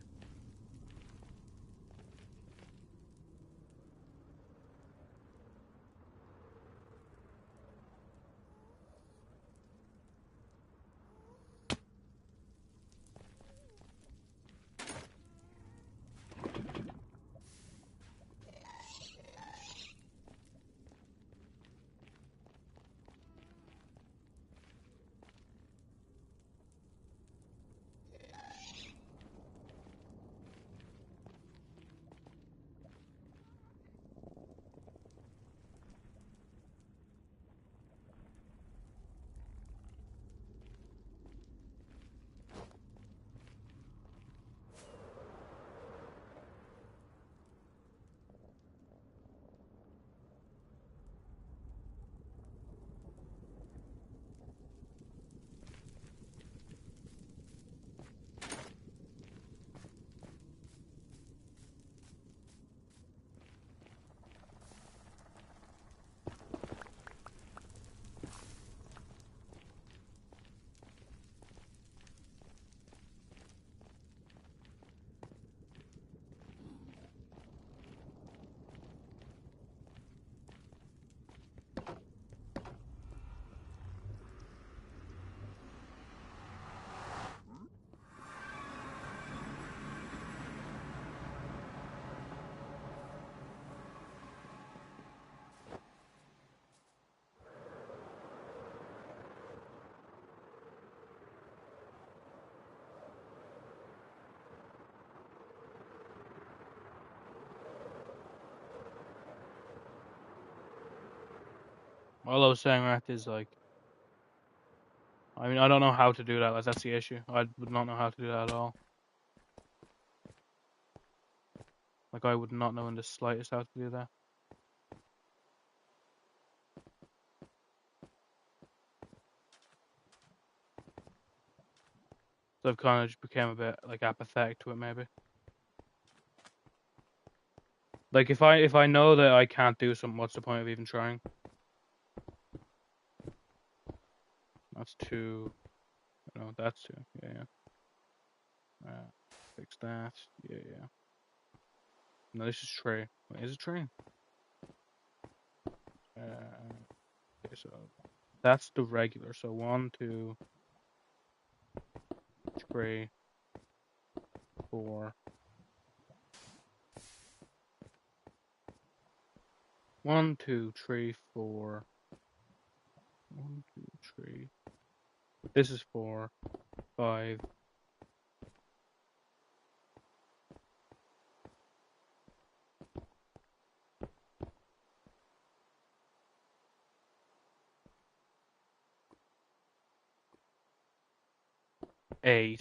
All I was saying, right, is like, I mean, I don't know how to do that. Like, that's the issue. I would not know how to do that at all. Like, I would not know in the slightest how to do that. So I've kind of just became a bit like apathetic to it, maybe. Like, if I know that I can't do something, what's the point of even trying? That's two. No, that's two. Yeah. Fix that. Yeah. No, this is tray. Wait, is it tray? Okay, so that's the regular. So 1, 2, 3, 4. 1, 2, 3, 4. 1, 2, 3. This is 4, 5. 8,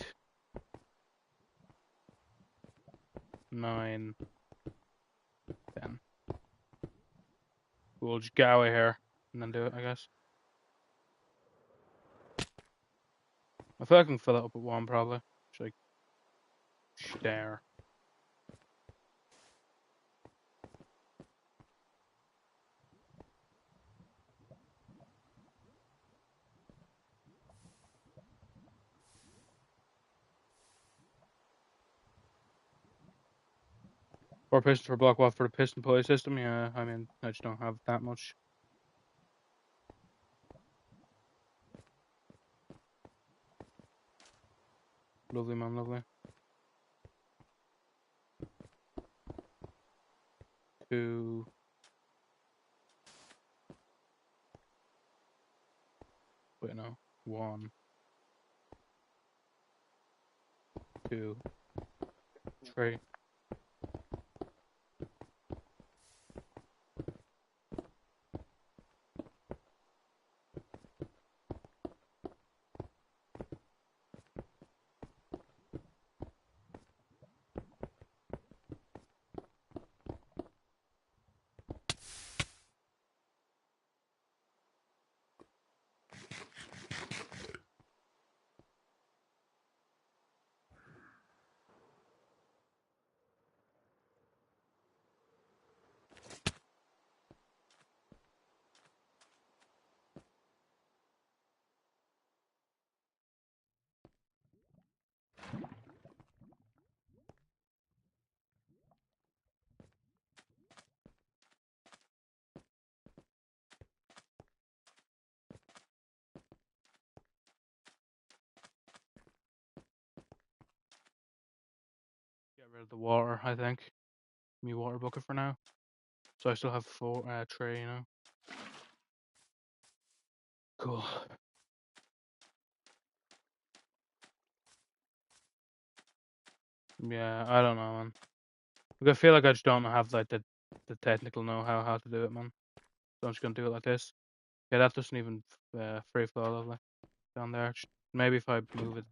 9, 10. We'll just get away here and then do it, I guess. I feel like I can fill it up at 1 probably. Just like stare. Four pistons per block. What for the piston pulley system? Yeah, I mean, I just don't have that much. Lovely, man, lovely. 2. Wait, no. 1, 2, 3. of the water, I think. Me water bucket for now. So I still have 3, you know. Cool. Yeah, I don't know, man. Like, I feel like I just don't have like the technical know-how how to do it, man. So I'm just gonna do it like this. Yeah, that doesn't even free flow lovely down there. Maybe if I move it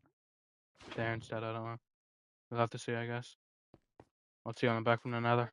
there instead, I don't know. We'll have to see, I guess. I'll see you when I'm back from the nether.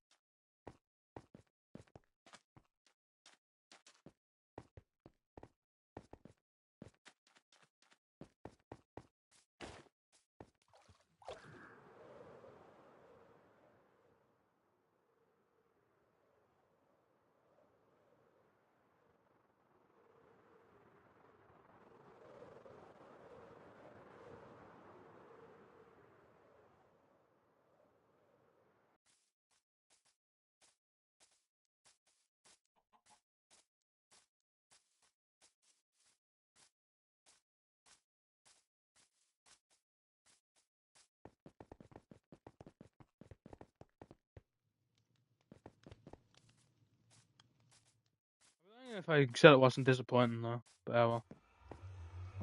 If I said it wasn't disappointing though, but well.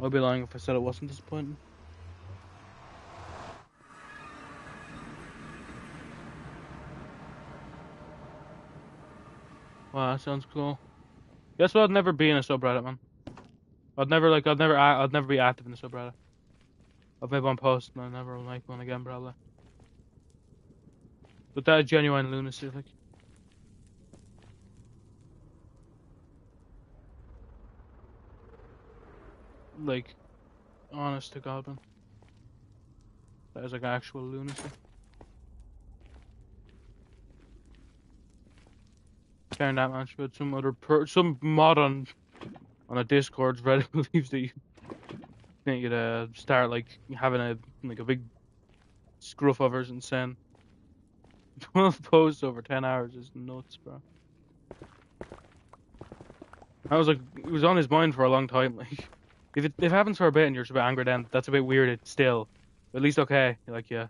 I'd be lying if I said it wasn't disappointing. Wow, that sounds cool. Guess what? I'd never be in a subreddit, man. I'd never be active in the subreddit. I've made one post and I never will make one again, probably. But that is genuine lunacy, like, honest to God, man. That is like actual lunacy. Carrying that much, but some mod on a Discord's Reddit believes that you'd start like having a big scruff overs and send 12 posts over 10 hours is nuts, bro. I was like, it was on his mind for a long time. Like, if it happens for a bit and you're just a bit angry, then that's a bit weird. It's still, at least okay. Like, yeah,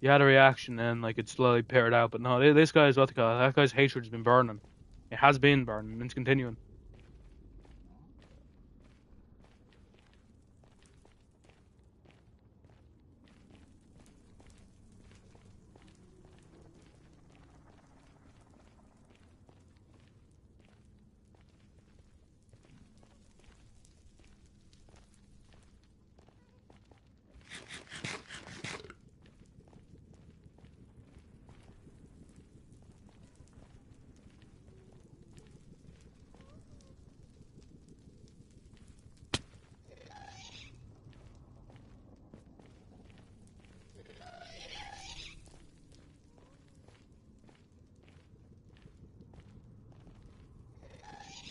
you had a reaction and like it slowly petered out. But no, this guy's what they call it. That guy's hatred's been burning. It has been burning and it's continuing.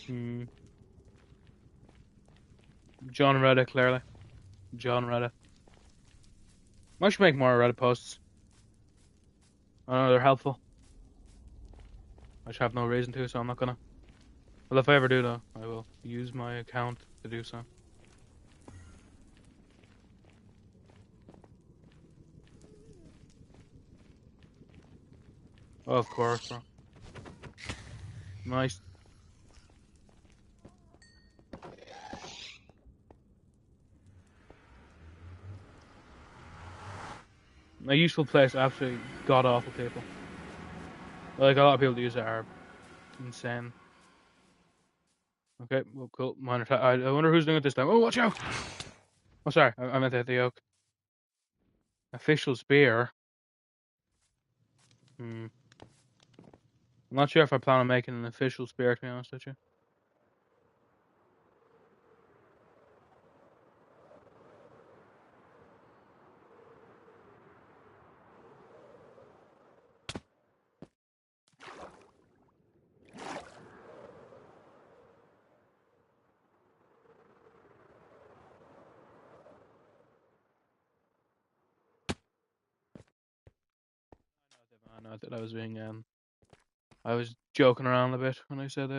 Hmm. John Reddit, clearly. John Reddit. I should make more Reddit posts. I know they're helpful. I should have no reason to, so I'm not gonna. Well, if I ever do, though, I will use my account to do so. Oh, of course, bro. Nice. A useful place, absolutely god awful people. Like a lot of people that use it are insane. Okay, well, cool. I wonder who's doing it this time. Oh, watch out! Oh, sorry, I meant to hit the yoke. Official spear. I'm not sure if I plan on making an official spear, to be honest with you. I know that I was being I was joking around a bit when I said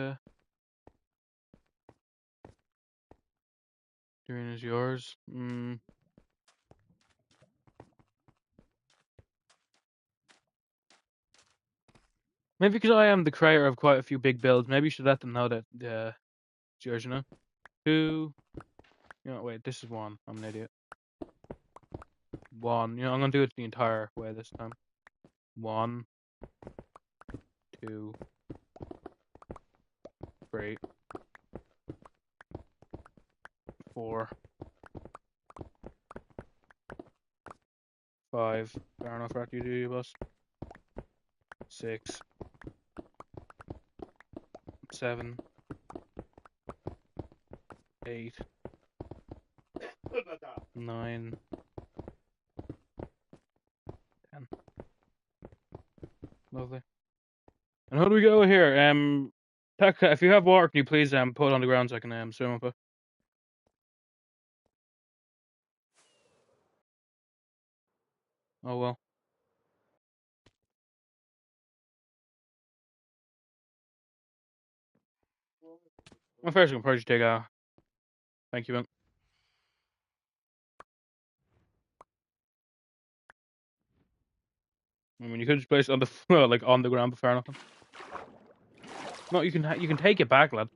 green is yours. Maybe because I am the creator of quite a few big builds, maybe you should let them know that it's yours, you know? 2, wait, this is 1. I'm an idiot. 1, I'm gonna do it the entire way this time. 1, 2, 3, 4, 5. Fair enough, after you do your boss. 6, 7, 8, 9, 10. Lovely. And how do we go here? Taka, if you have water, can you please put it on the ground so I can swim up it? Oh well. My first can probably just take a. Thank you, man. I mean, you could just place it on the floor, like on the ground, but fair enough. No, you can take it back, lad.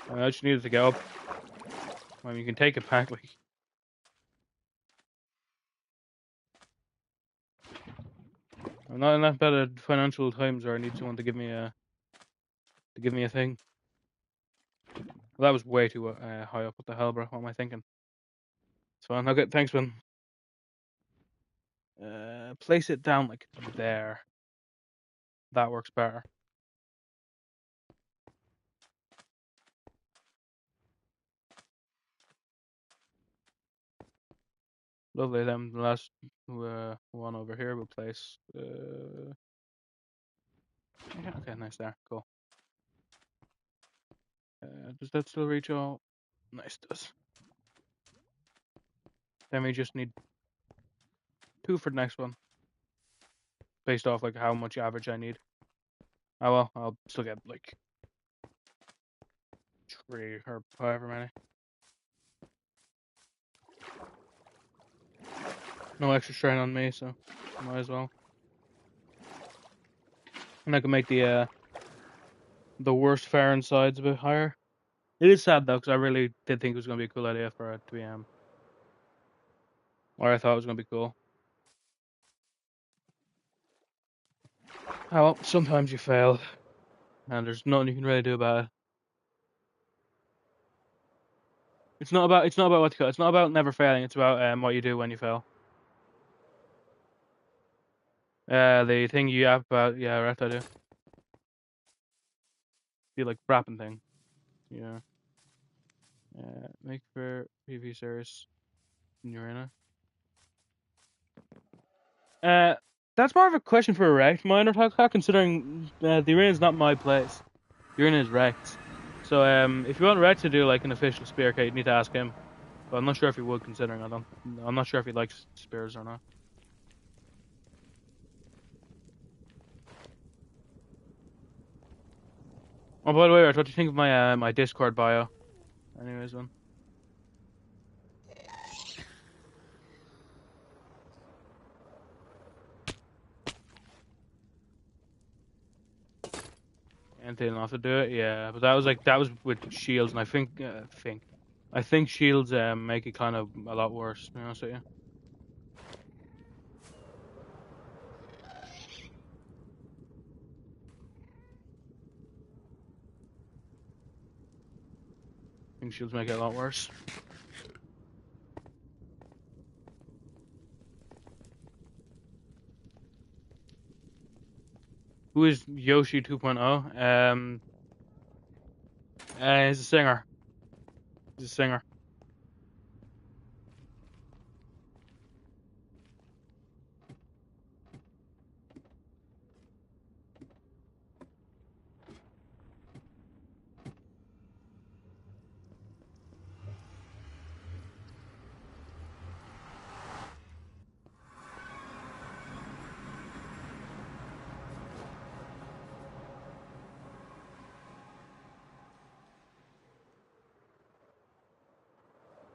I just needed to get up. I mean, you can take it back, like. I'm not in that bad at financial times where I need someone to give me a thing. Well, that was way too high up. What the hell, bro? What am I thinking? It's fine. Okay, thanks, man. Place it down like there. That works better. Lovely. Then the last one over here we'll place. Okay, nice there. Cool. Does that still reach all? Nice, does. Then we just need 2 for the next one, based off like how much average I need. Oh well, I'll still get like 3 or however many. No extra strain on me, so might as well. And I can make the worst fair sides a bit higher. It is sad though, because I really did think it was gonna be a cool idea for it to be or I thought it was gonna be cool. Oh well, sometimes you fail, and there's nothing you can really do about it. It's not about what you cut. It's not about never failing. It's about what you do when you fail. The thing you have about right, I do. The like rapping thing. Yeah. Make for PV series in arena. That's more of a question for a Rect minor talk, considering the arena is not my place. The arena is Rect's. So if you want Rect to do like an official spear kit, you need to ask him. But I'm not sure if he would, considering I'm not sure if he likes spears or not. Oh, by the way, what do you think of my my Discord bio? Anyways, man. Anything enough to do it? Yeah, but that was with shields, and I think shields make it kind of a lot worse. To be honest with you. I think shields make it a lot worse. Who is Yoshi 2.0? He's a singer. He's a singer.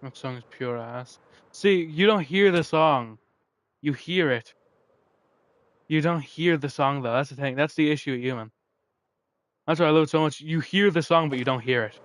That song is pure ass. See, you don't hear the song. You hear it. You don't hear the song though. That's the thing. That's the issue with you, man. That's why I love it so much. You hear the song, but you don't hear it.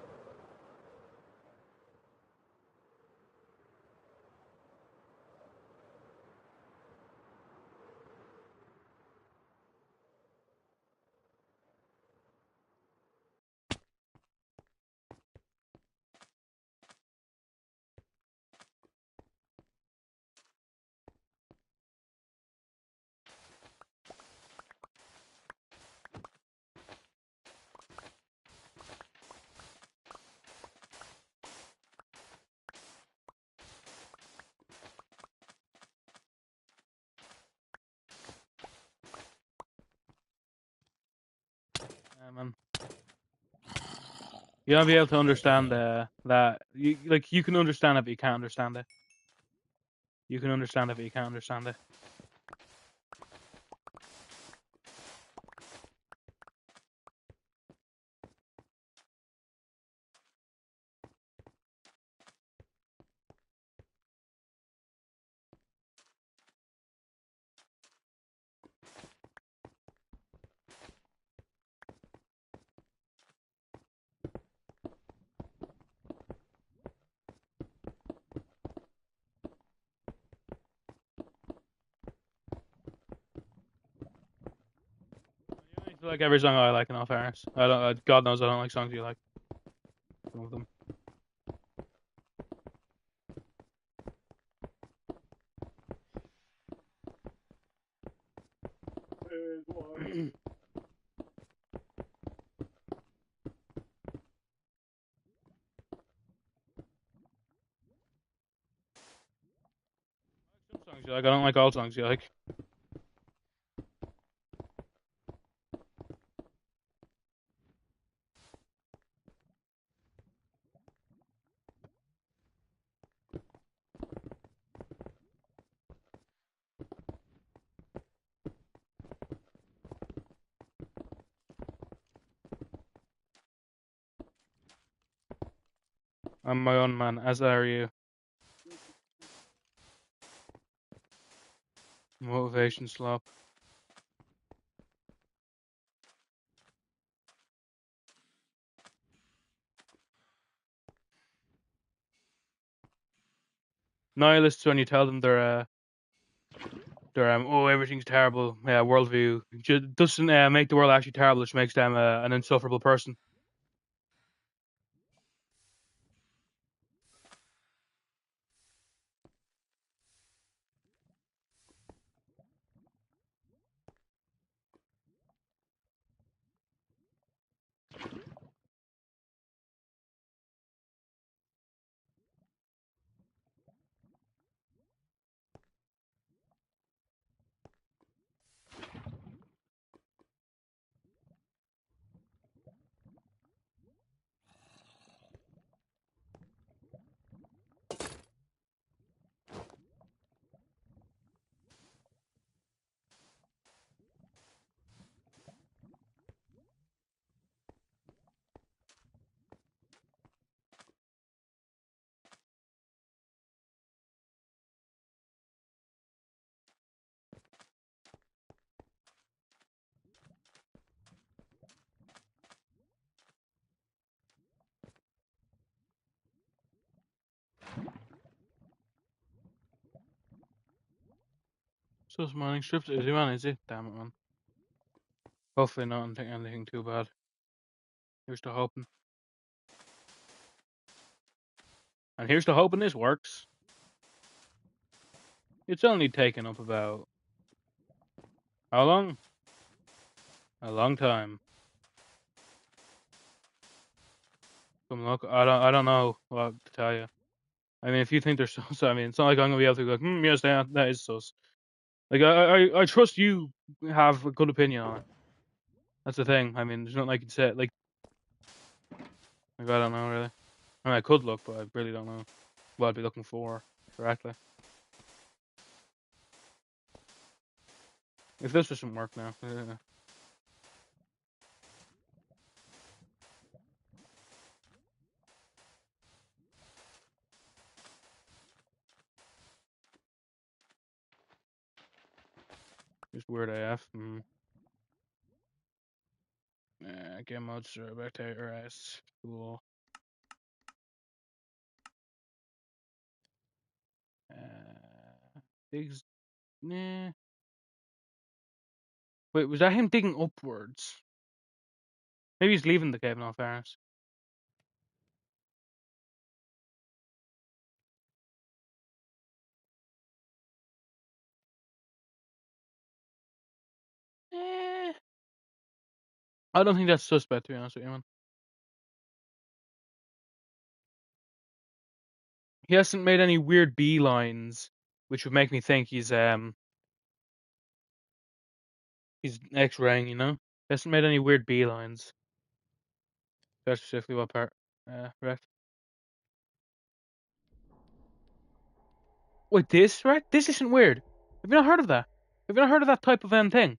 Yeah, man. You gotta be able to understand that you can understand it, but you can't understand it. You can understand it, but you can't understand it. You like every song I like in all fairness. I don't. God knows I don't like songs you like. Some of them. Some songs you like. I don't like all songs you like. I'm my own man, as are you. Motivation slop. Nihilists when you tell them they're oh everything's terrible. Worldview doesn't make the world actually terrible, which makes them an insufferable person. So it's mining strips, is it, man? Is it? Damn it, man. Hopefully not anything too bad. Here's to hoping. And here's to hoping this works. It's only taken up about how long? A long time. Some luck. I don't know what to tell you. I mean, if you think they're sus, I mean, it's not like I'm gonna be able to go, yes, that is sus. Like, I trust you have a good opinion on it. That's the thing. I mean, there's nothing I can say. Like I don't know really. I mean, I could look, but I really don't know what I'd be looking for directly. If this doesn't work now, Just weird AF. Game mode, spectator S. Cool. Digs. Nah. Wait, was that him digging upwards? Maybe he's leaving the cave in all fairness. Eh. I don't think that's suspect, to be honest with you, man. He hasn't made any weird beelines, which would make me think he's X-raying, you know? He hasn't made any weird beelines. That's specifically what part. Right. Wait, this, right? This isn't weird. Have you not heard of that? Have you not heard of that type of thing?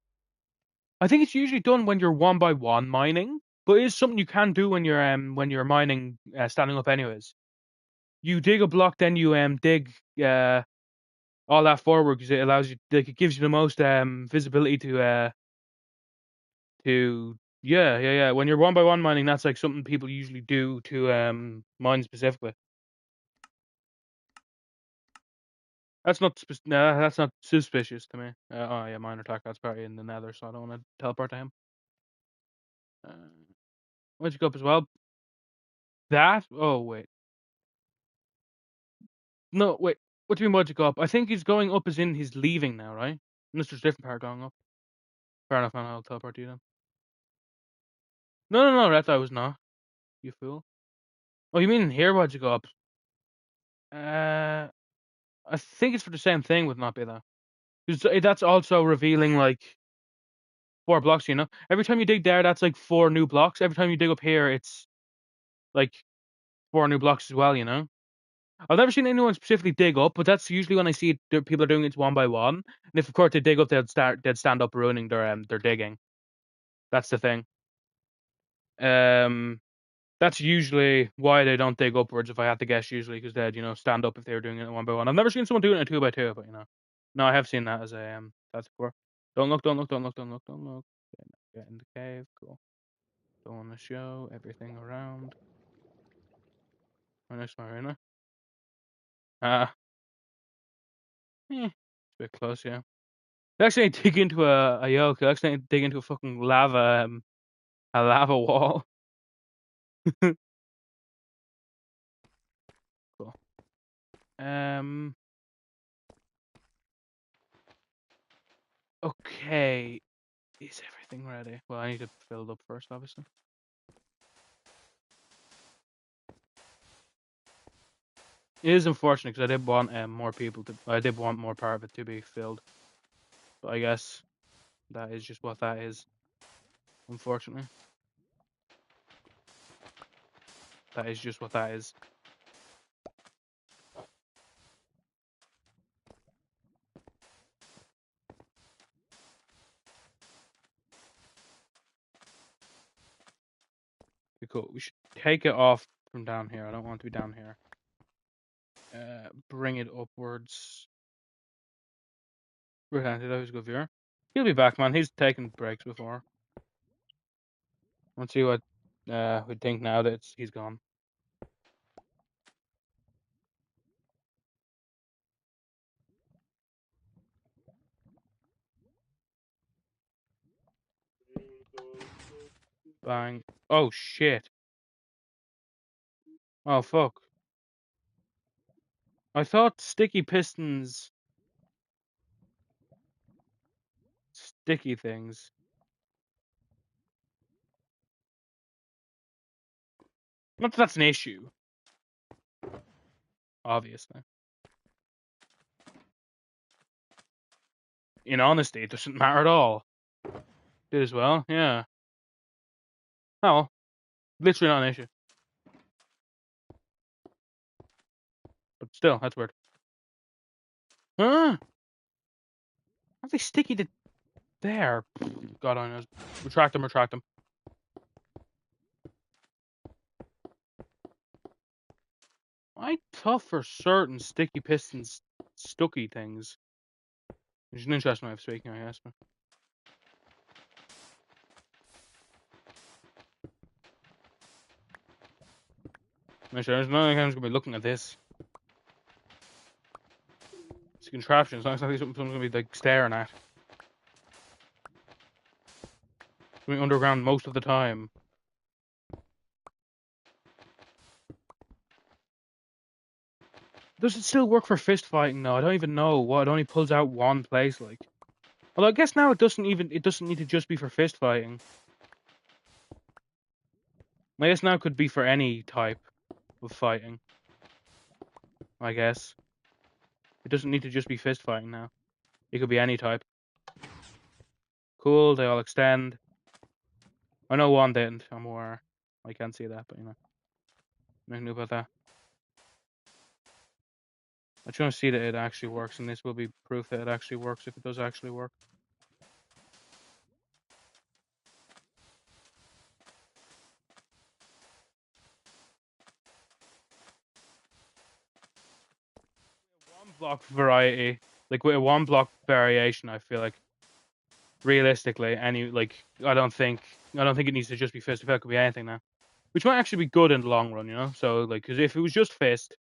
I think it's usually done when you're one by one mining, but it is something you can do when you're mining standing up anyways. You dig a block, then you dig all that forward because it allows you, like, it gives you the most visibility to yeah. When you're one by one mining, that's like something people usually do to mine specifically. That's not suspicious to me. Oh yeah, minor attack. That's probably in the Nether, so I don't want to teleport to him. Uh, where'd you go up as well? That? Oh wait, no wait. What do you mean where'd you go up? I think he's going up as in he's leaving now, right? Unless there's a different part going up. Fair enough, man. I'll teleport to you then. No. That I was not. You fool. Oh, you mean in here? Why'd you go up? Uh, I think it's for the same thing with not be though. Because that's also revealing like 4 blocks. You know, every time you dig there, that's like 4 new blocks. Every time you dig up here, it's like 4 new blocks as well. You know. I've never seen anyone specifically dig up, but that's usually when I see it, people are doing it one by one. And if of course they dig up, they'd stand up ruining their digging. That's the thing. Um, that's usually why they don't dig upwards. If I had to guess, usually because they'd stand up if they were doing it one by one. I've never seen someone doing it 2 by 2, but no, I have seen that as a that's before. Don't look, don't look, don't look, don't look, don't look. Get in the cave, cool. Don't want to show everything around. Oh, nice marina. Ah, it's a bit close, yeah. They actually dig into a yoke. They actually dig into a fucking a lava wall. Cool. Um. Okay. Is everything ready? Well, I need to fill it up first, obviously. It is unfortunate because I did want more people to. I did want more part of it to be filled, but I guess that is just what that is. Unfortunately, that is just what that is. Okay, cool. We should take it off from down here. I don't want it to be down here. Bring it upwards. Right, did I always go viewer? He'll be back, man. He's taken breaks before. Let's see what we think now that he's gone. Bang. Oh shit. Oh fuck. I thought sticky pistons, sticky things. Not that that's an issue, obviously. In honesty, it doesn't matter at all. Did as well, yeah. Oh, well, literally not an issue. But still, that's weird. Huh? Are they sticky to there? God only knows. Retract them, retract them. I thought for certain sticky pistons, stucky things. It's an interesting way of speaking, I guess. But... There's no one who's gonna be looking at this. It's a contraption. It's not exactly something someone's gonna be like staring at. It's going underground most of the time. Does it still work for fist fighting? No, I don't even know. What, it only pulls out one place, like. Well, I guess now it doesn't need to just be for fist fighting. I guess now it could be for any type of fighting. I guess. It doesn't need to just be fist fighting now. It could be any type. Cool, they all extend. I know one didn't. I'm aware. I can't see that, but you know. Nothing new about that. I just want to see that it actually works, and this will be proof that it actually works if it does actually work. One block variety, like with a one block variation, I feel like realistically, I don't think it needs to just be fist. It could be anything now, which might actually be good in the long run, you know. So like, because if it was just fist,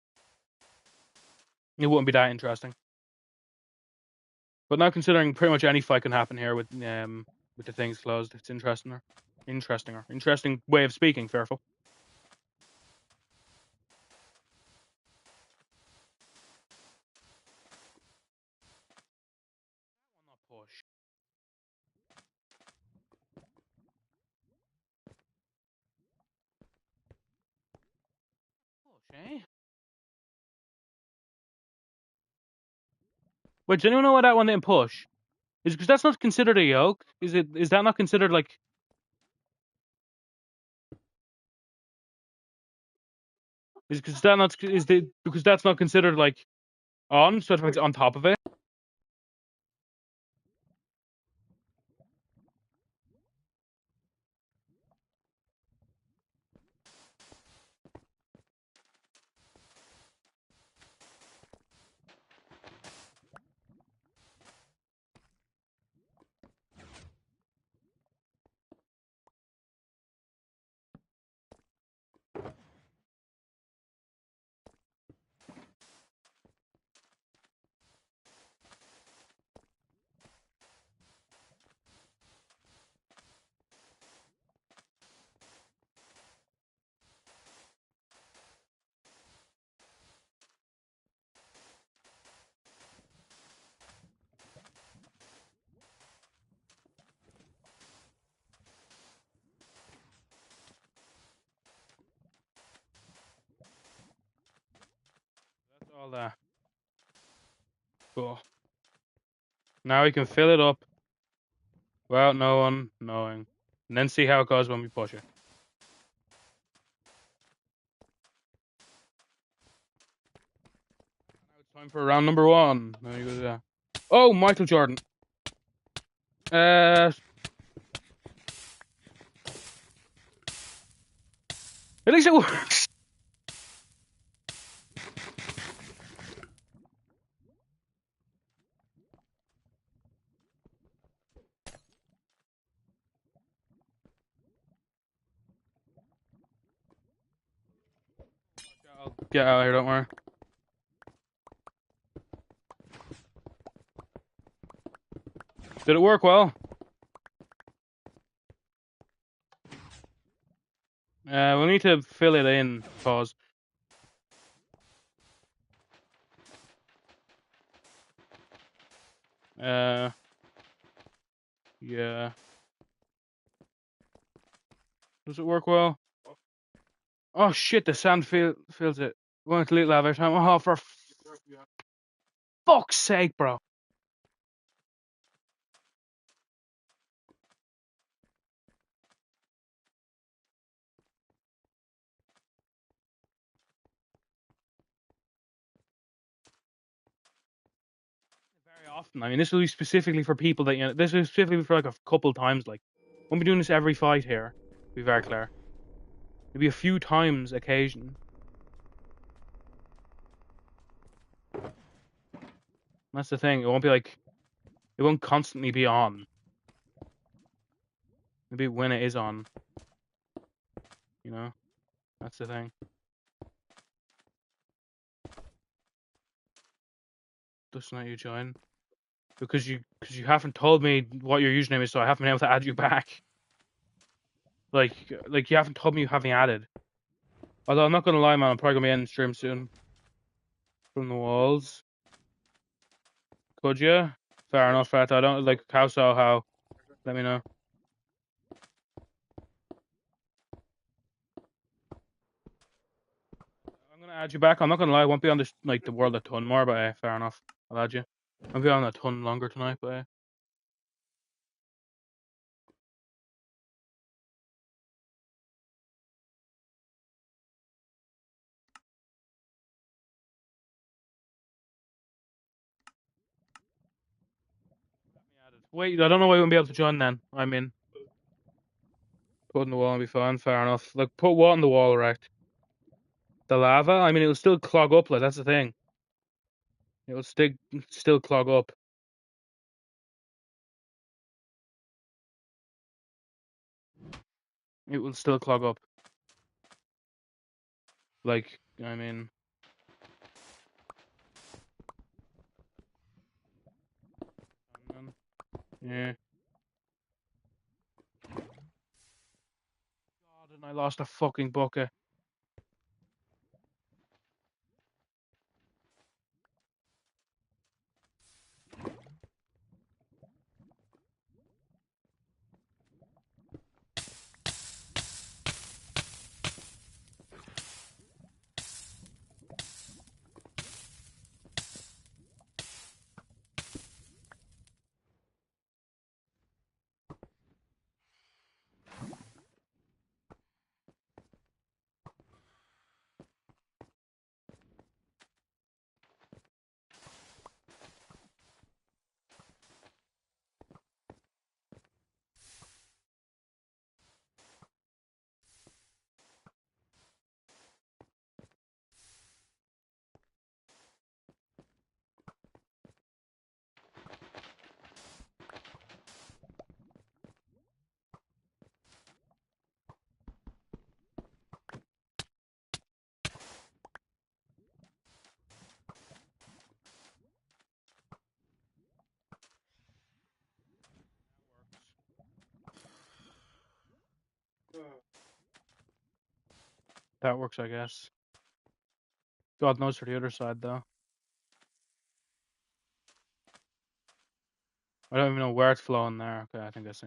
it wouldn't be that interesting. But now considering pretty much any fight can happen here with the things closed, it's interesting way of speaking, Fearful. Not push. Push, eh? Wait, does anyone know why that one didn't push? Is it because that's not considered a yoke? Is that not considered like? Because that's not considered like on, so it's on top of it. That's all that. Cool. Now we can fill it up without no one knowing, and then see how it goes when we push it. Now it's time for round number 1. There you go. There. Oh, Michael Jordan. At least it works. I'll get out of here, don't worry. Did it work well? We'll need to fill it in. Pause. Yeah. Does it work well? Oh shit, the sand fills it. We want to delete lava every time. Oh, for fuck's sake, bro. Very often. I mean, this will be specifically for people that, you know, this is specifically for like a couple times. Like, won't be doing this every fight here. To be very clear. It'll be a few times occasion. That's the thing. It won't be like It won't constantly be on. Maybe when it is on, you know? That's the thing. Doesn't let you join. Because you haven't told me what your username is, so I haven't been able to add you back. Like you haven't told me you have me added. Although I'm not gonna lie, man, I'm probably gonna be ending stream soon. From the walls. Could you? Fair enough, Fat. I don't like how. Let me know. I'm gonna add you back. I'm not gonna lie, I won't be on this like the world a ton more, but fair enough. I'll add you. I'll be on a ton longer tonight, but wait, I don't know why I won't be able to join then. I mean, putting the wall and be fine. Fair enough. Like, put what on the wall, right? The lava. I mean, it'll still clog up. Like, that's the thing. It'll still clog up. It will still clog up. Like, I mean, yeah. God, and I lost a fucking bucket. That works, I guess. God knows for the other side, though. I don't even know where it's flowing there. Okay, I think I see.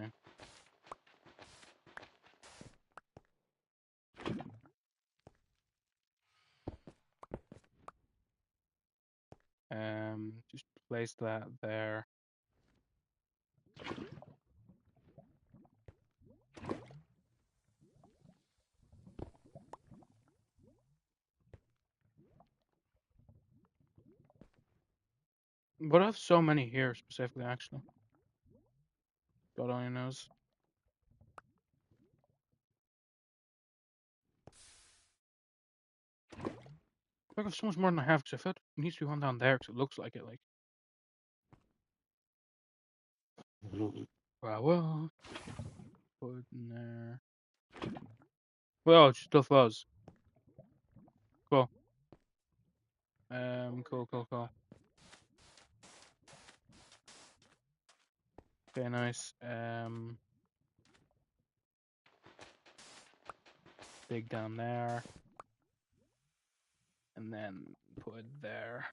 Just place that there. But I have so many here specifically, actually. God only knows. I have so much more than I have because I felt it needs to be one down there because it looks like it. Like, well, put it in there. Well, it still fuzz. Cool. Cool. Okay, nice. Dig down there, and then put it there.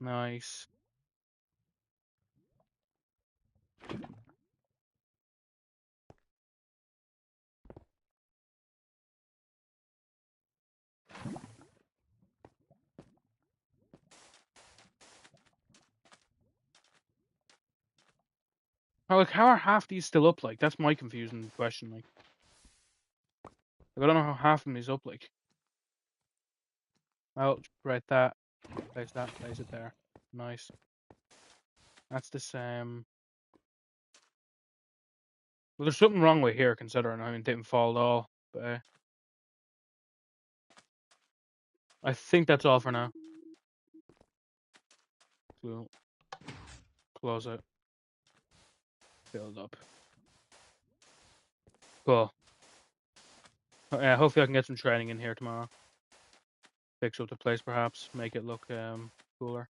Nice. Like, how are half these still up? Like, that's my confusing question. Like, I don't know how half of them is up. Like, oh, right, that. Place it there. Nice. That's the same. Well, there's something wrong with here, considering I mean, it didn't fall at all. But I think that's all for now. glue. Close it. Build up. Cool. Yeah, hopefully I can get some training in here tomorrow. Fix up the place, perhaps. Make it look cooler.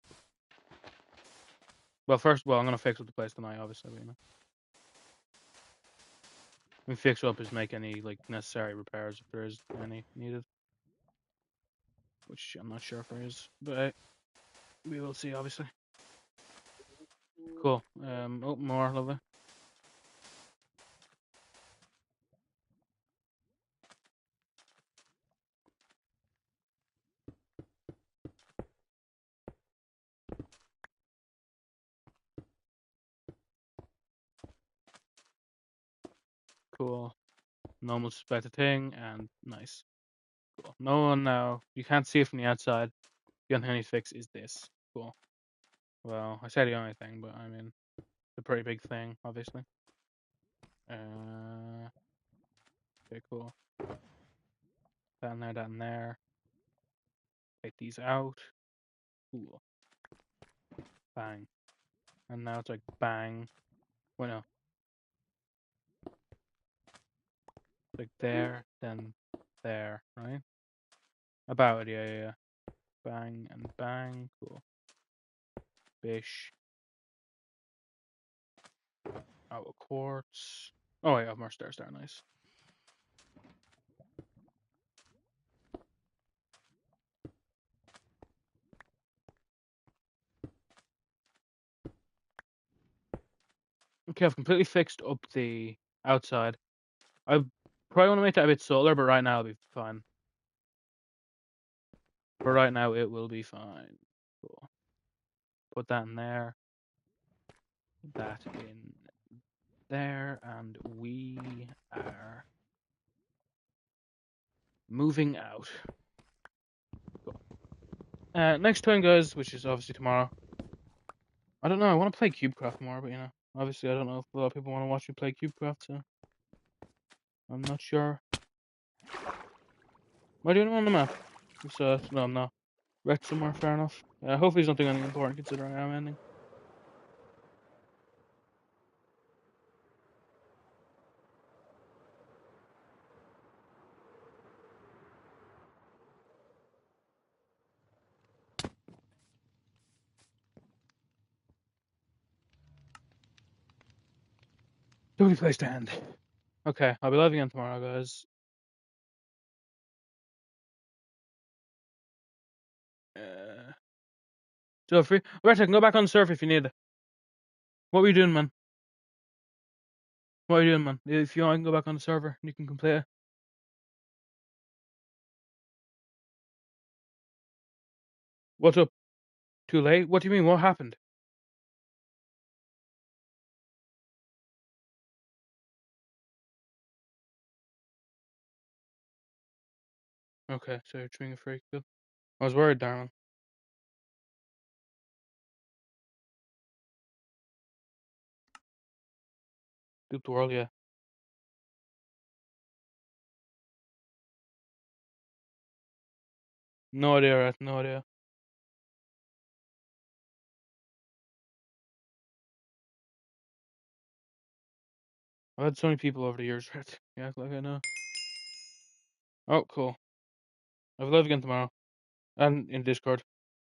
Well, I'm gonna fix up the place tonight, obviously. But, I mean, fix up is make any like necessary repairs if there is any needed, which I'm not sure if there is, but we will see, obviously. Cool. Oh, more, lovely. Cool. Normal suspected thing, and nice. Cool. No one now. You can't see it from the outside. The only thing I need to fix is this. Cool. Well, I say the only thing, but I mean, it's a pretty big thing, obviously. Okay, cool. Down there, down there. Take these out. Cool. Bang. And now it's like bang. Wait, no. Like there, then there, right? About it, yeah. Bang and bang. Cool. Bish. Out of quartz. Oh, wait, I have more stairs there. Nice. Okay, I've completely fixed up the outside. I probably want to make that a bit subtler, but right now it'll be fine. For right now, it will be fine. Cool. Put that in there. That in there, and we are moving out. Cool. Next time, guys, which is obviously tomorrow. I don't know. I want to play CubeCraft more, but obviously I don't know if a lot of people want to watch me play CubeCraft, so I'm not sure. Am I doing on the map? No, I'm not. Wrecked somewhere, fair enough. Hopefully he's not doing anything important considering I am ending. Lovely place to end. Okay, I'll be live again tomorrow, guys. Feel free. Alright, I can go back on the server if you need it. What were you doing, man? What are you doing, man? If you want, I can go back on the server and you can complete it. What's up? Too late? What do you mean? What happened? Okay, so you're being a freak. Good. I was worried, Darren. Duke the world, yeah. No idea, right? No idea. I've had so many people over the years, right? Yeah, like I know. Oh, cool. I'll be live again tomorrow. And in Discord.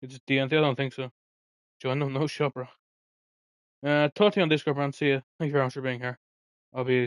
It's DNT, I don't think so. Join them, no shop, bro. Talk to you on Discord, man. See you. Thank you very much for being here. I'll be